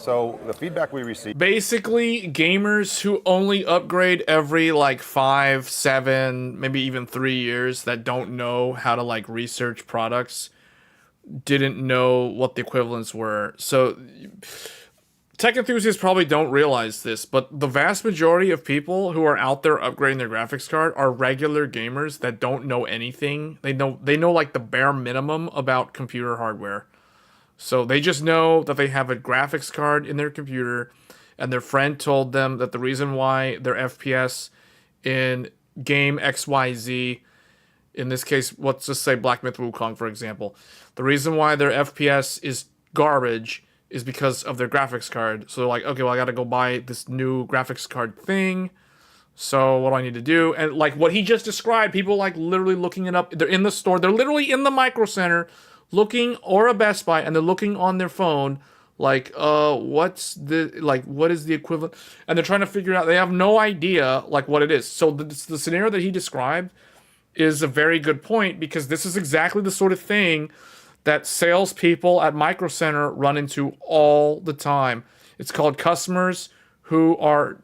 So the feedback we received, basically gamers who only upgrade every 5, 7, maybe even 3 years, that don't know how to research products, didn't know what the equivalents were. So tech enthusiasts probably don't realize this, but the vast majority of people who are out there upgrading their graphics card are regular gamers that don't know anything. They know the bare minimum about computer hardware. So they just know that they have a graphics card in their computer, and their friend told them that the reason why their FPS in game XYZ, in this case, let's just say Black Myth Wukong, for example, the reason why their FPS is garbage is because of their graphics card. So they're like, okay, well, I got to go buy this new graphics card thing. So what do I need to do? And what he just described, people literally looking it up. They're in the store. They're literally in the Micro Center looking, or a Best Buy, and they're looking on their phone what is the equivalent? And they're trying to figure out, they have no idea what it is. So the scenario that he described is a very good point, because this is exactly the sort of thing that salespeople at Micro Center run into all the time. It's called customers who are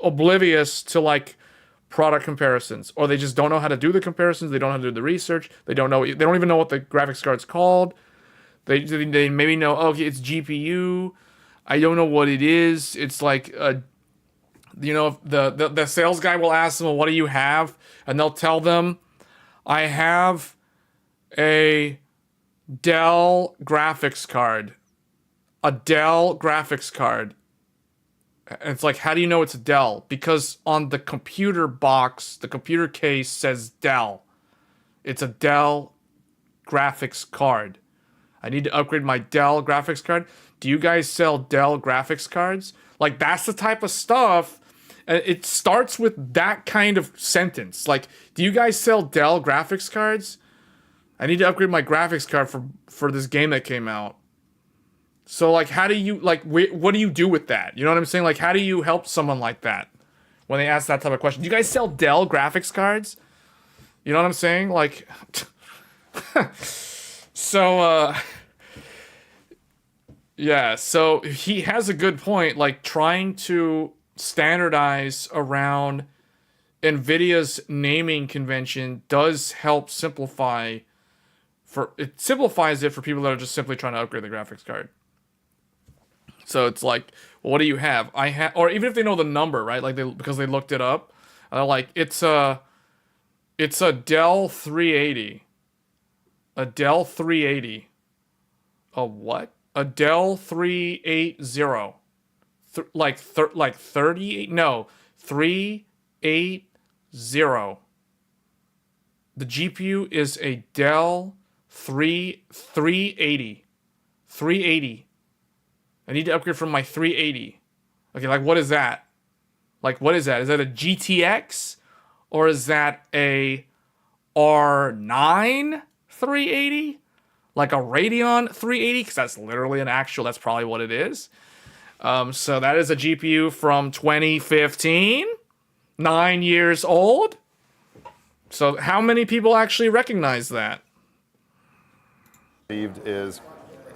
oblivious to product comparisons, or they just don't know how to do the comparisons. They don't know how to do the research. They don't even know what the graphics card's called. They maybe know, okay, it's GPU. I don't know what it is. It's the sales guy will ask them, well, what do you have? And they'll tell them, I have a Dell graphics card. a Dell graphics card. And it's like, how do you know it's a Dell? Because on the computer box, the computer case says Dell. It's a Dell graphics card. I need to upgrade my Dell graphics card. Do you guys sell Dell graphics cards? Like, that's the type of stuff. And it starts with that kind of sentence. Like, do you guys sell Dell graphics cards? I need to upgrade my graphics card for this game that came out. So, like, how do you, like, what do you do with that? You know what I'm saying? Like, how do you help someone like that when they ask that type of question? Do you guys sell Dell graphics cards? You know what I'm saying? Like, so, yeah, so he has a good point. Like, trying to standardize around Nvidia's naming convention does help simplify. It simplifies it for people that are just simply trying to upgrade the graphics card. So it's like, well, what do you have? Or even if they know the number, right? Like because they looked it up, like it's a Dell 380, a Dell 380, a what? A Dell 380, like 38? No, 380. The GPU is a Dell 380. I need to upgrade from my 380. Okay, like what is that? Like what is that? Is that a GTX? Or is that a R9 380? Like a Radeon 380? Because that's literally that's probably what it is. So that is a GPU from 2015. 9 years old. So how many people actually recognize that? Is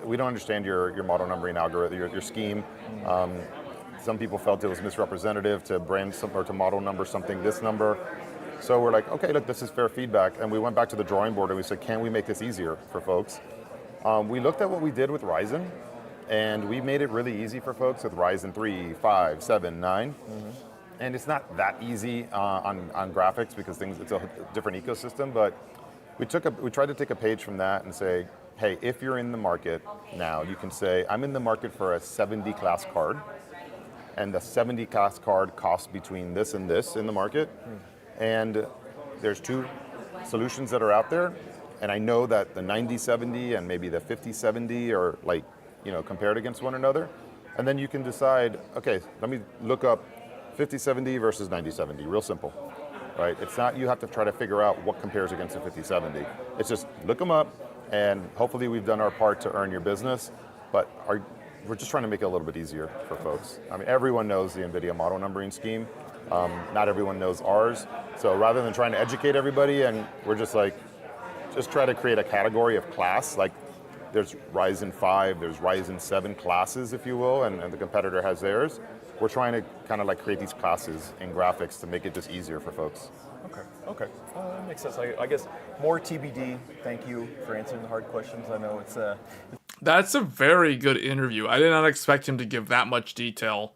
we don't understand your model numbering algorithm, your scheme. Some people felt it was misrepresentative to brand or to model number something this number. So we're like, okay, look, this is fair feedback. And we went back to the drawing board and we said, can we make this easier for folks? We looked at what we did with Ryzen, and we made it really easy for folks with Ryzen 3, 5, 7, 9. And it's not that easy on graphics because it's a different ecosystem, but we tried to take a page from that and say, hey, if you're in the market now, you can say, I'm in the market for a 70 class card, and the 70 class card costs between this and this in the market. And there's two solutions that are out there, and I know that the 9070 and maybe the 5070 are like, compared against one another. And then you can decide, okay, let me look up 5070 versus 9070, real simple, right? It's not you have to try to figure out what compares against the 5070. It's just look them up, and hopefully we've done our part to earn your business, but we're just trying to make it a little bit easier for folks. I mean, everyone knows the NVIDIA model numbering scheme. Not everyone knows ours. So rather than trying to educate everybody, and we're just like, just try to create a category of class, like there's Ryzen 5, there's Ryzen 7 classes, if you will, and the competitor has theirs. We're trying to kind of like create these classes in graphics to make it just easier for folks. Okay. That makes sense. I guess more TBD. Thank you for answering the hard questions. I know it's That's a very good interview. I did not expect him to give that much detail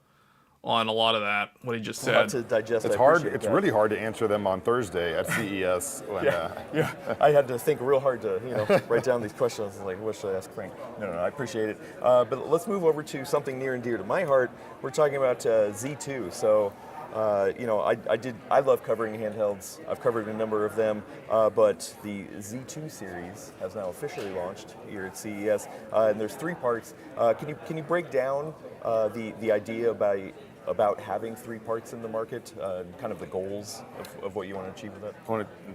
on a lot of that, what he just said. A lot to digest. It's hard. It's really hard to answer them on Thursday at CES. When, yeah. I had to think real hard to write down these questions. Like, what should I ask Frank? No, I appreciate it. But let's move over to something near and dear to my heart. We're talking about Z2. So, I love covering handhelds. I've covered a number of them, but the Z2 series has now officially launched here at CES, and there's 3 parts. Can you break down the idea about having 3 parts in the market, kind of the goals of what you want to achieve with that?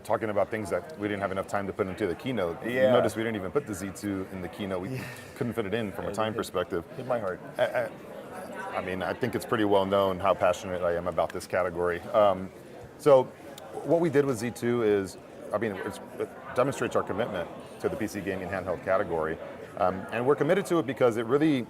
Talking about things that we didn't have enough time to put into the keynote. Yeah. You notice we didn't even put the Z2 in the keynote. We couldn't fit it in from a time perspective. Hit my heart. I think it's pretty well known how passionate I am about this category. So what we did with Z2 is, it demonstrates our commitment to the PC gaming handheld category. And we're committed to it because it really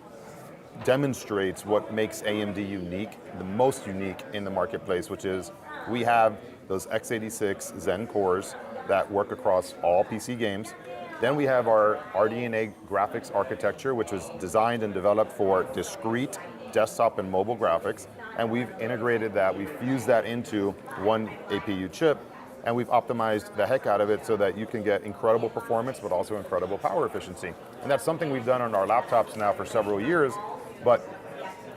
demonstrates what makes AMD unique, the most unique in the marketplace, which is we have those x86 Zen cores that work across all PC games. Then we have our RDNA graphics architecture, which was designed and developed for discrete desktop and mobile graphics. And we've integrated that, we've fused that into one APU chip and we've optimized the heck out of it so that you can get incredible performance, but also incredible power efficiency. And that's something we've done on our laptops now for several years, but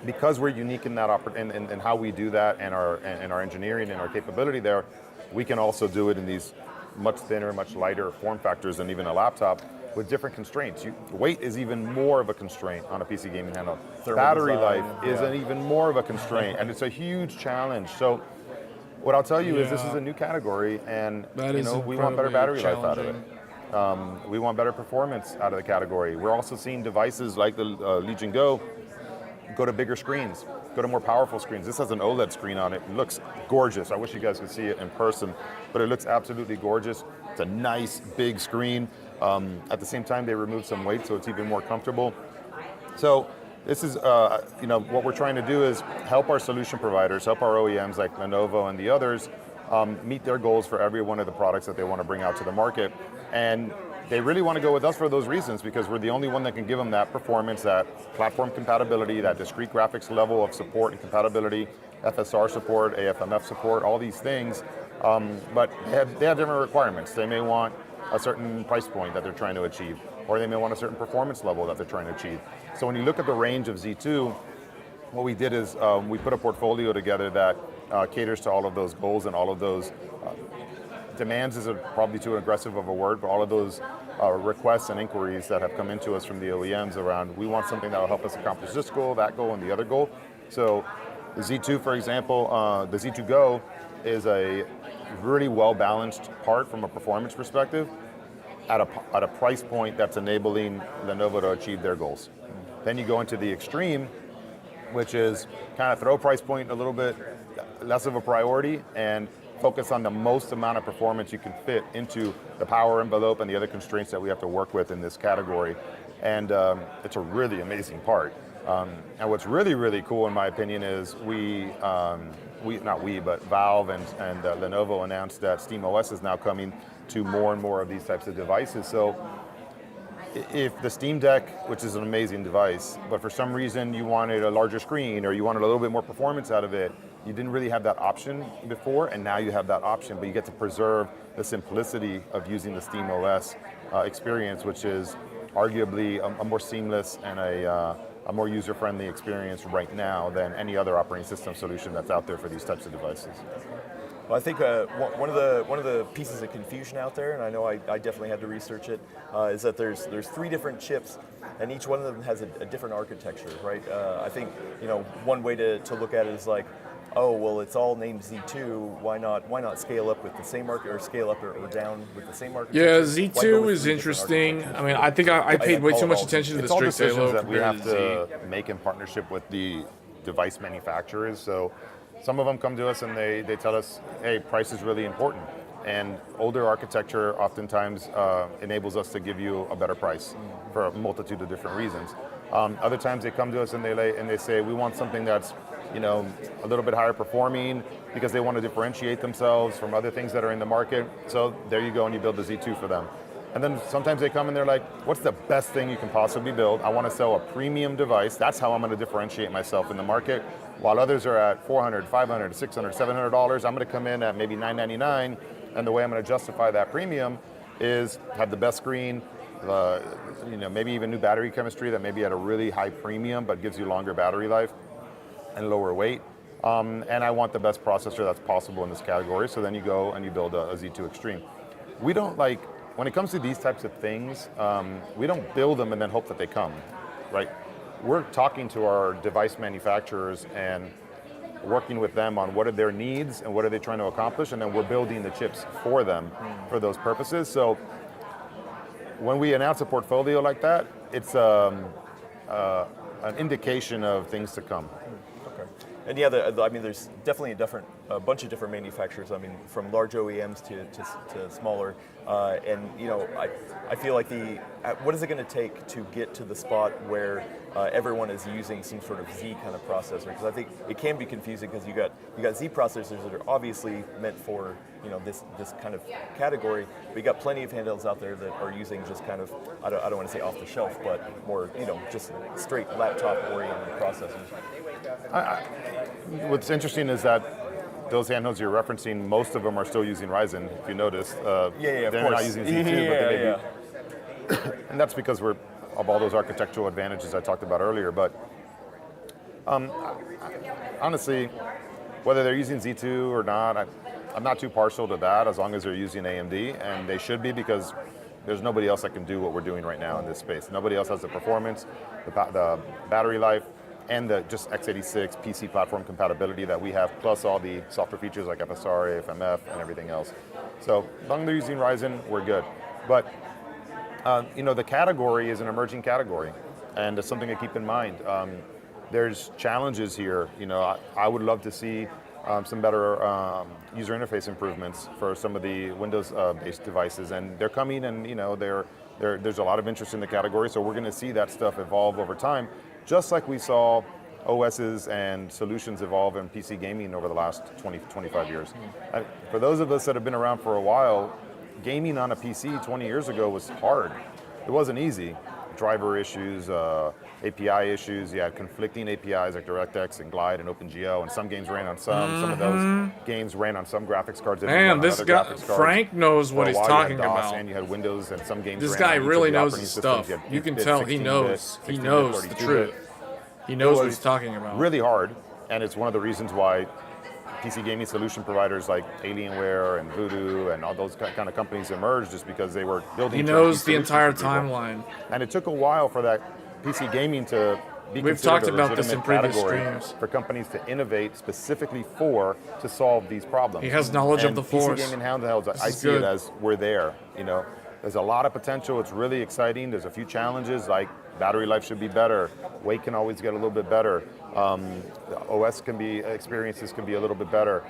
because we're unique in that in how we do that and our engineering and our capability there, we can also do it in these much thinner, much lighter form factors than even a laptop with different constraints. Weight is even more of a constraint on a PC gaming handle. Battery life is an even more of a constraint, and it's a huge challenge. So what I'll tell you is this is a new category, and we want better battery life out of it. We want better performance out of the category. We're also seeing devices like the Legion Go to bigger screens, go to more powerful screens. This has an OLED screen on it. It looks gorgeous. I wish you guys could see it in person, but it looks absolutely gorgeous. It's a nice big screen. At the same time, they removed some weight, so it's even more comfortable. So this is, what we're trying to do is help our solution providers, help our OEMs like Lenovo and the others meet their goals for every one of the products that they want to bring out to the market. And they really want to go with us for those reasons, because we're the only one that can give them that performance, that platform compatibility, that discrete graphics level of support and compatibility, FSR support, AFMF support, all these things. But they have different requirements. They may want a certain price point that they're trying to achieve, or they may want a certain performance level that they're trying to achieve. So when you look at the range of Z2, what we did is we put a portfolio together that caters to all of those goals and all of those demands is probably too aggressive of a word, but all of those requests and inquiries that have come into us from the OEMs around, we want something that will help us accomplish this goal, that goal, and the other goal. So the Z2, for example, the Z2 Go is a really well-balanced part from a performance perspective at a price point that's enabling Lenovo to achieve their goals. Then you go into the extreme, which is kind of throw price point a little bit less of a priority and focus on the most amount of performance you can fit into the power envelope and the other constraints that we have to work with in this category. And it's a really amazing part. And what's really, really cool in my opinion is but Valve and Lenovo announced that SteamOS is now coming to more and more of these types of devices. So if the Steam Deck, which is an amazing device, but for some reason you wanted a larger screen or you wanted a little bit more performance out of it, you didn't really have that option before, and now you have that option, but you get to preserve the simplicity of using the SteamOS experience, which is arguably a more seamless and a more user-friendly experience right now than any other operating system solution that's out there for these types of devices. Well, I think one of the pieces of confusion out there, and I know I definitely had to research it, is that there's 3 different chips, and each one of them has a different architecture, right? I think one way to look at it is like, oh well, it's all named Z2. Why not scale up with the same or scale up or down with the same architecture? Yeah, Z2 is interesting. I mean, I think I paid way too much attention to the strict Halo that we have to to make in partnership with the device manufacturers. So some of them come to us and they tell us, hey, price is really important. And older architecture oftentimes enables us to give you a better price for a multitude of different reasons. Other times they come to us and they say, we want something that's a little bit higher performing because they want to differentiate themselves from other things that are in the market. So there you go and you build the Z2 for them. And then sometimes they come and they're like, what's the best thing you can possibly build? I want to sell a premium device. That's how I'm going to differentiate myself in the market. While others are at $400, $500, $600, $700, I'm going to come in at maybe $999. And the way I'm going to justify that premium is have the best screen, maybe even new battery chemistry that may be at a really high premium but gives you longer battery life and lower weight. And I want the best processor that's possible in this category. So then you go and you build a Z2 Extreme. We don't when it comes to these types of things, we don't build them and then hope that they come, right? We're talking to our device manufacturers and working with them on what are their needs and what are they trying to accomplish, and then we're building the chips for them for those purposes. So when we announce a portfolio like that, it's an indication of things to come. Okay. And yeah, there's definitely a bunch of different manufacturers. I mean, from large OEMs to smaller, and I feel like what is it going to take to get to the spot where everyone is using some sort of Z kind of processor? Because I think it can be confusing because you got Z processors that are obviously meant for this kind of category, but you got plenty of handhelds out there that are using just kind of I don't want to say off the shelf, but more just straight laptop oriented processors. What's interesting is that those handhelds you're referencing, most of them are still using Ryzen. If you noticed, Of they're course. not using Z2, but they may be. And that's because we're of all those architectural advantages I talked about earlier. But honestly, whether they're using Z2 or not, I'm not too partial to that as long as they're using AMD, and they should be because there's nobody else that can do what we're doing right now in this space. Nobody else has the performance, the battery life, and the just x86 PC platform compatibility that we have, plus all the software features like FSR, AFMF, and everything else. So as long as they're using Ryzen, we're good. But the category is an emerging category, and it's something to keep in mind. There's challenges here. I would love to see some better user interface improvements for some of the Windows-based devices, and they're coming, and there's a lot of interest in the category, so we're going to see that stuff evolve over time, just like we saw OSs and solutions evolve in PC gaming over the last 20, 25 years. For those of us that have been around for a while, gaming on a PC 20 years ago was hard. It wasn't easy. Driver issues, API issues. You had conflicting APIs like DirectX and Glide and OpenGL, and some games ran on some of those games ran on some graphics cards. Man, this guy, Frank knows what he's talking about. And you had Windows, and some games this ran guy on really each of the knows operating his systems. stuff. You You can had tell he 16-bit, knows. He 16-bit, knows the 32-bit. truth. He knows what he's talking about. Really hard, and it's one of the reasons why PC gaming solution providers like Alienware and Voodoo and all those kind of companies emerged, just because they were building. He knows the solutions entire for people. timeline. And it took a while for that PC gaming to be We've considered talked a about this in legitimate previous category streams. for companies to innovate specifically to solve these problems. He has knowledge of the force. PC gaming handhelds, I see it as we're there. There's a lot of potential. It's really exciting. There's a few challenges, like battery life should be better. Weight can always get a little bit better. The OS experiences can be a little bit better.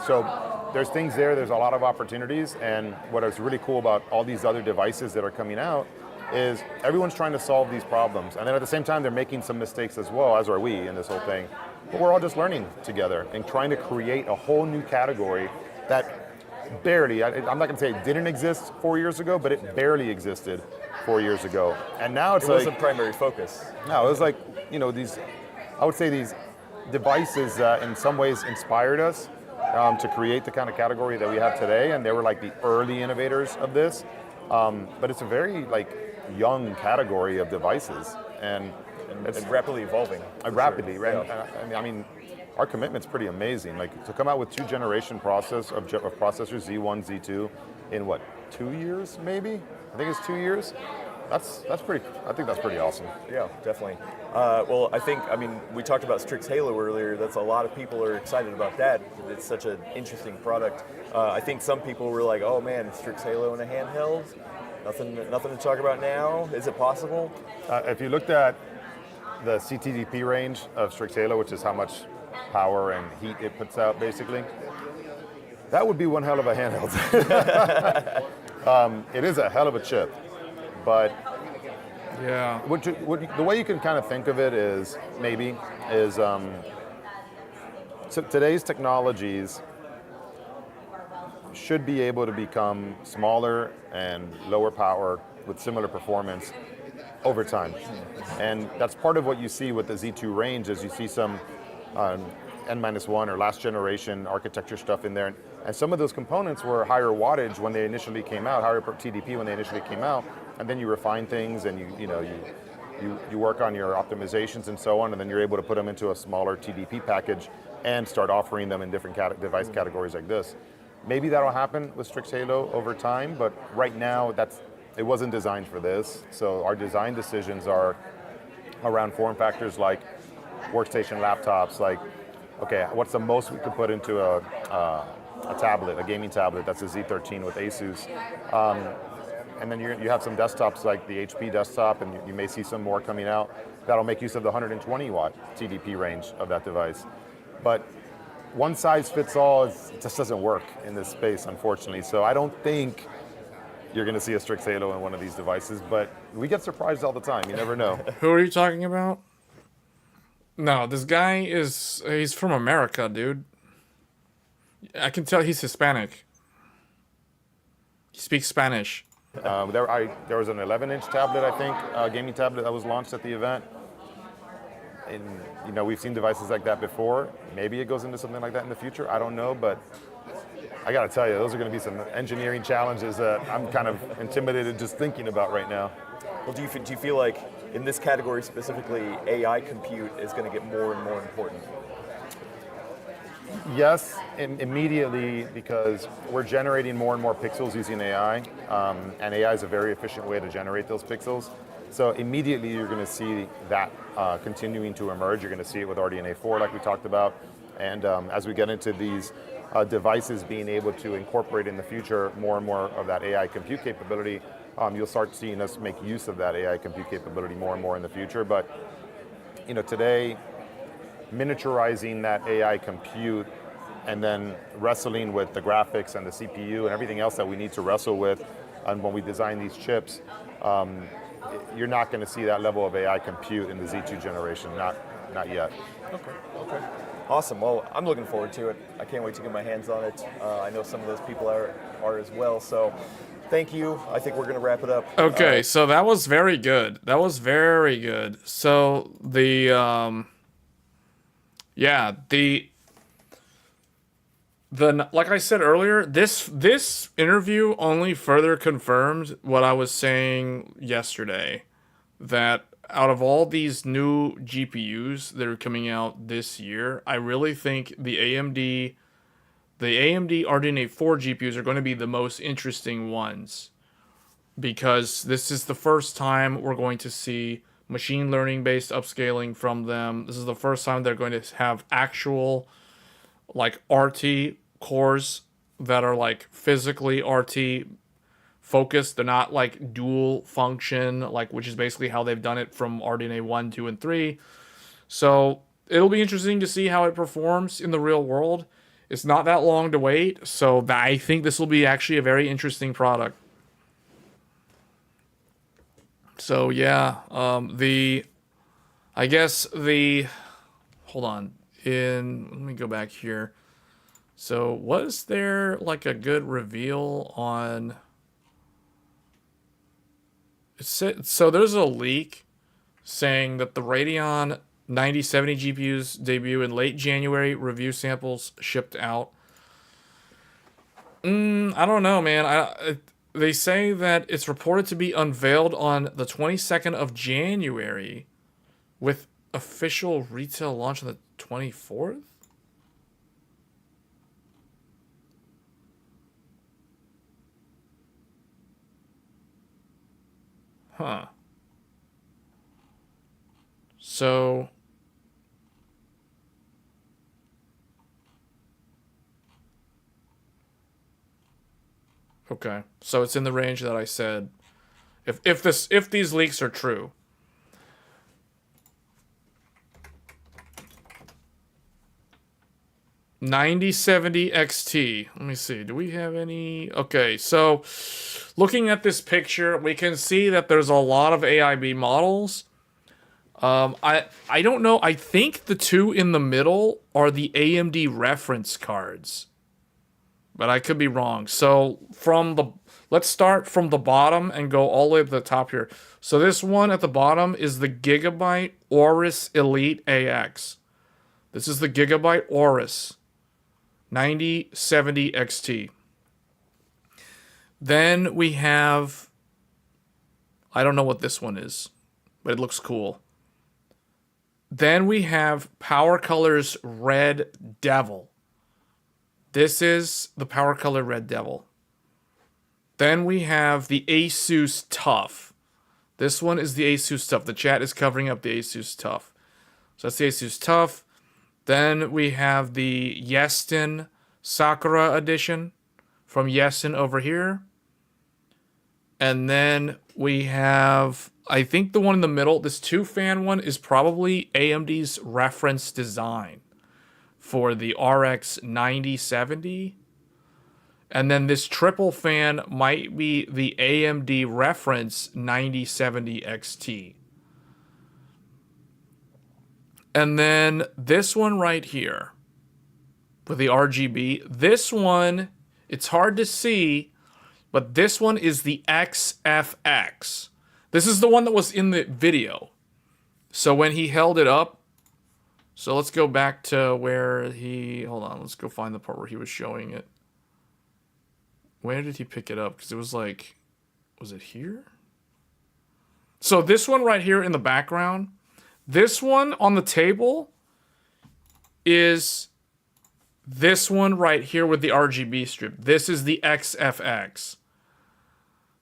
So there's things there. There's a lot of opportunities. And what is really cool about all these other devices that are coming out is everyone's trying to solve these problems. And then at the same time, they're making some mistakes as well, as are we in this whole thing. But we're all just learning together and trying to create a whole new category that barely, I'm not going to say it didn't exist 4 years ago, but it barely existed 4 years ago. And now it wasn't primary focus. No, it was like, I would say these devices that in some ways inspired us to create the kind of category that we have today, and they were like the early innovators of this. But it's a very young category of devices, and it's rapidly evolving. Rapidly, sure. right? Yeah. I mean, our commitment's pretty amazing. To come out with 2-generation processors, Z1, Z2, in what, 2 years maybe? I think it's 2 years. That's pretty. I think that's pretty awesome. Yeah, definitely. Well, we talked about Strix Halo earlier. That's a lot of people are excited about that. It's such an interesting product. I think some people were like, "Oh man, Strix Halo in a handheld. Nothing to talk about now. Is it possible?" If you looked at the CTDP range of Strix Halo, which is how much power and heat it puts out, basically, that would be one hell of a handheld. It is a hell of a chip. But yeah, the way you can kind of think of it is today's technologies should be able to become smaller and lower power with similar performance over time. And that's part of what you see with the Z2 range is you see some N-1 or last generation architecture stuff in there. And some of those components were higher wattage when they initially came out, higher TDP when they initially came out. And then you refine things, and you work on your optimizations and so on, and then you're able to put them into a smaller TDP package and start offering them in different device categories like this. Maybe that'll happen with Strix Halo over time, but right now it wasn't designed for this. So our design decisions are around form factors like workstation laptops, like, okay, what's the most we could put into a tablet, a gaming tablet that's a Z13 with Asus. And then you have some desktops like the HP desktop, and you may see some more coming out that'll make use of the 120 watt TDP range of that device. But one size fits all, it just doesn't work in this space, unfortunately. So I don't think you're going to see a Strix Halo in one of these devices, but we get surprised all the time. You never know. Who are you talking about? No, this guy he's from America, dude. I can tell he's Hispanic. He speaks Spanish. There was an 11-inch tablet, I think, gaming tablet that was launched at the event. And you know, we've seen devices like that before. Maybe it goes into something like that in the future. I don't know, but I got to tell you, those are going to be some engineering challenges that I'm kind of intimidated just thinking about right now. Well, do you feel like in this category specifically, AI compute is going to get more and more important? Yes, immediately, because we're generating more and more pixels using AI, and AI is a very efficient way to generate those pixels. So immediately you're going to see that continuing to emerge. You're going to see it with RDNA 4 like we talked about. And as we get into these devices being able to incorporate in the future more and more of that AI compute capability, you'll start seeing us make use of that AI compute capability more and more in the future. But you know, today, miniaturizing that AI compute and then wrestling with the graphics and the CPU and everything else that we need to wrestle with, and when we design these chips, you're not going to see that level of AI compute in the Z2 generation, not yet. Okay. Awesome. Well, I'm looking forward to it. I can't wait to get my hands on it. I know some of those people are as well. So, thank you. I think we're going to wrap it up. Okay, so that was very good. That was very good. So the like I said earlier, this interview only further confirmed what I was saying yesterday, that out of all these new GPUs that are coming out this year, I really think the AMD RDNA 4 GPUs are going to be the most interesting ones, because this is the first time we're going to see machine learning based upscaling from them. This is the first time they're going to have actual like RT cores that are like physically RT focused. They're not like dual function, like, which is basically how they've done it from RDNA 1, 2, and 3. So it'll be interesting to see how it performs in the real world. It's not that long to wait, so I think this will be actually a very interesting product. So yeah, hold on, let me go back here. So was there like a good reveal on, so there's a leak saying that the Radeon 9070 GPUs debut in late January, review samples shipped out. I don't know, man. They say that it's reported to be unveiled on the 22nd of January with official retail launch on the 24th? Huh. So okay. So it's in the range that I said. If these leaks are true. $9070 XT. Let me see. Do we have any? Okay, so looking at this picture, we can see that there's a lot of AIB models. I don't know. I think the two in the middle are the AMD reference cards, but I could be wrong. So let's start from the bottom and go all the way to the top here. So this one at the bottom is the Gigabyte Aorus Elite AX. This is the Gigabyte Aorus 9070 XT. Then we have, I don't know what this one is, but it looks cool. Then we have Power Color's Red Devil. This is the Power Color Red Devil. Then we have the Asus Tough. This one is the Asus Tough. The chat is covering up the Asus Tough. So that's the Asus Tough. Then we have the Yeston Sakura edition from Yeston over here. And then we have, I think the one in the middle, this 2-fan one is probably AMD's reference design for the RX 9070. And then this triple fan might be the AMD reference 9070 XT. And then this one right here with the RGB. This one, it's hard to see, but this one is the XFX. This is the one that was in the video. So when he held it up, So let's go back to where he... Hold on, let's go find the part where he was showing it. Where did he pick it up? Because it was like... Was it here? So this one right here in the background, this one on the table is this one right here with the RGB strip. This is the XFX.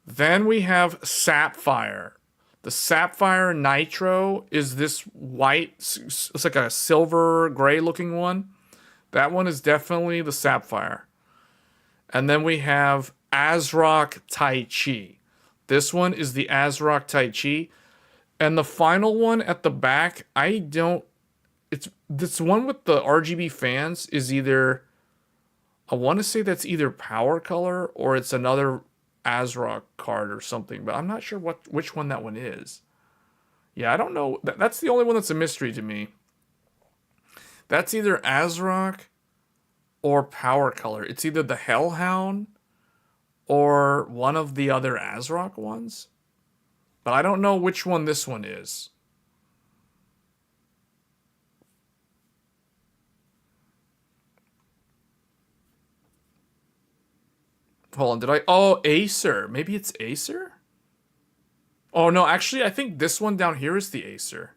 Then we have Sapphire. The Sapphire Nitro is this white, it's like a silver gray looking one. That one is definitely the Sapphire. And then we have ASRock Tai Chi. This one is the ASRock Tai Chi. And the final one at the back, it's this one with the RGB fans is either, I want to say that's either Power Color or it's another ASRock card or something, but I'm not sure which one that one is. Yeah, I don't know. That's the only one that's a mystery to me. That's either ASRock or Power Color. It's either the Hellhound or one of the other ASRock ones. But I don't know which one this one is. Hold on, oh, Acer. Maybe it's Acer? Oh, no, actually, I think this one down here is the Acer.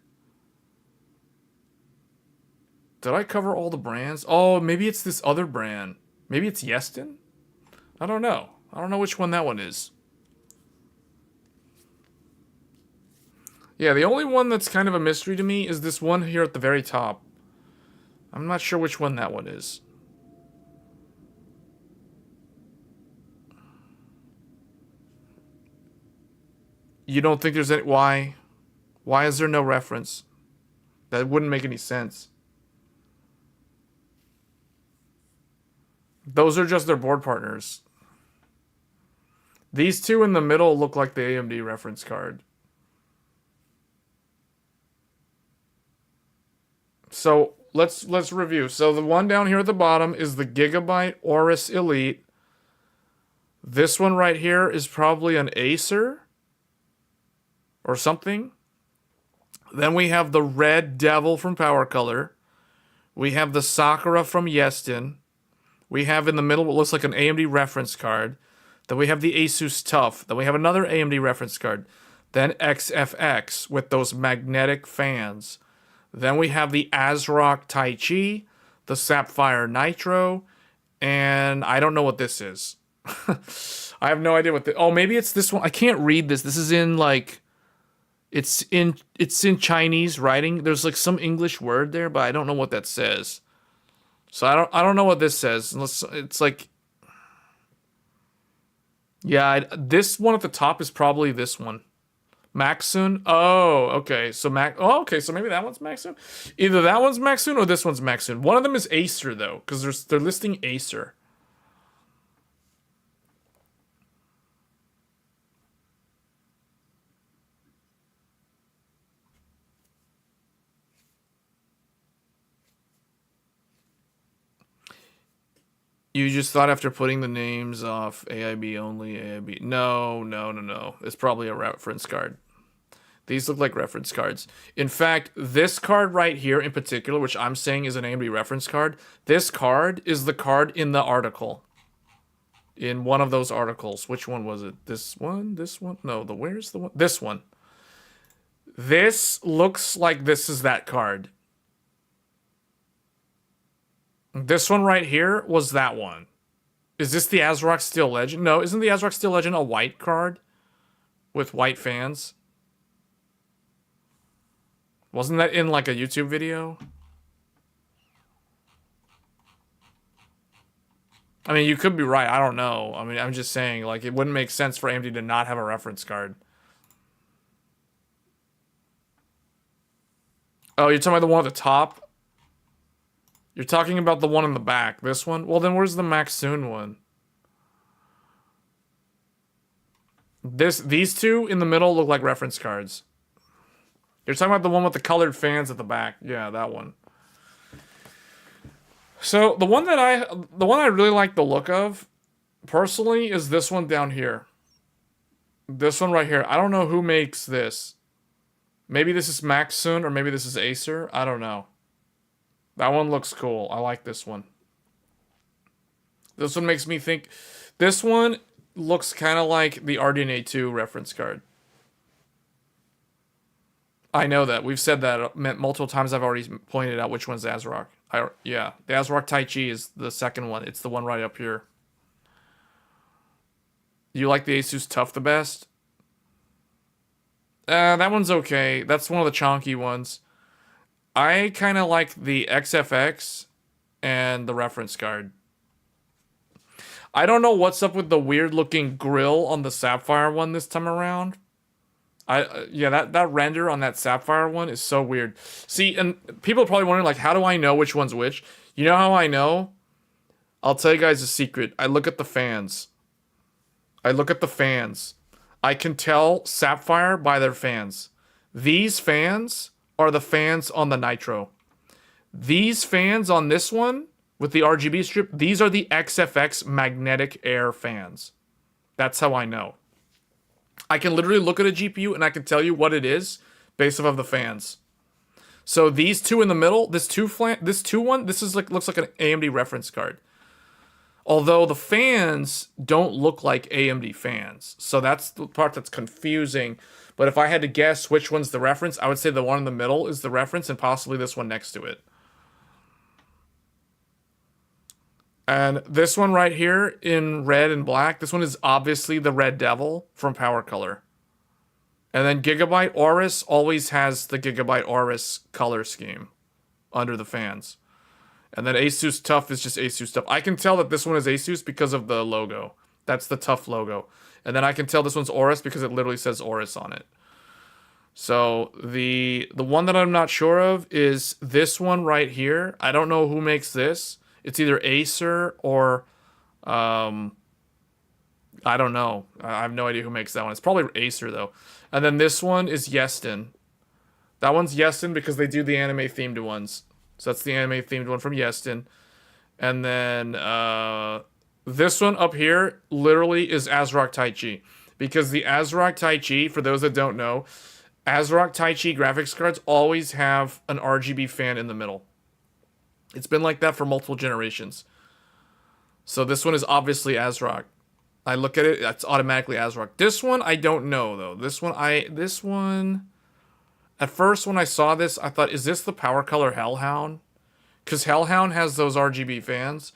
Did I cover all the brands? Oh, maybe it's this other brand. Maybe it's Yeston? I don't know. I don't know which one that one is. Yeah, the only one that's kind of a mystery to me is this one here at the very top. I'm not sure which one that one is. You don't think there's any... Why? Why is there no reference? That wouldn't make any sense. Those are just their board partners. These two in the middle look like the AMD reference card. So let's review. So the one down here at the bottom is the Gigabyte Aorus Elite. This one right here is probably an Acer or something. Then we have the Red Devil from Power Color. We have the Sakura from Yeston. We have in the middle what looks like an AMD reference card. Then we have the Asus TUF. Then we have another AMD reference card. Then XFX with those magnetic fans. Then we have the ASRock Tai Chi, the Sapphire Nitro, and I don't know what this is. I have no idea what oh, maybe it's this one. I can't read this. This is in like... It's in Chinese writing. There's like some English word there, but I don't know what that says. So I don't know what this says. It's like, yeah, this one at the top is probably this one, Maxun. Oh, okay. So okay. So maybe that one's Maxun. Either that one's Maxun or this one's Maxun. One of them is Acer though, because they're listing Acer. You just thought after putting the names off, AIB only, AIB... No. It's probably a reference card. These look like reference cards. In fact, this card right here in particular, which I'm saying is an AMD reference card, this card is the card in the article. In one of those articles. Which one was it? This one? This one? No, where's the one? This one. This looks like this is that card. This one right here was that one. Is this the ASRock Steel Legend? No, isn't the ASRock Steel Legend a white card? With white fans? Wasn't that in like a YouTube video? I mean, you could be right. I don't know. I mean, I'm just saying, like, it wouldn't make sense for AMD to not have a reference card. Oh, you're talking about the one at the top? You're talking about the one in the back. This one? Well, then where's the Maxun one? These two in the middle look like reference cards. You're talking about the one with the colored fans at the back. Yeah, that one. So the one I really like the look of, personally, is this one down here. This one right here. I don't know who makes this. Maybe this is Maxun or maybe this is Acer. I don't know. That one looks cool. I like this one. This one makes me think... This one looks kind of like the RDNA 2 reference card. I know that. We've said that multiple times. I've already pointed out which one's ASRock. Yeah, the ASRock Taichi is the second one. It's the one right up here. You like the Asus Tough the best? That one's okay. That's one of the chonky ones. I kind of like the XFX and the reference card. I don't know what's up with the weird looking grill on the Sapphire one this time around. Yeah, that render on that Sapphire one is so weird. See, and people are probably wondering, like, how do I know which one's which? You know how I know? I'll tell you guys a secret. I look at the fans. I look at the fans. I can tell Sapphire by their fans. These fans are the fans on the Nitro. These fans on this one, with the RGB strip, these are the XFX magnetic air fans. That's how I know. I can literally look at a GPU and I can tell you what it is based off of the fans. So these two in the middle, this two one, this is like looks like an AMD reference card. Although the fans don't look like AMD fans. So that's the part that's confusing. But if I had to guess which one's the reference, I would say the one in the middle is the reference and possibly this one next to it. And this one right here in red and black, this one is obviously the Red Devil from Power Color. And then Gigabyte Aorus always has the Gigabyte Aorus color scheme under the fans. And then Asus Tough is just Asus Tough. I can tell that this one is Asus because of the logo. That's the Tough logo. And then I can tell this one's Aorus because it literally says Aorus on it. So the one that I'm not sure of is this one right here. I don't know who makes this. It's either Acer or, I don't know. I have no idea who makes that one. It's probably Acer, though. And then this one is Yeston. That one's Yeston because they do the anime-themed ones. So that's the anime-themed one from Yeston. And then this one up here literally is ASRock Taichi. Because the ASRock Taichi, for those that don't know, ASRock Taichi graphics cards always have an RGB fan in the middle. It's been like that for multiple generations. So this one is obviously ASRock. I look at it, it's automatically ASRock. This one, I don't know, though. This one... At first, when I saw this, I thought, is this the Power Color Hellhound? Because Hellhound has those RGB fans.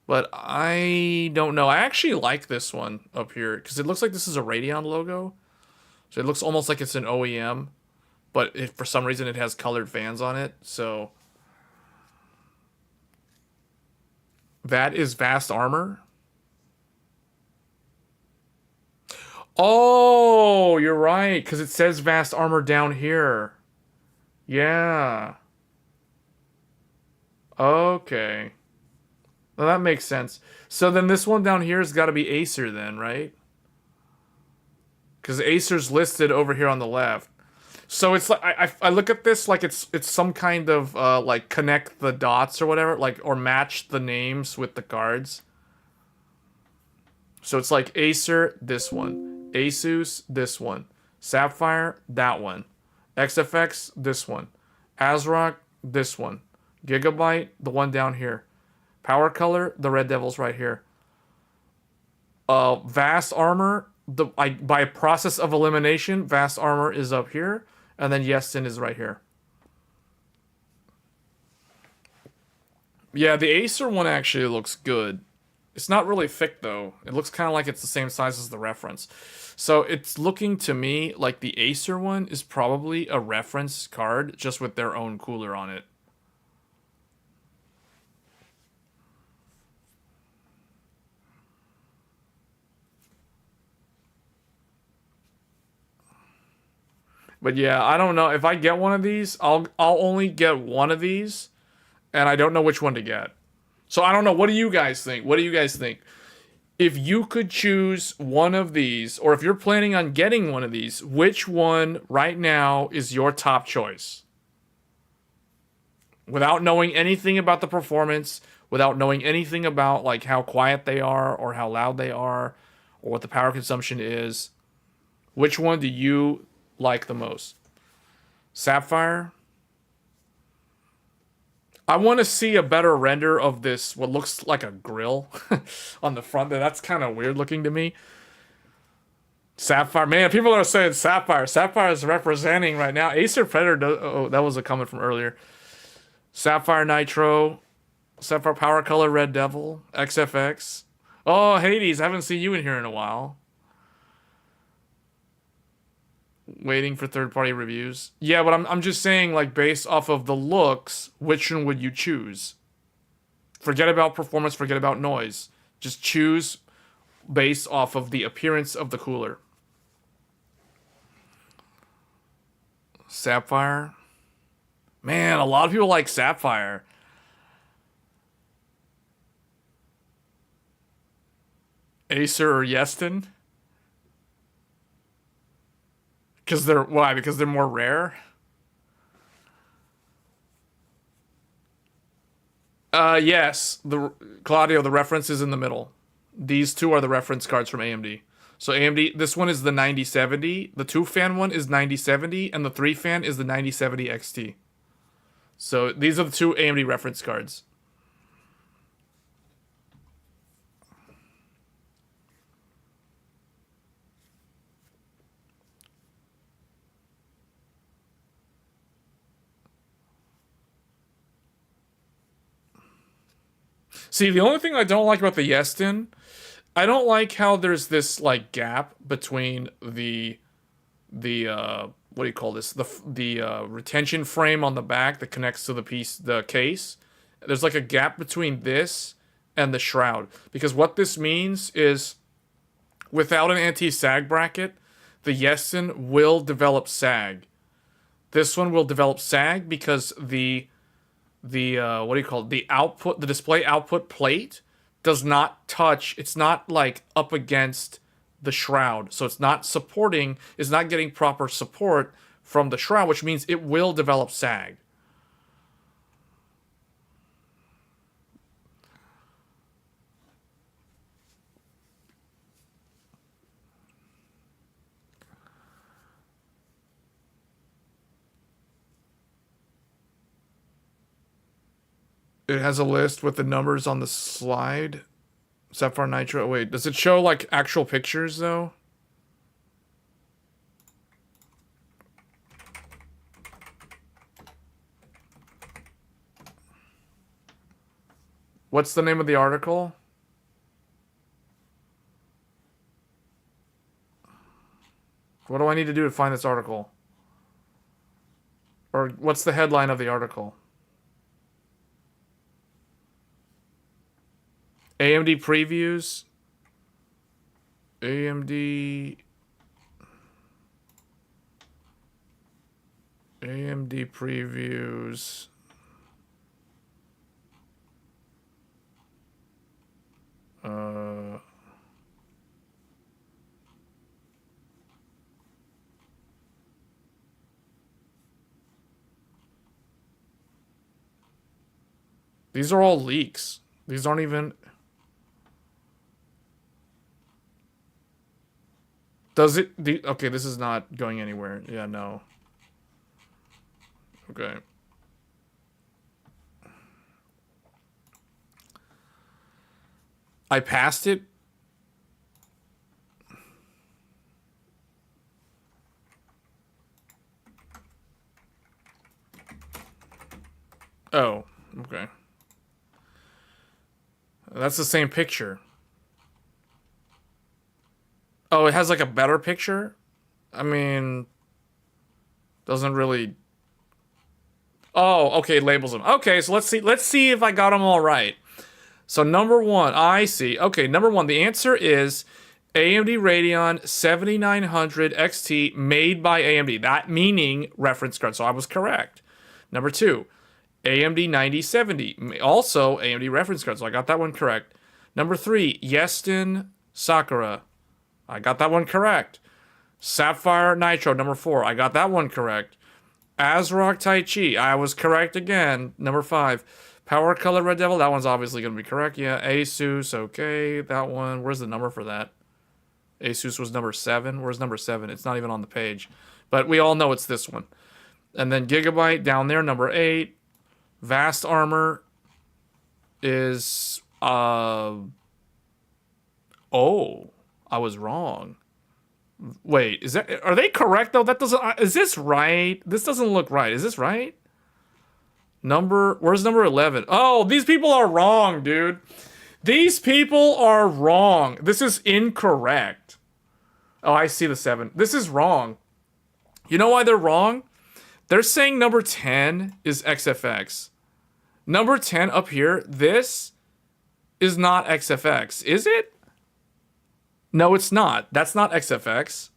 But I don't know. I actually like this one up here. Because it looks like this is a Radeon logo. So it looks almost like it's an OEM. But for some reason, it has colored fans on it. So... That is Vast Armor. Oh, you're right, because it says Vast Armor down here. Yeah. Okay. Well, that makes sense. So then this one down here has got to be Acer then, right? Because Acer's listed over here on the left. So it's like I look at this like it's some kind of like connect the dots or whatever, like, or match the names with the cards. So it's like Acer, this one, Asus, this one, Sapphire, that one, XFX, this one, ASRock, this one, Gigabyte, the one down here, Power Color, the Red Devil's right here. Vast Armor, by process of elimination, Vast Armor is up here. And then Yeston is right here. Yeah, the Acer one actually looks good. It's not really thick, though. It looks kind of like it's the same size as the reference. So it's looking to me like the Acer one is probably a reference card, just with their own cooler on it. But yeah, I don't know. If I get one of these, I'll only get one of these, and I don't know which one to get. So I don't know. What do you guys think? What do you guys think? If you could choose one of these, or if you're planning on getting one of these, which one right now is your top choice? Without knowing anything about the performance, without knowing anything about like how quiet they are, or how loud they are, or what the power consumption is, which one do you like the most? Sapphire? I want to see a better render of this, what looks like a grill on the front there. That's kind of weird looking to me. Sapphire. Man, people are saying Sapphire. Sapphire is representing right now. Acer Predator does... Oh, that was a comment from earlier. Sapphire Nitro. Sapphire Power Color Red Devil. XFX. Oh, Hades. I haven't seen you in here in a while. Waiting for third-party reviews. Yeah, but I'm just saying, like, based off of the looks, which one would you choose? Forget about performance, forget about noise. Just choose based off of the appearance of the cooler. Sapphire. Man, a lot of people like Sapphire. Acer or Yeston? Because they're... Why? Because they're more rare? Yes. Claudio, the reference is in the middle. These two are the reference cards from AMD. So AMD... This one is the 9070. The 2-fan one is 9070. And the 3-fan is the 9070 XT. So these are the two AMD reference cards. See, the only thing I don't like about the Yeston, I don't like how there's this like gap between the what do you call this? The retention frame on the back that connects to the case. There's like a gap between this and the shroud, because what this means is without an anti-sag bracket, the Yeston will develop sag. This one will develop sag because the what do you call it? The display output plate does not touch. It's not like up against the shroud, so it's not getting proper support from the shroud, which means it will develop sag. It has a list with the numbers on the slide. Sapphire Nitro. Wait, does it show like actual pictures though? What's the name of the article? What do I need to do to find this article? Or what's the headline of the article? AMD previews. AMD previews. These are all leaks. These aren't even... Does it... Okay, this is not going anywhere. Yeah, no. Okay. I passed it. Oh, okay. That's the same picture. Oh, it has like a better picture? I mean, doesn't really... Oh, okay, it labels them. Okay, so let's see if I got them all right. So number one, I see. Okay, number one, the answer is AMD Radeon 7900 XT made by AMD. That meaning reference card, so I was correct. Number two, AMD 9070, also AMD reference card, so I got that one correct. Number three, Yeston Sakura. I got that one correct. Sapphire Nitro, number 4. I got that one correct. ASRock Tai Chi. I was correct again. Number 5. Power Color Red Devil. That one's obviously going to be correct. Yeah. Asus. Okay. That one. Where's the number for that? Asus was number 7. Where's number 7? It's not even on the page. But we all know it's this one. And then Gigabyte down there, number 8. Vast armor is oh, I was wrong. Wait, is that, are they correct though? That doesn't, is this right? This doesn't look right. Is this right? Where's number 11? Oh, these people are wrong, dude. These people are wrong. This is incorrect. Oh, I see the 7. This is wrong. You know why they're wrong? They're saying number 10 is XFX. Number 10 up here, this is not XFX. Is it? No, it's not. That's not XFX.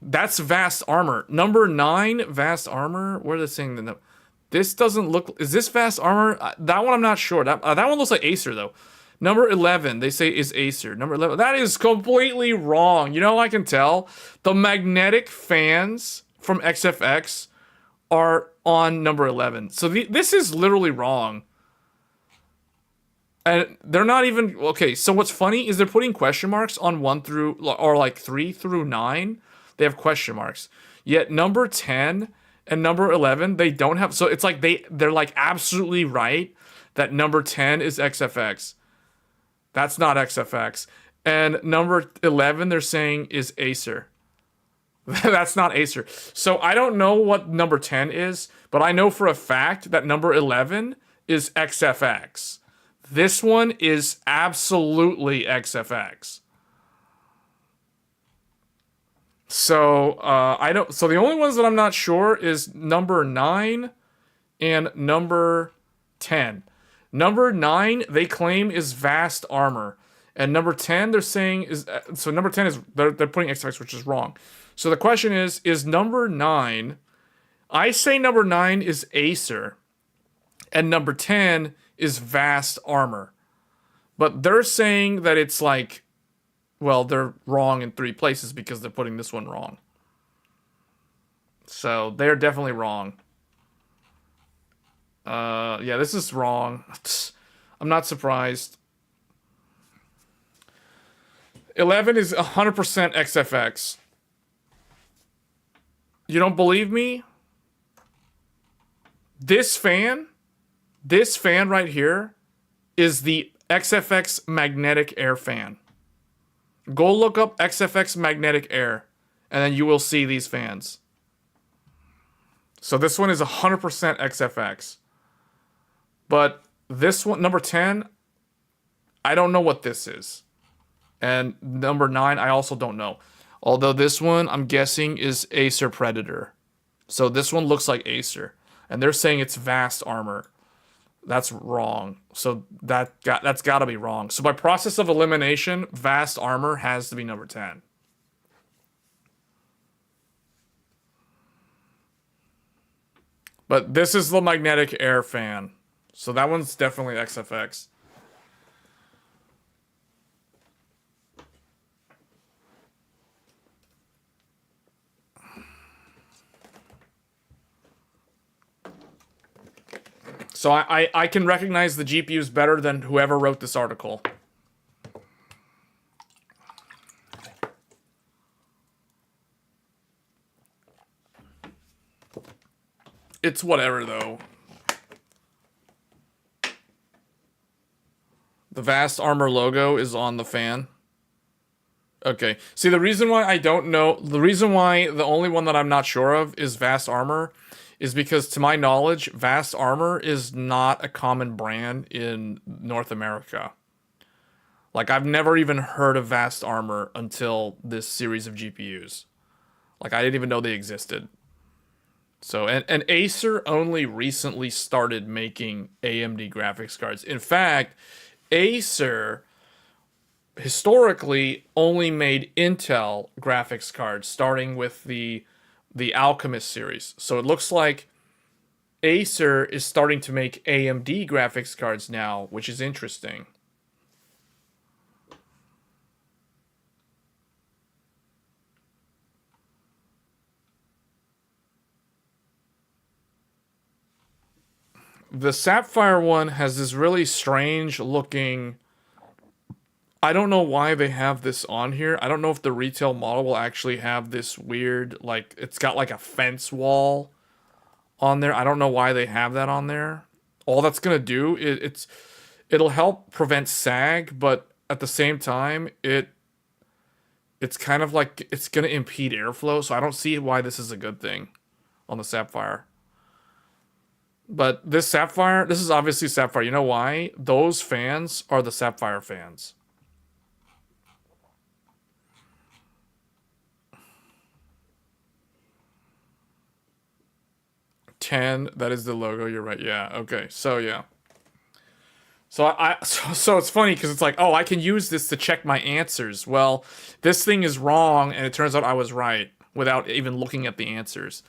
That's Vast Armor. Number 9, Vast Armor. Where are they saying the number? This doesn't look... Is this Vast Armor? That one I'm not sure. That one looks like Acer, though. Number 11, they say is Acer. Number 11. That is completely wrong. You know how I can tell? The magnetic fans from XFX are on number 11. So this is literally wrong. And they're not even... Okay, so what's funny is they're putting question marks on 1 through... Or like 3 through 9. They have question marks. Yet number 10 and number 11, they don't have... So it's like they're like absolutely right that number 10 is XFX. That's not XFX. And number 11, they're saying is Acer. That's not Acer. So I don't know what number 10 is, but I know for a fact that number 11 is XFX. This one is absolutely XFX. So I don't. So the only ones that I'm not sure is number 9 and number 10. Number 9 they claim is Vast Armor, and number 10 they're saying is. So number 10 is they're putting XFX, which is wrong. So the question is number 9? I say number 9 is Acer, and number 10 is Vast Armor, but they're saying that it's like. Well, they're wrong in 3 places because they're putting this one wrong. So, they're definitely wrong. Yeah, this is wrong. I'm not surprised. 11 is 100% XFX. You don't believe me? This fan right here, is the XFX magnetic air fan. Go look up XFX magnetic air, and then you will see these fans. So this one is 100% XFX. But this one, number 10, I don't know what this is. And number 9, I also don't know. Although this one, I'm guessing, is Acer Predator. So this one looks like Acer. And they're saying it's Vast Armor. That's wrong. So that's got to be wrong. So by process of elimination, Vast Armor has to be number 10. But this is the magnetic air fan. So that one's definitely XFX. So I can recognize the GPUs better than whoever wrote this article. It's whatever, though. The Vast Armor logo is on the fan. Okay. See, the reason why I don't know... The reason why the only one that I'm not sure of is Vast Armor is because, to my knowledge, Vast Armor is not a common brand in North America. Like, I've never even heard of Vast Armor until this series of GPUs. Like, I didn't even know they existed. So, and Acer only recently started making AMD graphics cards. In fact, Acer historically only made Intel graphics cards, starting with the Alchemist series. So it looks like Acer is starting to make AMD graphics cards now, which is interesting. The Sapphire one has this really strange looking... I don't know why they have this on here. I don't know if the retail model will actually have this weird, like, it's got like a fence wall on there. I don't know why they have that on there. All that's gonna do it'll help prevent sag, but at the same time it's kind of like it's gonna impede airflow. So I don't see why this is a good thing on the Sapphire. But this Sapphire, this is obviously Sapphire. You know why? Those fans are the Sapphire fans. That is the logo. You're right. Yeah. Okay. So yeah. So so it's funny because it's like, oh, I can use this to check my answers. Well, this thing is wrong, and it turns out I was right without even looking at the answers.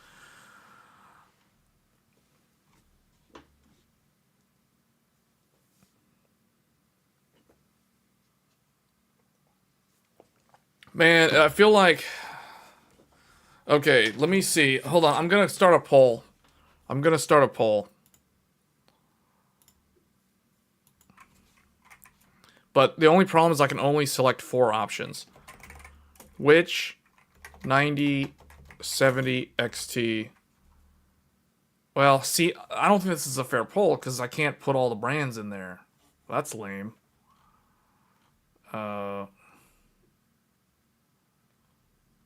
Man, I feel like... Okay, let me see. Hold on, I'm gonna start a poll. But the only problem is I can only select 4 options. Which 9070 XT... Well, see, I don't think this is a fair poll because I can't put all the brands in there. That's lame.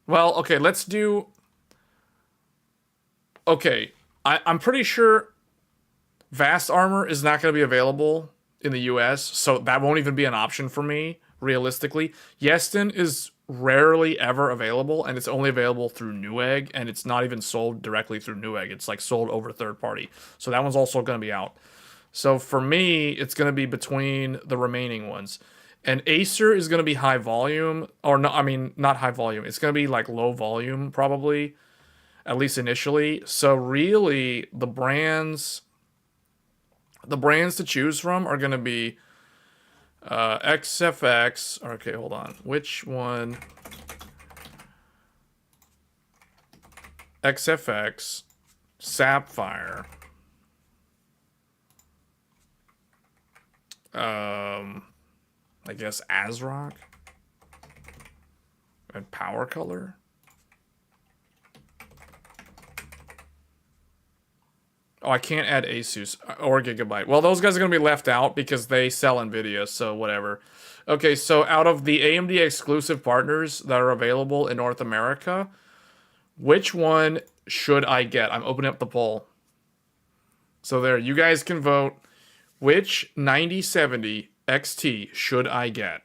Well, okay, let's do... Okay, I'm pretty sure Vast Armor is not going to be available in the US, so that won't even be an option for me, realistically. Yeston is rarely ever available, and it's only available through Newegg, and it's not even sold directly through Newegg. It's like sold over third party. So that one's also going to be out. So for me, it's going to be between the remaining ones. And Acer is going to be high volume, or no, I mean, not high volume. It's going to be like low volume, probably, at least initially. So really, the brands to choose from are going to be XFX. Okay, hold on. Which one? XFX, Sapphire. I guess ASRock and Power Color. Oh, I can't add Asus or Gigabyte. Well, those guys are going to be left out because they sell Nvidia, so whatever. Okay, so out of the AMD exclusive partners that are available in North America, which one should I get? I'm opening up the poll. So there, you guys can vote. Which 9070 XT should I get?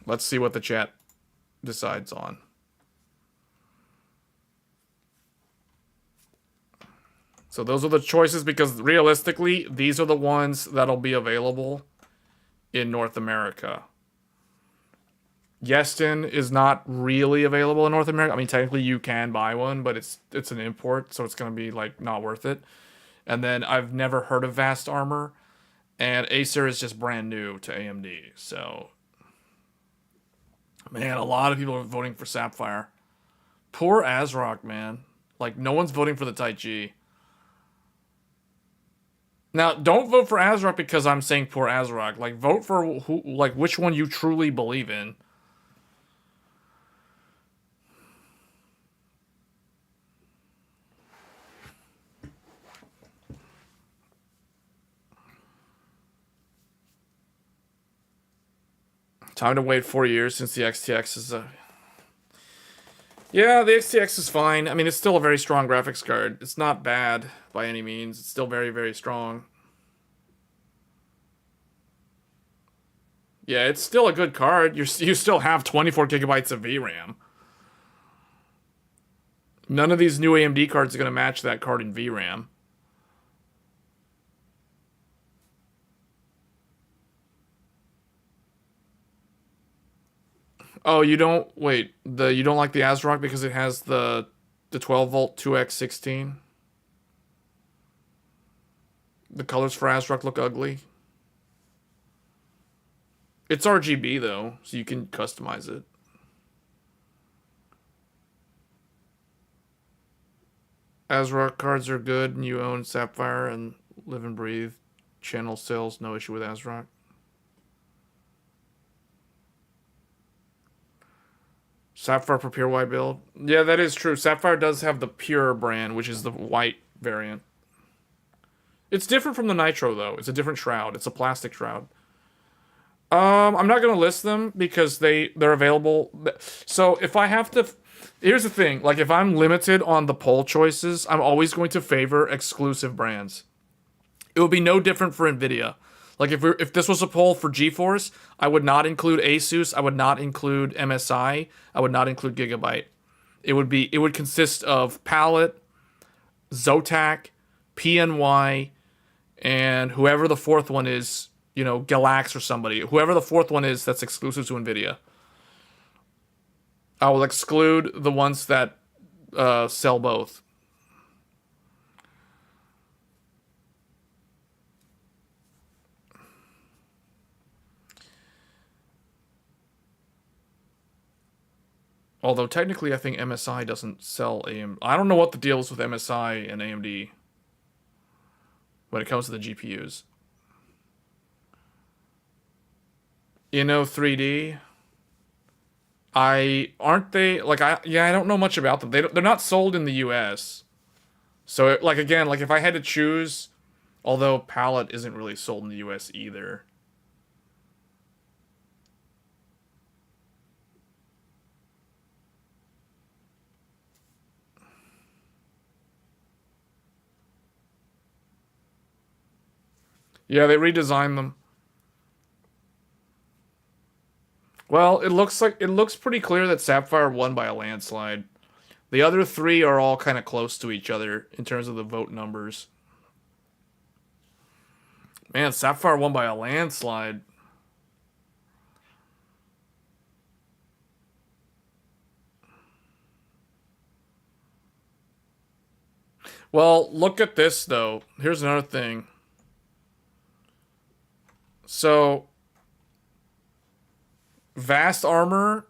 Let's see what the chat decides on. So those are the choices because realistically, these are the ones that'll be available in North America. Yeston is not really available in North America. I mean, technically you can buy one, but it's an import, so it's going to be like not worth it. And then I've never heard of Vast Armor. And Acer is just brand new to AMD. So, man, a lot of people are voting for Sapphire. Poor ASRock, man. Like, no one's voting for the Tai-Chi. Now, don't vote for ASRock because I'm saying poor ASRock. Like, vote for who, like, which one you truly believe in. Time to wait 4 years since the XTX is a... Yeah, the XTX is fine. I mean, it's still a very strong graphics card. It's not bad by any means. It's still very, very strong. Yeah, it's still a good card. You still have 24 gigabytes of VRAM. None of these new AMD cards are going to match that card in VRAM. Oh, you don't... Wait, you don't like the ASRock because it has the 12-volt 2x16? The colors for ASRock look ugly. It's RGB, though, so you can customize it. ASRock cards are good, and you own Sapphire and live and breathe. Channel sales, no issue with ASRock. Sapphire for pure white build. Yeah, that is true. Sapphire does have the pure brand, which is the white variant. It's different from the Nitro, though. It's a different shroud. It's a plastic shroud. I'm not going to list them because they're available. So if I have to... Here's the thing. Like, if I'm limited on the poll choices, I'm always going to favor exclusive brands. It would be no different for Nvidia. Like, if this was a poll for GeForce, I would not include Asus. I would not include MSI. I would not include Gigabyte. It would consist of Palette, Zotac, PNY, and whoever the fourth one is, you know, Galax or somebody. Whoever the fourth one is that's exclusive to Nvidia. I will exclude the ones that sell both. Although technically I think MSI doesn't sell AMD. I don't know what the deal is with MSI and AMD when it comes to the GPUs. Inno 3D. I don't know much about them. They're not sold in the US. So like again, like if I had to choose, although Palette isn't really sold in the US either. Yeah, they redesigned them. Well, it looks pretty clear that Sapphire won by a landslide. The other three are all kind of close to each other in terms of the vote numbers. Man, Sapphire won by a landslide. Well, look at this, though. Here's another thing. So, Vast Armor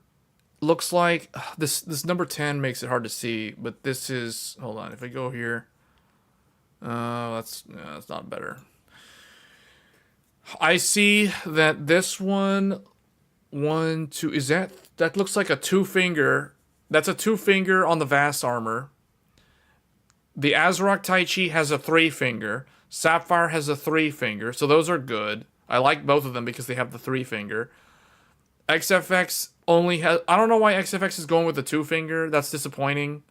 looks like... This number 10 makes it hard to see, but this is... Hold on, if I go here... that's not better. I see that this one... Is that... That looks like a two-finger... That's a two-finger on the Vast Armor. The Azrock Taichi has a three-finger. Sapphire has a three-finger, so those are good. I like both of them because they have the three-finger. XFX only has... I don't know why XFX is going with the two-finger. That's disappointing.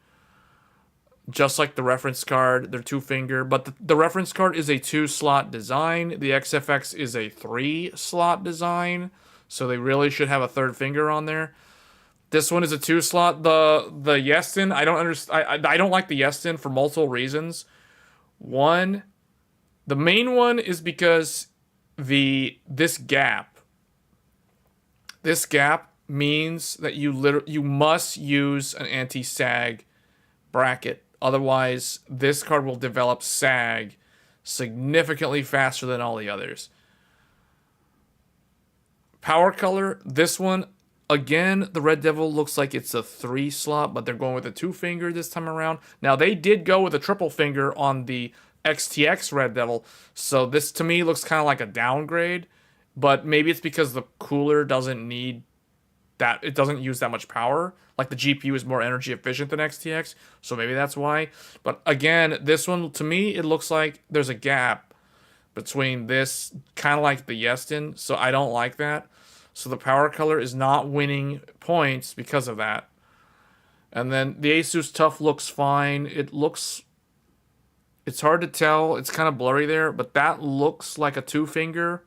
Just like the reference card, they're two-finger. But the reference card is a two-slot design. The XFX is a three-slot design. So they really should have a third finger on there. This one is a two-slot. The Yestin, I don't understand. I don't like the Yestin for multiple reasons. One, the main one is because this gap means that you must use an anti-sag bracket. Otherwise, this card will develop sag significantly faster than all the others. Power color, this one, again, the Red Devil looks like it's a three-slot, but they're going with a two-finger this time around. Now, they did go with a triple finger on the XTX Red Devil, so this to me looks kind of like a downgrade, but maybe it's because the cooler doesn't need that, it doesn't use that much power. Like the GPU is more energy efficient than XTX, so maybe that's why. But again, this one, to me, it looks like there's a gap between this, kind of like the Yestin, so I don't like that. So the power color is not winning points because of that. And then the Asus Tough looks fine. It's hard to tell. It's kind of blurry there, but that looks like a two-finger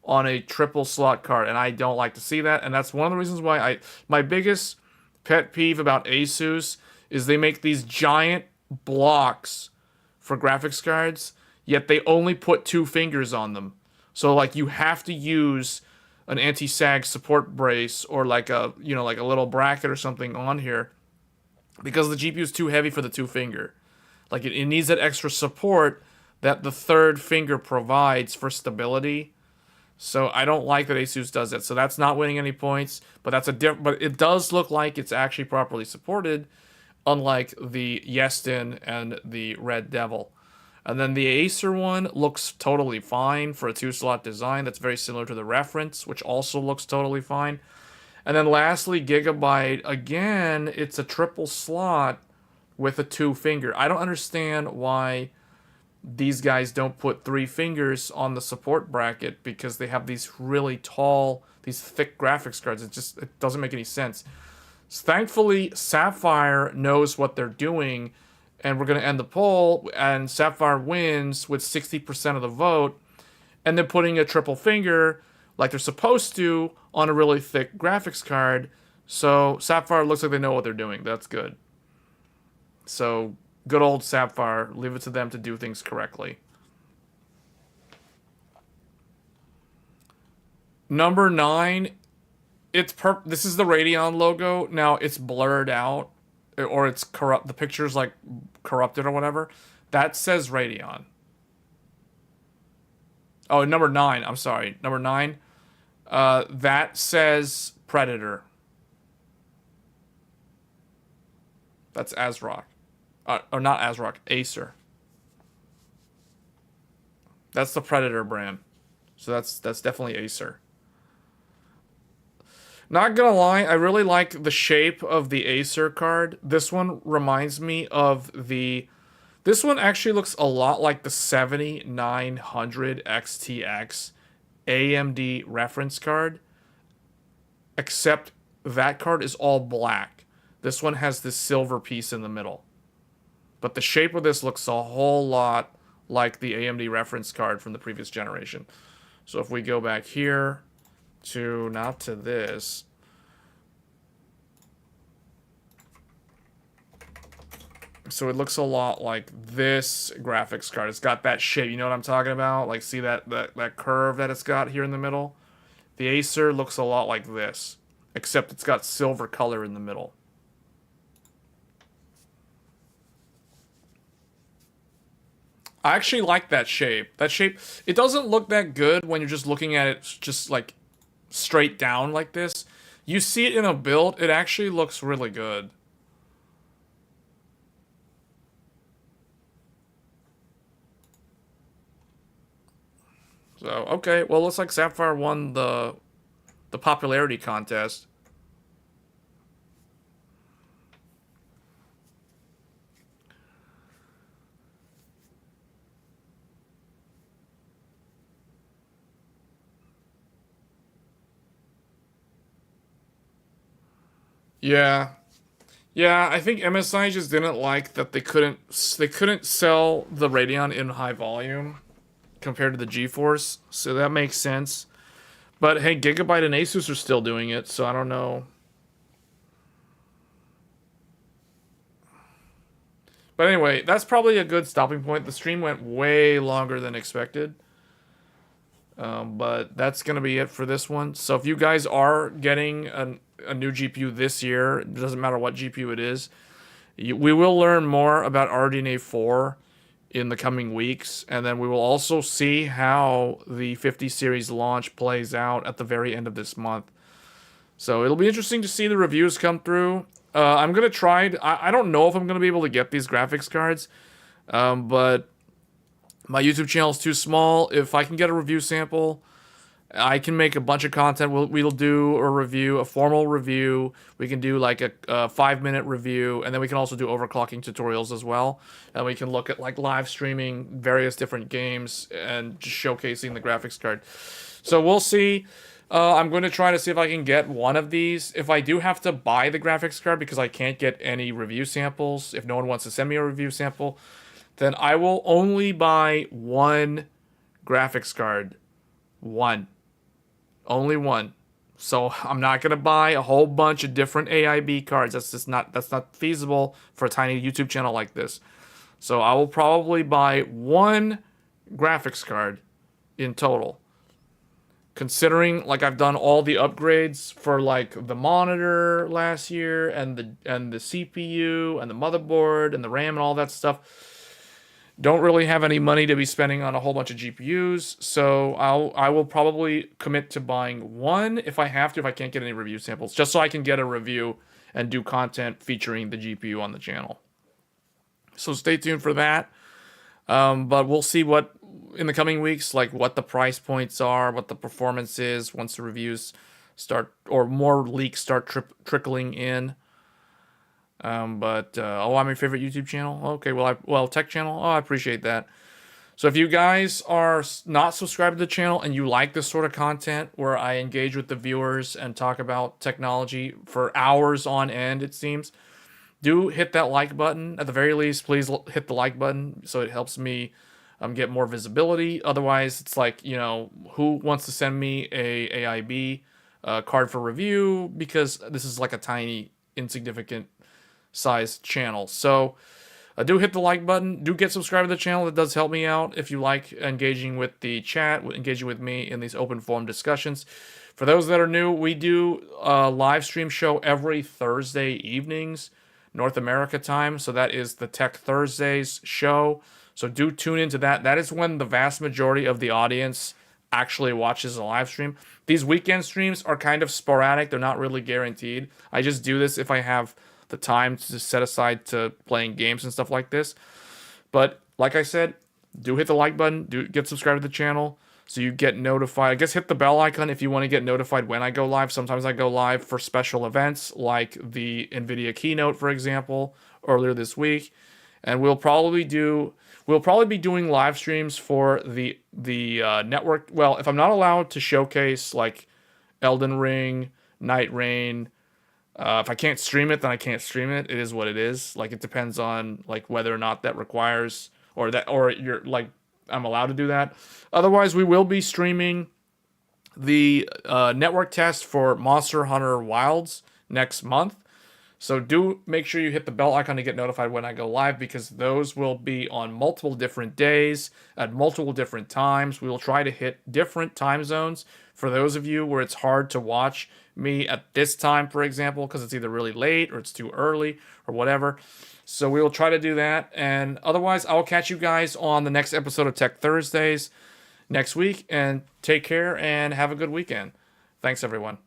on a triple slot card, and I don't like to see that. And that's one of the reasons why my biggest pet peeve about Asus is they make these giant blocks for graphics cards, yet they only put two fingers on them. So like you have to use an anti-sag support brace or like a little bracket or something on here because the GPU is too heavy for the two finger. Like it needs that extra support that the third finger provides for stability. So I don't like that Asus does that. So that's not winning any points, but but it does look like it's actually properly supported, unlike the Yestin and the Red Devil. And then the Acer one looks totally fine for a two-slot design. That's very similar to the Reference, which also looks totally fine. And then lastly, Gigabyte, again, it's a triple slot with a 2-finger. I don't understand why these guys don't put 3 fingers on the support bracket, because they have these really tall, these thick graphics cards. It doesn't make any sense. So thankfully, Sapphire knows what they're doing, and we're going to end the poll, and Sapphire wins with 60% of the vote, and they're putting a triple finger, like they're supposed to, on a really thick graphics card. So Sapphire looks like they know what they're doing. That's good. So good old Sapphire. Leave it to them to do things correctly. Number 9, this is the Radeon logo. Now it's blurred out, or it's corrupt. The picture's like corrupted or whatever. That says Radeon. Oh, number 9. I'm sorry. Number 9. That says Predator. That's ASRock. Or not ASRock, Acer. That's the Predator brand. So that's definitely Acer. Not gonna lie, I really like the shape of the Acer card. This one reminds me of the... This one actually looks a lot like the 7900 XTX AMD reference card. Except that card is all black. This one has this silver piece in the middle. But the shape of this looks a whole lot like the AMD reference card from the previous generation. So if we go back here to, not to this. So it looks a lot like this graphics card. It's got that shape. You know what I'm talking about? Like, see that curve that it's got here in the middle? The Acer looks a lot like this, except it's got silver color in the middle. I actually like that shape. That shape, it doesn't look that good when you're just looking at it just like straight down like this. You see it in a build, it actually looks really good. So, okay, well, looks like Sapphire won the popularity contest. Yeah. Yeah, I think MSI just didn't like that they couldn't sell the Radeon in high volume compared to the GeForce, so that makes sense. But hey, Gigabyte and Asus are still doing it, so I don't know. But anyway, that's probably a good stopping point. The stream went way longer than expected. But that's going to be it for this one. So if you guys are getting a new GPU this year, it doesn't matter what GPU it is, we will learn more about RDNA 4 in the coming weeks. And then we will also see how the 50 series launch plays out at the very end of this month. So it'll be interesting to see the reviews come through. I'm going to try... I don't know if I'm going to be able to get these graphics cards. But my YouTube channel is too small. If I can get a review sample, I can make a bunch of content. We'll do a review, a formal review. We can do like a 5-minute review, and then we can also do overclocking tutorials as well. And we can look at like live streaming various different games and just showcasing the graphics card. So we'll see. I'm going to try to see if I can get one of these. If I do have to buy the graphics card because I can't get any review samples, if no one wants to send me a review sample, then I will only buy one graphics card. One. Only one. So I'm not going to buy a whole bunch of different AIB cards. That's not feasible for a tiny YouTube channel like this. So I will probably buy one graphics card in total. Considering like I've done all the upgrades for like the monitor last year and the CPU and the motherboard and the RAM and all that stuff. Don't really have any money to be spending on a whole bunch of GPUs, so I will probably commit to buying one if I have to, if I can't get any review samples, just so I can get a review and do content featuring the GPU on the channel. So stay tuned for that. But we'll see what in the coming weeks, like what the price points are, what the performance is once the reviews more leaks start trickling in. I'm your favorite YouTube channel. Okay, well, tech channel. Oh, I appreciate that. So if you guys are not subscribed to the channel and you like this sort of content where I engage with the viewers and talk about technology for hours on end, it seems, do hit that like button. At the very least, please hit the like button so it helps me get more visibility. Otherwise, it's like, who wants to send me a AIB card for review? Because this is like a tiny, insignificant size channel. So do hit the like button. Do get subscribed to the channel. It does help me out if you like engaging with the chat, engaging with me in these open forum discussions. For those that are new, we do a live stream show every Thursday evenings, North America time. So that is the Tech Thursdays show. So do tune into that. That is when the vast majority of the audience actually watches a live stream. These weekend streams are kind of sporadic. They're not really guaranteed. I just do this if I have the time to set aside to playing games and stuff like this. But like I said, do hit the like button. Do get subscribed to the channel so you get notified. I guess hit the bell icon if you want to get notified when I go live. Sometimes I go live for special events like the Nvidia keynote, for example, earlier this week. And we'll probably be doing live streams for the network. Well, if I'm not allowed to showcase like Elden Ring, Night Rain, if I can't stream it, then I can't stream it. It is what it is. Like, it depends on like whether or not that requires or you're like I'm allowed to do that. Otherwise, we will be streaming the network test for Monster Hunter Wilds next month. So do make sure you hit the bell icon to get notified when I go live, because those will be on multiple different days at multiple different times. We will try to hit different time zones for those of you where it's hard to watch me at this time, for example, because it's either really late or it's too early or whatever. So we will try to do that. And otherwise, I will catch you guys on the next episode of Tech Thursdays next week. And take care and have a good weekend. Thanks, everyone.